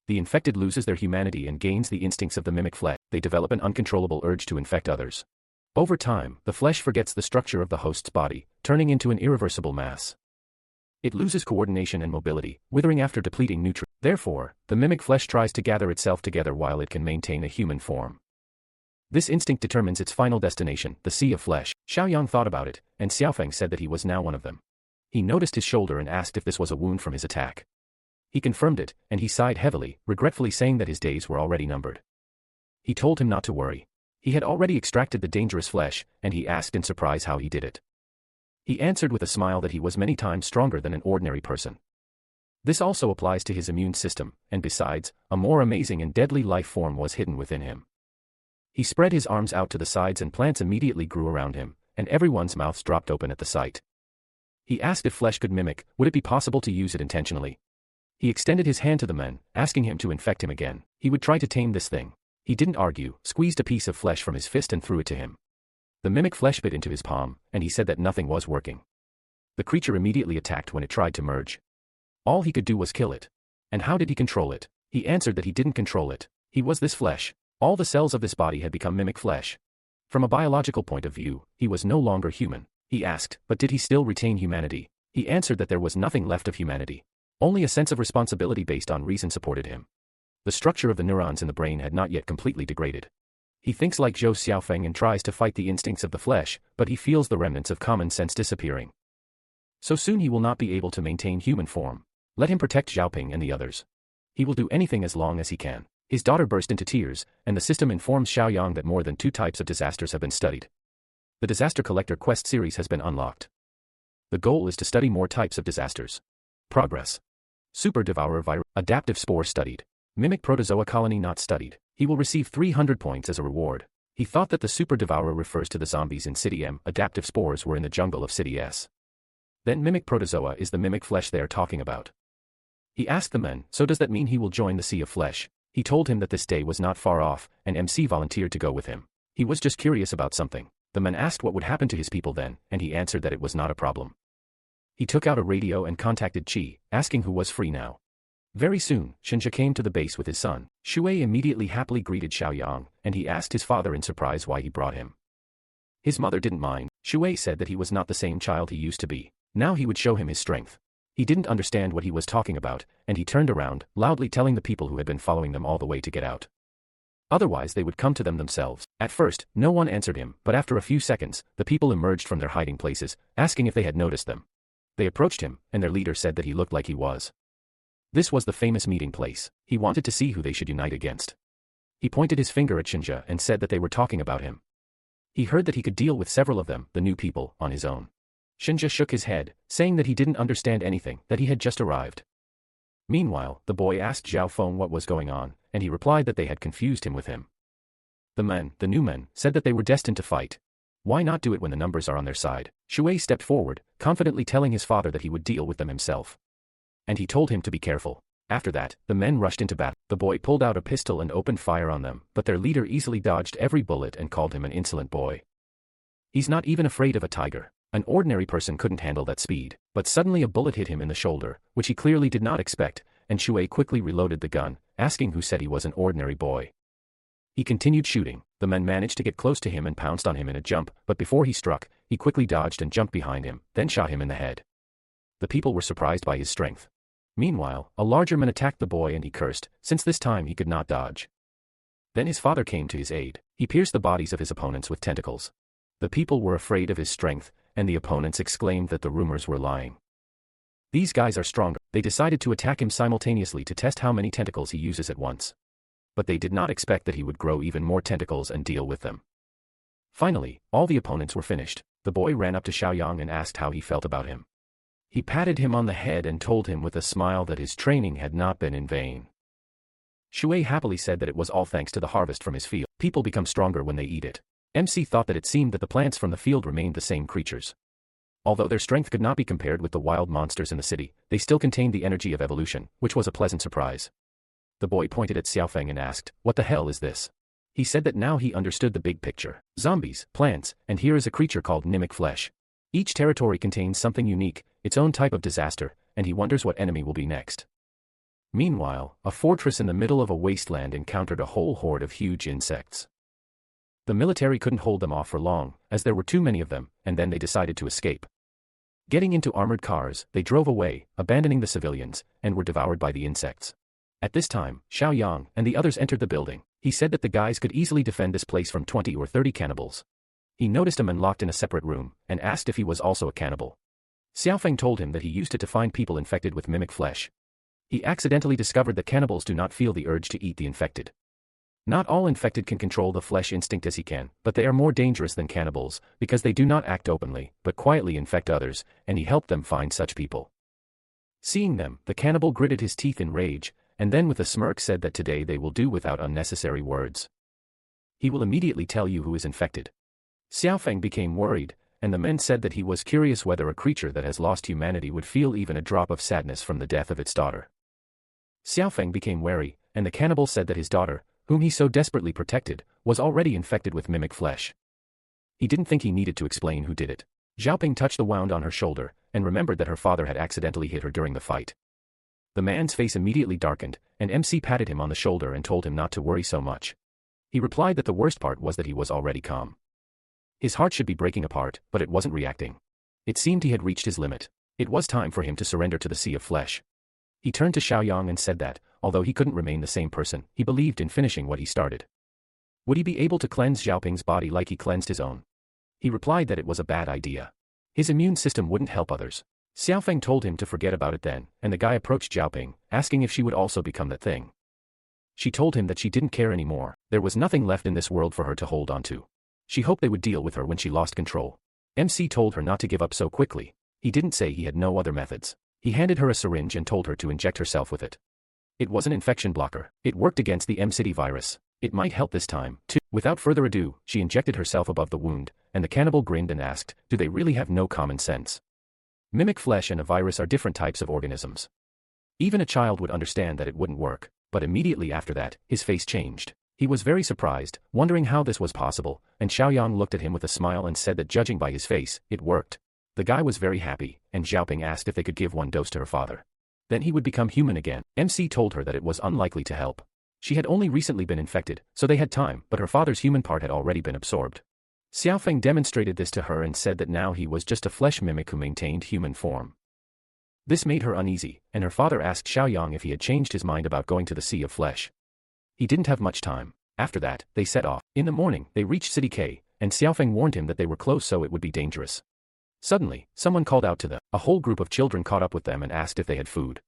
The infected loses their humanity and gains the instincts of the mimic flesh. They develop an uncontrollable urge to infect others. Over time, the flesh forgets the structure of the host's body, turning into an irreversible mass. It loses coordination and mobility, withering after depleting nutrients. Therefore, the mimic flesh tries to gather itself together while it can maintain a human form. This instinct determines its final destination, the sea of flesh. Xiaoyang thought about it, and Xiaofeng said that he was now one of them. He noticed his shoulder and asked if this was a wound from his attack. He confirmed it, and he sighed heavily, regretfully saying that his days were already numbered. He told him not to worry. He had already extracted the dangerous flesh, and he asked in surprise how he did it. He answered with a smile that he was many times stronger than an ordinary person. This also applies to his immune system, and besides, a more amazing and deadly life form was hidden within him. He spread his arms out to the sides and plants immediately grew around him, and everyone's mouths dropped open at the sight. He asked if flesh could mimic, would it be possible to use it intentionally? He extended his hand to the man, asking him to infect him again. He would try to tame this thing. He didn't argue, squeezed a piece of flesh from his fist and threw it to him. The mimic flesh bit into his palm, and he said that nothing was working. The creature immediately attacked when it tried to merge. All he could do was kill it. And how did he control it? He answered that he didn't control it. He was this flesh. All the cells of this body had become mimic flesh. From a biological point of view, he was no longer human. He asked, but did he still retain humanity? He answered that there was nothing left of humanity. Only a sense of responsibility based on reason supported him. The structure of the neurons in the brain had not yet completely degraded. He thinks like Zhou Xiaofeng and tries to fight the instincts of the flesh, but he feels the remnants of common sense disappearing. So soon he will not be able to maintain human form. Let him protect Xiaoping and the others. He will do anything as long as he can. His daughter burst into tears, and the system informs Xiaoyang that more than 2 types of disasters have been studied. The Disaster Collector Quest series has been unlocked. The goal is to study more types of disasters. Progress. Super Devourer Virus. Adaptive Spore studied. Mimic Protozoa Colony not studied. He will receive 300 points as a reward. He thought that the Super Devourer refers to the zombies in City M. Adaptive Spores were in the jungle of City S. Then Mimic Protozoa is the mimic flesh they are talking about. He asked the men, so does that mean he will join the Sea of Flesh? He told him that this day was not far off, and MC volunteered to go with him. He was just curious about something. The man asked what would happen to his people then, and he answered that it was not a problem. He took out a radio and contacted Qi, asking who was free now. Very soon, Shenjia came to the base with his son. Shui immediately happily greeted Xiaoyang, and he asked his father in surprise why he brought him. His mother didn't mind. Shui said that he was not the same child he used to be. Now he would show him his strength. He didn't understand what he was talking about, and he turned around, loudly telling the people who had been following them all the way to get out. Otherwise they would come to them themselves. At first, no one answered him, but after a few seconds, the people emerged from their hiding places, asking if they had noticed them. They approached him, and their leader said that he looked like he was. This was the famous meeting place. He wanted to see who they should unite against. He pointed his finger at Shenjia and said that they were talking about him. He heard that he could deal with several of them, the new people, on his own. Shenjia shook his head, saying that he didn't understand anything, that he had just arrived. Meanwhile, the boy asked Zhao Feng what was going on, and he replied that they had confused him with him. The men, the new men, said that they were destined to fight. Why not do it when the numbers are on their side? Shui stepped forward, confidently telling his father that he would deal with them himself. And he told him to be careful. After that, the men rushed into battle. The boy pulled out a pistol and opened fire on them, but their leader easily dodged every bullet and called him an insolent boy. He's not even afraid of a tiger. An ordinary person couldn't handle that speed. But suddenly a bullet hit him in the shoulder, which he clearly did not expect, and Shui quickly reloaded the gun, asking who said he was an ordinary boy. He continued shooting. The men managed to get close to him and pounced on him in a jump, but before he struck, he quickly dodged and jumped behind him, then shot him in the head. The people were surprised by his strength. Meanwhile, a larger man attacked the boy and he cursed, since this time he could not dodge. Then his father came to his aid. He pierced the bodies of his opponents with tentacles. The people were afraid of his strength, and the opponents exclaimed that the rumors were lying. These guys are stronger. They decided to attack him simultaneously to test how many tentacles he uses at once. But they did not expect that he would grow even more tentacles and deal with them. Finally, all the opponents were finished. The boy ran up to Xiaoyang and asked how he felt about him. He patted him on the head and told him with a smile that his training had not been in vain. Shui happily said that it was all thanks to the harvest from his field. People become stronger when they eat it. MC thought that it seemed that the plants from the field remained the same creatures. Although their strength could not be compared with the wild monsters in the city, they still contained the energy of evolution, which was a pleasant surprise. The boy pointed at Xiaofeng and asked, "What the hell is this?" He said that now he understood the big picture. Zombies, plants, and here is a creature called mimic flesh. Each territory contains something unique, its own type of disaster, and he wonders what enemy will be next. Meanwhile, a fortress in the middle of a wasteland encountered a whole horde of huge insects. The military couldn't hold them off for long, as there were too many of them, and then they decided to escape. Getting into armored cars, they drove away, abandoning the civilians, and were devoured by the insects. At this time, Xiaoyang and the others entered the building. He said that the guys could easily defend this place from 20 or 30 cannibals. He noticed a man locked in a separate room, and asked if he was also a cannibal. Xiaofeng told him that he used it to find people infected with mimic flesh. He accidentally discovered that cannibals do not feel the urge to eat the infected. Not all infected can control the flesh instinct as he can, but they are more dangerous than cannibals, because they do not act openly, but quietly infect others, and he helped them find such people. Seeing them, the cannibal gritted his teeth in rage, and then with a smirk said that today they will do without unnecessary words. He will immediately tell you who is infected. Xiaofeng became worried, and the men said that he was curious whether a creature that has lost humanity would feel even a drop of sadness from the death of its daughter. Xiaofeng became wary, and the cannibal said that his daughter, whom he so desperately protected, was already infected with mimic flesh. He didn't think he needed to explain who did it. Xiaoping touched the wound on her shoulder, and remembered that her father had accidentally hit her during the fight. The man's face immediately darkened, and MC patted him on the shoulder and told him not to worry so much. He replied that the worst part was that he was already calm. His heart should be breaking apart, but it wasn't reacting. It seemed he had reached his limit. It was time for him to surrender to the sea of flesh. He turned to Xiaoyang and said that, although he couldn't remain the same person, he believed in finishing what he started. Would he be able to cleanse Xiaoping's body like he cleansed his own? He replied that it was a bad idea. His immune system wouldn't help others. Xiaofeng told him to forget about it then, and the guy approached Xiaoping, asking if she would also become that thing. She told him that she didn't care anymore. There was nothing left in this world for her to hold on to. She hoped they would deal with her when she lost control. MC told her not to give up so quickly. He didn't say he had no other methods. He handed her a syringe and told her to inject herself with it. It was an infection blocker. It worked against the M-City virus. It might help this time, too. Without further ado, she injected herself above the wound, and the cannibal grinned and asked, "Do they really have no common sense? Mimic flesh and a virus are different types of organisms." Even a child would understand that it wouldn't work, but immediately after that, his face changed. He was very surprised, wondering how this was possible, and Xiaoyang looked at him with a smile and said that judging by his face, it worked. The guy was very happy, and Xiaoping asked if they could give one dose to her father. Then he would become human again. MC told her that it was unlikely to help. She had only recently been infected, so they had time, but her father's human part had already been absorbed. Xiaofeng demonstrated this to her and said that now he was just a flesh mimic who maintained human form. This made her uneasy, and her father asked Xiaoyang if he had changed his mind about going to the Sea of Flesh. He didn't have much time. After that, they set off. In the morning, they reached City K, and Xiaofeng warned him that they were close so it would be dangerous. Suddenly, someone called out to them. A whole group of children caught up with them and asked if they had food.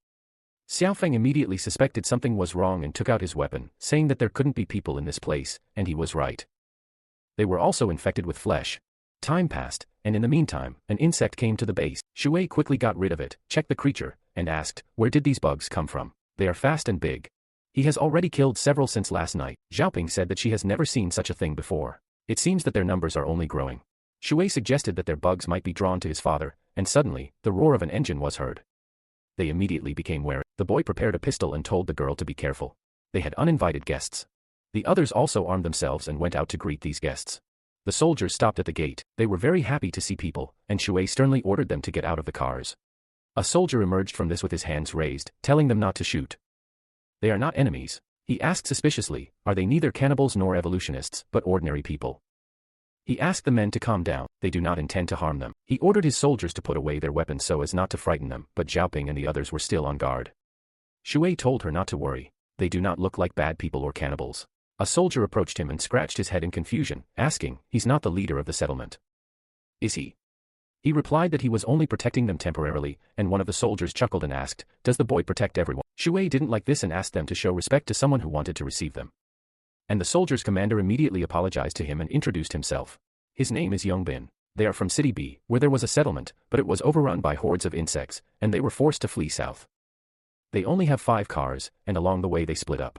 Xiaofeng immediately suspected something was wrong and took out his weapon, saying that there couldn't be people in this place, and he was right. They were also infected with flesh. Time passed, and in the meantime, an insect came to the base. Shui quickly got rid of it, checked the creature, and asked, "Where did these bugs come from? They are fast and big." He has already killed several since last night. Xiaoping said that she has never seen such a thing before. It seems that their numbers are only growing. Shui suggested that their bugs might be drawn to his father, and suddenly, the roar of an engine was heard. They immediately became wary. The boy prepared a pistol and told the girl to be careful. They had uninvited guests. The others also armed themselves and went out to greet these guests. The soldiers stopped at the gate. They were very happy to see people, and Shui sternly ordered them to get out of the cars. A soldier emerged from this with his hands raised, telling them not to shoot. They are not enemies. He asked suspiciously, are they neither cannibals nor evolutionists, but ordinary people? He asked the men to calm down, they do not intend to harm them. He ordered his soldiers to put away their weapons so as not to frighten them, but Xiaoping and the others were still on guard. Shui told her not to worry. They do not look like bad people or cannibals. A soldier approached him and scratched his head in confusion, asking, he's not the leader of the settlement. Is he? He replied that he was only protecting them temporarily, and one of the soldiers chuckled and asked, does the boy protect everyone? Shui didn't like this and asked them to show respect to someone who wanted to receive them. And the soldier's commander immediately apologized to him and introduced himself. His name is Yongbin. They are from City B, where there was a settlement, but it was overrun by hordes of insects, and they were forced to flee south. They only have 5 cars, and along the way they split up.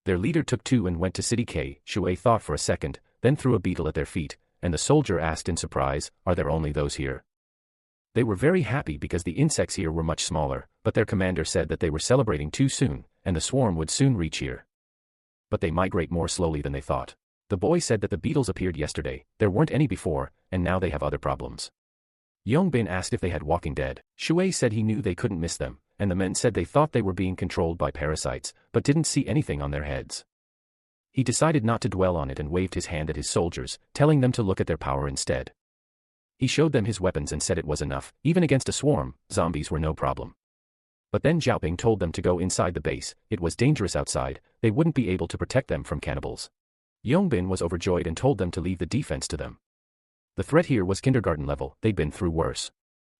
Their leader took 2 and went to City K. Shui thought for a second, then threw a beetle at their feet, and the soldier asked in surprise, are there only those here? They were very happy because the insects here were much smaller, but their commander said that they were celebrating too soon, and the swarm would soon reach here. But they migrate more slowly than they thought. The boy said that the beetles appeared yesterday, there weren't any before, and now they have other problems. Yongbin asked if they had walking dead. Shui said he knew they couldn't miss them, and the men said they thought they were being controlled by parasites, but didn't see anything on their heads. He decided not to dwell on it and waved his hand at his soldiers, telling them to look at their power instead. He showed them his weapons and said it was enough, even against a swarm, zombies were no problem. But then Xiaoping told them to go inside the base, it was dangerous outside, they wouldn't be able to protect them from cannibals. Yongbin was overjoyed and told them to leave the defense to them. The threat here was kindergarten level, they'd been through worse.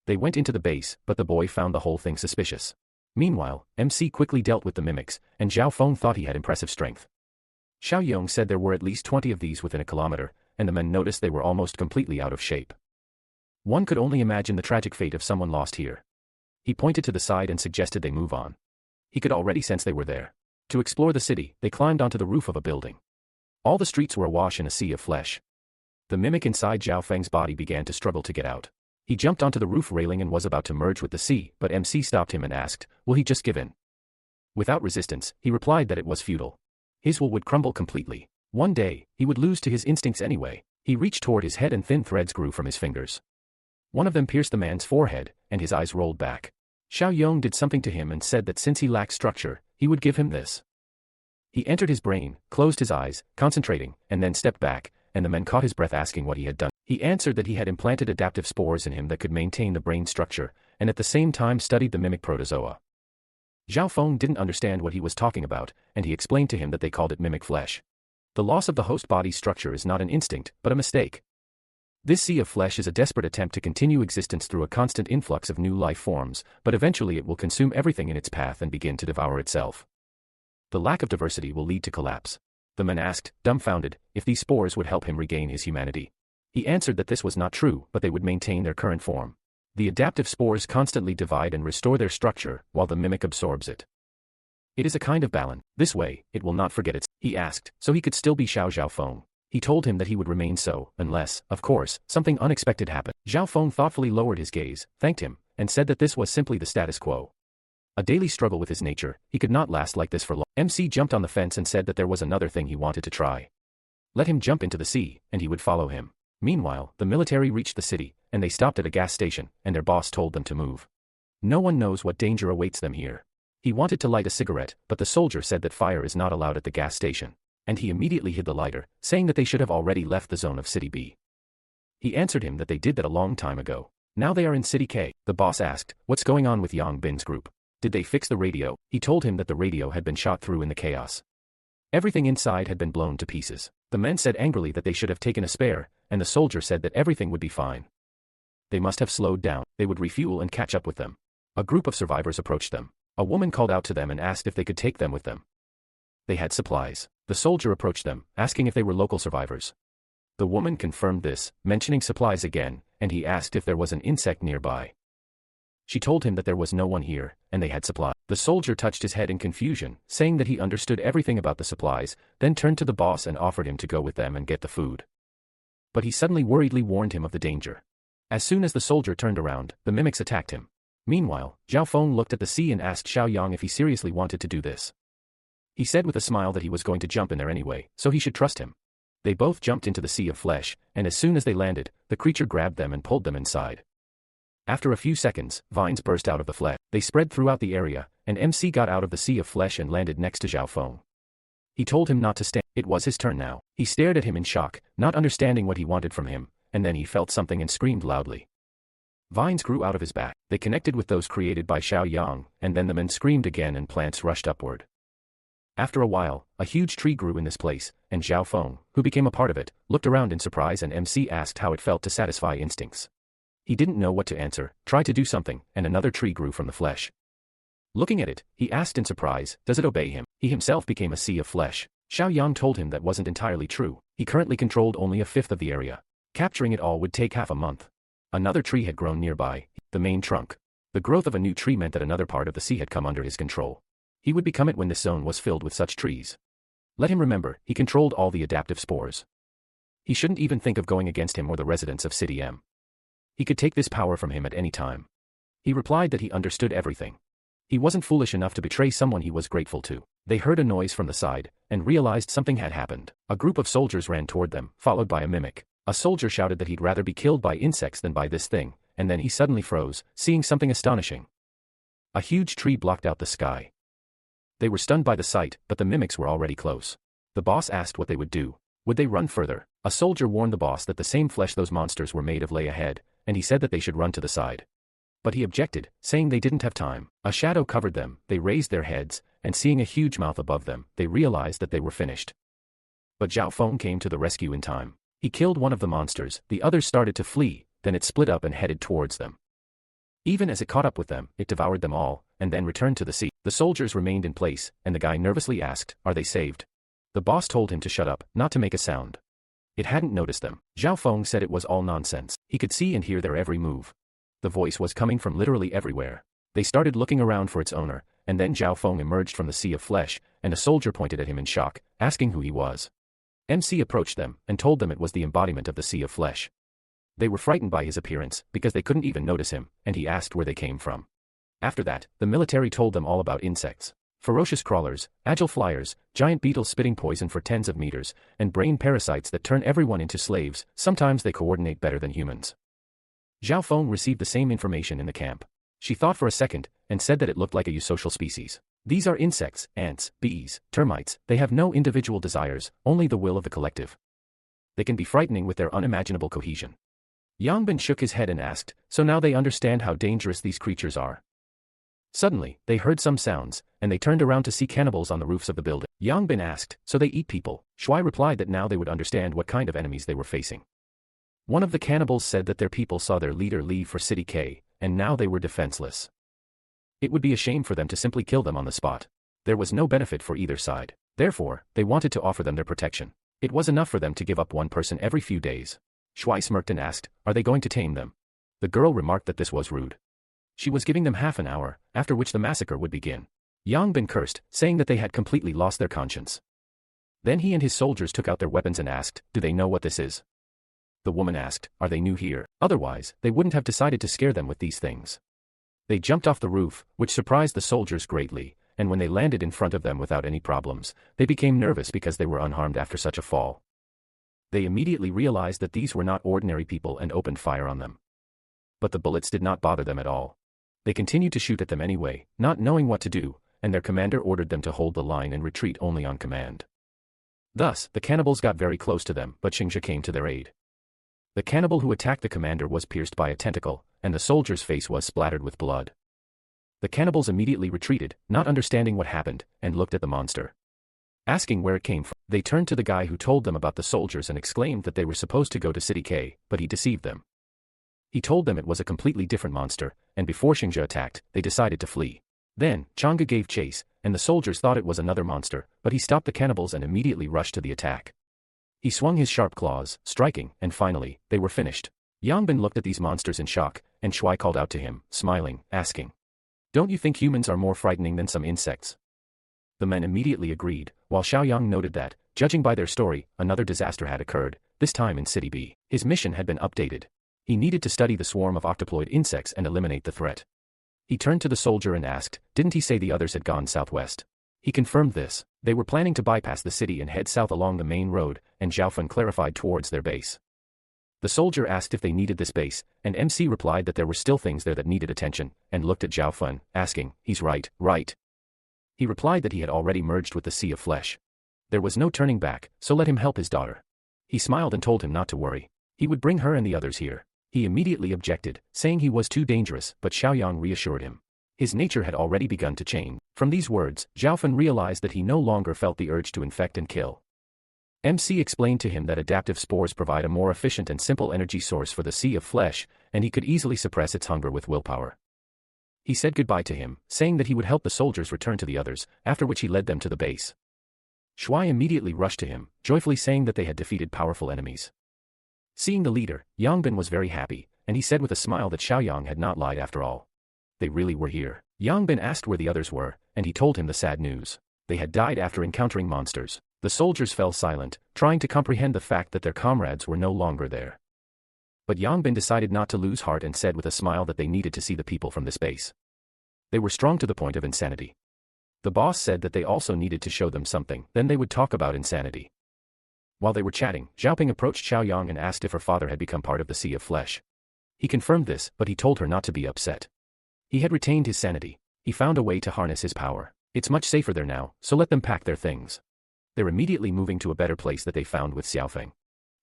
They went into the base, but the boy found the whole thing suspicious. Meanwhile, MC quickly dealt with the mimics, and Zhao Feng thought he had impressive strength. Xiao Yong said there were at least 20 of these within a kilometer, and the men noticed they were almost completely out of shape. One could only imagine the tragic fate of someone lost here. He pointed to the side and suggested they move on. He could already sense they were there. To explore the city, they climbed onto the roof of a building. All the streets were awash in a sea of flesh. The mimic inside Zhao Feng's body began to struggle to get out. He jumped onto the roof railing and was about to merge with the sea, but MC stopped him and asked, will he just give in? Without resistance, he replied that it was futile. His will would crumble completely. One day, he would lose to his instincts anyway. He reached toward his head and thin threads grew from his fingers. One of them pierced the man's forehead, and his eyes rolled back. Xiao Yong did something to him and said that since he lacked structure, he would give him this. He entered his brain, closed his eyes, concentrating, and then stepped back, and the men caught his breath asking what he had done. He answered that he had implanted adaptive spores in him that could maintain the brain structure, and at the same time studied the mimic protozoa. Zhao Feng didn't understand what he was talking about, and he explained to him that they called it mimic flesh. The loss of the host body's structure is not an instinct, but a mistake. This sea of flesh is a desperate attempt to continue existence through a constant influx of new life forms, but eventually it will consume everything in its path and begin to devour itself. The lack of diversity will lead to collapse. The men asked, dumbfounded, if these spores would help him regain his humanity. He answered that this was not true, but they would maintain their current form. The adaptive spores constantly divide and restore their structure, while the mimic absorbs it. It is a kind of balance. This way, it will not forget its. He asked, so he could still be Xiao Feng. He told him that he would remain so, unless, of course, something unexpected happened. Zhao Feng thoughtfully lowered his gaze, thanked him, and said that this was simply the status quo. A daily struggle with his nature, he could not last like this for long. MC jumped on the fence and said that there was another thing he wanted to try. Let him jump into the sea, and he would follow him. Meanwhile, the military reached the city, and they stopped at a gas station, and their boss told them to move. No one knows what danger awaits them here. He wanted to light a cigarette, but the soldier said that fire is not allowed at the gas station. And he immediately hid the lighter, saying that they should have already left the zone of City B. He answered him that they did that a long time ago. Now they are in City K. The boss asked, what's going on with Yang Bin's group? Did they fix the radio? He told him that the radio had been shot through in the chaos. Everything inside had been blown to pieces. The men said angrily that they should have taken a spare, and the soldier said that everything would be fine. They must have slowed down, they would refuel and catch up with them. A group of survivors approached them. A woman called out to them and asked if they could take them with them. They had supplies. The soldier approached them, asking if they were local survivors. The woman confirmed this, mentioning supplies again, and he asked if there was an insect nearby. She told him that there was no one here, and they had supplies. The soldier touched his head in confusion, saying that he understood everything about the supplies, then turned to the boss and offered him to go with them and get the food. But he suddenly worriedly warned him of the danger. As soon as the soldier turned around, the mimics attacked him. Meanwhile, Zhao Feng looked at the sea and asked Xiao Yang if he seriously wanted to do this. He said with a smile that he was going to jump in there anyway, so he should trust him. They both jumped into the sea of flesh, and as soon as they landed, the creature grabbed them and pulled them inside. After a few seconds, vines burst out of the flesh. They spread throughout the area, and MC got out of the sea of flesh and landed next to Zhao Feng. He told him not to stand. It was his turn now. He stared at him in shock, not understanding what he wanted from him, and then he felt something and screamed loudly. Vines grew out of his back. They connected with those created by Xiao Yang, and then the men screamed again and plants rushed upward. After a while, a huge tree grew in this place, and Zhao Feng, who became a part of it, looked around in surprise and MC asked how it felt to satisfy instincts. He didn't know what to answer, tried to do something, and another tree grew from the flesh. Looking at it, he asked in surprise, does it obey him? He himself became a sea of flesh. Xiao Yang told him that wasn't entirely true. He currently controlled only a fifth of the area. Capturing it all would take half a month. Another tree had grown nearby, the main trunk. The growth of a new tree meant that another part of the sea had come under his control. He would become it when this zone was filled with such trees. Let him remember, he controlled all the adaptive spores. He shouldn't even think of going against him or the residents of City M. He could take this power from him at any time. He replied that he understood everything. He wasn't foolish enough to betray someone he was grateful to. They heard a noise from the side, and realized something had happened. A group of soldiers ran toward them, followed by a mimic. A soldier shouted that he'd rather be killed by insects than by this thing, and then he suddenly froze, seeing something astonishing. A huge tree blocked out the sky. They were stunned by the sight, but the mimics were already close. The boss asked what they would do. Would they run further? A soldier warned the boss that the same flesh those monsters were made of lay ahead, and he said that they should run to the side. But he objected, saying they didn't have time. A shadow covered them, they raised their heads, and seeing a huge mouth above them, they realized that they were finished. But Zhao Feng came to the rescue in time. He killed one of the monsters, the others started to flee, then it split up and headed towards them. Even as it caught up with them, it devoured them all, and then returned to the sea. The soldiers remained in place, and the guy nervously asked, are they saved? The boss told him to shut up, not to make a sound. It hadn't noticed them. Zhao Feng said it was all nonsense. He could see and hear their every move. The voice was coming from literally everywhere. They started looking around for its owner, and then Zhao Feng emerged from the sea of flesh, and a soldier pointed at him in shock, asking who he was. MC approached them, and told them it was the embodiment of the sea of flesh. They were frightened by his appearance, because they couldn't even notice him, and he asked where they came from. After that, the military told them all about insects. Ferocious crawlers, agile flyers, giant beetles spitting poison for tens of meters, and brain parasites that turn everyone into slaves. Sometimes they coordinate better than humans. Zhao Feng received the same information in the camp. She thought for a second, and said that it looked like a eusocial species. These are insects, ants, bees, termites. They have no individual desires, only the will of the collective. They can be frightening with their unimaginable cohesion. Yang Bin shook his head and asked, so now they understand how dangerous these creatures are. Suddenly, they heard some sounds, and they turned around to see cannibals on the roofs of the building. Yang Bin asked, so they eat people? Shuai replied that now they would understand what kind of enemies they were facing. One of the cannibals said that their people saw their leader leave for City K, and now they were defenseless. It would be a shame for them to simply kill them on the spot. There was no benefit for either side. Therefore, they wanted to offer them their protection. It was enough for them to give up one person every few days. Shuai smirked and asked, are they going to tame them? The girl remarked that this was rude. She was giving them half an hour, after which the massacre would begin. Yang Bin cursed, saying that they had completely lost their conscience. Then he and his soldiers took out their weapons and asked, do they know what this is? The woman asked, are they new here? Otherwise, they wouldn't have decided to scare them with these things. They jumped off the roof, which surprised the soldiers greatly, and when they landed in front of them without any problems, they became nervous because they were unharmed after such a fall. They immediately realized that these were not ordinary people and opened fire on them. But the bullets did not bother them at all. They continued to shoot at them anyway, not knowing what to do, and their commander ordered them to hold the line and retreat only on command. Thus, the cannibals got very close to them, but Xingzhe came to their aid. The cannibal who attacked the commander was pierced by a tentacle, and the soldier's face was splattered with blood. The cannibals immediately retreated, not understanding what happened, and looked at the monster. Asking where it came from, they turned to the guy who told them about the soldiers and exclaimed that they were supposed to go to City K, but he deceived them. He told them it was a completely different monster, and before Xingzhe attacked, they decided to flee. Then, Chang'e gave chase, and the soldiers thought it was another monster, but he stopped the cannibals and immediately rushed to the attack. He swung his sharp claws, striking, and finally, they were finished. Yang Bin looked at these monsters in shock, and Shuai called out to him, smiling, asking, don't you think humans are more frightening than some insects? The men immediately agreed, while Xiaoyang noted that, judging by their story, another disaster had occurred, this time in City B. His mission had been updated. He needed to study the swarm of octoploid insects and eliminate the threat. He turned to the soldier and asked, didn't he say the others had gone southwest? He confirmed this. They were planning to bypass the city and head south along the main road, and Zhaofeng clarified towards their base. The soldier asked if they needed this base, and MC replied that there were still things there that needed attention, and looked at Zhaofeng, asking, he's right, right? He replied that he had already merged with the Sea of Flesh. There was no turning back, so let him help his daughter. He smiled and told him not to worry. He would bring her and the others here. He immediately objected, saying he was too dangerous, but Xiaoyang reassured him. His nature had already begun to change. From these words, Zhaofeng realized that he no longer felt the urge to infect and kill. MC explained to him that adaptive spores provide a more efficient and simple energy source for the Sea of Flesh, and he could easily suppress its hunger with willpower. He said goodbye to him, saying that he would help the soldiers return to the others, after which he led them to the base. Shuai immediately rushed to him, joyfully saying that they had defeated powerful enemies. Seeing the leader, Yangbin was very happy, and he said with a smile that Xiaoyang had not lied after all. They really were here. Yangbin asked where the others were, and he told him the sad news. They had died after encountering monsters. The soldiers fell silent, trying to comprehend the fact that their comrades were no longer there. But Yangbin decided not to lose heart and said with a smile that they needed to see the people from this base. They were strong to the point of insanity. The boss said that they also needed to show them something, then they would talk about insanity. While they were chatting, Zhaoping approached Xiaoyang and asked if her father had become part of the Sea of Flesh. He confirmed this, but he told her not to be upset. He had retained his sanity. He found a way to harness his power. It's much safer there now, so let them pack their things. They're immediately moving to a better place that they found with Xiaofeng.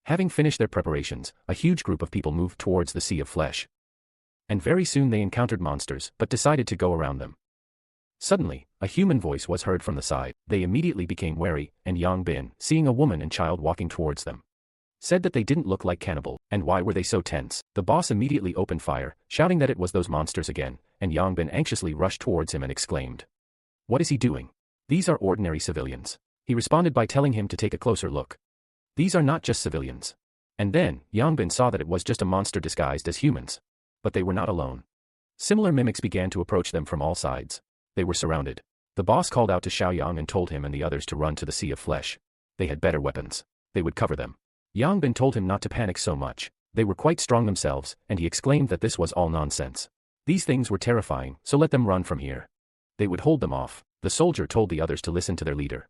Having finished their preparations, a huge group of people moved towards the Sea of Flesh. And very soon they encountered monsters, but decided to go around them. Suddenly, a human voice was heard from the side. They immediately became wary, and Yang Bin, seeing a woman and child walking towards them, said that they didn't look like cannibal, and why were they so tense? The boss immediately opened fire, shouting that it was those monsters again, and Yang Bin anxiously rushed towards him and exclaimed, "What is he doing? These are ordinary civilians." He responded by telling him to take a closer look. These are not just civilians. And then, Yang Bin saw that it was just a monster disguised as humans. But they were not alone. Similar mimics began to approach them from all sides. They were surrounded. The boss called out to Xiaoyang and told him and the others to run to the Sea of Flesh. They had better weapons. They would cover them. Yang Bin told him not to panic so much. They were quite strong themselves, and he exclaimed that this was all nonsense. These things were terrifying, so let them run from here. They would hold them off. The soldier told the others to listen to their leader.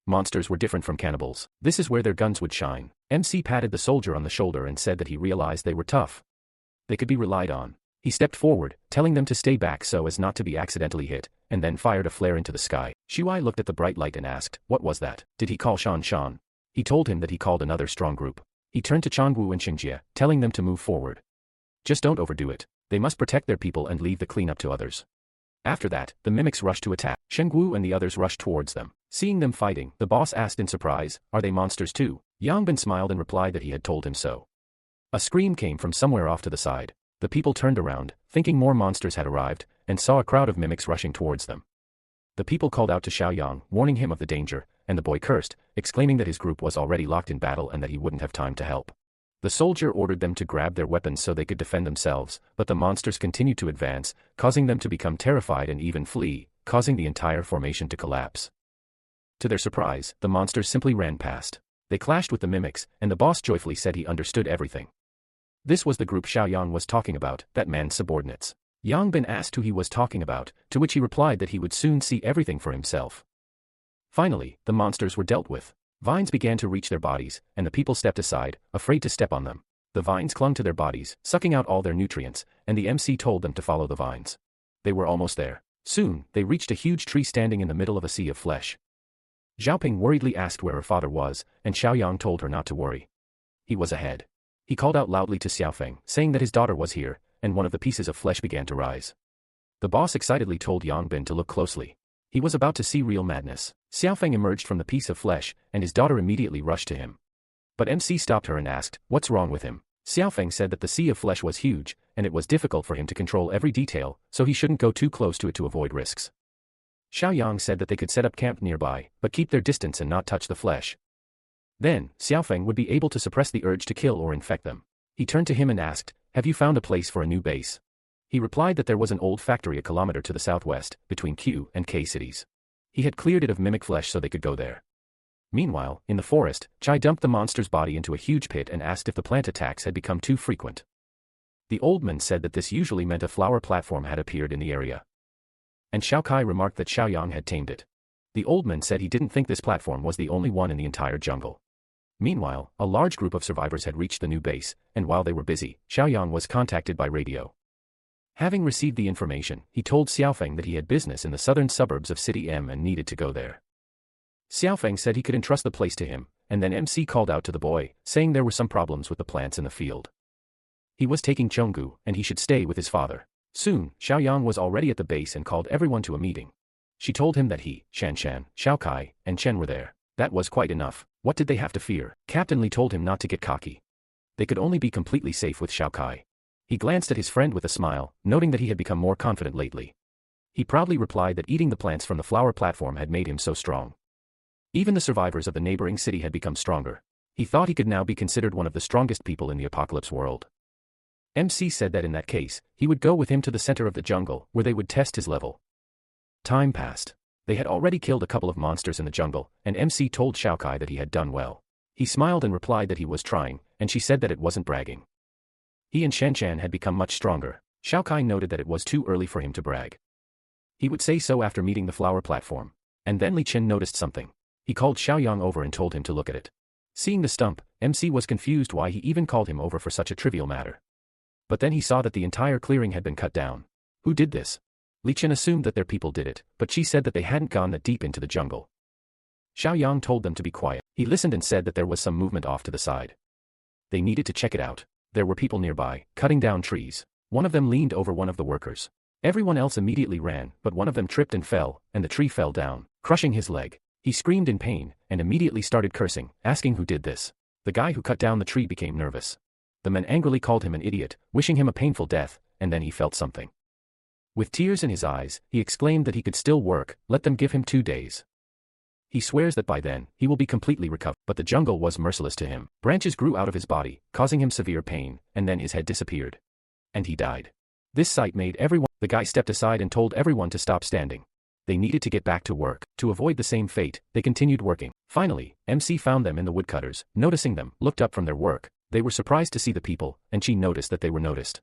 Monsters were different from cannibals. This is where their guns would shine. MC patted the soldier on the shoulder and said that he realized they were tough. They could be relied on. He stepped forward, telling them to stay back so as not to be accidentally hit, and then fired a flare into the sky. Shuai looked at the bright light and asked, "What was that? Did he call Shan Shan?" He told him that he called another strong group. He turned to Changwu and Xingjie, telling them to move forward. Just don't overdo it. They must protect their people and leave the cleanup to others. After that, the mimics rushed to attack. Shengwu and the others rushed towards them. Seeing them fighting, the boss asked in surprise, "Are they monsters too?" Yang Bin smiled and replied that he had told him so. A scream came from somewhere off to the side. The people turned around, thinking more monsters had arrived, and saw a crowd of mimics rushing towards them. The people called out to Xiaoyang, warning him of the danger, and the boy cursed, exclaiming that his group was already locked in battle and that he wouldn't have time to help. The soldier ordered them to grab their weapons so they could defend themselves, but the monsters continued to advance, causing them to become terrified and even flee, causing the entire formation to collapse. To their surprise, the monsters simply ran past. They clashed with the mimics, and the boss joyfully said he understood everything. This was the group Xiaoyang was talking about, that man's subordinates. Yang Bin asked who he was talking about, to which he replied that he would soon see everything for himself. Finally, the monsters were dealt with. Vines began to reach their bodies, and the people stepped aside, afraid to step on them. The vines clung to their bodies, sucking out all their nutrients, and the MC told them to follow the vines. They were almost there. Soon, they reached a huge tree standing in the middle of a sea of flesh. Zhaoping worriedly asked where her father was, and Xiaoyang told her not to worry. He was ahead. He called out loudly to Xiaofeng, saying that his daughter was here, and one of the pieces of flesh began to rise. The boss excitedly told Yang Bin to look closely. He was about to see real madness. Xiaofeng emerged from the piece of flesh, and his daughter immediately rushed to him. But MC stopped her and asked, "What's wrong with him?" Xiaofeng said that the sea of flesh was huge, and it was difficult for him to control every detail, so he shouldn't go too close to it to avoid risks. Xiaoyang said that they could set up camp nearby, but keep their distance and not touch the flesh. Then, Xiaofeng would be able to suppress the urge to kill or infect them. He turned to him and asked, "Have you found a place for a new base?" He replied that there was an old factory a kilometer to the southwest, between Q and K cities. He had cleared it of mimic flesh so they could go there. Meanwhile, in the forest, Chai dumped the monster's body into a huge pit and asked if the plant attacks had become too frequent. The old man said that this usually meant a flower platform had appeared in the area. And Xiao Kai remarked that Xiaoyang had tamed it. The old man said he didn't think this platform was the only one in the entire jungle. Meanwhile, a large group of survivors had reached the new base, and while they were busy, Xiaoyang was contacted by radio. Having received the information, he told Xiaofeng that he had business in the southern suburbs of City M and needed to go there. Xiaofeng said he could entrust the place to him, and then MC called out to the boy, saying there were some problems with the plants in the field. He was taking Chenggu, and he should stay with his father. Soon, Xiaoyang was already at the base and called everyone to a meeting. She told him that he, Shanshan, Xiao Kai, and Chen were there. That was quite enough. What did they have to fear? Captain Li told him not to get cocky. They could only be completely safe with Xiao Kai. He glanced at his friend with a smile, noting that he had become more confident lately. He proudly replied that eating the plants from the flower platform had made him so strong. Even the survivors of the neighboring city had become stronger. He thought he could now be considered one of the strongest people in the apocalypse world. MC said that in that case, he would go with him to the center of the jungle, where they would test his level. Time passed. They had already killed a couple of monsters in the jungle, and MC told Xiao Kai that he had done well. He smiled and replied that he was trying, and she said that it wasn't bragging. He and Shanshan had become much stronger. Xiao Kai noted that it was too early for him to brag. He would say so after meeting the flower platform. And then Li Chen noticed something. He called Xiaoyang over and told him to look at it. Seeing the stump, MC was confused why he even called him over for such a trivial matter. But then he saw that the entire clearing had been cut down. Who did this? Li Chen assumed that their people did it, but she said that they hadn't gone that deep into the jungle. Xiaoyang told them to be quiet. He listened and said that there was some movement off to the side. They needed to check it out. There were people nearby, cutting down trees. One of them leaned over one of the workers. Everyone else immediately ran, but one of them tripped and fell, and the tree fell down, crushing his leg. He screamed in pain, and immediately started cursing, asking who did this. The guy who cut down the tree became nervous. The men angrily called him an idiot, wishing him a painful death, and then he felt something. With tears in his eyes, he exclaimed that he could still work, let them give him 2 days. He swears that by then, he will be completely recovered, but the jungle was merciless to him. Branches grew out of his body, causing him severe pain, and then his head disappeared. And he died. This sight made everyone. The guy stepped aside and told everyone to stop standing. They needed to get back to work. To avoid the same fate, they continued working. Finally, MC found them in the woodcutters, noticing them, looked up from their work. They were surprised to see the people, and she noticed that they were noticed.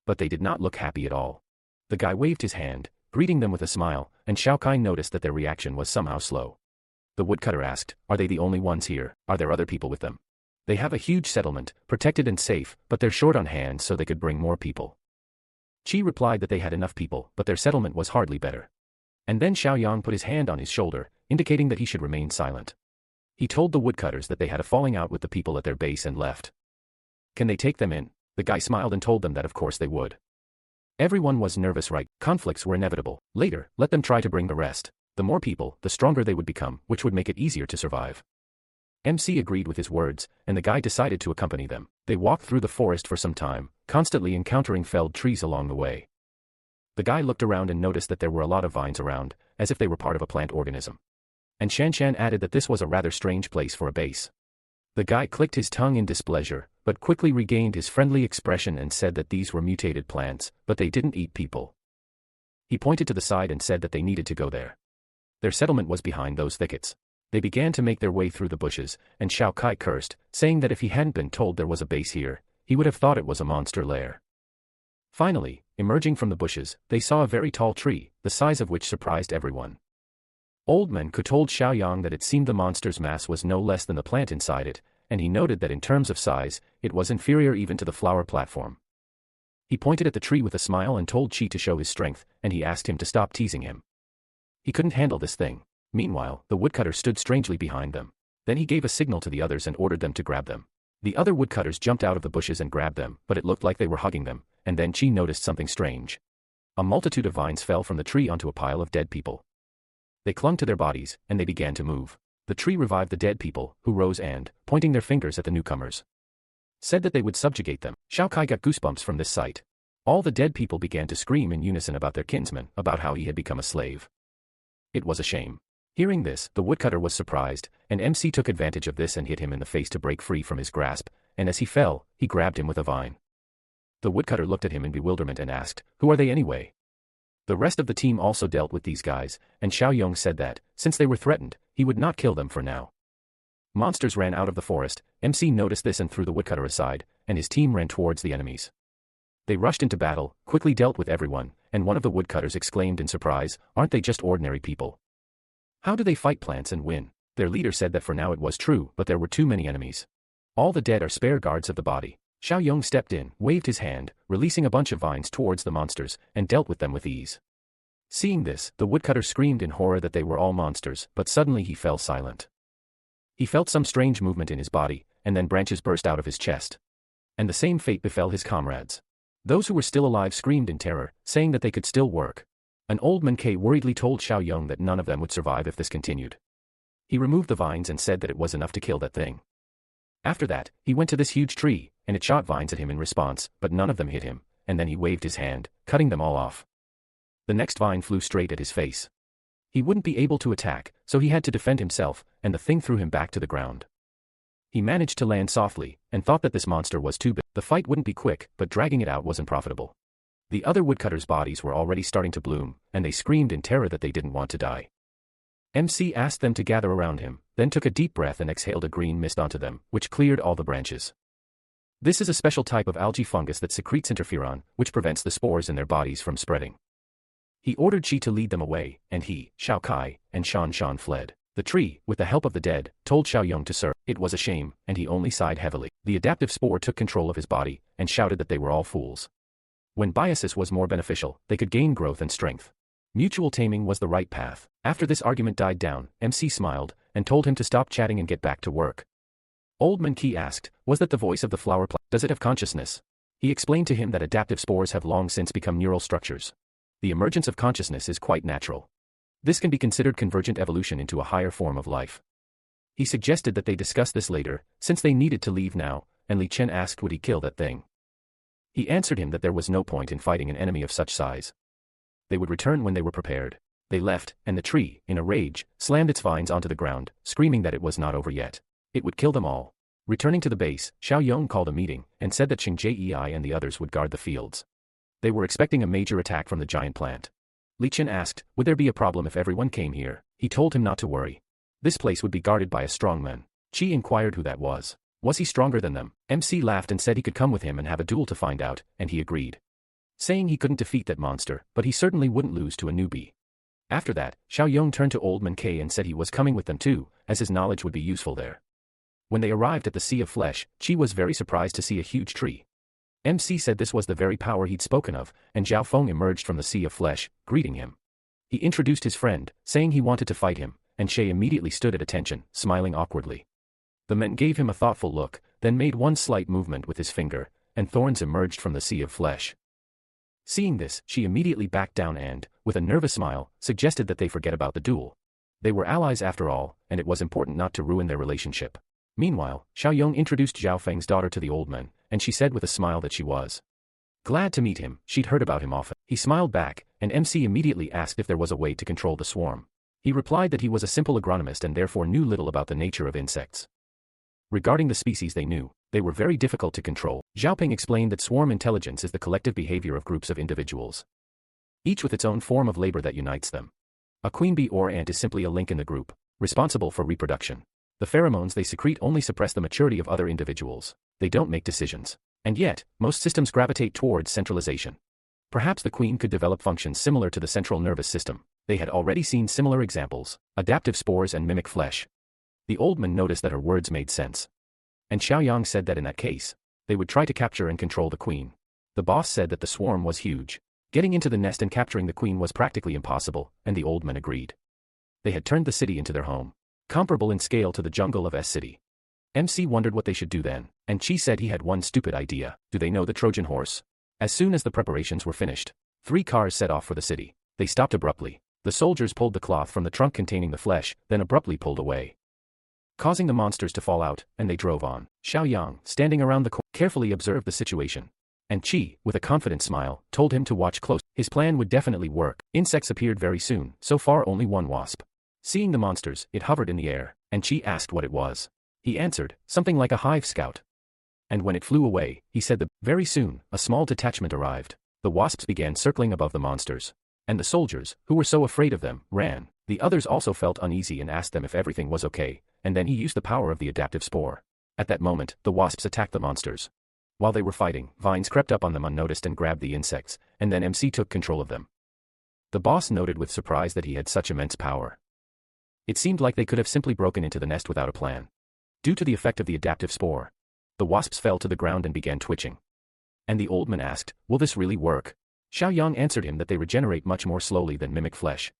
But they did not look happy at all. The guy waved his hand, greeting them with a smile, and Xiao Kai noticed that their reaction was somehow slow. The woodcutter asked, "Are they the only ones here? Are there other people with them?" "They have a huge settlement, protected and safe, but they're short on hands so they could bring more people." Qi replied that they had enough people, but their settlement was hardly better. And then Xiaoyang put his hand on his shoulder, indicating that he should remain silent. He told the woodcutters that they had a falling out with the people at their base and left. "Can they take them in?" The guy smiled and told them that of course they would. Everyone was nervous, right? Conflicts were inevitable. Later, let them try to bring the rest. The more people, the stronger they would become, which would make it easier to survive. MC agreed with his words, and the guy decided to accompany them. They walked through the forest for some time, constantly encountering felled trees along the way. The guy looked around and noticed that there were a lot of vines around, as if they were part of a plant organism. And Shanshan added that this was a rather strange place for a base. The guy clicked his tongue in displeasure, but quickly regained his friendly expression and said that these were mutated plants, but they didn't eat people. He pointed to the side and said that they needed to go there. Their settlement was behind those thickets. They began to make their way through the bushes, and Xiao Kai cursed, saying that if he hadn't been told there was a base here, he would have thought it was a monster lair. Finally, emerging from the bushes, they saw a very tall tree, the size of which surprised everyone. Old Man Ku told Xiaoyang that it seemed the monster's mass was no less than the plant inside it, and he noted that in terms of size, it was inferior even to the flower platform. He pointed at the tree with a smile and told Qi to show his strength, and he asked him to stop teasing him. He couldn't handle this thing. Meanwhile, the woodcutter stood strangely behind them. Then he gave a signal to the others and ordered them to grab them. The other woodcutters jumped out of the bushes and grabbed them, but it looked like they were hugging them, and then Qi noticed something strange. A multitude of vines fell from the tree onto a pile of dead people. They clung to their bodies, and they began to move. The tree revived the dead people, who rose and, pointing their fingers at the newcomers, said that they would subjugate them. Xiao Kai got goosebumps from this sight. All the dead people began to scream in unison about their kinsman, about how he had become a slave. It was a shame. Hearing this, the woodcutter was surprised, and MC took advantage of this and hit him in the face to break free from his grasp, and as he fell, he grabbed him with a vine. The woodcutter looked at him in bewilderment and asked, "Who are they anyway?" The rest of the team also dealt with these guys, and Xiaoyong said that, since they were threatened, he would not kill them for now. Monsters ran out of the forest. MC noticed this and threw the woodcutter aside, and his team ran towards the enemies. They rushed into battle, quickly dealt with everyone, and one of the woodcutters exclaimed in surprise, "Aren't they just ordinary people? How do they fight plants and win?" Their leader said that for now it was true, but there were too many enemies. All the dead are spare guards of the body. Xiaoyong stepped in, waved his hand, releasing a bunch of vines towards the monsters, and dealt with them with ease. Seeing this, the woodcutter screamed in horror that they were all monsters, but suddenly he fell silent. He felt some strange movement in his body, and then branches burst out of his chest. And the same fate befell his comrades. Those who were still alive screamed in terror, saying that they could still work. An old manhwa worriedly told Xiaoyong that none of them would survive if this continued. He removed the vines and said that it was enough to kill that thing. After that, he went to this huge tree, and it shot vines at him in response, but none of them hit him, and then he waved his hand, cutting them all off. The next vine flew straight at his face. He wouldn't be able to attack, so he had to defend himself, and the thing threw him back to the ground. He managed to land softly, and thought that this monster was too big. The fight wouldn't be quick, but dragging it out wasn't profitable. The other woodcutters' bodies were already starting to bloom, and they screamed in terror that they didn't want to die. MC asked them to gather around him, then took a deep breath and exhaled a green mist onto them, which cleared all the branches. This is a special type of algae fungus that secretes interferon, which prevents the spores in their bodies from spreading. He ordered Qi to lead them away, and he, Xiao Kai, and Shan Shan fled. The tree, with the help of the dead, told Xiaoyong to serve. It was a shame, and he only sighed heavily. The adaptive spore took control of his body, and shouted that they were all fools. When biosis was more beneficial, they could gain growth and strength. Mutual taming was the right path. After this argument died down, MC smiled, and told him to stop chatting and get back to work. Old Manhwa asked, was that the voice of the flower plant? Does it have consciousness? He explained to him that adaptive spores have long since become neural structures. The emergence of consciousness is quite natural. This can be considered convergent evolution into a higher form of life. He suggested that they discuss this later, since they needed to leave now, and Li Chen asked would he kill that thing. He answered him that there was no point in fighting an enemy of such size. They would return when they were prepared. They left, and the tree, in a rage, slammed its vines onto the ground, screaming that it was not over yet. It would kill them all. Returning to the base, Xiaoyong called a meeting, and said that Xingjie and the others would guard the fields. They were expecting a major attack from the giant plant. Li Chen asked, would there be a problem if everyone came here? He told him not to worry. This place would be guarded by a strong man. Qi inquired who that was. Was he stronger than them? MC laughed and said he could come with him and have a duel to find out, and he agreed. Saying he couldn't defeat that monster, but he certainly wouldn't lose to a newbie. After that, Xiaoyong turned to Old Manhwa and said he was coming with them too, as his knowledge would be useful there. When they arrived at the Sea of Flesh, Qi was very surprised to see a huge tree. MC said this was the very power he'd spoken of, and Zhao Feng emerged from the Sea of Flesh, greeting him. He introduced his friend, saying he wanted to fight him, and Shay immediately stood at attention, smiling awkwardly. The man gave him a thoughtful look, then made one slight movement with his finger, and thorns emerged from the Sea of Flesh. Seeing this, she immediately backed down and, with a nervous smile, suggested that they forget about the duel. They were allies after all, and it was important not to ruin their relationship. Meanwhile, Xiaoyong introduced Zhao Feng's daughter to the old man, and she said with a smile that she was glad to meet him. She'd heard about him often. He smiled back, and MC immediately asked if there was a way to control the swarm. He replied that he was a simple agronomist and therefore knew little about the nature of insects. Regarding the species they knew, they were very difficult to control. Xiaoping explained that swarm intelligence is the collective behavior of groups of individuals, each with its own form of labor that unites them. A queen bee or ant is simply a link in the group, responsible for reproduction. The pheromones they secrete only suppress the maturity of other individuals. They don't make decisions. And yet, most systems gravitate towards centralization. Perhaps the queen could develop functions similar to the central nervous system. They had already seen similar examples, adaptive spores and mimic flesh. The old man noticed that her words made sense. And Xiaoyong said that in that case, they would try to capture and control the queen. The boss said that the swarm was huge. Getting into the nest and capturing the queen was practically impossible, and the old man agreed. They had turned the city into their home, comparable in scale to the jungle of S City. MC wondered what they should do then, and Qi said he had one stupid idea. Do they know the Trojan horse? As soon as the preparations were finished, 3 cars set off for the city. They stopped abruptly. The soldiers pulled the cloth from the trunk containing the flesh, then abruptly pulled away, causing the monsters to fall out, and they drove on. Xiaoyong, standing around the corner, carefully observed the situation. And Qi, with a confident smile, told him to watch close. His plan would definitely work. Insects appeared very soon, so far only one wasp. Seeing the monsters, it hovered in the air, and Qi asked what it was. He answered, something like a hive scout. And when it flew away, he said very soon, a small detachment arrived. The wasps began circling above the monsters. And the soldiers, who were so afraid of them, ran. The others also felt uneasy and asked them if everything was okay, and then he used the power of the adaptive spore. At that moment, the wasps attacked the monsters. While they were fighting, vines crept up on them unnoticed and grabbed the insects, and then MC took control of them. The boss noted with surprise that he had such immense power. It seemed like they could have simply broken into the nest without a plan. Due to the effect of the adaptive spore, the wasps fell to the ground and began twitching. And the old man asked, "Will this really work?" Xiaoyang answered him that they regenerate much more slowly than mimic flesh.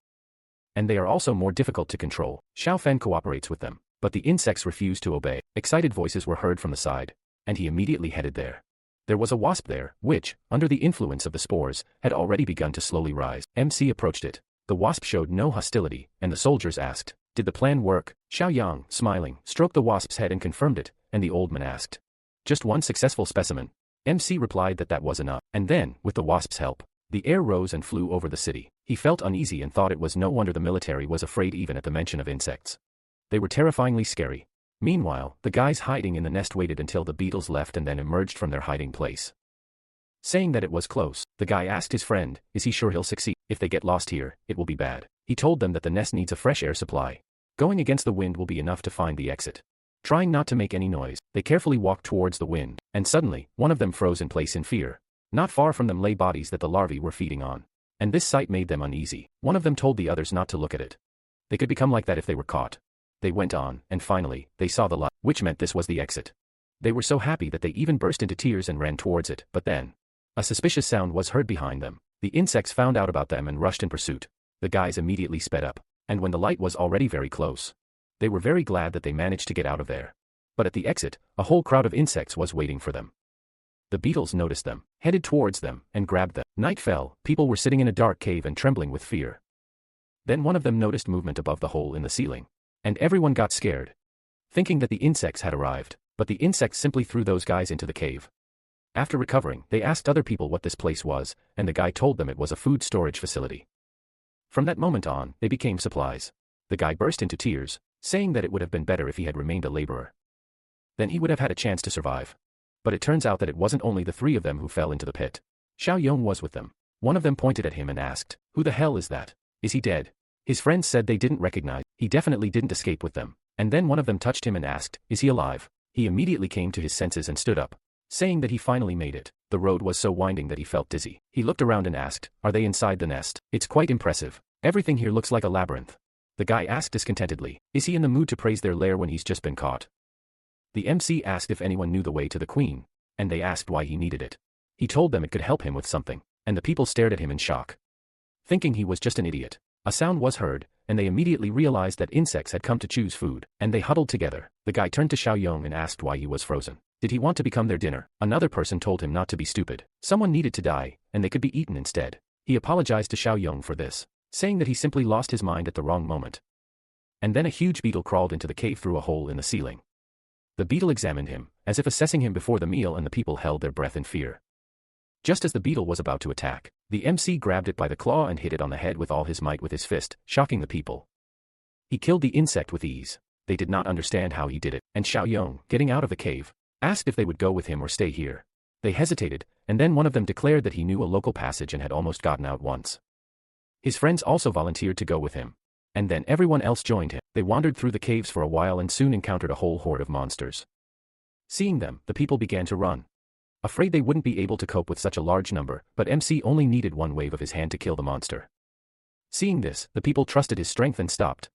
And they are also more difficult to control. Xiao Fen cooperates with them, but the insects refuse to obey. Excited voices were heard from the side, and he immediately headed there. There was a wasp there, which, under the influence of the spores, had already begun to slowly rise. MC approached it. The wasp showed no hostility, and the soldiers asked, "Did the plan work?" Xiaoyang, smiling, stroked the wasp's head and confirmed it, and the old man asked, "Just one successful specimen?" MC replied that that was enough, and then, with the wasp's help, the air rose and flew over the city. He felt uneasy and thought it was no wonder the military was afraid even at the mention of insects. They were terrifyingly scary. Meanwhile, the guys hiding in the nest waited until the beetles left and then emerged from their hiding place. Saying that it was close, the guy asked his friend, "Is he sure he'll succeed? If they get lost here, it will be bad." He told them that the nest needs a fresh air supply. Going against the wind will be enough to find the exit. Trying not to make any noise, they carefully walked towards the wind, and suddenly, one of them froze in place in fear. Not far from them lay bodies that the larvae were feeding on. And this sight made them uneasy. One of them told the others not to look at it. They could become like that if they were caught. They went on, and finally, they saw the light, which meant this was the exit. They were so happy that they even burst into tears and ran towards it, but then, a suspicious sound was heard behind them. The insects found out about them and rushed in pursuit. The guys immediately sped up, and when the light was already very close, they were very glad that they managed to get out of there. But at the exit, a whole crowd of insects was waiting for them. The beetles noticed them, headed towards them, and grabbed them. Night fell, people were sitting in a dark cave and trembling with fear. Then one of them noticed movement above the hole in the ceiling. And everyone got scared, thinking that the insects had arrived, but the insects simply threw those guys into the cave. After recovering, they asked other people what this place was, and the guy told them it was a food storage facility. From that moment on, they became supplies. The guy burst into tears, saying that it would have been better if he had remained a laborer. Then he would have had a chance to survive. But it turns out that it wasn't only the three of them who fell into the pit. Xiao Yong was with them. One of them pointed at him and asked, "Who the hell is that? Is he dead?" His friends said they didn't recognize. He definitely didn't escape with them. And then one of them touched him and asked, "Is he alive?" He immediately came to his senses and stood up, saying that he finally made it. The road was so winding that he felt dizzy. He looked around and asked, "Are they inside the nest?" "It's quite impressive. Everything here looks like a labyrinth." The guy asked discontentedly, "Is he in the mood to praise their lair when he's just been caught?" The MC asked if anyone knew the way to the queen, and they asked why he needed it. He told them it could help him with something, and the people stared at him in shock, thinking he was just an idiot. A sound was heard, and they immediately realized that insects had come to choose food, and they huddled together. The guy turned to Xiao Yong and asked why he was frozen. Did he want to become their dinner? Another person told him not to be stupid. Someone needed to die, and they could be eaten instead. He apologized to Xiao Yong for this, saying that he simply lost his mind at the wrong moment. And then a huge beetle crawled into the cave through a hole in the ceiling. The beetle examined him, as if assessing him before the meal, and the people held their breath in fear. Just as the beetle was about to attack, the MC grabbed it by the claw and hit it on the head with all his might with his fist, shocking the people. He killed the insect with ease. They did not understand how he did it, and Xiao Yong, getting out of the cave, asked if they would go with him or stay here. They hesitated, and then one of them declared that he knew a local passage and had almost gotten out once. His friends also volunteered to go with him. And then everyone else joined him. They wandered through the caves for a while and soon encountered a whole horde of monsters. Seeing them, the people began to run, afraid they wouldn't be able to cope with such a large number, but MC only needed one wave of his hand to kill the monster. Seeing this, the people trusted his strength and stopped.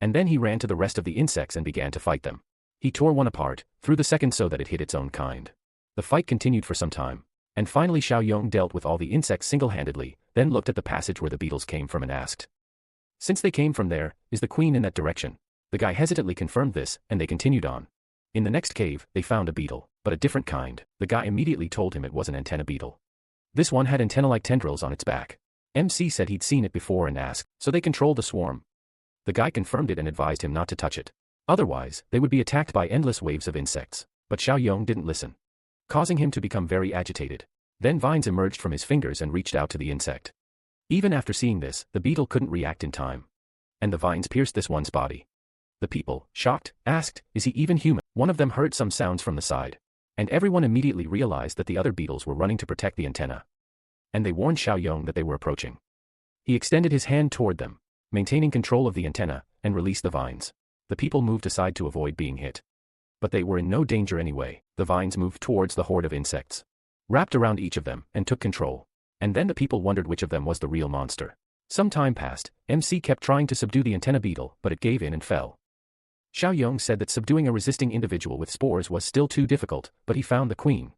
And then he ran to the rest of the insects and began to fight them. He tore one apart, threw the second so that it hit its own kind. The fight continued for some time, and finally Xiao Yong dealt with all the insects single-handedly, then looked at the passage where the beetles came from and asked, "Since they came from there, is the queen in that direction?" The guy hesitantly confirmed this, and they continued on. In the next cave, they found a beetle, but a different kind. The guy immediately told him it was an antenna beetle. This one had antenna-like tendrils on its back. MC said he'd seen it before and asked, "So they control the swarm?" The guy confirmed it and advised him not to touch it. Otherwise, they would be attacked by endless waves of insects. But Xiao Yong didn't listen, causing him to become very agitated. Then vines emerged from his fingers and reached out to the insect. Even after seeing this, the beetle couldn't react in time, and the vines pierced this one's body. The people, shocked, asked, "Is he even human?" One of them heard some sounds from the side, and everyone immediately realized that the other beetles were running to protect the antenna. And they warned Xiao Yong that they were approaching. He extended his hand toward them, maintaining control of the antenna, and released the vines. The people moved aside to avoid being hit. But they were in no danger anyway. The vines moved towards the horde of insects, wrapped around each of them, and took control. And then the people wondered which of them was the real monster. Some time passed. MC kept trying to subdue the antenna beetle, but it gave in and fell. Xiaoyong said that subduing a resisting individual with spores was still too difficult, but he found the queen.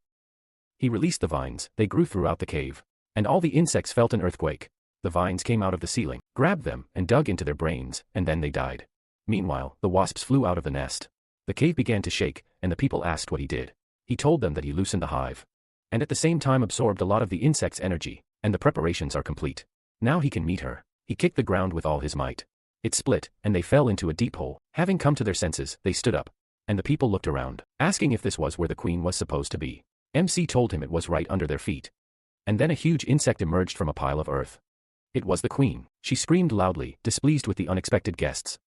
He released the vines. They grew throughout the cave. And all the insects felt an earthquake. The vines came out of the ceiling, grabbed them, and dug into their brains, and then they died. Meanwhile, the wasps flew out of the nest. The cave began to shake, and the people asked what he did. He told them that he loosened the hive, and at the same time absorbed a lot of the insect's energy, and the preparations are complete. Now he can meet her. He kicked the ground with all his might. It split, and they fell into a deep hole. Having come to their senses, they stood up, and the people looked around, asking if this was where the queen was supposed to be. MC told him it was right under their feet. And then a huge insect emerged from a pile of earth. It was the queen. She screamed loudly, displeased with the unexpected guests,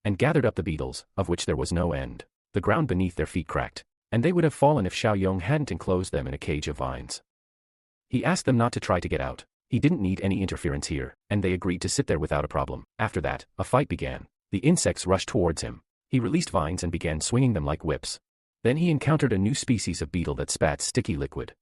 and gathered up the beetles, of which there was no end. The ground beneath their feet cracked, and they would have fallen if Xiaoyong hadn't enclosed them in a cage of vines. He asked them not to try to get out. He didn't need any interference here, and they agreed to sit there without a problem. After that, a fight began. The insects rushed towards him. He released vines and began swinging them like whips. Then he encountered a new species of beetle that spat sticky liquid.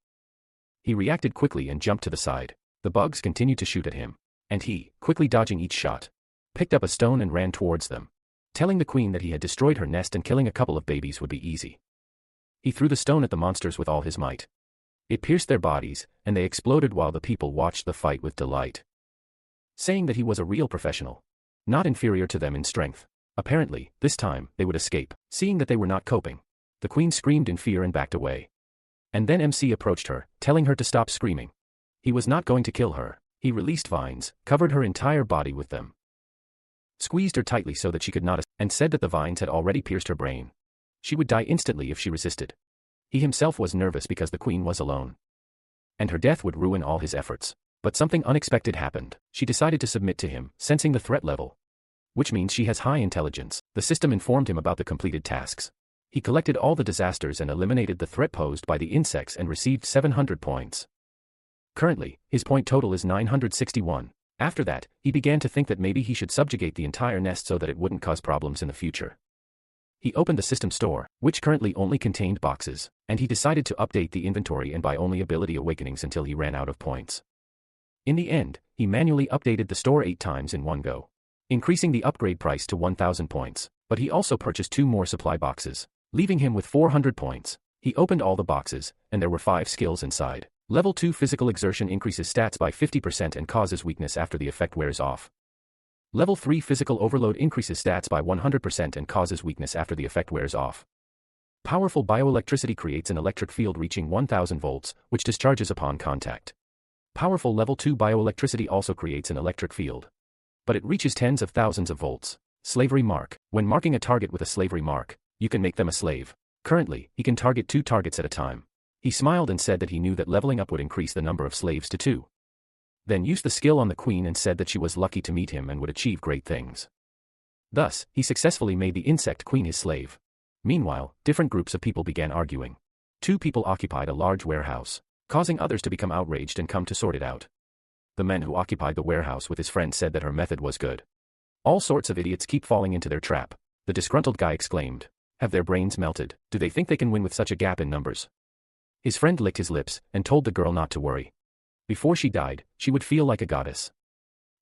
He reacted quickly and jumped to the side. The bugs continued to shoot at him, and he, quickly dodging each shot, picked up a stone and ran towards them, telling the queen that he had destroyed her nest and killing a couple of babies would be easy. He threw the stone at the monsters with all his might. It pierced their bodies, and they exploded while the people watched the fight with delight, saying that he was a real professional, not inferior to them in strength. Apparently, this time, they would escape. Seeing that they were not coping, the queen screamed in fear and backed away. And then MC approached her, telling her to stop screaming. He was not going to kill her. He released vines, covered her entire body with them, squeezed her tightly so that she could not, and said that the vines had already pierced her brain. She would die instantly if she resisted. He himself was nervous because the queen was alone, and her death would ruin all his efforts. But something unexpected happened. She decided to submit to him, sensing the threat level, which means she has high intelligence. The system informed him about the completed tasks. He collected all the disasters and eliminated the threat posed by the insects and received 700 points. Currently, his point total is 961. After that, he began to think that maybe he should subjugate the entire nest so that it wouldn't cause problems in the future. He opened the system store, which currently only contained boxes, and he decided to update the inventory and buy only ability awakenings until he ran out of points. In the end, he manually updated the store 8 times in one go, increasing the upgrade price to 1,000 points, but he also purchased 2 more supply boxes, leaving him with 400 points. He opened all the boxes, and there were 5 skills inside. Level 2 physical exertion increases stats by 50% and causes weakness after the effect wears off. Level 3 physical overload increases stats by 100% and causes weakness after the effect wears off. Powerful bioelectricity creates an electric field reaching 1000 volts, which discharges upon contact. Powerful level 2 bioelectricity also creates an electric field, but it reaches tens of thousands of volts. Slavery mark. When marking a target with a slavery mark, you can make them a slave. Currently, he can target 2 targets at a time. He smiled and said that he knew that leveling up would increase the number of slaves to 2. Then used the skill on the queen and said that she was lucky to meet him and would achieve great things. Thus, he successfully made the insect queen his slave. Meanwhile, different groups of people began arguing. 2 people occupied a large warehouse, causing others to become outraged and come to sort it out. The man who occupied the warehouse with his friend said that her method was good. All sorts of idiots keep falling into their trap. The disgruntled guy exclaimed. Have their brains melted? Do they think they can win with such a gap in numbers? His friend licked his lips and told the girl not to worry. Before she died, she would feel like a goddess.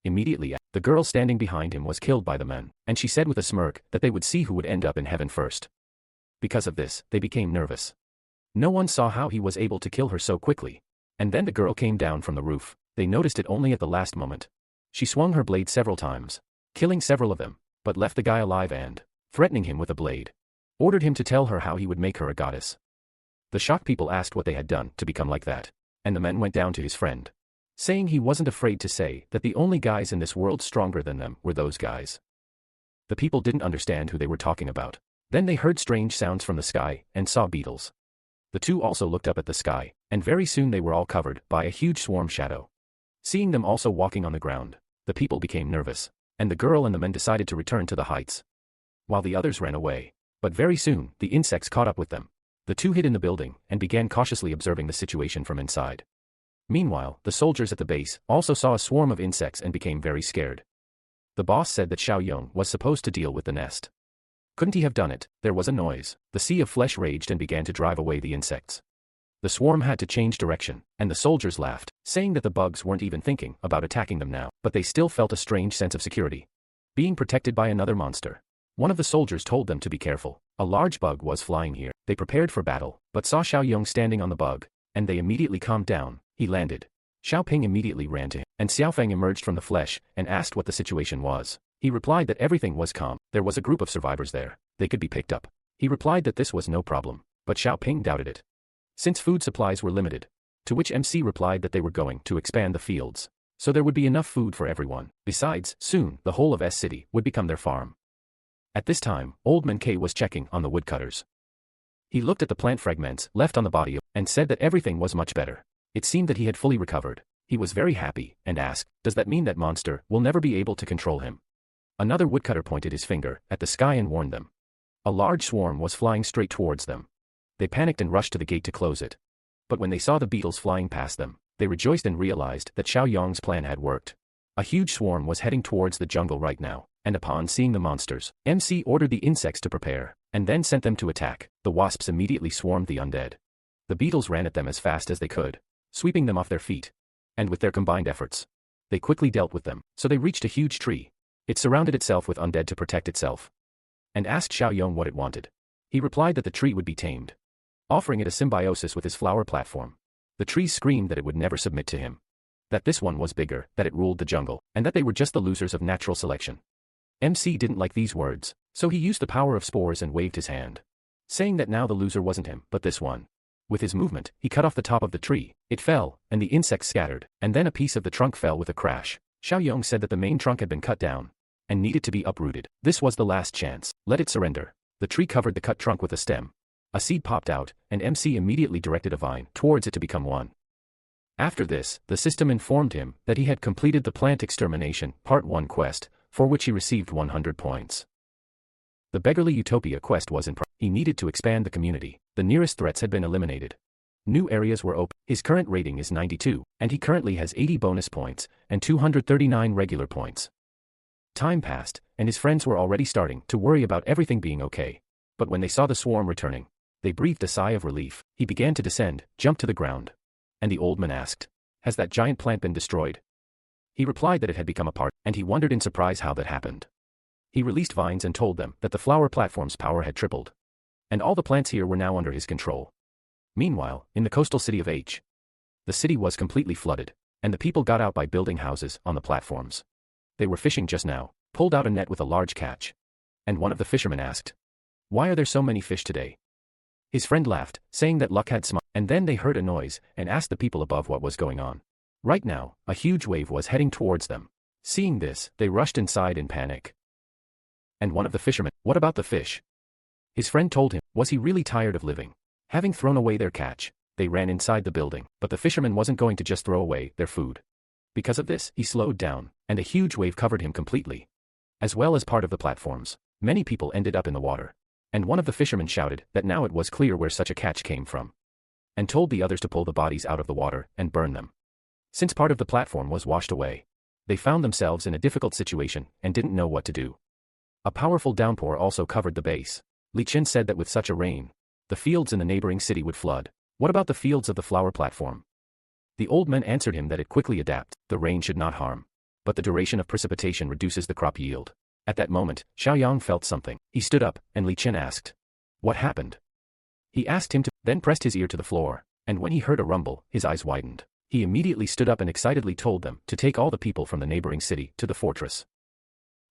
Immediately, the girl standing behind him was killed by the men, and she said with a smirk that they would see who would end up in heaven first. Because of this, they became nervous. No one saw how he was able to kill her so quickly. And then the girl came down from the roof. They noticed it only at the last moment. She swung her blade several times, killing several of them, but left the guy alive and, threatening him with a blade, ordered him to tell her how he would make her a goddess. The shocked people asked what they had done to become like that, and the men went down to his friend, saying he wasn't afraid to say that the only guys in this world stronger than them were those guys. The people didn't understand who they were talking about. Then they heard strange sounds from the sky and saw beetles. The 2 also looked up at the sky, and very soon they were all covered by a huge swarm shadow. Seeing them also walking on the ground, the people became nervous, and the girl and the men decided to return to the heights, while the others ran away. But very soon, the insects caught up with them. The 2 hid in the building and began cautiously observing the situation from inside. Meanwhile, the soldiers at the base also saw a swarm of insects and became very scared. The boss said that Xiao Yong was supposed to deal with the nest. Couldn't he have done it? There was a noise. The sea of flesh raged and began to drive away the insects. The swarm had to change direction, and the soldiers laughed, saying that the bugs weren't even thinking about attacking them now, but they still felt a strange sense of security. Being protected by another monster. One of the soldiers told them to be careful. A large bug was flying here. They prepared for battle, but saw Xiao Yong standing on the bug, and they immediately calmed down. He landed. Xiao Ping immediately ran to him, and Xiao Feng emerged from the flesh and asked what the situation was. He replied that everything was calm. There was a group of survivors there. They could be picked up. He replied that this was no problem, but Xiao Ping doubted it, since food supplies were limited. To which MC replied that they were going to expand the fields, so there would be enough food for everyone. Besides, soon, the whole of S City would become their farm. At this time, Old Man K was checking on the woodcutters. He looked at the plant fragments left on the body and said that everything was much better. It seemed that he had fully recovered. He was very happy and asked, "Does that mean that monster will never be able to control him?" Another woodcutter pointed his finger at the sky and warned them. A large swarm was flying straight towards them. They panicked and rushed to the gate to close it. But when they saw the beetles flying past them, they rejoiced and realized that Xiao Yong's plan had worked. A huge swarm was heading towards the jungle right now, and upon seeing the monsters, MC ordered the insects to prepare, and then sent them to attack. The wasps immediately swarmed the undead. The beetles ran at them as fast as they could, sweeping them off their feet. And with their combined efforts, they quickly dealt with them, so they reached a huge tree. It surrounded itself with undead to protect itself, and asked Xiao Yong what it wanted. He replied that the tree would be tamed, offering it a symbiosis with his flower platform. The trees screamed that it would never submit to him, that this one was bigger, that it ruled the jungle, and that they were just the losers of natural selection. MC didn't like these words, so he used the power of spores and waved his hand, saying that now the loser wasn't him, but this one. With his movement, he cut off the top of the tree. It fell, and the insects scattered, and then a piece of the trunk fell with a crash. Xiao Yong said that the main trunk had been cut down and needed to be uprooted. This was the last chance. Let it surrender. The tree covered the cut trunk with a stem. A seed popped out, and MC immediately directed a vine towards it to become one. After this, the system informed him that he had completed the Plant Extermination Part 1 quest, for which he received 100 points. The Beggarly Utopia quest was in progress. He needed to expand the community. The nearest threats had been eliminated. New areas were open. His current rating is 92, and he currently has 80 bonus points and 239 regular points. Time passed, and his friends were already starting to worry about everything being okay. But when they saw the swarm returning, they breathed a sigh of relief. He began to descend, jumped to the ground. And the old man asked, "Has that giant plant been destroyed?" He replied that it had become a part, and he wondered in surprise how that happened. He released vines and told them that the flower platform's power had tripled, and all the plants here were now under his control. Meanwhile, in the coastal city of H, the city was completely flooded, and the people got out by building houses on the platforms. They were fishing just now, pulled out a net with a large catch. And one of the fishermen asked, "Why are there so many fish today?" His friend laughed, saying that luck had smiled, and then they heard a noise and asked the people above what was going on. Right now, a huge wave was heading towards them. Seeing this, they rushed inside in panic. And one of the fishermen, "What about the fish?" His friend told him, was he really tired of living, having thrown away their catch? They ran inside the building, but the fisherman wasn't going to just throw away their food. Because of this, he slowed down, and a huge wave covered him completely, as well as part of the platforms. Many people ended up in the water. And one of the fishermen shouted that now it was clear where such a catch came from, and told the others to pull the bodies out of the water and burn them. Since part of the platform was washed away, they found themselves in a difficult situation and didn't know what to do. A powerful downpour also covered the base. Li Chen said that with such a rain, the fields in the neighboring city would flood. What about the fields of the flower platform? The old man answered him that it quickly adapts. The rain should not harm, but the duration of precipitation reduces the crop yield. At that moment, Xiao Yang felt something. He stood up, and Li Chen asked, "What happened?" He asked him to, then pressed his ear to the floor, and when he heard a rumble, his eyes widened. He immediately stood up and excitedly told them to take all the people from the neighboring city to the fortress.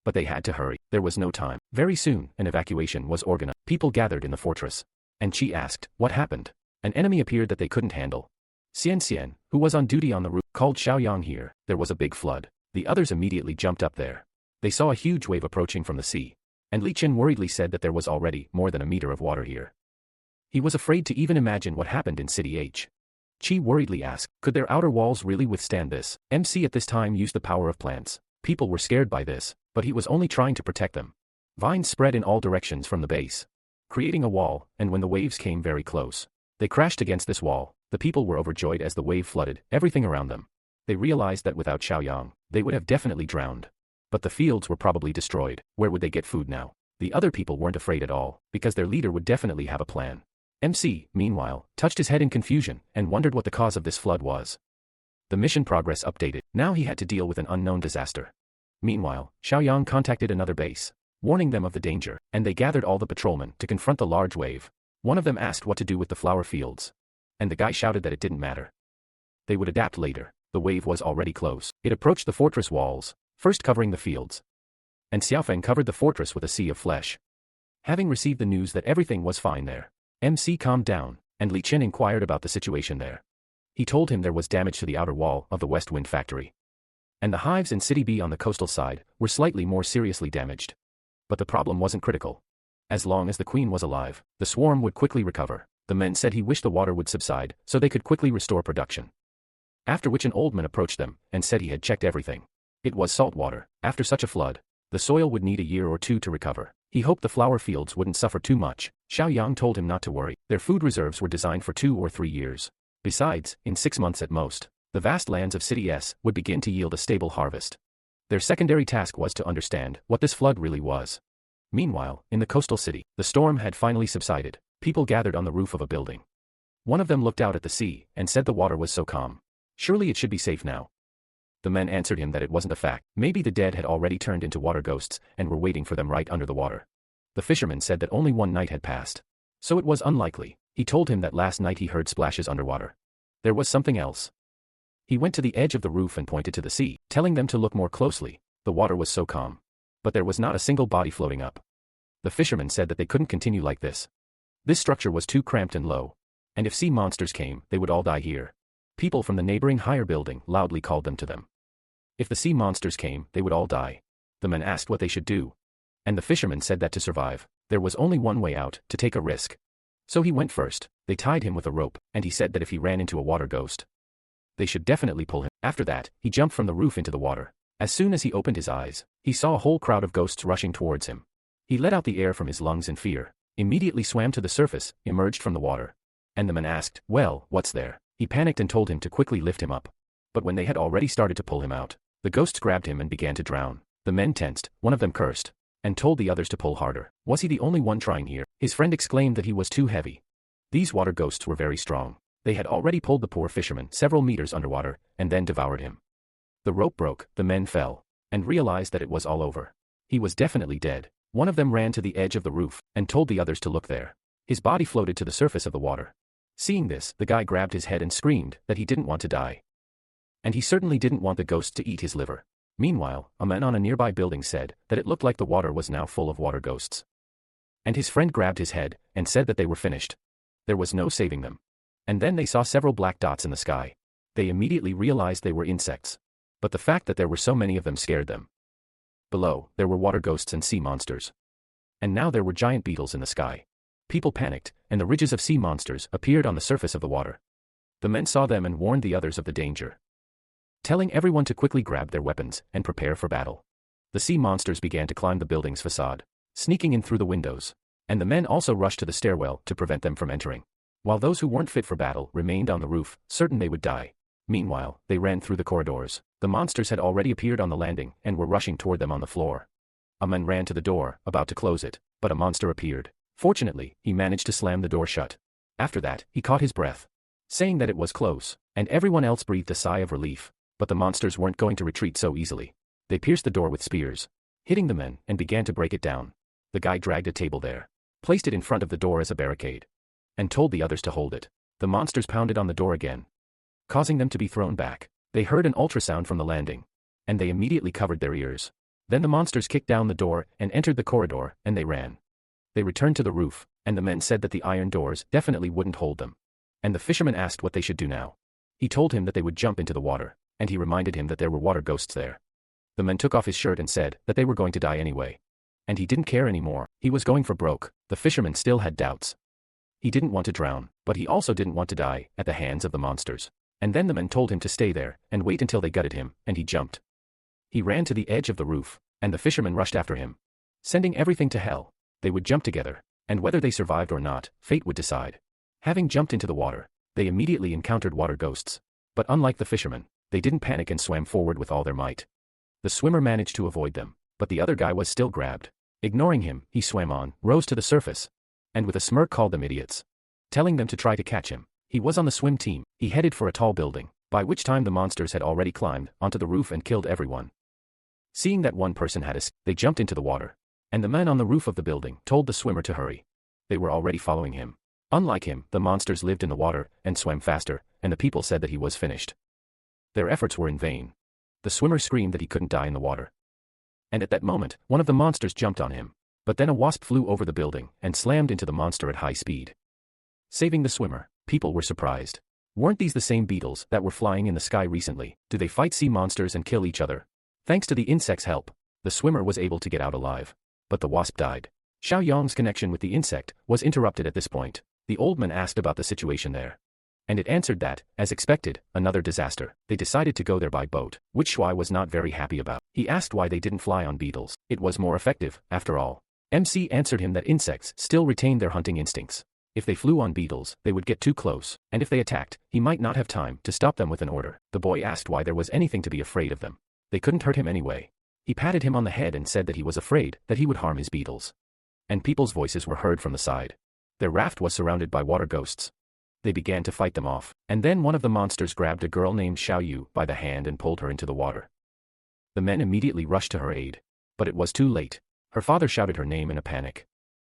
But they had to hurry. There was no time. Very soon, an evacuation was organized. People gathered in the fortress. And Qi asked, "What happened?" An enemy appeared that they couldn't handle. Xian, who was on duty on the roof, called Xiao Yang here. There was a big flood. The others immediately jumped up there. They saw a huge wave approaching from the sea. And Li Chen worriedly said that there was already more than a meter of water here. He was afraid to even imagine what happened in City H. Qi worriedly asked, could their outer walls really withstand this? MC at this time used the power of plants. People were scared by this, but he was only trying to protect them. Vines spread in all directions from the base, creating a wall, and when the waves came very close, they crashed against this wall, The people were overjoyed as the wave flooded everything around them. They realized that without Xiaoyang, they would have definitely drowned. But the fields were probably destroyed. Where would they get food now? The other people weren't afraid at all, because their leader would definitely have a plan. MC, meanwhile, touched his head in confusion and wondered what the cause of this flood was. The mission progress updated. Now he had to deal with an unknown disaster. Meanwhile, Xiaoyang contacted another base, warning them of the danger, and they gathered all the patrolmen to confront the large wave. One of them asked what to do with the flower fields. And the guy shouted that it didn't matter. They would adapt later. The wave was already close. It approached the fortress walls, first covering the fields. And Xiaofeng covered the fortress with a sea of flesh. Having received the news that everything was fine there, MC calmed down, and Li Qin inquired about the situation there. He told him there was damage to the outer wall of the West Wind factory. And the hives in City B on the coastal side were slightly more seriously damaged. But the problem wasn't critical. As long as the queen was alive, the swarm would quickly recover. The men said he wished the water would subside so they could quickly restore production. After which an old man approached them and said he had checked everything. It was salt water. After such a flood, the soil would need a year or two to recover. He hoped the flower fields wouldn't suffer too much. Xiaoyang told him not to worry. Their food reserves were designed for 2 or 3 years. Besides, in 6 months at most, the vast lands of City S would begin to yield a stable harvest. Their secondary task was to understand what this flood really was. Meanwhile, in the coastal city, the storm had finally subsided. People gathered on the roof of a building. One of them looked out at the sea and said the water was so calm. Surely it should be safe now. The men answered him that it wasn't a fact. Maybe the dead had already turned into water ghosts and were waiting for them right under the water. The fisherman said that only 1 night had passed. So it was unlikely. He told him that last night he heard splashes underwater. There was something else. He went to the edge of the roof and pointed to the sea, telling them to look more closely. The water was so calm. But there was not a single body floating up. The fisherman said that they couldn't continue like this. This structure was too cramped and low. And if sea monsters came, they would all die here. People from the neighboring higher building loudly called them to them. If the sea monsters came, they would all die. The men asked what they should do. And the fisherman said that to survive, there was only one way out, to take a risk. So he went first. They tied him with a rope, and he said that if he ran into a water ghost, they should definitely pull him. After that, he jumped from the roof into the water. As soon as he opened his eyes, he saw a whole crowd of ghosts rushing towards him. He let out the air from his lungs in fear, immediately swam to the surface, emerged from the water. And the man asked, "Well, what's there?" He panicked and told him to quickly lift him up. But when they had already started to pull him out, the ghosts grabbed him and began to drown. The men tensed, one of them cursed, and told the others to pull harder. Was he the only one trying here? His friend exclaimed that he was too heavy. These water ghosts were very strong. They had already pulled the poor fisherman several meters underwater, and then devoured him. The rope broke, the men fell, and realized that it was all over. He was definitely dead. One of them ran to the edge of the roof, and told the others to look there. His body floated to the surface of the water. Seeing this, the guy grabbed his head and screamed that he didn't want to die. And he certainly didn't want the ghosts to eat his liver. Meanwhile, a man on a nearby building said that it looked like the water was now full of water ghosts. And his friend grabbed his head and said that they were finished. There was no saving them. And then they saw several black dots in the sky. They immediately realized they were insects. But the fact that there were so many of them scared them. Below, there were water ghosts and sea monsters. And now there were giant beetles in the sky. People panicked, and the ridges of sea monsters appeared on the surface of the water. The men saw them and warned the others of the danger, telling everyone to quickly grab their weapons and prepare for battle. The sea monsters began to climb the building's facade, sneaking in through the windows. And the men also rushed to the stairwell to prevent them from entering. While those who weren't fit for battle remained on the roof, certain they would die. Meanwhile, they ran through the corridors. The monsters had already appeared on the landing and were rushing toward them on the floor. A man ran to the door, about to close it, but a monster appeared. Fortunately, he managed to slam the door shut. After that, he caught his breath, saying that it was close, and everyone else breathed a sigh of relief. But the monsters weren't going to retreat so easily. They pierced the door with spears, hitting the men, and began to break it down. The guy dragged a table there, placed it in front of the door as a barricade, and told the others to hold it. The monsters pounded on the door again, causing them to be thrown back. They heard an ultrasound from the landing, and they immediately covered their ears. Then the monsters kicked down the door and entered the corridor, and they ran. They returned to the roof, and the men said that the iron doors definitely wouldn't hold them. And the fisherman asked what they should do now. He told him that they would jump into the water, and he reminded him that there were water ghosts there. The man took off his shirt and said that they were going to die anyway. And he didn't care anymore. He was going for broke. The fisherman still had doubts. He didn't want to drown, but he also didn't want to die at the hands of the monsters. And then the men told him to stay there and wait until they gutted him, and he jumped. He ran to the edge of the roof, and the fisherman rushed after him, sending everything to hell. They would jump together, and whether they survived or not, fate would decide. Having jumped into the water, They immediately encountered water ghosts. But unlike the fishermen, they didn't panic and swam forward with all their might. The swimmer managed to avoid them, but the other guy was still grabbed. Ignoring him, he swam on, rose to the surface, and with a smirk called them idiots, telling them to try to catch him. He was on the swim team. He headed for a tall building, by which time the monsters had already climbed onto the roof and killed everyone. Seeing that one person had escaped, they jumped into the water, and the man on the roof of the building told the swimmer to hurry. They were already following him. Unlike him, the monsters lived in the water and swam faster, and the people said that he was finished. Their efforts were in vain. The swimmer screamed that he couldn't die in the water. And at that moment, one of the monsters jumped on him. But then a wasp flew over the building and slammed into the monster at high speed, saving the swimmer. People were surprised. Weren't these the same beetles that were flying in the sky recently? Do they fight sea monsters and kill each other? Thanks to the insect's help, the swimmer was able to get out alive. But the wasp died. Xiao Yang's connection with the insect was interrupted at this point. The old man asked about the situation there, and it answered that, as expected, another disaster. They decided to go there by boat, which Shui was not very happy about. He asked why they didn't fly on beetles. It was more effective, after all. MC answered him that insects still retain their hunting instincts. If they flew on beetles, they would get too close, and if they attacked, he might not have time to stop them with an order. The boy asked why there was anything to be afraid of them. They couldn't hurt him anyway. He patted him on the head and said that he was afraid that he would harm his beetles. And people's voices were heard from the side. Their raft was surrounded by water ghosts. They began to fight them off, and then one of the monsters grabbed a girl named Xiao Yu by the hand and pulled her into the water. The men immediately rushed to her aid. But it was too late. Her father shouted her name in a panic.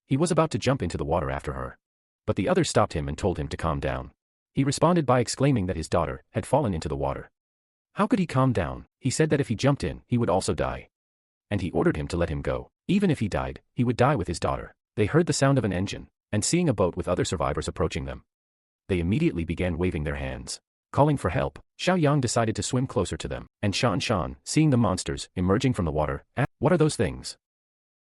He was about to jump into the water after her. But the others stopped him and told him to calm down. He responded by exclaiming that his daughter had fallen into the water. How could he calm down? He said that if he jumped in, he would also die. And he ordered him to let him go. Even if he died, he would die with his daughter. They heard the sound of an engine, and seeing a boat with other survivors approaching them, they immediately began waving their hands, calling for help. Xiao Yang decided to swim closer to them, and Shan, seeing the monsters emerging from the water, asked, "What are those things?"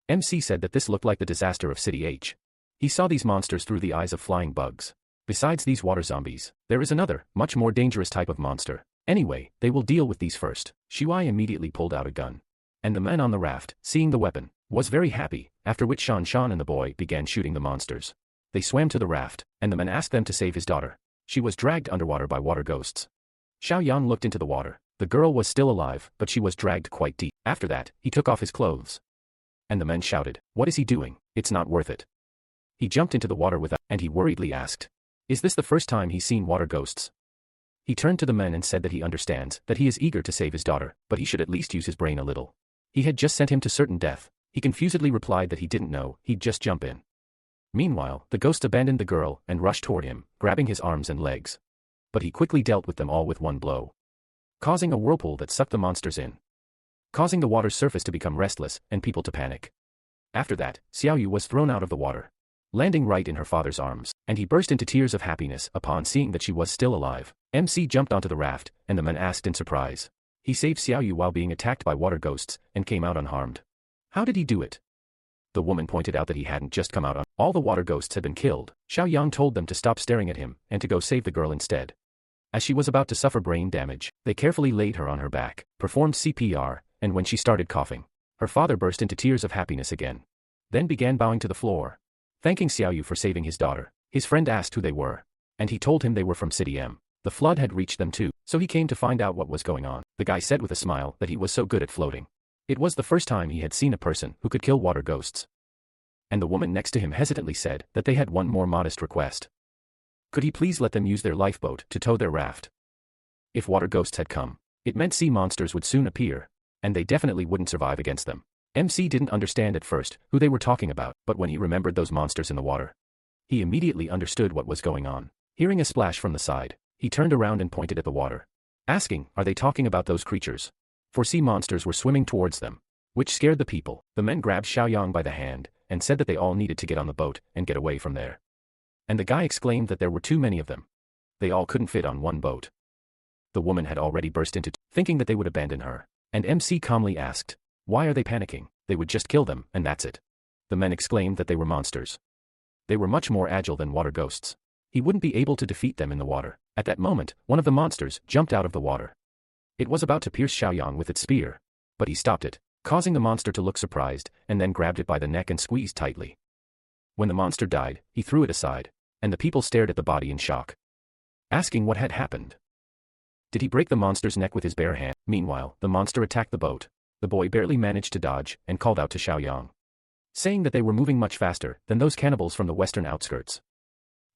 MC said that this looked like the disaster of City H. He saw these monsters through the eyes of flying bugs. Besides these water zombies, there is another, much more dangerous type of monster. Anyway, they will deal with these first. Shuai immediately pulled out a gun. And the man on the raft, seeing the weapon, was very happy, after which Shan and the boy began shooting the monsters. They swam to the raft, and the man asked them to save his daughter. She was dragged underwater by water ghosts. Xiao Yang looked into the water. The girl was still alive, but she was dragged quite deep. After that, he took off his clothes. And the men shouted, "What is he doing? It's not worth it." He jumped into the water and he worriedly asked, "Is this the first time he's seen water ghosts?" He turned to the men and said that he understands that he is eager to save his daughter, but he should at least use his brain a little. He had just sent him to certain death. He confusedly replied that he didn't know, he'd just jump in. Meanwhile, the ghost abandoned the girl and rushed toward him, grabbing his arms and legs. But he quickly dealt with them all with one blow, causing a whirlpool that sucked the monsters in, causing the water's surface to become restless and people to panic. After that, Xiaoyu was thrown out of the water, landing right in her father's arms, and he burst into tears of happiness upon seeing that she was still alive. MC jumped onto the raft, and the man asked in surprise. He saved Xiaoyu while being attacked by water ghosts, and came out unharmed. How did he do it? The woman pointed out that he hadn't just come out on. All the water ghosts had been killed. Xiao Yang told them to stop staring at him, and to go save the girl instead. As she was about to suffer brain damage, they carefully laid her on her back, performed CPR, and when she started coughing, her father burst into tears of happiness again. Then began bowing to the floor, thanking Xiaoyu for saving his daughter. His friend asked who they were, and he told him they were from City M. The flood had reached them too, so he came to find out what was going on. The guy said with a smile that he was so good at floating. It was the first time he had seen a person who could kill water ghosts. And the woman next to him hesitantly said that they had one more modest request. Could he please let them use their lifeboat to tow their raft? If water ghosts had come, it meant sea monsters would soon appear, and they definitely wouldn't survive against them. MC didn't understand at first who they were talking about, but when he remembered those monsters in the water, he immediately understood what was going on. Hearing a splash from the side, he turned around and pointed at the water, asking, "Are they talking about those creatures?" For sea monsters were swimming towards them, which scared the people. The men grabbed Xiaoyang by the hand, and said that they all needed to get on the boat and get away from there. And the guy exclaimed that there were too many of them. They all couldn't fit on one boat. The woman had already burst into thinking that they would abandon her, and MC calmly asked, "Why are they panicking? They would just kill them, and that's it." The men exclaimed that they were monsters. They were much more agile than water ghosts. He wouldn't be able to defeat them in the water. At that moment, one of the monsters jumped out of the water. It was about to pierce Xiaoyang with its spear, but he stopped it, causing the monster to look surprised, and then grabbed it by the neck and squeezed tightly. When the monster died, he threw it aside, and the people stared at the body in shock. asking what had happened. Did he break the monster's neck with his bare hand? Meanwhile, the monster attacked the boat. The boy barely managed to dodge and called out to Xiaoyang, saying that they were moving much faster than those cannibals from the western outskirts.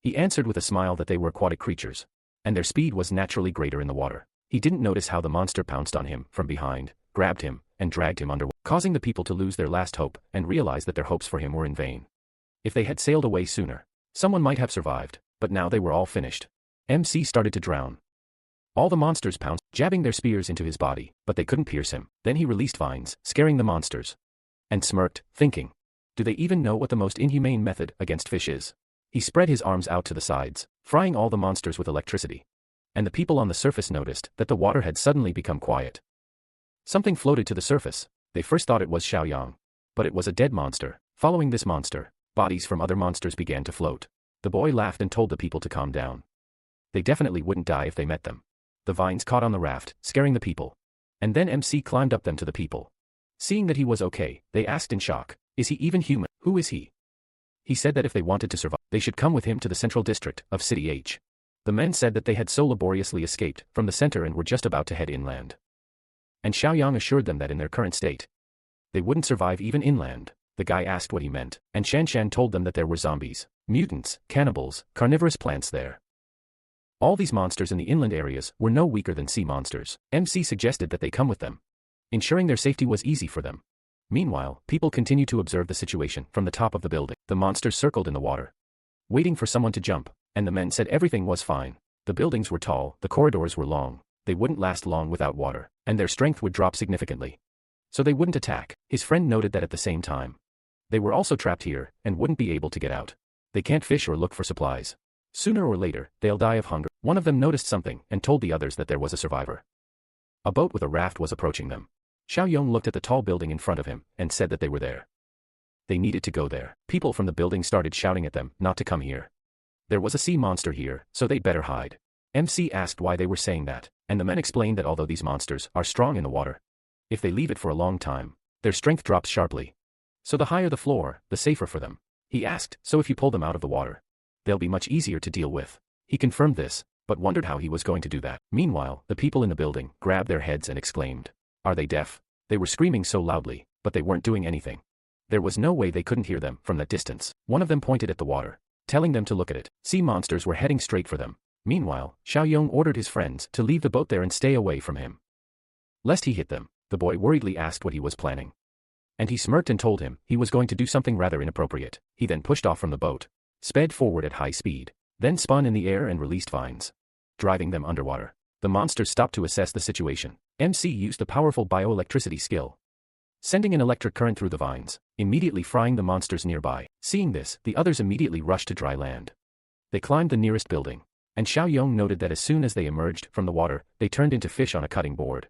He answered with a smile that they were aquatic creatures, and their speed was naturally greater in the water. He didn't notice how the monster pounced on him from behind, grabbed him, and dragged him underwater, causing the people to lose their last hope and realize that their hopes for him were in vain. If they had sailed away sooner, someone might have survived, but now they were all finished. MC started to drown. All the monsters pounced, jabbing their spears into his body, but they couldn't pierce him. Then he released vines, scaring the monsters, and smirked, thinking, do they even know what the most inhumane method against fish is? He spread his arms out to the sides, frying all the monsters with electricity. And the people on the surface noticed that the water had suddenly become quiet. Something floated to the surface. They first thought it was Xiaoyang, but it was a dead monster. Following this monster, bodies from other monsters began to float. The boy laughed and told the people to calm down. They definitely wouldn't die if they met them. The vines caught on the raft, scaring the people. And then MC climbed up them to the people. Seeing that he was okay, they asked in shock, is he even human? Who is he? He said that if they wanted to survive, they should come with him to the central district of City H. The men said that they had so laboriously escaped from the center and were just about to head inland. And Xiaoyang assured them that in their current state, they wouldn't survive even inland. The guy asked what he meant, and Shanshan told them that there were zombies, mutants, cannibals, carnivorous plants there. All these monsters in the inland areas were no weaker than sea monsters. MC suggested that they come with them. Ensuring their safety was easy for them. Meanwhile, people continued to observe the situation from the top of the building. The monsters circled in the water, waiting for someone to jump, and the men said everything was fine. The buildings were tall, the corridors were long, they wouldn't last long without water, and their strength would drop significantly. So they wouldn't attack. His friend noted that at the same time, they were also trapped here and wouldn't be able to get out. They can't fish or look for supplies. Sooner or later, they'll die of hunger. One of them noticed something and told the others that there was a survivor. A boat with a raft was approaching them. Xiaoyang looked at the tall building in front of him and said that they were there. They needed to go there. People from the building started shouting at them not to come here. There was a sea monster here, so they'd better hide. MC asked why they were saying that, and the men explained that although these monsters are strong in the water, if they leave it for a long time, their strength drops sharply. So the higher the floor, the safer for them. He asked, so if you pull them out of the water, they'll be much easier to deal with. He confirmed this, but wondered how he was going to do that. Meanwhile, the people in the building grabbed their heads and exclaimed, are they deaf? They were screaming so loudly, but they weren't doing anything. There was no way they couldn't hear them from that distance. One of them pointed at the water, telling them to look at it. Sea monsters were heading straight for them. Meanwhile, Xiaoyang ordered his friends to leave the boat there and stay away from him, lest he hit them. The boy worriedly asked what he was planning, and he smirked and told him he was going to do something rather inappropriate. He then pushed off from the boat, sped forward at high speed, then spun in the air and released vines, driving them underwater. The monsters stopped to assess the situation. MC used the powerful bioelectricity skill, sending an electric current through the vines, immediately frying the monsters nearby. Seeing this, the others immediately rushed to dry land. They climbed the nearest building, and Xiaoyang noted that as soon as they emerged from the water, they turned into fish on a cutting board.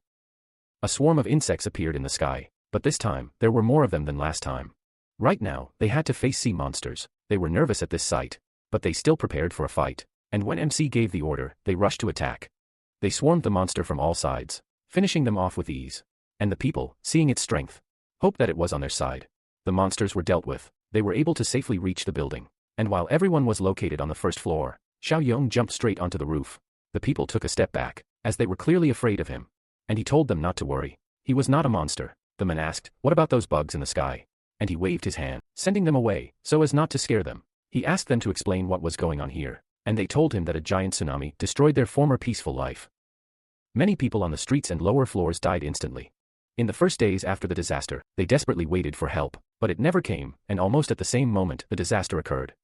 A swarm of insects appeared in the sky, but this time, there were more of them than last time. Right now, they had to face sea monsters. They were nervous at this sight, but they still prepared for a fight, and when MC gave the order, they rushed to attack. They swarmed the monster from all sides, finishing them off with ease. And the people, seeing its strength, hoped that it was on their side. The monsters were dealt with. They were able to safely reach the building. And while everyone was located on the first floor, Xiaoyang jumped straight onto the roof. The people took a step back, as they were clearly afraid of him. And he told them not to worry. He was not a monster. The men asked, what about those bugs in the sky? And he waved his hand, sending them away, so as not to scare them. He asked them to explain what was going on here, and they told him that a giant tsunami destroyed their former peaceful life. Many people on the streets and lower floors died instantly. In the first days after the disaster, they desperately waited for help, but it never came, and almost at the same moment the disaster occurred.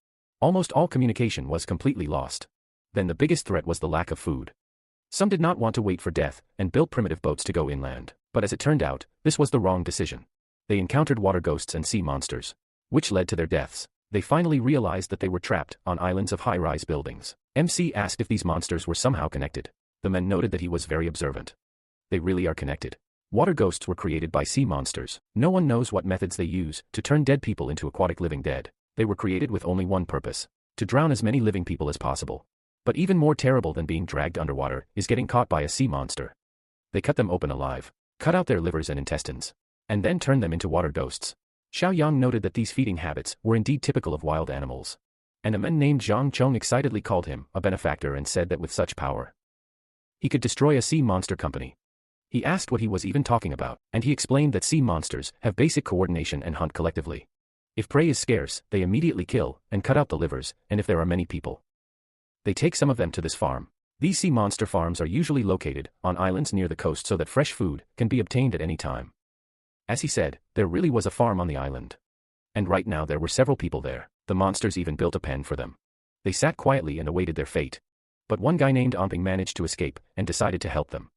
Almost all communication was completely lost. Then the biggest threat was the lack of food. Some did not want to wait for death, and built primitive boats to go inland, but as it turned out, this was the wrong decision. They encountered water ghosts and sea monsters, which led to their deaths. They finally realized that they were trapped on islands of high-rise buildings. MC asked if these monsters were somehow connected. The men noted that he was very observant. They really are connected. Water ghosts were created by sea monsters. No one knows what methods they use to turn dead people into aquatic living dead. They were created with only one purpose: to drown as many living people as possible. But even more terrible than being dragged underwater is getting caught by a sea monster. They cut them open alive, cut out their livers and intestines, and then turn them into water ghosts. Xiaoyang noted that these feeding habits were indeed typical of wild animals. and a man named Zhang Chong excitedly called him a benefactor and said that with such power, he could destroy a sea monster company. He asked what he was even talking about, and he explained that sea monsters have basic coordination and hunt collectively. If prey is scarce, they immediately kill and cut out the livers, and if there are many people, they take some of them to this farm. These sea monster farms are usually located on islands near the coast so that fresh food can be obtained at any time. As he said, there really was a farm on the island. And right now there were several people there. The monsters even built a pen for them. They sat quietly and awaited their fate. But one guy named Omping managed to escape and decided to help them.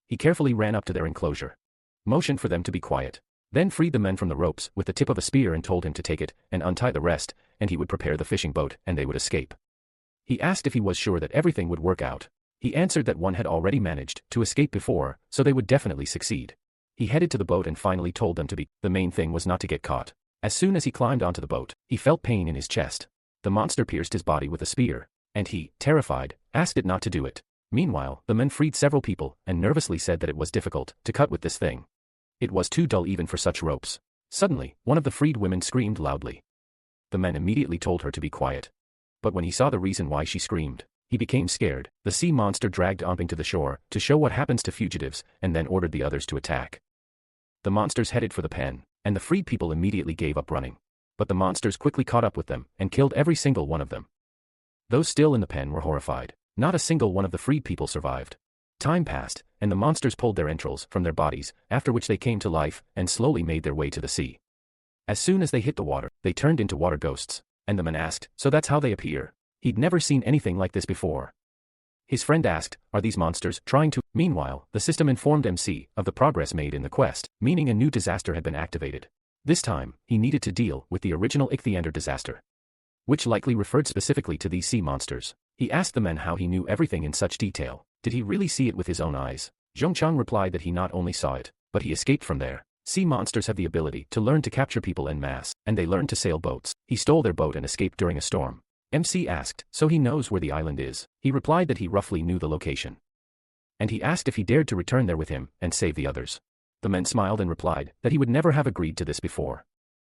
He carefully ran up to their enclosure, motioned for them to be quiet, then freed the men from the ropes with the tip of a spear and told him to take it and untie the rest, and he would prepare the fishing boat and they would escape. He asked if he was sure that everything would work out. He answered that one had already managed to escape before, so they would definitely succeed. He headed to the boat and finally told them to be. The main thing was not to get caught. As soon as he climbed onto the boat, he felt pain in his chest. The monster pierced his body with a spear, and he, terrified, asked it not to do it. Meanwhile, the men freed several people and nervously said that it was difficult to cut with this thing. It was too dull even for such ropes. Suddenly, one of the freed women screamed loudly. The men immediately told her to be quiet. But when he saw the reason why she screamed, he became scared. The sea monster dragged Omping to the shore to show what happens to fugitives and then ordered the others to attack. The monsters headed for the pen, and the freed people immediately gave up running. But the monsters quickly caught up with them and killed every single one of them. Those still in the pen were horrified. Not a single one of the freed people survived. Time passed, and the monsters pulled their entrails from their bodies, after which they came to life and slowly made their way to the sea. As soon as they hit the water, they turned into water ghosts, and the man asked, "So that's how they appear?" He'd never seen anything like this before. His friend asked, "Are these monsters trying to?" Meanwhile, the system informed MC of the progress made in the quest, meaning a new disaster had been activated. This time, he needed to deal with the original Ichthyander disaster, which likely referred specifically to these sea monsters. He asked the men how he knew everything in such detail. Did he really see it with his own eyes? Zhongchang replied that he not only saw it, but he escaped from there. Sea monsters have the ability to learn to capture people en masse, and they learn to sail boats. He stole their boat and escaped during a storm. MC asked, "So he knows where the island is?" He replied that he roughly knew the location. And he asked if he dared to return there with him and save the others. The men smiled and replied that he would never have agreed to this before.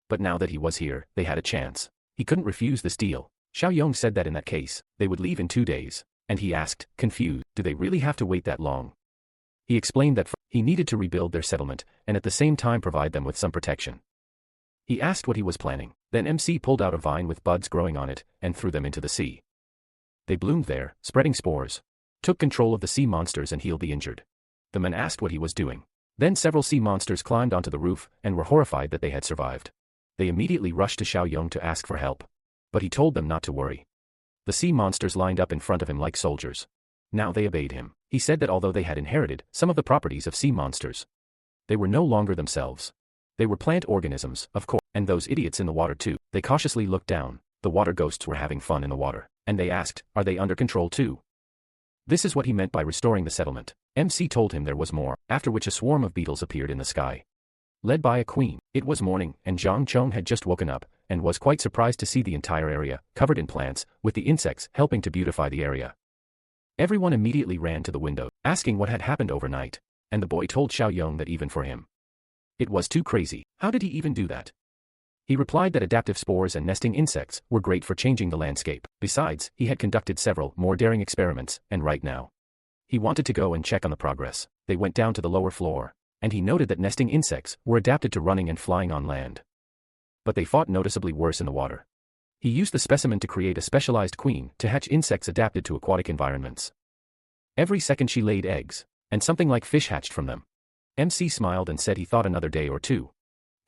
But now that he was here, they had a chance. He couldn't refuse this deal. Xiao Yong said that in that case, they would leave in 2 days, and he asked, confused, do they really have to wait that long? He explained that he needed to rebuild their settlement and at the same time provide them with some protection. He asked what he was planning. Then MC pulled out a vine with buds growing on it and threw them into the sea. They bloomed there, spreading spores, took control of the sea monsters and healed the injured. The men asked what he was doing. Then several sea monsters climbed onto the roof and were horrified that they had survived. They immediately rushed to Xiao Yong to ask for help. But he told them not to worry. The sea monsters lined up in front of him like soldiers. Now they obeyed him. He said that although they had inherited some of the properties of sea monsters, they were no longer themselves. They were plant organisms, of course, and those idiots in the water too. They cautiously looked down. The water ghosts were having fun in the water, and they asked, are they under control too? This is what he meant by restoring the settlement. MC told him there was more, after which a swarm of beetles appeared in the sky, led by a queen. It was morning, and Zhang Chong had just woken up, and was quite surprised to see the entire area covered in plants, with the insects helping to beautify the area. Everyone immediately ran to the window, asking what had happened overnight, and the boy told Xiao Yong that even for him, it was too crazy. How did he even do that? He replied that adaptive spores and nesting insects were great for changing the landscape. Besides, he had conducted several more daring experiments, and right now, he wanted to go and check on the progress. They went down to the lower floor, and he noted that nesting insects were adapted to running and flying on land. But they fought noticeably worse in the water. He used the specimen to create a specialized queen to hatch insects adapted to aquatic environments. Every second she laid eggs, and something like fish hatched from them. MC smiled and said he thought another day or two,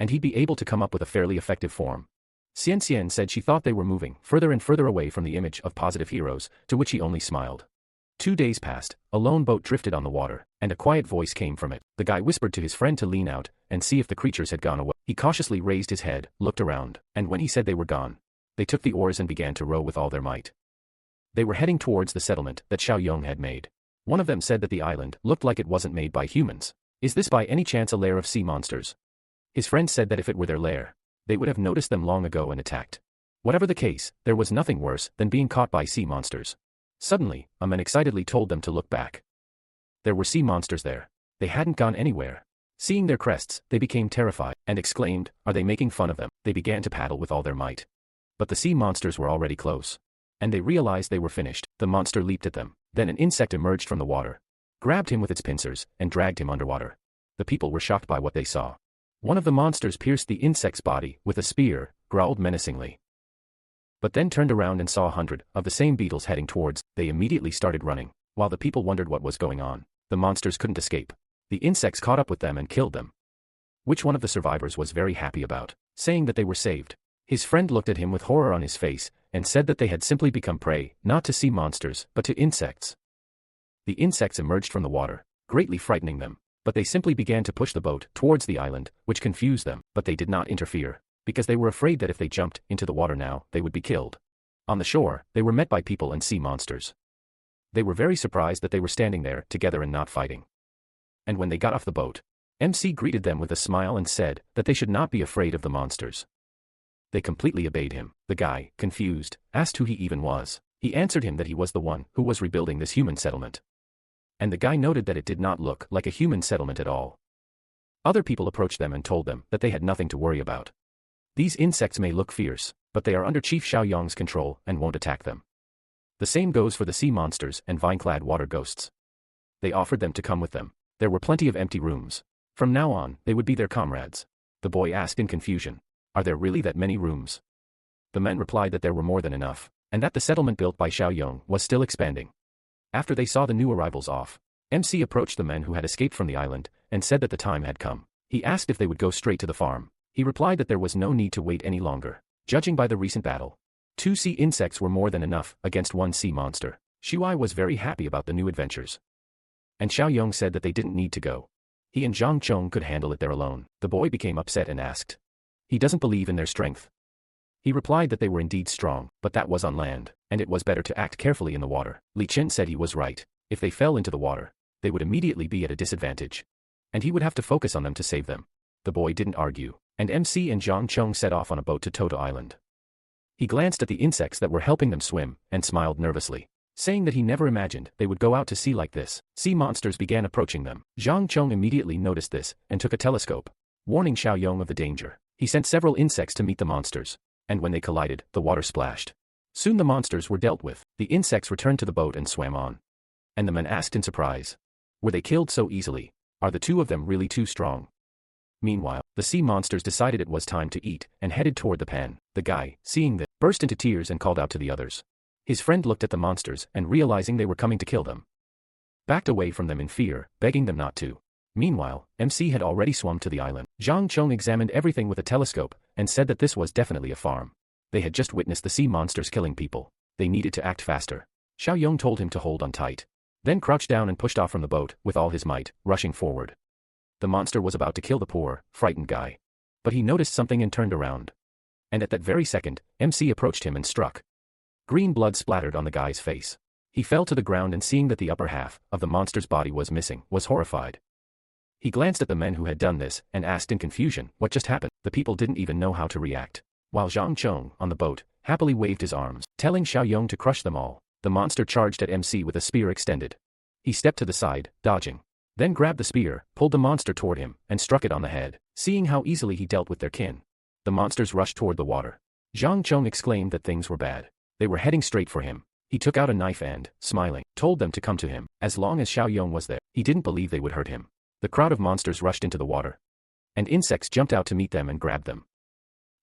and he'd be able to come up with a fairly effective form. Xian Xian said she thought they were moving further and further away from the image of positive heroes, to which he only smiled. 2 days passed, a lone boat drifted on the water, and a quiet voice came from it. The guy whispered to his friend to lean out and see if the creatures had gone away. He cautiously raised his head, looked around, and when he said they were gone, they took the oars and began to row with all their might. They were heading towards the settlement that Xiao Yong had made. One of them said that the island looked like it wasn't made by humans. Is this by any chance a lair of sea monsters? His friend said that if it were their lair, they would have noticed them long ago and attacked. Whatever the case, there was nothing worse than being caught by sea monsters. Suddenly, a man excitedly told them to look back. There were sea monsters there. They hadn't gone anywhere. Seeing their crests, they became terrified, and exclaimed, are they making fun of them? They began to paddle with all their might. But the sea monsters were already close. And they realized they were finished. The monster leaped at them. Then an insect emerged from the water, grabbed him with its pincers, and dragged him underwater. The people were shocked by what they saw. One of the monsters pierced the insect's body with a spear, growled menacingly, but then turned around and saw 100 of the same beetles heading towards. They immediately started running. While the people wondered what was going on, the monsters couldn't escape. The insects caught up with them and killed them, which one of the survivors was very happy about, saying that they were saved. His friend looked at him with horror on his face, and said that they had simply become prey, not to sea monsters, but to insects. The insects emerged from the water, greatly frightening them, but they simply began to push the boat towards the island, which confused them, but they did not interfere, because they were afraid that if they jumped into the water now, they would be killed. On the shore, they were met by people and sea monsters. They were very surprised that they were standing there together and not fighting. And when they got off the boat, MC greeted them with a smile and said that they should not be afraid of the monsters. They completely obeyed him. The guy, confused, asked who he even was. He answered him that he was the one who was rebuilding this human settlement. And the guy noted that it did not look like a human settlement at all. Other people approached them and told them that they had nothing to worry about. These insects may look fierce, but they are under Chief Xiaoyong's control and won't attack them. The same goes for the sea monsters and vine-clad water ghosts. They offered them to come with them. There were plenty of empty rooms. From now on, they would be their comrades. The boy asked in confusion, "Are there really that many rooms?" The men replied that there were more than enough, and that the settlement built by Xiaoyong was still expanding. After they saw the new arrivals off, MC approached the men who had escaped from the island, and said that the time had come. He asked if they would go straight to the farm. He replied that there was no need to wait any longer. Judging by the recent battle, 2 sea insects were more than enough against 1 sea monster. Shuai was very happy about the new adventures. And Xiaoyong said that they didn't need to go. He and Zhang Chong could handle it there alone. The boy became upset and asked. He doesn't believe in their strength. He replied that they were indeed strong, but that was on land, and it was better to act carefully in the water. Li Chen said he was right. If they fell into the water, they would immediately be at a disadvantage, and he would have to focus on them to save them. The boy didn't argue, and MC and Zhang Chong set off on a boat to Toto Island. He glanced at the insects that were helping them swim, and smiled nervously, saying that he never imagined they would go out to sea like this. Sea monsters began approaching them. Zhang Chong immediately noticed this, and took a telescope, warning Xiaoyong of the danger. He sent several insects to meet the monsters, and when they collided, the water splashed. Soon the monsters were dealt with. The insects returned to the boat and swam on. And the men asked in surprise, were they killed so easily? Are the 2 of them really too strong? Meanwhile, the sea monsters decided it was time to eat, and headed toward the pan. The guy, seeing this, burst into tears and called out to the others. His friend looked at the monsters and realizing they were coming to kill them, backed away from them in fear, begging them not to. Meanwhile, MC had already swum to the island. Zhang Chong examined everything with a telescope, and said that this was definitely a farm. They had just witnessed the sea monsters killing people. They needed to act faster. Xiaoyong told him to hold on tight, then crouched down and pushed off from the boat with all his might, rushing forward. The monster was about to kill the poor, frightened guy. But he noticed something and turned around. And at that very second, MC approached him and struck. Green blood splattered on the guy's face. He fell to the ground and seeing that the upper half of the monster's body was missing, was horrified. He glanced at the men who had done this, and asked in confusion, what just happened? The people didn't even know how to react. While Zhang Chong, on the boat, happily waved his arms, telling Xiaoyong to crush them all, the monster charged at MC with a spear extended. He stepped to the side, dodging, then grabbed the spear, pulled the monster toward him, and struck it on the head. Seeing how easily he dealt with their kin, the monsters rushed toward the water. Zhang Chong exclaimed that things were bad. They were heading straight for him. He took out a knife and, smiling, told them to come to him. As long as Xiaoyong was there, he didn't believe they would hurt him. The crowd of monsters rushed into the water, and insects jumped out to meet them and grabbed them.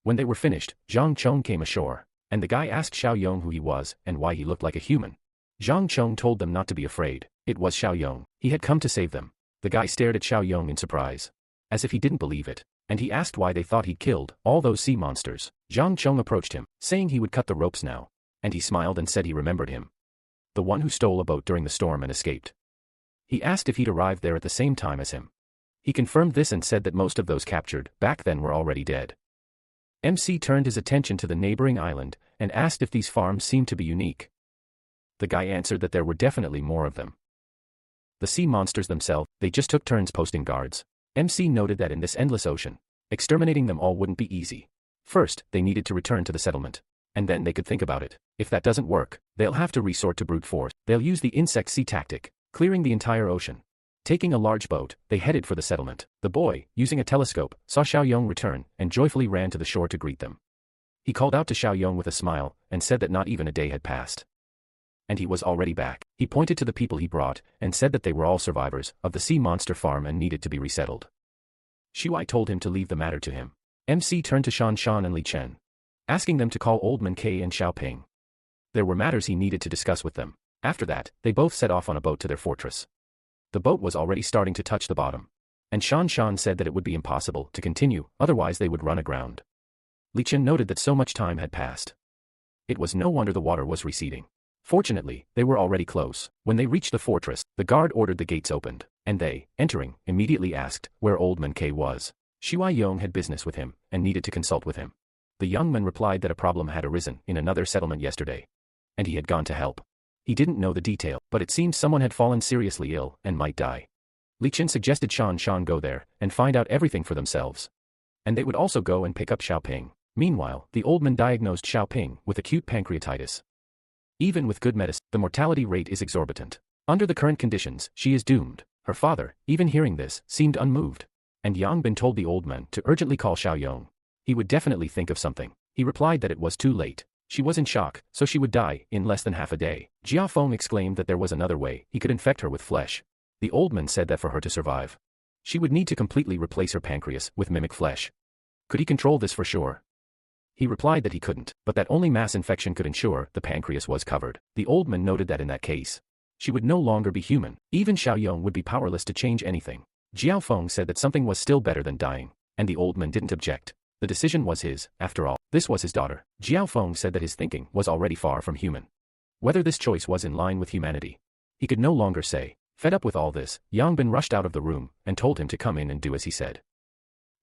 When they were finished, Zhang Chong came ashore, and the guy asked Xiaoyong who he was and why he looked like a human. Zhang Chong told them not to be afraid. It was Xiaoyong. He had come to save them. The guy stared at Xiaoyong in surprise, as if he didn't believe it, and he asked why they thought he'd killed all those sea monsters. Zhang Chong approached him, saying he would cut the ropes now, and he smiled and said he remembered him. The one who stole a boat during the storm and escaped. He asked if he'd arrived there at the same time as him. He confirmed this and said that most of those captured back then were already dead. MC turned his attention to the neighboring island and asked if these farms seemed to be unique. The guy answered that there were definitely more of them. The sea monsters themselves, they just took turns posting guards. MC noted that in this endless ocean, exterminating them all wouldn't be easy. First, they needed to return to the settlement, and then they could think about it. If that doesn't work, they'll have to resort to brute force. They'll use the insect sea tactic, clearing the entire ocean. Taking a large boat, they headed for the settlement. The boy, using a telescope, saw Xiaoyong return and joyfully ran to the shore to greet them. He called out to Xiaoyong with a smile, and said that not even a day had passed. And he was already back. He pointed to the people he brought, and said that they were all survivors of the sea monster farm and needed to be resettled. Shuai told him to leave the matter to him. MC turned to Shan Shan and Li Chen, asking them to call Old Man K and Xiao Ping. There were matters he needed to discuss with them. After that, they both set off on a boat to their fortress. The boat was already starting to touch the bottom. And Shan Shan said that it would be impossible to continue, otherwise they would run aground. Li Chen noted that so much time had passed. It was no wonder the water was receding. Fortunately, they were already close. When they reached the fortress, the guard ordered the gates opened, and they, entering, immediately asked where Old Man K was. Xiaoyong had business with him, and needed to consult with him. The young man replied that a problem had arisen in another settlement yesterday, and he had gone to help. He didn't know the detail, but it seemed someone had fallen seriously ill and might die. Li Chen suggested Shan Shan go there and find out everything for themselves. And they would also go and pick up Xiao Ping. Meanwhile, the old man diagnosed Xiao Ping with acute pancreatitis. Even with good medicine, the mortality rate is exorbitant. Under the current conditions, she is doomed. Her father, even hearing this, seemed unmoved. And Yang Bin told the old man to urgently call Xiaoyong. He would definitely think of something. He replied that it was too late. She was in shock, so she would die in less than half a day. Jia Feng exclaimed that there was another way he could infect her with flesh. The old man said that for her to survive, she would need to completely replace her pancreas with mimic flesh. Could he control this for sure? He replied that he couldn't, but that only mass infection could ensure the pancreas was covered. The old man noted that in that case, she would no longer be human. Even Xiaoyong would be powerless to change anything. Jiao Feng said that something was still better than dying, and the old man didn't object. The decision was his, after all. This was his daughter. Jiao Feng said that his thinking was already far from human. Whether this choice was in line with humanity, he could no longer say. Fed up with all this, Yang Bin rushed out of the room and told him to come in and do as he said.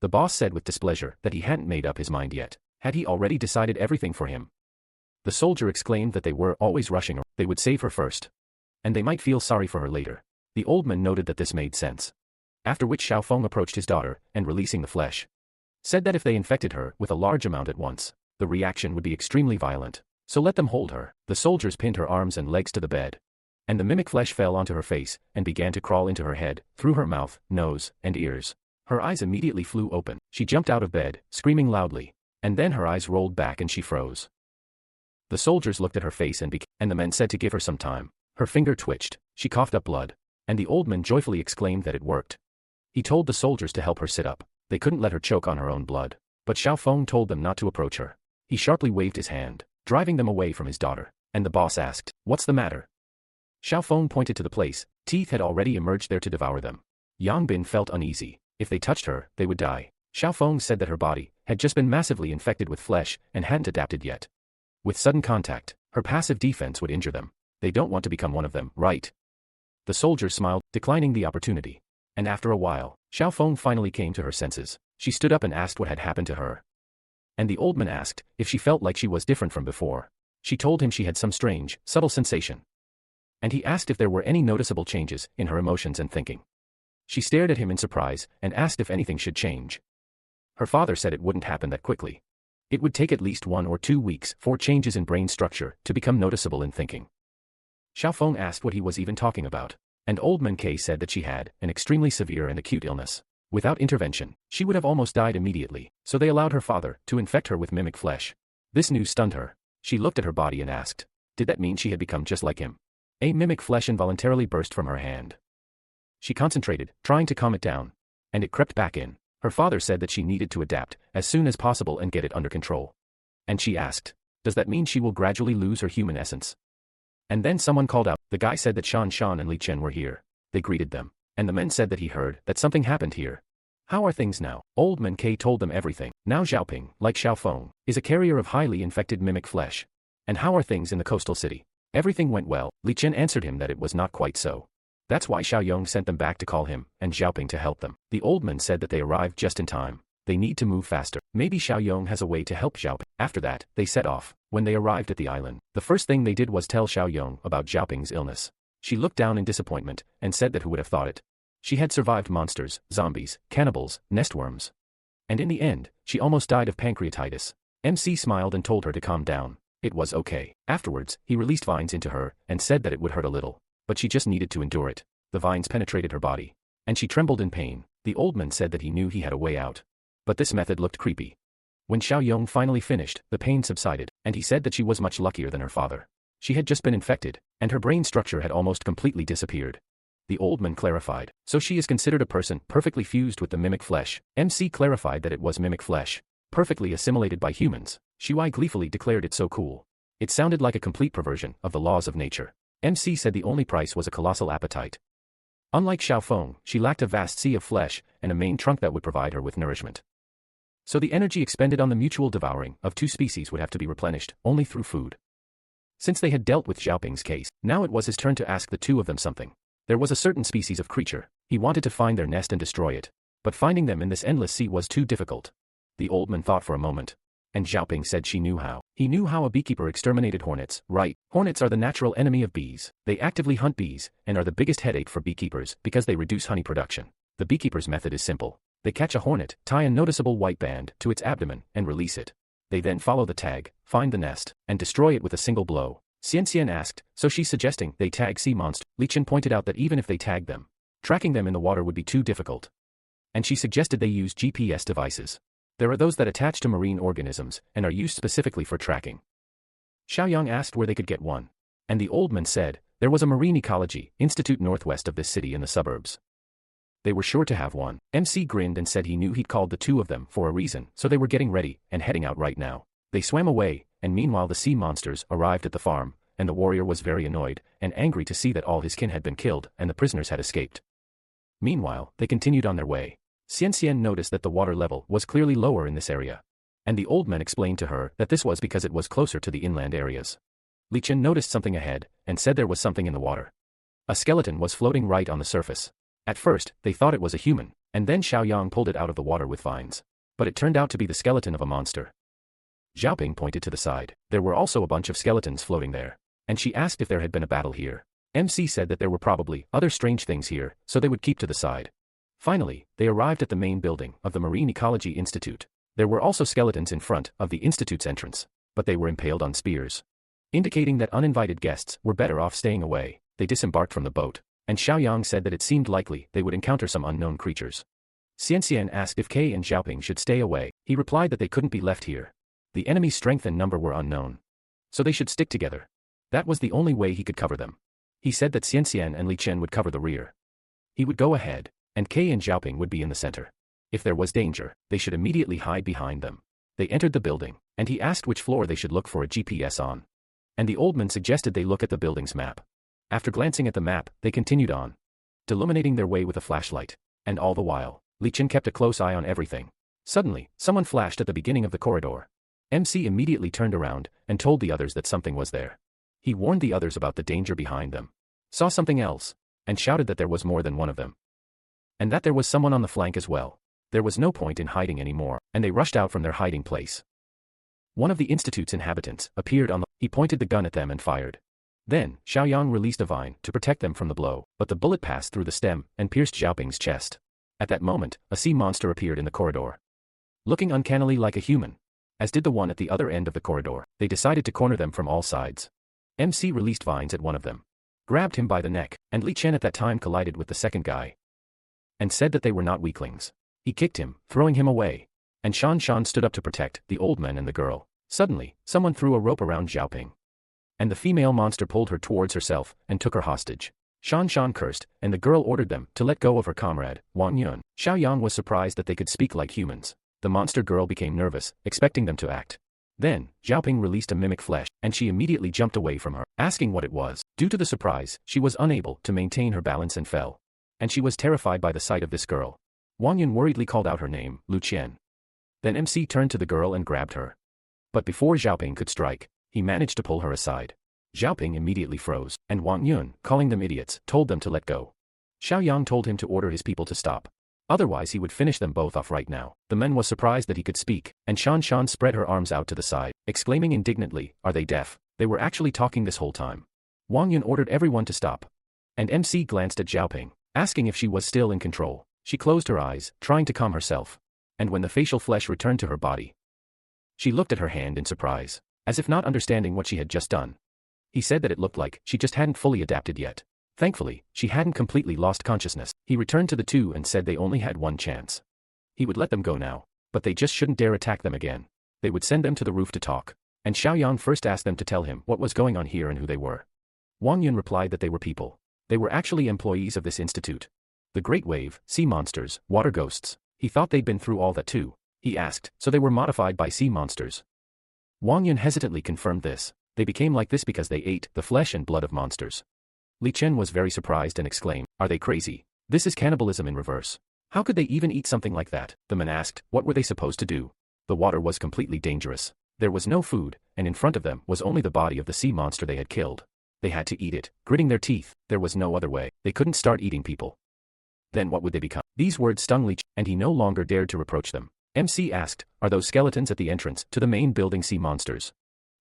The boss said with displeasure that he hadn't made up his mind yet. Had he already decided everything for him? The soldier exclaimed that they were always rushing her. They would save her first, and they might feel sorry for her later. The old man noted that this made sense. After which Xiao Feng approached his daughter and, releasing the flesh, said that if they infected her with a large amount at once, the reaction would be extremely violent. So let them hold her. The soldiers pinned her arms and legs to the bed, and the mimic flesh fell onto her face and began to crawl into her head, through her mouth, nose, and ears. Her eyes immediately flew open. She jumped out of bed, screaming loudly, and then her eyes rolled back and she froze. The soldiers looked at her face and the men said to give her some time. Her finger twitched, she coughed up blood, and the old man joyfully exclaimed that it worked. He told the soldiers to help her sit up. They couldn't let her choke on her own blood. But Xiao Feng told them not to approach her. He sharply waved his hand, driving them away from his daughter, and the boss asked, "What's the matter?" Xiao Feng pointed to the place. Teeth had already emerged there to devour them. Yang Bin felt uneasy. If they touched her, they would die. Xiao Feng said that her body had just been massively infected with flesh and hadn't adapted yet. With sudden contact, her passive defense would injure them. They don't want to become one of them, right? The soldier smiled, declining the opportunity. And after a while, Xiao Feng finally came to her senses. She stood up and asked what had happened to her. And the old man asked if she felt like she was different from before. She told him she had some strange, subtle sensation. And he asked if there were any noticeable changes in her emotions and thinking. She stared at him in surprise and asked if anything should change. Her father said it wouldn't happen that quickly. It would take at least 1 or 2 weeks for changes in brain structure to become noticeable in thinking. Xiao Feng asked what he was even talking about, and Old Man K said that she had an extremely severe and acute illness. Without intervention, she would have almost died immediately, so they allowed her father to infect her with mimic flesh. This news stunned her. She looked at her body and asked, did that mean she had become just like him? A mimic flesh involuntarily burst from her hand. She concentrated, trying to calm it down, and it crept back in. Her father said that she needed to adapt as soon as possible and get it under control. And she asked, does that mean she will gradually lose her human essence? And then someone called out. The guy said that Shan Shan and Li Chen were here. They greeted them, and the men said that he heard that something happened here. How are things now? Old Man K told them everything. Now Xiaoping, like Xiao Feng, is a carrier of highly infected mimic flesh. And how are things in the coastal city? Everything went well. Li Chen answered him that it was not quite so. That's why Xiaoyong sent them back to call him and Xiaoping to help them. The old man said that they arrived just in time. They need to move faster. Maybe Xiaoyong has a way to help Xiaoping. After that, they set off. When they arrived at the island, the first thing they did was tell Xiaoyong about Xiaoping's illness. She looked down in disappointment and said that who would have thought it. She had survived monsters, zombies, cannibals, nestworms. And in the end, she almost died of pancreatitis. MC smiled and told her to calm down. It was okay. Afterwards, he released vines into her and said that it would hurt a little. But she just needed to endure it. The vines penetrated her body, and she trembled in pain. The old man said that he knew he had a way out. But this method looked creepy. When Xiaoyong finally finished, the pain subsided, and he said that she was much luckier than her father. She had just been infected, and her brain structure had almost completely disappeared. The old man clarified, so she is considered a person perfectly fused with the mimic flesh. MC clarified that it was mimic flesh, perfectly assimilated by humans. Shuai gleefully declared it so cool. It sounded like a complete perversion of the laws of nature. MC said the only price was a colossal appetite. Unlike Xiaofeng, she lacked a vast sea of flesh and a main trunk that would provide her with nourishment. So the energy expended on the mutual devouring of two species would have to be replenished only through food. Since they had dealt with Xiaoping's case, now it was his turn to ask the two of them something. There was a certain species of creature. He wanted to find their nest and destroy it. But finding them in this endless sea was too difficult. The old man thought for a moment. And Xiaoping said she knew how. He knew how a beekeeper exterminated hornets, right? Hornets are the natural enemy of bees. They actively hunt bees, and are the biggest headache for beekeepers because they reduce honey production. The beekeeper's method is simple. They catch a hornet, tie a noticeable white band to its abdomen, and release it. They then follow the tag, find the nest, and destroy it with a single blow. Xian asked, so she's suggesting they tag sea monster. Li Chen pointed out that even if they tagged them, tracking them in the water would be too difficult. And she suggested they use GPS devices. There are those that attach to marine organisms and are used specifically for tracking. Xiaoyang asked where they could get one. And the old man said, there was a marine ecology institute northwest of this city in the suburbs. They were sure to have one. MC grinned and said he knew he'd called the two of them for a reason, so they were getting ready and heading out right now. They swam away, and meanwhile the sea monsters arrived at the farm, and the warrior was very annoyed and angry to see that all his kin had been killed and the prisoners had escaped. Meanwhile, they continued on their way. Xian noticed that the water level was clearly lower in this area. And the old man explained to her that this was because it was closer to the inland areas. Li Chen noticed something ahead and said there was something in the water. A skeleton was floating right on the surface. At first, they thought it was a human, and then Xiaoyang pulled it out of the water with vines. But it turned out to be the skeleton of a monster. Xiaoping pointed to the side. There were also a bunch of skeletons floating there. And she asked if there had been a battle here. MC said that there were probably other strange things here, so they would keep to the side. Finally, they arrived at the main building of the Marine Ecology Institute. There were also skeletons in front of the institute's entrance, but they were impaled on spears. Indicating that uninvited guests were better off staying away, they disembarked from the boat, and Xiaoyang said that it seemed likely they would encounter some unknown creatures. Xian asked if Kei and Xiaoping should stay away. He replied that they couldn't be left here. The enemy's strength and number were unknown. So they should stick together. That was the only way he could cover them. He said that Xian and Li Chen would cover the rear. He would go ahead, and Kei and Xiaoping would be in the center. If there was danger, they should immediately hide behind them. They entered the building, and he asked which floor they should look for a GPS on. And the old man suggested they look at the building's map. After glancing at the map, they continued on, illuminating their way with a flashlight. And all the while, Li Chen kept a close eye on everything. Suddenly, someone flashed at the beginning of the corridor. MC immediately turned around and told the others that something was there. He warned the others about the danger behind them. Saw something else, and shouted that there was more than one of them. And that there was someone on the flank as well. There was no point in hiding anymore, and they rushed out from their hiding place. One of the institute's inhabitants appeared on the... He pointed the gun at them and fired. Then, Xiaoyang released a vine to protect them from the blow, but the bullet passed through the stem and pierced Xiaoping's chest. At that moment, a sea monster appeared in the corridor. Looking uncannily like a human, as did the one at the other end of the corridor, they decided to corner them from all sides. MC released vines at one of them, grabbed him by the neck, and Li Chen at that time collided with the second guy. And said that they were not weaklings. He kicked him, throwing him away. And Shan stood up to protect the old man and the girl. Suddenly, someone threw a rope around Xiaoping. And the female monster pulled her towards herself and took her hostage. Shan cursed, and the girl ordered them to let go of her comrade, Wang Yun. Xiaoyang was surprised that they could speak like humans. The monster girl became nervous, expecting them to act. Then, Xiaoping released a mimic flesh, and she immediately jumped away from her, asking what it was. Due to the surprise, she was unable to maintain her balance and fell. And she was terrified by the sight of this girl. Wang Yun worriedly called out her name, Lu Qian. Then MC turned to the girl and grabbed her. But before Xiaoping could strike, he managed to pull her aside. Xiaoping immediately froze, and Wang Yun, calling them idiots, told them to let go. Xiaoyang told him to order his people to stop. Otherwise he would finish them both off right now. The man was surprised that he could speak, and Shan spread her arms out to the side, exclaiming indignantly, "Are they deaf? They were actually talking this whole time." Wang Yun ordered everyone to stop. And MC glanced at Xiaoping, asking if she was still in control. She closed her eyes, trying to calm herself. And when the facial flesh returned to her body, she looked at her hand in surprise, as if not understanding what she had just done. He said that it looked like she just hadn't fully adapted yet. Thankfully, she hadn't completely lost consciousness. He returned to the two and said they only had one chance. He would let them go now, but they just shouldn't dare attack them again. They would send them to the roof to talk. And Xiaoyang first asked them to tell him what was going on here and who they were. Wang Yun replied that they were people. They were actually employees of this institute. The Great Wave, sea monsters, water ghosts. He thought they'd been through all that too. He asked, so they were modified by sea monsters. Wang Yun hesitantly confirmed this. They became like this because they ate the flesh and blood of monsters. Li Chen was very surprised and exclaimed, "Are they crazy? This is cannibalism in reverse. How could they even eat something like that?" The man asked, what were they supposed to do? The water was completely dangerous. There was no food, and in front of them was only the body of the sea monster they had killed. They had to eat it, gritting their teeth. There was no other way. They couldn't start eating people. Then what would they become? These words stung Li Chen, and he no longer dared to reproach them. MC asked, "Are those skeletons at the entrance to the main building sea monsters?"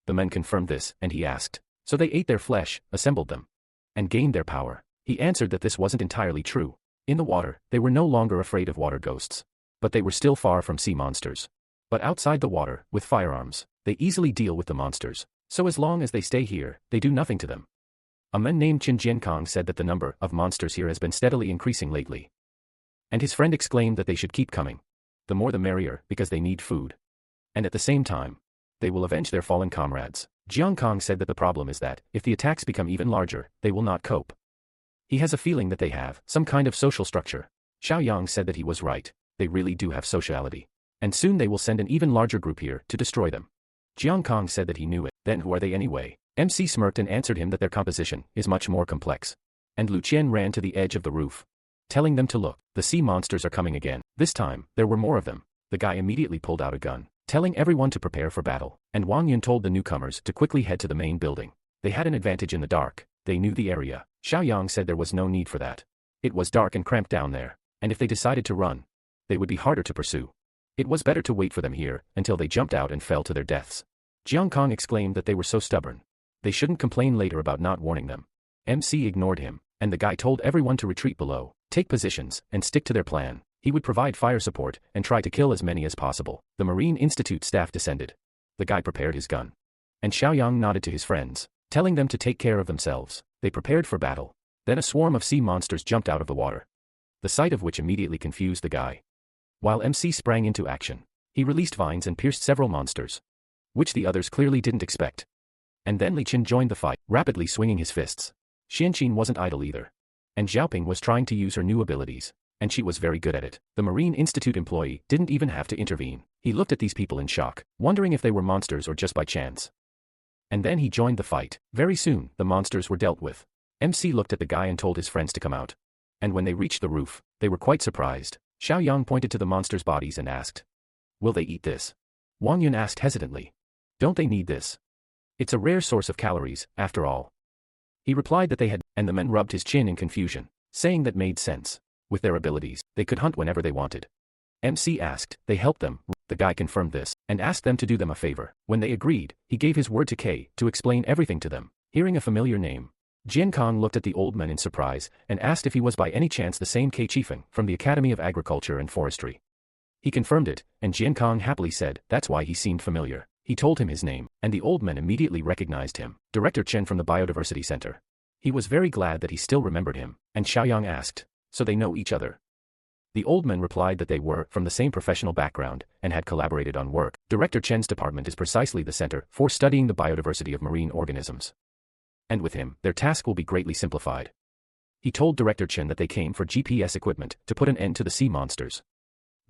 The men confirmed this, and he asked, "So they ate their flesh, assembled them, and gained their power?" He answered that this wasn't entirely true. In the water, they were no longer afraid of water ghosts. But they were still far from sea monsters. But outside the water, with firearms, they easily deal with the monsters. So as long as they stay here, they do nothing to them. A man named Qin Jiankong said that the number of monsters here has been steadily increasing lately. And his friend exclaimed that they should keep coming. The more the merrier, because they need food. And at the same time, they will avenge their fallen comrades. Jiang Kong said that the problem is that, if the attacks become even larger, they will not cope. He has a feeling that they have some kind of social structure. Xiaoyang said that he was right. They really do have sociality. And soon they will send an even larger group here to destroy them. Jiang Kong said that he knew it. Then who are they anyway? MC smirked and answered him that their composition is much more complex. And Lu Qian ran to the edge of the roof, telling them to look. The sea monsters are coming again. This time, there were more of them. The guy immediately pulled out a gun, telling everyone to prepare for battle. And Wang Yun told the newcomers to quickly head to the main building. They had an advantage in the dark. They knew the area. Xiaoyang said there was no need for that. It was dark and cramped down there, and if they decided to run, they would be harder to pursue. It was better to wait for them here, until they jumped out and fell to their deaths. Jiang Kong exclaimed that they were so stubborn. They shouldn't complain later about not warning them. MC ignored him, and the guy told everyone to retreat below, take positions, and stick to their plan. He would provide fire support, and try to kill as many as possible. The Marine Institute staff descended. The guy prepared his gun. And Xiaoyang nodded to his friends, telling them to take care of themselves. They prepared for battle. Then a swarm of sea monsters jumped out of the water, the sight of which immediately confused the guy. While MC sprang into action, he released vines and pierced several monsters, which the others clearly didn't expect. And then Li Chen joined the fight, rapidly swinging his fists. Xianqin wasn't idle either. And Xiaoping was trying to use her new abilities, and she was very good at it. The Marine Institute employee didn't even have to intervene. He looked at these people in shock, wondering if they were monsters or just by chance. And then he joined the fight. Very soon, the monsters were dealt with. MC looked at the guy and told his friends to come out. And when they reached the roof, they were quite surprised. Xiaoyang pointed to the monsters' bodies and asked, "Will they eat this?" Wang Yun asked hesitantly, "Don't they need this? It's a rare source of calories, after all." He replied that they had, and the men rubbed his chin in confusion, saying that made sense. With their abilities, they could hunt whenever they wanted. MC asked, they helped them. The guy confirmed this, and asked them to do them a favor. When they agreed, he gave his word to K to explain everything to them. Hearing a familiar name, Jian Kong looked at the old man in surprise, and asked if he was by any chance the same K Chiefeng from the Academy of Agriculture and Forestry. He confirmed it, and Jian Kong happily said that's why he seemed familiar. He told him his name, and the old man immediately recognized him, Director Chen from the Biodiversity Center. He was very glad that he still remembered him, and Xiaoyang asked, "So they know each other?" The old man replied that they were from the same professional background, and had collaborated on work. Director Chen's department is precisely the center for studying the biodiversity of marine organisms. And with him, their task will be greatly simplified. He told Director Chen that they came for GPS equipment to put an end to the sea monsters.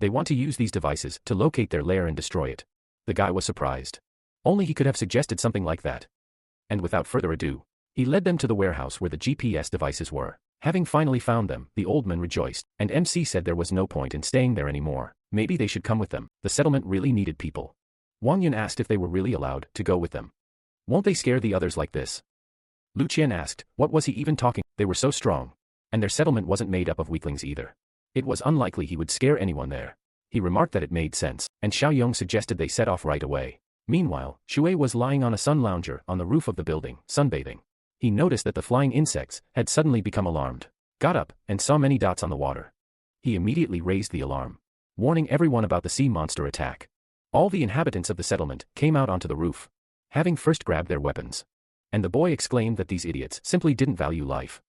They want to use these devices to locate their lair and destroy it. The guy was surprised. Only he could have suggested something like that. And without further ado, he led them to the warehouse where the GPS devices were. Having finally found them, the old man rejoiced, and MC said there was no point in staying there anymore. Maybe they should come with them. The settlement really needed people. Wang Yun asked if they were really allowed to go with them. Won't they scare the others like this? Lu Qian asked, what was he even talking? They were so strong. And their settlement wasn't made up of weaklings either. It was unlikely he would scare anyone there. He remarked that it made sense, and Xiaoyong suggested they set off right away. Meanwhile, Shui was lying on a sun lounger on the roof of the building, sunbathing. He noticed that the flying insects had suddenly become alarmed, got up, and saw many dots on the water. He immediately raised the alarm, warning everyone about the sea monster attack. All the inhabitants of the settlement came out onto the roof, having first grabbed their weapons. And the boy exclaimed that these idiots simply didn't value life.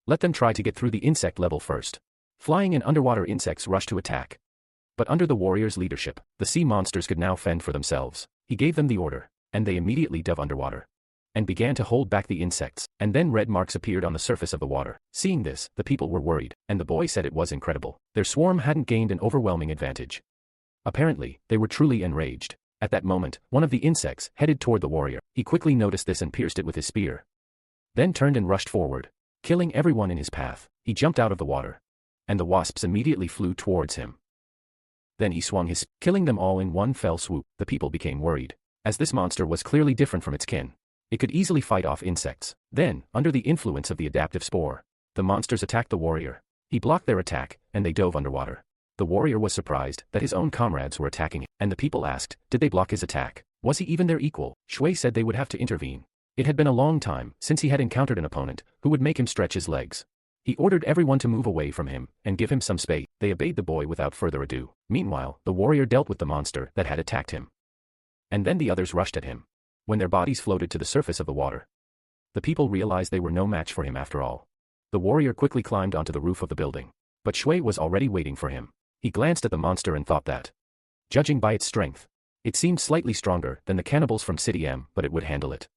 Let them try to get through the insect level first. Flying and underwater insects rushed to attack. But under the warrior's leadership, the sea monsters could now fend for themselves. He gave them the order, and they immediately dove underwater and began to hold back the insects, and then red marks appeared on the surface of the water. Seeing this, the people were worried, and the boy said it was incredible. Their swarm hadn't gained an overwhelming advantage. Apparently, they were truly enraged. At that moment, one of the insects headed toward the warrior. He quickly noticed this and pierced it with his spear. Then turned and rushed forward, killing everyone in his path. He jumped out of the water, and the wasps immediately flew towards him. Then he swung his, killing them all in one fell swoop. The people became worried, as this monster was clearly different from its kin. It could easily fight off insects. Then, under the influence of the adaptive spore, the monsters attacked the warrior. He blocked their attack, and they dove underwater. The warrior was surprised that his own comrades were attacking him, and the people asked, did they block his attack? Was he even their equal? Shui said they would have to intervene. It had been a long time since he had encountered an opponent who would make him stretch his legs. He ordered everyone to move away from him and give him some space. They obeyed the boy without further ado. Meanwhile, the warrior dealt with the monster that had attacked him. And then the others rushed at him. When their bodies floated to the surface of the water, the people realized they were no match for him after all. The warrior quickly climbed onto the roof of the building, but Shui was already waiting for him. He glanced at the monster and thought that, judging by its strength, it seemed slightly stronger than the cannibals from City M, but it would handle it.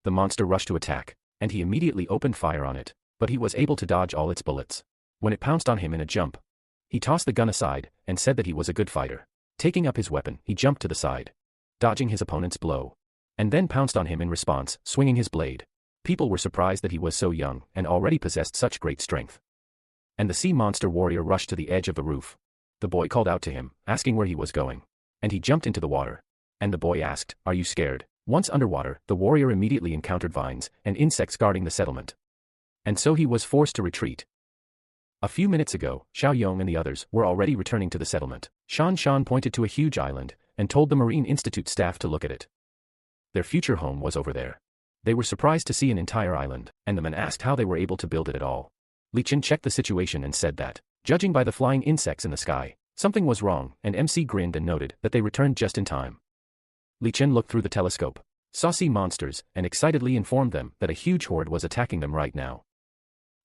The monster rushed to attack, and he immediately opened fire on it, but he was able to dodge all its bullets. When it pounced on him in a jump, he tossed the gun aside and said that he was a good fighter. Taking up his weapon, he jumped to the side, dodging his opponent's blow, and then pounced on him in response, swinging his blade. People were surprised that he was so young and already possessed such great strength. And the sea monster warrior rushed to the edge of the roof. The boy called out to him, asking where he was going, and he jumped into the water. And the boy asked, are you scared? Once underwater, the warrior immediately encountered vines and insects guarding the settlement. And so he was forced to retreat. A few minutes ago, Xiao Yong and the others were already returning to the settlement. Shan Shan pointed to a huge island and told the Marine Institute staff to look at it. Their future home was over there. They were surprised to see an entire island, and the men asked how they were able to build it at all. Li Chen checked the situation and said that, judging by the flying insects in the sky, something was wrong, and MC grinned and noted that they returned just in time. Li Chen looked through the telescope, saw sea monsters, and excitedly informed them that a huge horde was attacking them right now.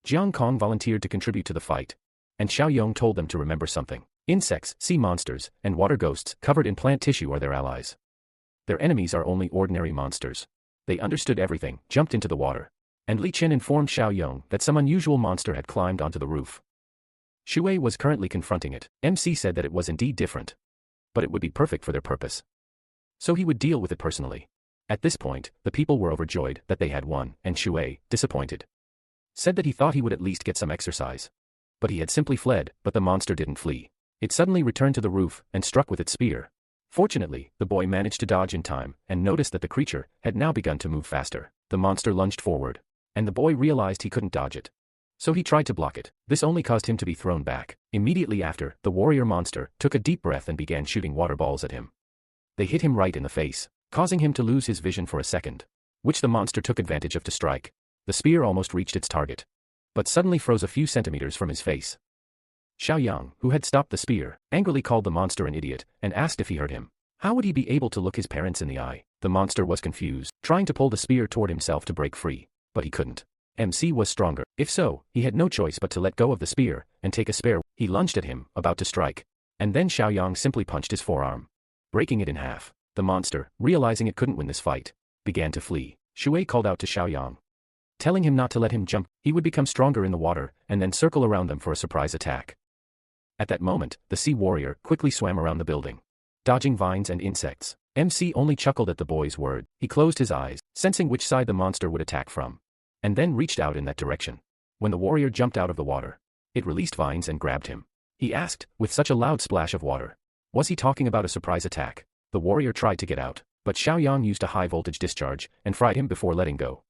Jiang Kong volunteered to contribute to the fight, and Xiao Yong told them to remember something. Insects, sea monsters, and water ghosts covered in plant tissue are their allies. Their enemies are only ordinary monsters. They understood everything, jumped into the water, and Li Chen informed Xiao Yong that some unusual monster had climbed onto the roof. Shui was currently confronting it. MC said that it was indeed different, but it would be perfect for their purpose. So he would deal with it personally. At this point, the people were overjoyed that they had won, and Shui, disappointed, said that he thought he would at least get some exercise. But he had simply fled, but the monster didn't flee. It suddenly returned to the roof and struck with its spear. Fortunately, the boy managed to dodge in time and noticed that the creature had now begun to move faster. The monster lunged forward, and the boy realized he couldn't dodge it. So he tried to block it. This only caused him to be thrown back. Immediately after, the warrior monster took a deep breath and began shooting water balls at him. They hit him right in the face, causing him to lose his vision for a second, which the monster took advantage of to strike. The spear almost reached its target, but suddenly froze a few centimeters from his face. Xiao Yang, who had stopped the spear, angrily called the monster an idiot and asked if he hurt him. How would he be able to look his parents in the eye? The monster was confused, trying to pull the spear toward himself to break free, but he couldn't. MC was stronger. If so, he had no choice but to let go of the spear and take a spare. He lunged at him, about to strike, and then Xiao Yang simply punched his forearm, breaking it in half. The monster, realizing it couldn't win this fight, began to flee. Shui called out to Xiao Yang, telling him not to let him jump. He would become stronger in the water and then circle around them for a surprise attack. At that moment, the sea warrior quickly swam around the building, dodging vines and insects. MC only chuckled at the boy's word. He closed his eyes, sensing which side the monster would attack from, and then reached out in that direction. When the warrior jumped out of the water, it released vines and grabbed him. He asked, with such a loud splash of water, was he talking about a surprise attack? The warrior tried to get out, but Xiao Yang used a high-voltage discharge and fried him before letting go.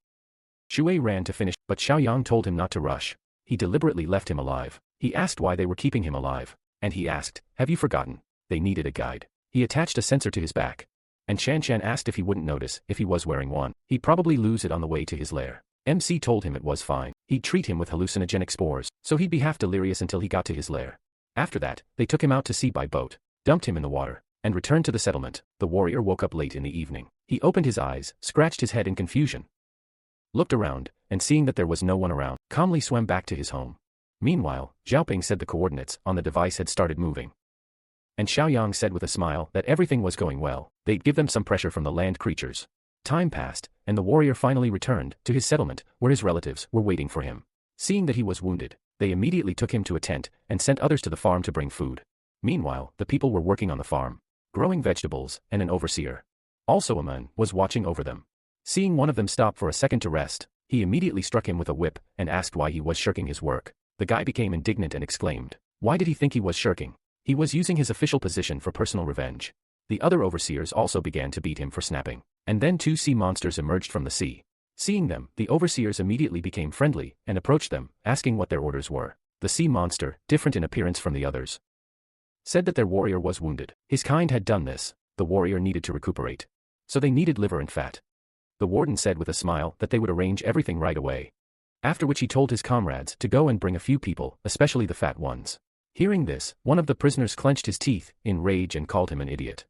Shui ran to finish, but Xiao Yang told him not to rush. He deliberately left him alive. He asked why they were keeping him alive, and he asked, have you forgotten? They needed a guide. He attached a sensor to his back, and Shan Shan asked if he wouldn't notice if he was wearing one. He'd probably lose it on the way to his lair. MC told him it was fine. He'd treat him with hallucinogenic spores, so he'd be half delirious until he got to his lair. After that, they took him out to sea by boat, dumped him in the water, and returned to the settlement. The warrior woke up late in the evening. He opened his eyes, scratched his head in confusion, looked around, and seeing that there was no one around, calmly swam back to his home. Meanwhile, Xiaoping said the coordinates on the device had started moving. And Xiaoyang said with a smile that everything was going well. They'd give them some pressure from the land creatures. Time passed, and the warrior finally returned to his settlement, where his relatives were waiting for him. Seeing that he was wounded, they immediately took him to a tent and sent others to the farm to bring food. Meanwhile, the people were working on the farm, growing vegetables, and an overseer, also a man, was watching over them. Seeing one of them stop for a second to rest, he immediately struck him with a whip and asked why he was shirking his work. The guy became indignant and exclaimed, "Why did he think he was shirking? He was using his official position for personal revenge." The other overseers also began to beat him for snapping. And then 2 sea monsters emerged from the sea. Seeing them, the overseers immediately became friendly and approached them, asking what their orders were. The sea monster, different in appearance from the others, said that their warrior was wounded. His kind had done this. The warrior needed to recuperate, so they needed liver and fat. The warden said with a smile that they would arrange everything right away. After which he told his comrades to go and bring a few people, especially the fat ones. Hearing this, one of the prisoners clenched his teeth in rage and called him an idiot.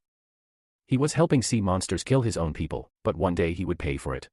He was helping sea monsters kill his own people, but one day he would pay for it.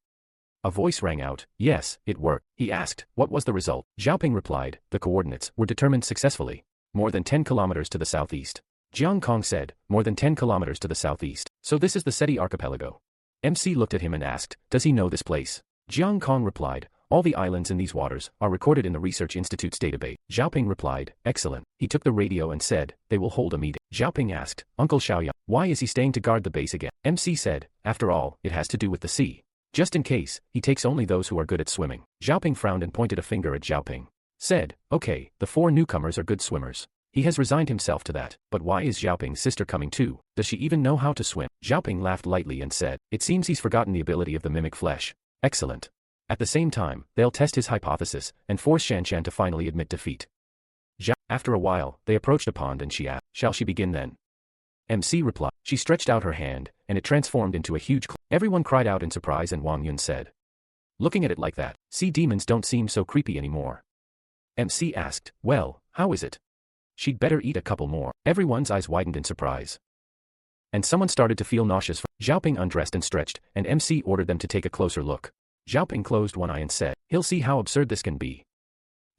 A voice rang out. Yes, it worked. He asked, what was the result? Xiaoping replied, the coordinates were determined successfully. More than 10 kilometers to the southeast. Jiang Kong said, more than 10 kilometers to the southeast. So this is the Seti archipelago. MC looked at him and asked, does he know this place? Jiang Kong replied, all the islands in these waters are recorded in the Research Institute's database. Xiaoping replied, excellent. He took the radio and said, they will hold a meeting. Xiaoping asked, Uncle Xiaoyang, why is he staying to guard the base again? MC said, after all, it has to do with the sea. Just in case, he takes only those who are good at swimming. Xiaoping frowned and pointed a finger at Xiaoping. Said, okay, the 4 newcomers are good swimmers. He has resigned himself to that. But why is Xiaoping's sister coming too? Does she even know how to swim? Xiaoping laughed lightly and said, it seems he's forgotten the ability of the mimic flesh. Excellent. At the same time, they'll test his hypothesis and force Shanshan to finally admit defeat. After a while, they approached a pond and she asked, shall she begin then? MC replied. She stretched out her hand, and it transformed into a huge claw. Everyone cried out in surprise and Wang Yun said, looking at it like that, sea demons don't seem so creepy anymore. MC asked, well, how is it? She'd better eat a couple more. Everyone's eyes widened in surprise. And someone started to feel nauseous. Xiaoping undressed and stretched, and MC ordered them to take a closer look. Xiaoping closed one eye and said, he'll see how absurd this can be.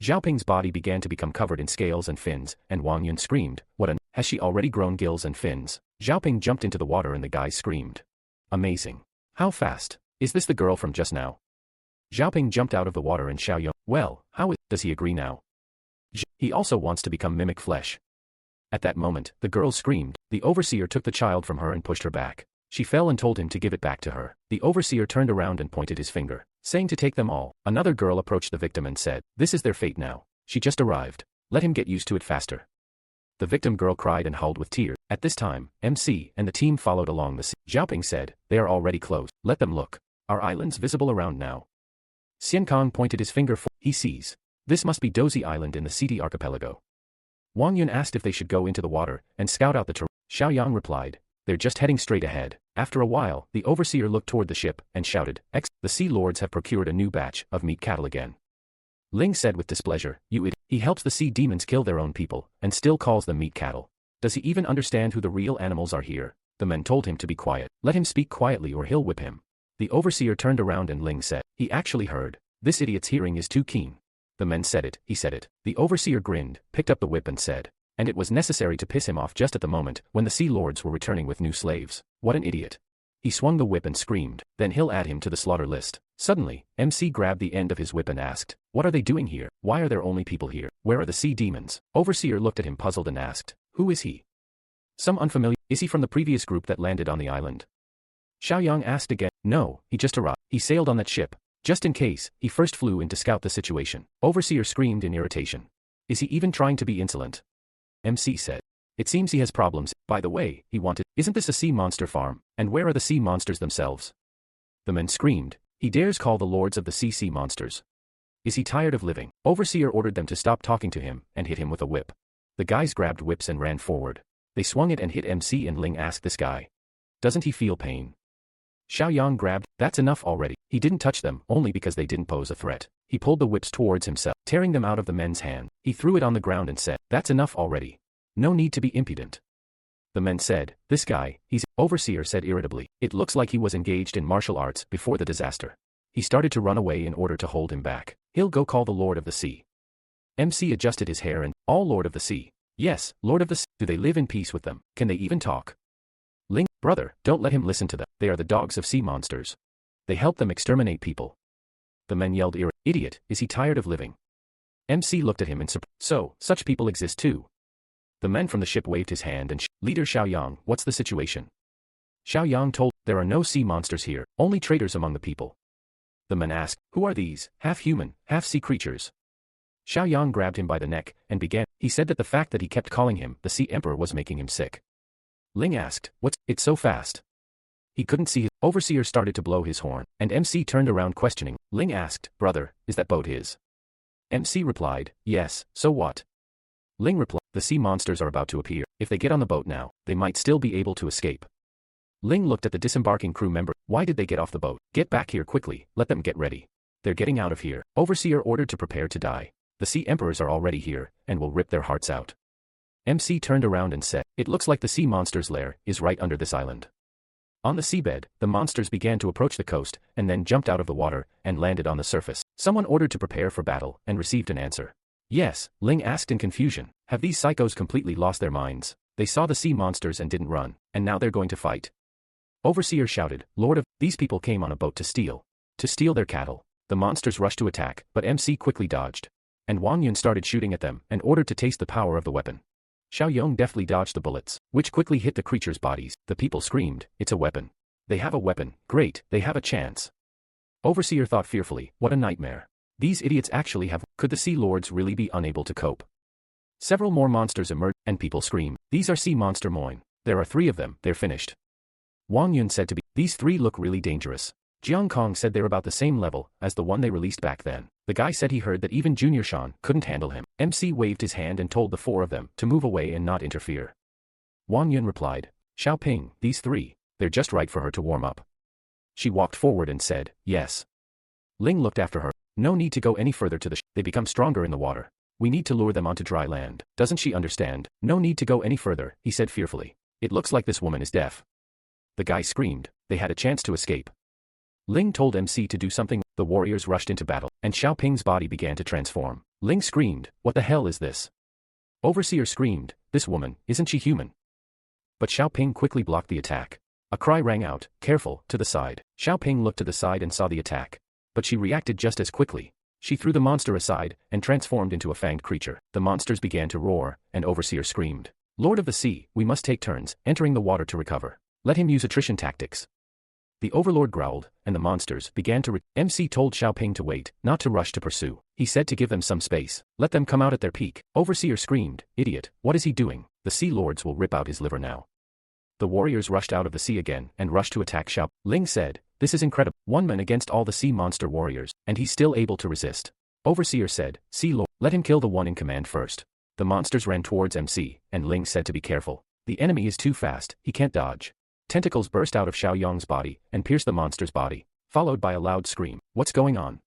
Xiaoping's body began to become covered in scales and fins, and Wang Yun screamed, has she already grown gills and fins? Xiaoping jumped into the water and the guys screamed. Amazing. How fast? Is this the girl from just now? Xiaoping jumped out of the water and Xiaoyang, well, does he agree now? He also wants to become mimic flesh. At that moment, the girl screamed. The overseer took the child from her and pushed her back. She fell and told him to give it back to her. The overseer turned around and pointed his finger, saying to take them all. Another girl approached the victim and said, this is their fate now. She just arrived. Let him get used to it faster. The victim girl cried and howled with tears. At this time, MC and the team followed along the sea. Xiaoping said, they are already close. Let them look. Are islands visible around now? Xian Kong pointed his finger for he sees. This must be Dozy Island in the Seti archipelago. Wang Yun asked if they should go into the water and scout out the terrain. Xiaoyang replied, they're just heading straight ahead. After a while, the overseer looked toward the ship and shouted, the sea lords have procured a new batch of meat cattle again. Ling said with displeasure, you idiot. He helps the sea demons kill their own people and still calls them meat cattle. Does he even understand who the real animals are here? The men told him to be quiet. Let him speak quietly or he'll whip him. The overseer turned around and Ling said, he actually heard. This idiot's hearing is too keen. The men said it, he said it. The overseer grinned, picked up the whip and said, and it was necessary to piss him off just at the moment when the sea lords were returning with new slaves. What an idiot. He swung the whip and screamed, then he'll add him to the slaughter list. Suddenly, MC grabbed the end of his whip and asked, what are they doing here? Why are there only people here? Where are the sea demons? Overseer looked at him puzzled and asked, who is he? Some unfamiliar. Is he from the previous group that landed on the island? Xiaoyang asked again. No, he just arrived. He sailed on that ship. Just in case, he first flew in to scout the situation. Overseer screamed in irritation. Is he even trying to be insolent? MC said. It seems he has problems. By the way, he wanted. Isn't this a sea monster farm? And where are the sea monsters themselves? The men screamed. He dares call the lords of the sea monsters. Is he tired of living? Overseer ordered them to stop talking to him and hit him with a whip. The guys grabbed whips and ran forward. They swung it and hit MC and Ling asked this guy. Doesn't he feel pain? Xiaoyang grabbed. That's enough already. He didn't touch them only because they didn't pose a threat. He pulled the whips towards himself, tearing them out of the men's hand. He threw it on the ground and said, that's enough already. No need to be impudent. The men said, this guy, he's. Overseer said irritably, it looks like he was engaged in martial arts before the disaster. He started to run away in order to hold him back. He'll go call the Lord of the Sea. MC adjusted his hair and, all Lord of the Sea. Yes, Lord of the Sea. Do they live in peace with them? Can they even talk? Ling, brother, don't let him listen to them. They are the dogs of sea monsters. They help them exterminate people. The men yelled, idiot, is he tired of living? MC looked at him in surprise. So, such people exist too. The men from the ship waved his hand and Leader Xiaoyang, what's the situation? Xiaoyang told, there are no sea monsters here, only traitors among the people. The men asked, who are these, half-human, half-sea creatures? Xiaoyang grabbed him by the neck and began. He said that the fact that he kept calling him the Sea Emperor was making him sick. Ling asked, what's it so fast? He couldn't see. His overseer started to blow his horn, and MC turned around questioning. Ling asked, brother, is that boat his? MC replied, yes, so what? Ling replied, the sea monsters are about to appear. If they get on the boat now, they might still be able to escape. Ling looked at the disembarking crew member. Why did they get off the boat? Get back here quickly, let them get ready. They're getting out of here. Overseer ordered to prepare to die. The sea emperors are already here, and will rip their hearts out. MC turned around and said, it looks like the sea monster's lair is right under this island. On the seabed, the monsters began to approach the coast, and then jumped out of the water, and landed on the surface. Someone ordered to prepare for battle, and received an answer. Yes, Ling asked in confusion, have these psychos completely lost their minds? They saw the sea monsters and didn't run, and now they're going to fight. Overseer shouted, Lord of, these people came on a boat to steal their cattle. The monsters rushed to attack, but MC quickly dodged. And Wang Yun started shooting at them, and ordered to taste the power of the weapon. Xiaoyang deftly dodged the bullets, which quickly hit the creatures' bodies. The people screamed, it's a weapon. They have a weapon, great, they have a chance. Overseer thought fearfully, what a nightmare. These idiots actually have. Could the Sea Lords really be unable to cope? Several more monsters emerged, and people scream, these are sea monster moin. There are 3 of them, they're finished. Wang Yun said to be, these 3 look really dangerous. Jiang Kong said they're about the same level as the one they released back then. The guy said he heard that even Junior Shan couldn't handle him. MC waved his hand and told the 4 of them to move away and not interfere. Wang Yun replied, Xiao Ping, these 3, they're just right for her to warm up. She walked forward and said, yes. Ling looked after her. No need to go any further to the they become stronger in the water. We need to lure them onto dry land. Doesn't she understand? No need to go any further, he said fearfully. It looks like this woman is deaf. The guy screamed. They had a chance to escape. Ling told MC to do something. The warriors rushed into battle, and Xiao Ping's body began to transform. Ling screamed, what the hell is this? Overseer screamed, this woman, isn't she human? But Xiao Ping quickly blocked the attack. A cry rang out, careful, to the side. Xiao Ping looked to the side and saw the attack. But she reacted just as quickly. She threw the monster aside, and transformed into a fanged creature. The monsters began to roar, and Overseer screamed, Lord of the Sea, we must take turns, entering the water to recover. Let him use attrition tactics. The Overlord growled, and the monsters began to MC told Xiao Ping to wait, not to rush to pursue. He said to give them some space. Let them come out at their peak. Overseer screamed, idiot, what is he doing? The Sea Lords will rip out his liver now. The warriors rushed out of the sea again, and rushed to attack Xiao. Ling said, this is incredible. 1 man against all the sea monster warriors, and he's still able to resist. Overseer said, Sea Lord, let him kill the one in command first. The monsters ran towards MC, and Ling said to be careful. The enemy is too fast, he can't dodge. Tentacles burst out of Xiaoyang's body, and pierced the monster's body, followed by a loud scream. What's going on?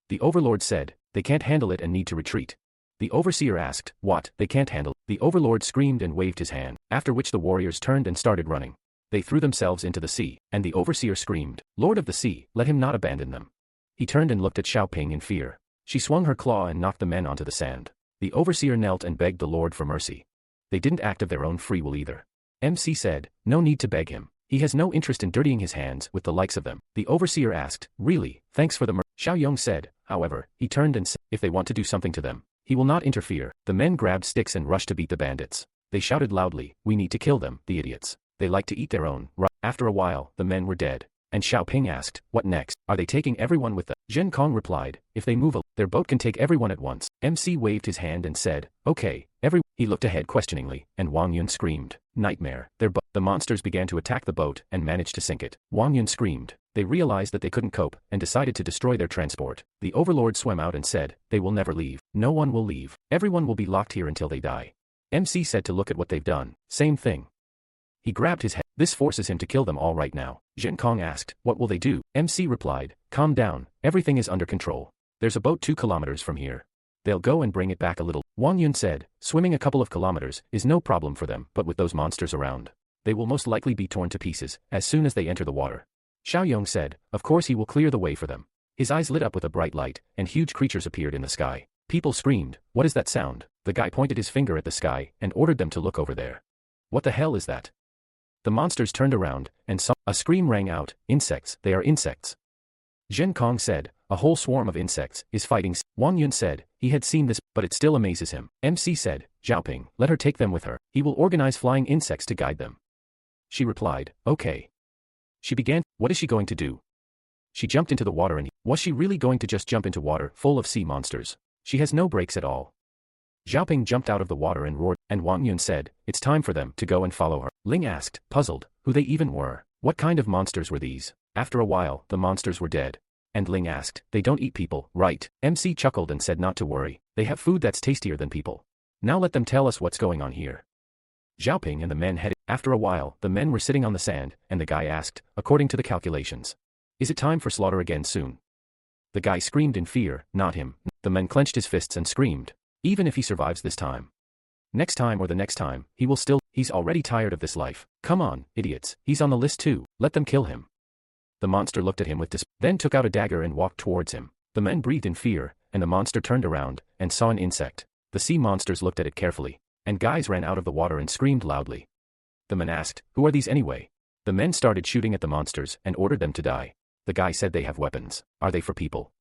The Overlord said, they can't handle it and need to retreat. The Overseer asked, what, they can't handle? The Overlord screamed and waved his hand, after which the warriors turned and started running. They threw themselves into the sea, and the Overseer screamed, Lord of the Sea, let him not abandon them. He turned and looked at Xiao Ping in fear. She swung her claw and knocked the men onto the sand. The Overseer knelt and begged the Lord for mercy. They didn't act of their own free will either. MC said, no need to beg him. He has no interest in dirtying his hands with the likes of them. The Overseer asked, really, thanks for the mercy. Xiaoyang said, however, he turned and said, if they want to do something to them, he will not interfere. The men grabbed sticks and rushed to beat the bandits. They shouted loudly, we need to kill them, the idiots. They like to eat their own. After a while, the men were dead. And Xiao Ping asked, what next? Are they taking everyone with them? Zhen Kong replied, if they move, their boat can take everyone at once. MC waved his hand and said, okay, He looked ahead questioningly, and Wang Yun screamed, nightmare, their boat. The monsters began to attack the boat and managed to sink it. Wang Yun screamed. They realized that they couldn't cope, and decided to destroy their transport. The Overlord swam out and said, they will never leave. No one will leave. Everyone will be locked here until they die. MC said to look at what they've done. Same thing. He grabbed his head. This forces him to kill them all right now. Zhen Kong asked, what will they do? MC replied, calm down, everything is under control. There's a boat 2 kilometers from here. They'll go and bring it back a little. Wang Yun said, swimming a couple of kilometers is no problem for them, but with those monsters around, they will most likely be torn to pieces as soon as they enter the water. Xiaoyang said, of course he will clear the way for them. His eyes lit up with a bright light, and huge creatures appeared in the sky. People screamed, what is that sound? The guy pointed his finger at the sky and ordered them to look over there. What the hell is that? The monsters turned around and saw. A scream rang out, insects, they are insects. Zhen Kong said, a whole swarm of insects is fighting. Wang Yun said, he had seen this, but it still amazes him. MC said, Zhaoping, let her take them with her. He will organize flying insects to guide them. She replied, okay. She began, what is she going to do? She jumped into the water and was she really going to just jump into water full of sea monsters? She has no brakes at all. Zhaoping jumped out of the water and roared, and Wang Yun said, it's time for them to go and follow her. Ling asked, puzzled, who they even were. What kind of monsters were these? After a while, the monsters were dead. And Ling asked, they don't eat people, right? MC chuckled and said not to worry, they have food that's tastier than people. Now let them tell us what's going on here. Zhaoping and the men headed. After a while, the men were sitting on the sand, and the guy asked, according to the calculations, is it time for slaughter again soon? The guy screamed in fear, not him. The men clenched his fists and screamed, even if he survives this time. Next time or the next time, he will still, he's already tired of this life. Come on, idiots, he's on the list too, let them kill him. The monster looked at him with despair, then took out a dagger and walked towards him. The men breathed in fear, and the monster turned around, and saw an insect. The sea monsters looked at it carefully, and guys ran out of the water and screamed loudly. The men asked, who are these anyway? The men started shooting at the monsters and ordered them to die. The guy said they have weapons, are they for people?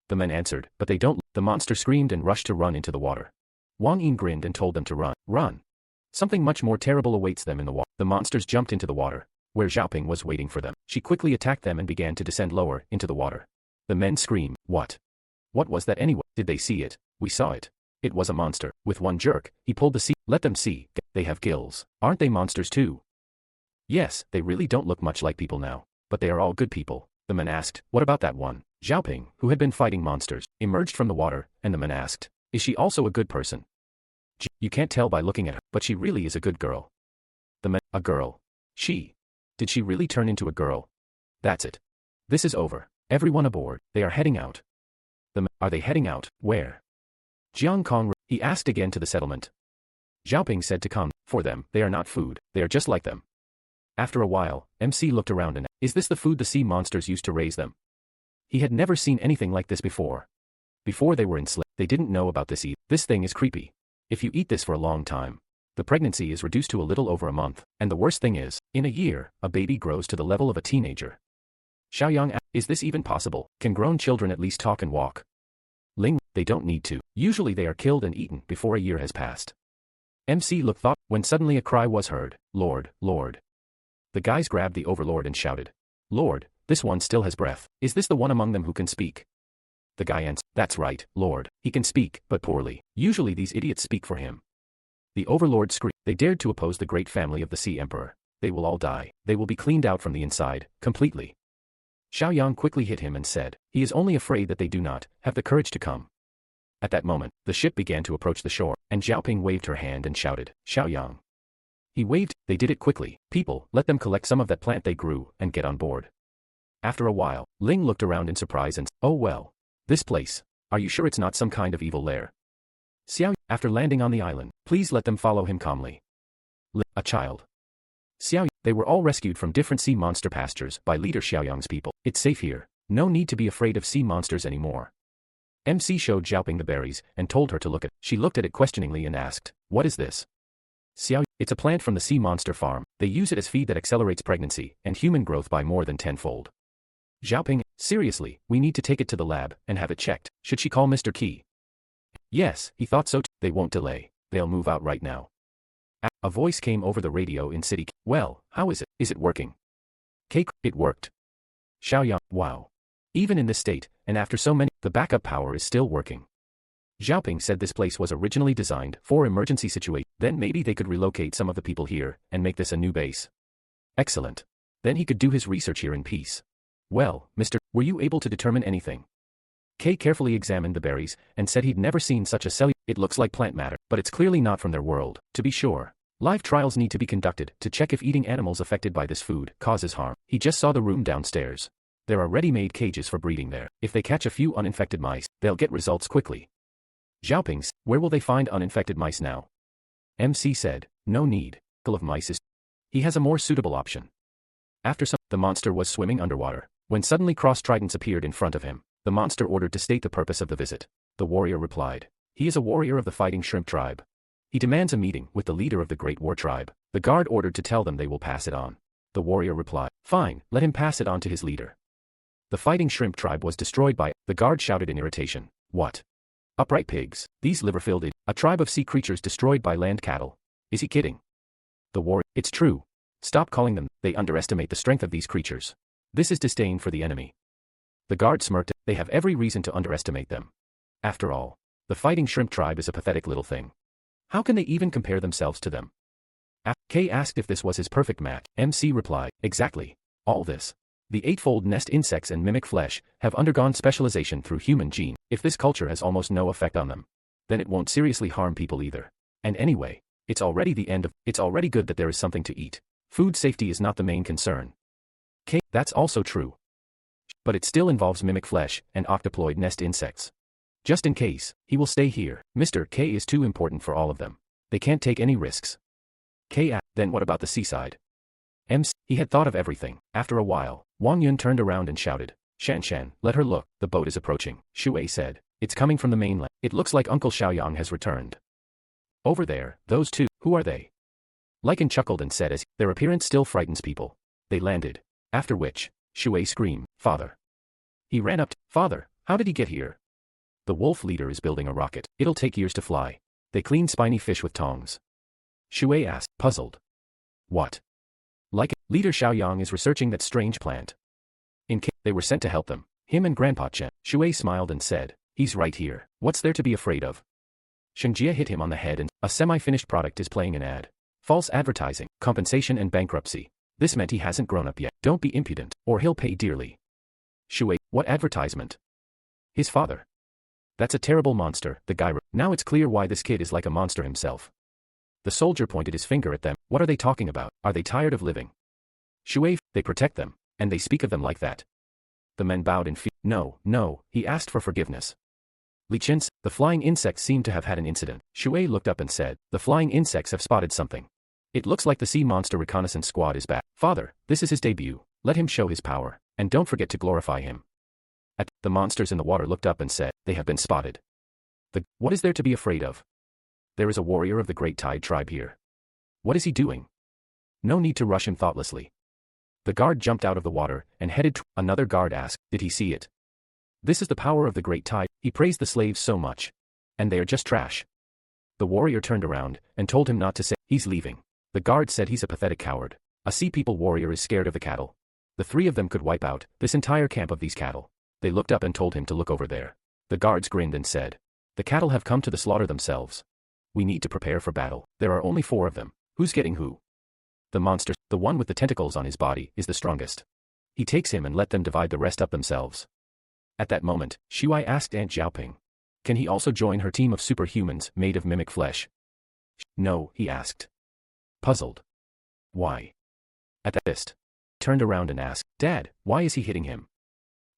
The men answered, but they don't. The monster screamed and rushed to run into the water. Wang Yin grinned and told them to run. Run. Something much more terrible awaits them in the water. The monsters jumped into the water, where Zhaoping was waiting for them. She quickly attacked them and began to descend lower into the water. The men screamed, what? What was that anyway? Did they see it? We saw it. It was a monster. With one jerk, he pulled the sea. Let them see. They have gills. Aren't they monsters too? Yes, they really don't look much like people now, but they are all good people. The men asked, what about that one? Zhaoping, who had been fighting monsters, emerged from the water, and the men asked, is she also a good person? You can't tell by looking at her, but she really is a good girl. The men, a girl. She. Did she really turn into a girl? That's it. This is over. Everyone aboard. They are heading out. The men, are they heading out? Where? Jiang Kong, he asked again to the settlement. Zhaoping said to come, for them, they are not food, they are just like them. After a while, MC looked around and, is this the food the sea monsters used to raise them? He had never seen anything like this before. Before they were enslaved, they didn't know about this either. This thing is creepy. If you eat this for a long time, the pregnancy is reduced to a little over a month, and the worst thing is, in a year, a baby grows to the level of a teenager. Xiaoyang asked, is this even possible? Can grown children at least talk and walk? Ling, they don't need to. Usually they are killed and eaten before a year has passed. MC looked thoughtful when suddenly a cry was heard, Lord, Lord. The guys grabbed the overlord and shouted, Lord, this one still has breath. Is this the one among them who can speak? The guy answered, that's right, Lord. He can speak, but poorly. Usually these idiots speak for him. The overlord screamed, they dared to oppose the great family of the Sea Emperor. They will all die. They will be cleaned out from the inside, completely. Xiaoyang quickly hit him and said, he is only afraid that they do not have the courage to come. At that moment, the ship began to approach the shore, and Zhaoping waved her hand and shouted, Xiaoyang. He waved, they did it quickly. People, let them collect some of that plant they grew and get on board. After a while, Ling looked around in surprise and said, oh well. This place. Are you sure it's not some kind of evil lair? Xiao, after landing on the island, please let them follow him calmly. Ling, a child. Xiao, they were all rescued from different sea monster pastures by leader Xiaoyang's people. It's safe here. No need to be afraid of sea monsters anymore. MC showed Zhaoping the berries and told her to look at it. She looked at it questioningly and asked, what is this? Xiao, it's a plant from the sea monster farm. They use it as feed that accelerates pregnancy and human growth by more than tenfold. Zhaoping, seriously, we need to take it to the lab and have it checked. Should she call Mr. Qi? Yes, he thought so too. They won't delay. They'll move out right now. A voice came over the radio in city. Well, how is it? Is it working? Cake, it worked. Xiaoyang, wow. Even in this state, and after so many, the backup power is still working. Zhaoping said this place was originally designed for emergency situations. Then maybe they could relocate some of the people here and make this a new base. Excellent. Then he could do his research here in peace. Well, Mr. Were you able to determine anything? Kay carefully examined the berries and said he'd never seen such a cellular. It looks like plant matter, but it's clearly not from their world. To be sure, live trials need to be conducted to check if eating animals affected by this food causes harm. He just saw the room downstairs. There are ready-made cages for breeding there. If they catch a few uninfected mice, they'll get results quickly. Zhaoping, where will they find uninfected mice now? MC said, no need. Of mice is. He has a more suitable option. After some, the monster was swimming underwater, when suddenly cross tridents appeared in front of him. The monster ordered to state the purpose of the visit. The warrior replied, He is a warrior of the fighting shrimp tribe. He demands a meeting with the leader of the Great War tribe. The guard ordered to tell them they will pass it on. The warrior replied, "Fine, let him pass it on to his leader." The fighting shrimp tribe was destroyed by. The guard shouted in irritation, "What? Upright pigs, these liver-filled a tribe of sea creatures destroyed by land cattle. Is he kidding?" The warrior, "It's true. Stop calling them, they underestimate the strength of these creatures. This is disdain for the enemy." The guard smirked, "They have every reason to underestimate them. After all, the fighting shrimp tribe is a pathetic little thing. How can they even compare themselves to them?" K asked if this was his perfect match. MC replied, "Exactly. All this. The eightfold nest insects and mimic flesh have undergone specialization through human gene. If this culture has almost no effect on them, then it won't seriously harm people either. And anyway, it's already good that there is something to eat. Food safety is not the main concern." K, "That's also true. But it still involves mimic flesh and octoploid nest insects. Just in case, he will stay here. Mr. K is too important for all of them. They can't take any risks." K asked, "Then what about the seaside?" MC, he had thought of everything. After a while, Wang Yun turned around and shouted, "Shan, let her look, the boat is approaching." Shui said, "It's coming from the mainland. It looks like Uncle Xiaoyang has returned." "Over there, those two, who are they?" Lycan chuckled and said as their appearance still frightens people. They landed. After which, Shui screamed, "Father!" He ran up to, "Father, how did he get here?" "The wolf leader is building a rocket. It'll take years to fly. They clean spiny fish with tongs." Shui asked, puzzled. "What?" "Like, Leader Xiaoyang is researching that strange plant. In case they were sent to help them, him and Grandpa Chen." Shui smiled and said, "He's right here. What's there to be afraid of?" Shengjia hit him on the head and a semi-finished product is playing an ad. False advertising, compensation and bankruptcy. This meant he hasn't grown up yet. Don't be impudent, or he'll pay dearly. Shui, "What advertisement?" "His father. That's a terrible monster," the guy. "Now it's clear why this kid is like a monster himself." The soldier pointed his finger at them. "What are they talking about? Are they tired of living?" Shui, "They protect them, and they speak of them like that." The men bowed in fear. No, he asked for forgiveness. Li Chen's, the flying insects seem to have had an incident. Shui looked up and said, "The flying insects have spotted something. It looks like the sea monster reconnaissance squad is back. Father, this is his debut. Let him show his power, and don't forget to glorify him." The monsters in the water looked up and said, "They have been spotted." What is there to be afraid of? There is a warrior of the Great Tide tribe here. What is he doing? No need to rush him thoughtlessly. The guard jumped out of the water and headed to another guard asked, "Did he see it?" "This is the power of the Great Tide. He praised the slaves so much. And they are just trash." The warrior turned around and told him not to say, "He's leaving." The guard said he's a pathetic coward. A sea people warrior is scared of the cattle. The three of them could wipe out this entire camp of these cattle. They looked up and told him to look over there. The guards grinned and said, "The cattle have come to the slaughter themselves. We need to prepare for battle. There are only 4 of them. Who's getting who?" "The monster, the one with the tentacles on his body, is the strongest. He takes him and let them divide the rest up themselves." At that moment, Shui asked Aunt Xiaoping, "Can he also join her team of superhumans made of mimic flesh?" "No," he asked. Puzzled. "Why?" At that fist turned around and asked, "Dad, why is he hitting him?"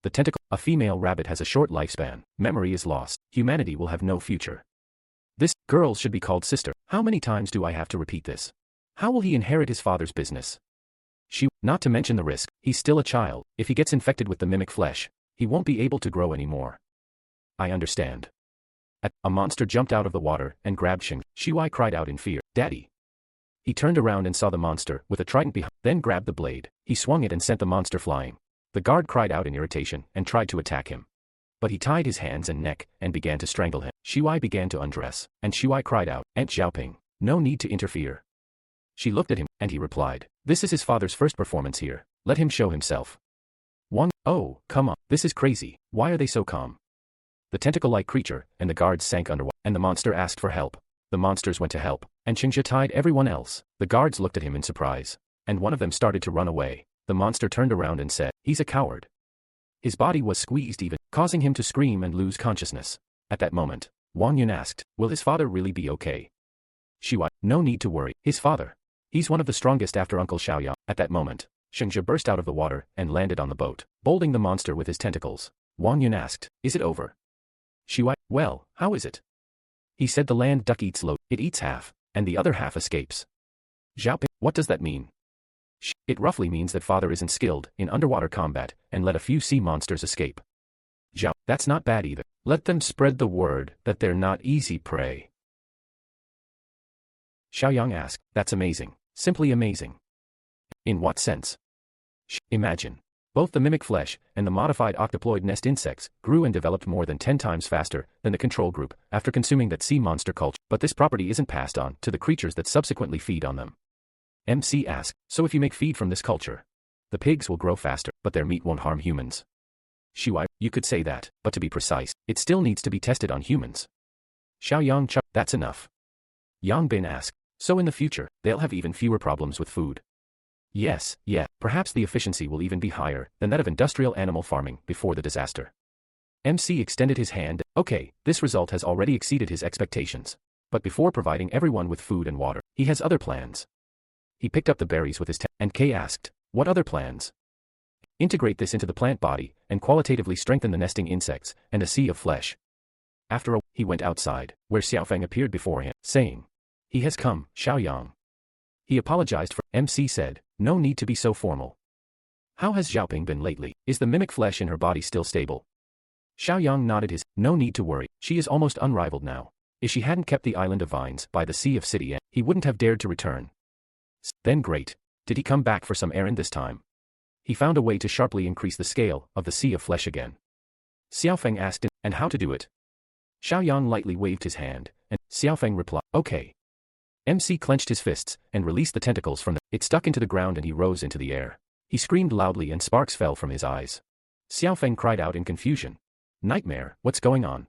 "The tentacle, a female rabbit has a short lifespan. Memory is lost. Humanity will have no future. This girl should be called sister. How many times do I have to repeat this? How will he inherit his father's business?" Not to mention the risk, he's still a child. If he gets infected with the mimic flesh, he won't be able to grow anymore. "I understand." A monster jumped out of the water and grabbed Shing. Shui cried out in fear, "Daddy!" He turned around and saw the monster with a trident behind, then grabbed the blade. He swung it and sent the monster flying. The guard cried out in irritation and tried to attack him. But he tied his hands and neck and began to strangle him. Shui began to undress, and Shui cried out, "Aunt Xiaoping, no need to interfere." She looked at him, and he replied, "This is his father's first performance here. Let him show himself." "Oh, come on, this is crazy. Why are they so calm?" The tentacle-like creature and the guards sank underwater, and the monster asked for help. The monsters went to help, and Xingzhe tied everyone else. The guards looked at him in surprise, and one of them started to run away. The monster turned around and said, "He's a coward." His body was squeezed even, causing him to scream and lose consciousness. At that moment, Wang Yun asked, "Will his father really be okay?" Shui, "No need to worry. His father. He's one of the strongest after Uncle Xiaoyang." At that moment, Xingzhe burst out of the water and landed on the boat, holding the monster with his tentacles. Wang Yun asked, "Is it over?" Shui, "Well, how is it?" He said, "The land duck eats low, it eats half, and the other half escapes." Xiaoping, "What does that mean?" It roughly means that father isn't skilled in underwater combat and let a few sea monsters escape. Zhao, that's not bad either. Let them spread the word that they're not easy prey. Xiaoyang asked, that's amazing. Simply amazing. In what sense? Imagine. Both the mimic flesh and the modified octoploid nest insects grew and developed more than 10 times faster than the control group after consuming that sea monster culture, but this property isn't passed on to the creatures that subsequently feed on them. MC asked, so if you make feed from this culture, the pigs will grow faster, but their meat won't harm humans. Shuai, you could say that, but to be precise, it still needs to be tested on humans. Xiaoyang, that's enough. Yang Bin asked, so in the future, they'll have even fewer problems with food. Yes, yeah, perhaps the efficiency will even be higher than that of industrial animal farming before the disaster. MC extended his hand. Okay, this result has already exceeded his expectations. But before providing everyone with food and water, he has other plans. He picked up the berries with his and Kay asked, what other plans? Integrate this into the plant body and qualitatively strengthen the nesting insects and a sea of flesh. After he went outside, where Xiaofeng appeared before him, saying, he has come, Xiaoyang. He apologized for, MC said, no need to be so formal. How has Xiaoping been lately? Is the mimic flesh in her body still stable? Xiaoyang nodded his, no need to worry, she is almost unrivaled now. If she hadn't kept the island of vines by the Sea of City, he wouldn't have dared to return. Then great. Did he come back for some errand this time? He found a way to sharply increase the scale of the Sea of Flesh again. Xiaofeng asked, and how to do it? Xiaoyang lightly waved his hand, and Xiaofeng replied, okay. MC clenched his fists and released the tentacles from it stuck into the ground and he rose into the air. He screamed loudly and sparks fell from his eyes. Xiaofeng cried out in confusion. Nightmare, what's going on?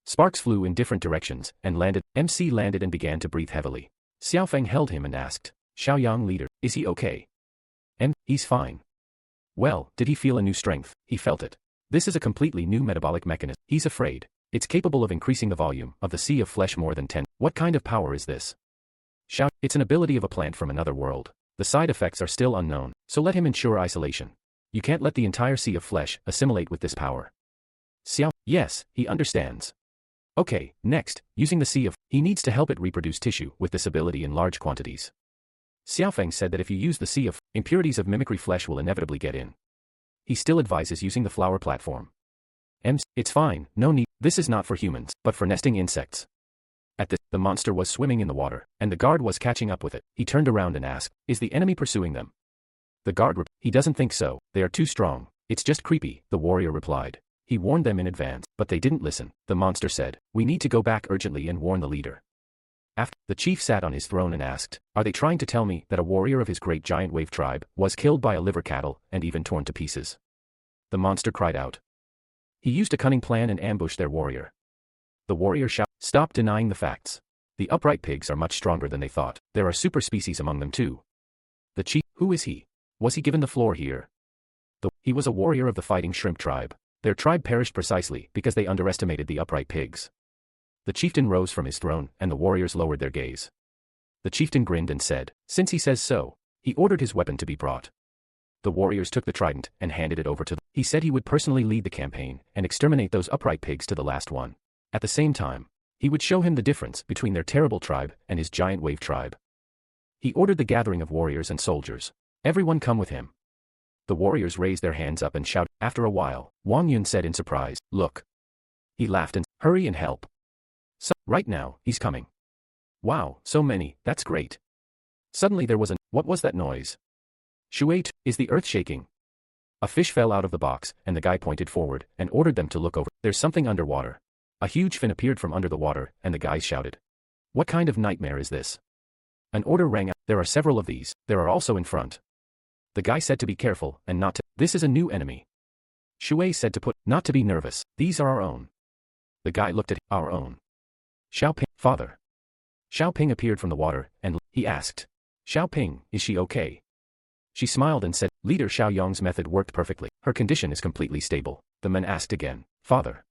Sparks flew in different directions and landed. MC landed and began to breathe heavily. Xiaofeng held him and asked, Xiaoyang leader, is he okay? He's fine. Well, did he feel a new strength? He felt it. This is a completely new metabolic mechanism. He's afraid. It's capable of increasing the volume of the Sea of Flesh more than 10. What kind of power is this? It's an ability of a plant from another world. The side effects are still unknown, so let him ensure isolation. You can't let the entire Sea of Flesh assimilate with this power. Xiao, yes, he understands. Okay, next, using the Sea of, he needs to help it reproduce tissue with this ability in large quantities. Xiaofeng said that if you use the Sea of, impurities of mimicry flesh will inevitably get in. He still advises using the flower platform. It's fine, no need, this is not for humans, but for nesting insects. At this, the monster was swimming in the water, and the guard was catching up with it. He turned around and asked, is the enemy pursuing them? The guard replied, he doesn't think so, they are too strong, it's just creepy, the warrior replied. He warned them in advance, but they didn't listen. The monster said, we need to go back urgently and warn the leader. After, the chief sat on his throne and asked, are they trying to tell me that a warrior of his great giant wave tribe was killed by a liver cattle and even torn to pieces? The monster cried out. He used a cunning plan and ambushed their warrior. The warrior shouted, stop denying the facts. The upright pigs are much stronger than they thought. There are super species among them too. The chief, who is he? Was he given the floor here? He was a warrior of the fighting shrimp tribe. Their tribe perished precisely because they underestimated the upright pigs. The chieftain rose from his throne and the warriors lowered their gaze. The chieftain grinned and said, since he says so, he ordered his weapon to be brought. The warriors took the trident and handed it over to them. He said he would personally lead the campaign and exterminate those upright pigs to the last one. At the same time, he would show him the difference between their terrible tribe and his giant wave tribe. He ordered the gathering of warriors and soldiers. Everyone come with him. The warriors raised their hands up and shouted. After a while, Wang Yun said in surprise, look. He laughed and, hurry and help. So, right now, he's coming. Wow, so many, that's great. Suddenly there was what was that noise? Shuai, is the earth shaking? A fish fell out of the box, and the guy pointed forward and ordered them to look over. There's something underwater. A huge fin appeared from under the water, and the guys shouted. What kind of nightmare is this? An order rang out. There are several of these, there are also in front. The guy said to be careful, and not to. This is a new enemy. Shuai said to not to be nervous, these are our own. The guy looked at our own. Xiaoping, father. Xiaoping appeared from the water, and he asked. Xiaoping, is she okay? She smiled and said, Leader Xiaoyang's method worked perfectly. Her condition is completely stable. The man asked again, father.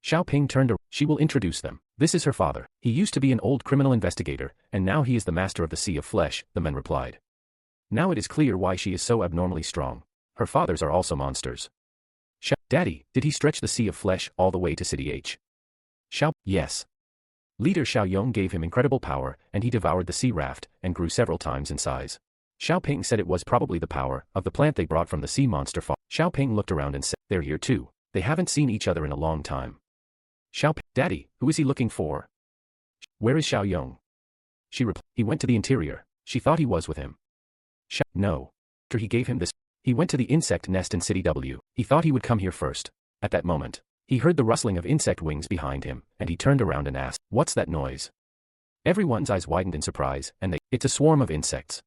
Xiaoping turned around. She will introduce them. This is her father. He used to be an old criminal investigator, and now he is the master of the Sea of Flesh, the man replied. Now it is clear why she is so abnormally strong. Her fathers are also monsters. Daddy, did he stretch the Sea of Flesh all the way to City H? Yes. Leader Xiaoyong gave him incredible power, and he devoured the sea raft, and grew several times in size. Xiaoping said it was probably the power of the plant they brought from the sea monster farm. Xiaoping looked around and said, they're here too. They haven't seen each other in a long time. Daddy, who is he looking for? Where is Xiao Yong? She replied. He went to the interior. She thought he was with him. No. After he gave him this, he went to the insect nest in City W. He thought he would come here first. At that moment, he heard the rustling of insect wings behind him, and he turned around and asked, "What's that noise?" Everyone's eyes widened in surprise, and it's a swarm of insects.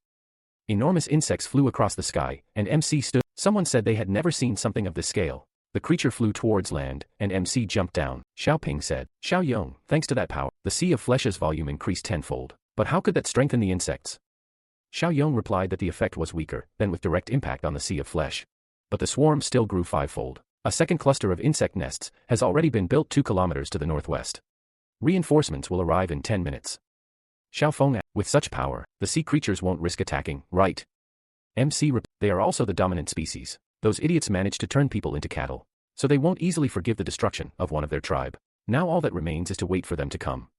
Enormous insects flew across the sky, and MC stood. Someone said they had never seen something of this scale. The creature flew towards land, and MC jumped down. Xiaoping said, "Xiao Yong, thanks to that power, the sea of flesh's volume increased tenfold. But how could that strengthen the insects?" Xiao Yong replied that the effect was weaker than with direct impact on the sea of flesh. But the swarm still grew fivefold. A second cluster of insect nests has already been built 2 kilometers to the northwest. Reinforcements will arrive in 10 minutes. Xiao Feng, with such power, the sea creatures won't risk attacking, right? MC, they are also the dominant species. Those idiots managed to turn people into cattle. So they won't easily forgive the destruction of one of their tribe. Now all that remains is to wait for them to come.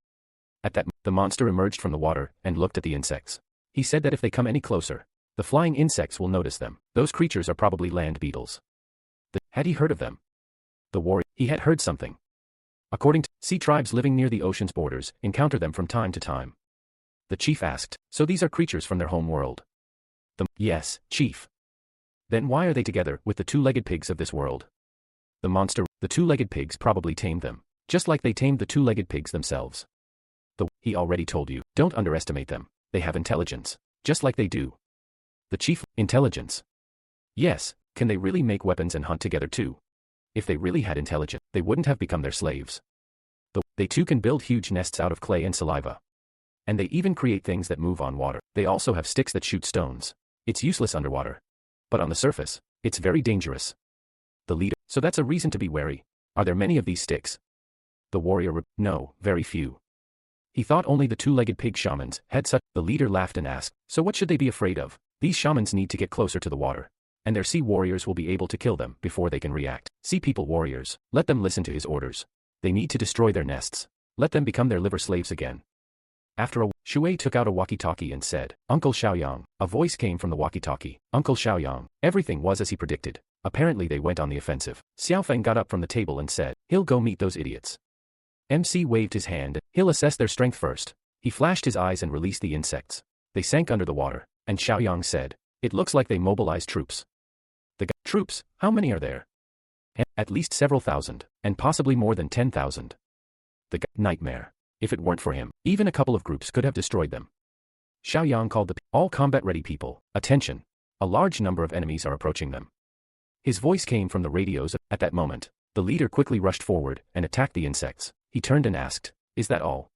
At that, the monster emerged from the water and looked at the insects. He said that if they come any closer, the flying insects will notice them. Those creatures are probably land beetles. Had he heard of them? The warrior, he had heard something. According to sea tribes living near the ocean's borders, encounter them from time to time. The chief asked, "So these are creatures from their home world?" Yes, chief. Then why are they together with the 2-legged pigs of this world? The monster, the 2-legged pigs probably tamed them, just like they tamed the 2-legged pigs themselves. He already told you, don't underestimate them. They have intelligence, just like they do. The chief, intelligence. Yes, can they really make weapons and hunt together too? If they really had intelligence, they wouldn't have become their slaves. They too can build huge nests out of clay and saliva. And they even create things that move on water. They also have sticks that shoot stones. It's useless underwater. But on the surface, it's very dangerous. The leader, so that's a reason to be wary. Are there many of these sticks? The warrior, no, very few. He thought only the 2-legged pig shamans had such. The leader laughed and asked, so what should they be afraid of? These shamans need to get closer to the water. And their sea warriors will be able to kill them before they can react. Sea people warriors, let them listen to his orders. They need to destroy their nests. Let them become their liver slaves again. After a Shui took out a walkie-talkie and said, "Uncle Xiaoyang." A voice came from the walkie-talkie. Uncle Xiaoyang. Everything was as he predicted. Apparently they went on the offensive. Xiaofeng got up from the table and said, "He'll go meet those idiots." MC waved his hand. "He'll assess their strength first." He flashed his eyes and released the insects. They sank under the water, and Xiaoyang said, "It looks like they mobilized troops." Troops, how many are there? At least several thousand, and possibly more than 10,000. Nightmare. If it weren't for him, even a couple of groups could have destroyed them. Xiaoyang called all combat-ready people, attention. A large number of enemies are approaching them. His voice came from the radios. At that moment, the leader quickly rushed forward and attacked the insects. He turned and asked, "Is that all?"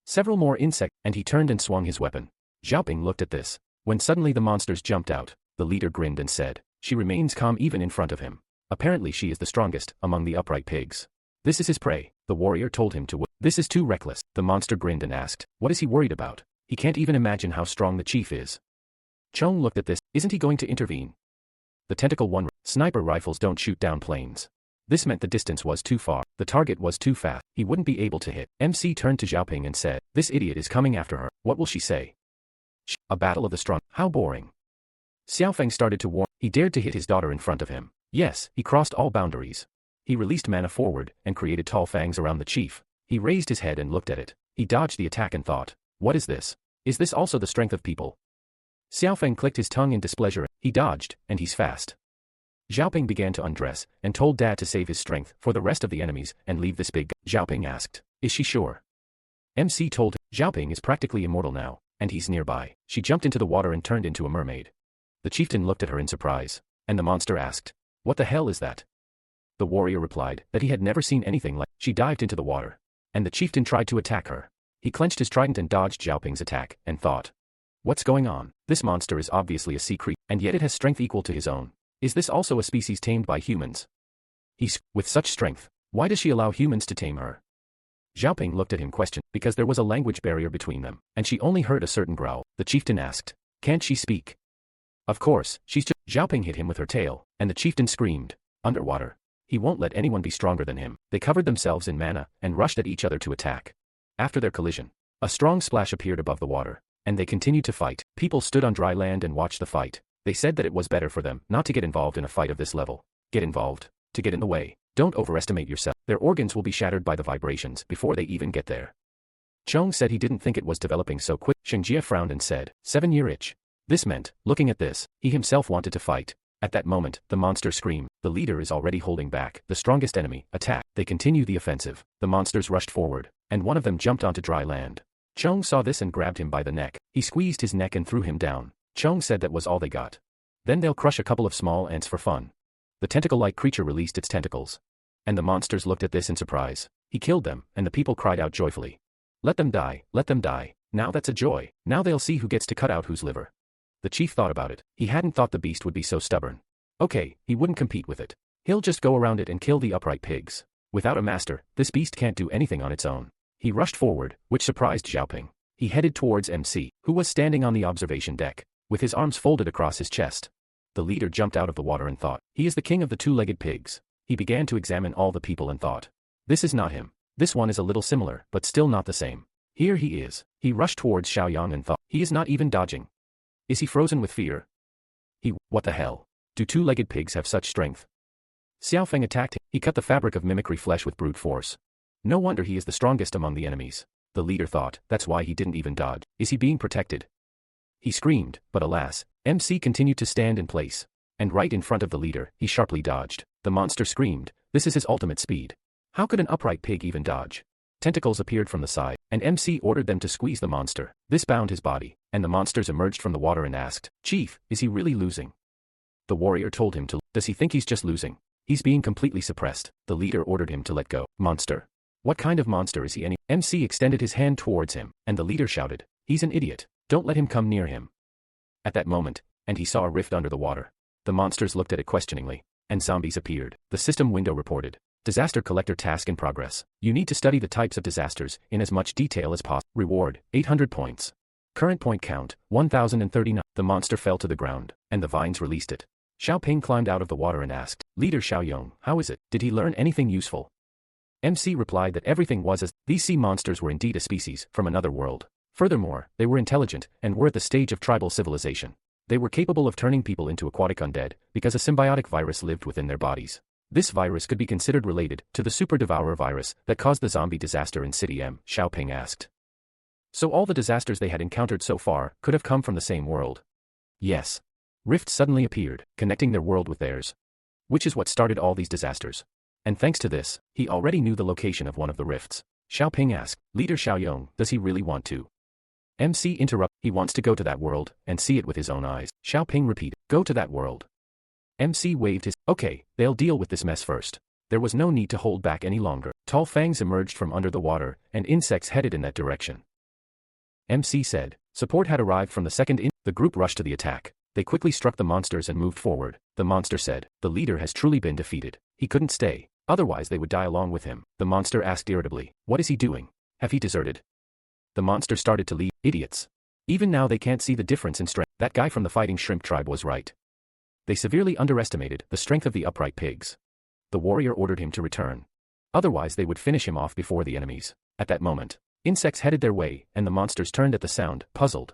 Several more insects, and he turned and swung his weapon. Xiaoping looked at this. When suddenly the monsters jumped out, the leader grinned and said, "She remains calm even in front of him. Apparently she is the strongest among the upright pigs. This is his prey." The warrior told him to "This is too reckless." The monster grinned and asked, "What is he worried about? He can't even imagine how strong the chief is." Chong looked at this. Isn't he going to intervene? The tentacle 1. Sniper rifles don't shoot down planes. This meant the distance was too far. The target was too fast. He wouldn't be able to hit. MC turned to Xiaoping and said, "This idiot is coming after her. What will she say?" A battle of the strong. How boring. Xiaofeng started to warn. He dared to hit his daughter in front of him. Yes, he crossed all boundaries. He released mana forward and created tall fangs around the chief. He raised his head and looked at it. He dodged the attack and thought, what is this? Is this also the strength of people? Xiaofeng clicked his tongue in displeasure. He dodged, and he's fast. Xiaoping began to undress and told Dad to save his strength for the rest of the enemies and leave this big. Xiaoping asked, "Is she sure?" MC told him, "Xiaoping is practically immortal now, and he's nearby." She jumped into the water and turned into a mermaid. The chieftain looked at her in surprise, and the monster asked, "What the hell is that?" The warrior replied that he had never seen anything like. She dived into the water, and the chieftain tried to attack her. He clenched his trident and dodged Xiaoping's attack, and thought, "What's going on? This monster is obviously a sea creature, and yet it has strength equal to his own. Is this also a species tamed by humans? With such strength, why does she allow humans to tame her?" Xiaoping looked at him questioned, because there was a language barrier between them, and she only heard a certain growl. The chieftain asked, "Can't she speak?" "Of course, she's just..." Xiaoping hit him with her tail, and the chieftain screamed, "Underwater. He won't let anyone be stronger than him." They covered themselves in mana and rushed at each other to attack. After their collision, a strong splash appeared above the water, and they continued to fight. People stood on dry land and watched the fight. They said that it was better for them not to get involved in a fight of this level. Get involved, to get in the way. Don't overestimate yourself. Their organs will be shattered by the vibrations before they even get there. Chong said he didn't think it was developing so quick. Shengjie frowned and said, 7-year itch. This meant, looking at this, he himself wanted to fight. At that moment, the monster screamed. The leader is already holding back. The strongest enemy, attack. They continue the offensive. The monsters rushed forward, and one of them jumped onto dry land. Chong saw this and grabbed him by the neck. He squeezed his neck and threw him down. Chong said that was all they got. Then they'll crush a couple of small ants for fun. The tentacle-like creature released its tentacles. And the monsters looked at this in surprise. He killed them, and the people cried out joyfully. Let them die, let them die. Now that's a joy. Now they'll see who gets to cut out whose liver. The chief thought about it. He hadn't thought the beast would be so stubborn. Okay, he wouldn't compete with it. He'll just go around it and kill the upright pigs. Without a master, this beast can't do anything on its own. He rushed forward, which surprised Xiaoping. He headed towards MC, who was standing on the observation deck, with his arms folded across his chest. The leader jumped out of the water and thought, he is the king of the two-legged pigs. He began to examine all the people and thought, this is not him. This one is a little similar, but still not the same. Here he is. He rushed towards Xiaoyang and thought, he is not even dodging. Is he frozen with fear? What the hell? Do two-legged pigs have such strength? Xiaofeng attacked him. He cut the fabric of mimicry flesh with brute force. No wonder he is the strongest among the enemies. The leader thought, that's why he didn't even dodge. Is he being protected? He screamed, but alas, MC continued to stand in place. And right in front of the leader, he sharply dodged. The monster screamed, this is his ultimate speed. How could an upright pig even dodge? Tentacles appeared from the side, and MC ordered them to squeeze the monster. This bound his body, and the monsters emerged from the water and asked, Chief, is he really losing? The warrior told him to. Does he think he's just losing? He's being completely suppressed. The leader ordered him to let go. Monster. What kind of monster is he? MC extended his hand towards him, and the leader shouted, he's an idiot. Don't let him come near him. At that moment, and he saw a rift under the water. The monsters looked at it questioningly, and zombies appeared. The system window reported, Disaster Collector task in progress. You need to study the types of disasters in as much detail as possible. Reward, 800 points. Current point count, 1039. The monster fell to the ground, and the vines released it. Xiaoping climbed out of the water and asked, Leader Xiaoyong, how is it? Did he learn anything useful? MC replied that everything was as these sea monsters were indeed a species from another world. Furthermore, they were intelligent and were at the stage of tribal civilization. They were capable of turning people into aquatic undead because a symbiotic virus lived within their bodies. This virus could be considered related to the Super Devourer virus that caused the zombie disaster in City M, Xiaoping asked. So all the disasters they had encountered so far could have come from the same world? Yes. Rifts suddenly appeared, connecting their world with theirs. Which is what started all these disasters. And thanks to this, he already knew the location of one of the rifts. Xiaoping asked, Leader Xiaoyong, does he really want to? MC interrupted, he wants to go to that world and see it with his own eyes. Xiaoping repeated, go to that world. MC waved his, okay, they'll deal with this mess first. There was no need to hold back any longer. Tall fangs emerged from under the water, and insects headed in that direction. MC said, support had arrived from the second the group rushed to the attack. They quickly struck the monsters and moved forward. The monster said, the leader has truly been defeated. He couldn't stay, otherwise they would die along with him. The monster asked irritably, what is he doing? Have he deserted? The monster started to leave. Idiots. Even now they can't see the difference in strength. That guy from the fighting shrimp tribe was right. They severely underestimated the strength of the upright pigs. The warrior ordered him to return. Otherwise they would finish him off before the enemies. At that moment, insects headed their way, and the monsters turned at the sound, puzzled.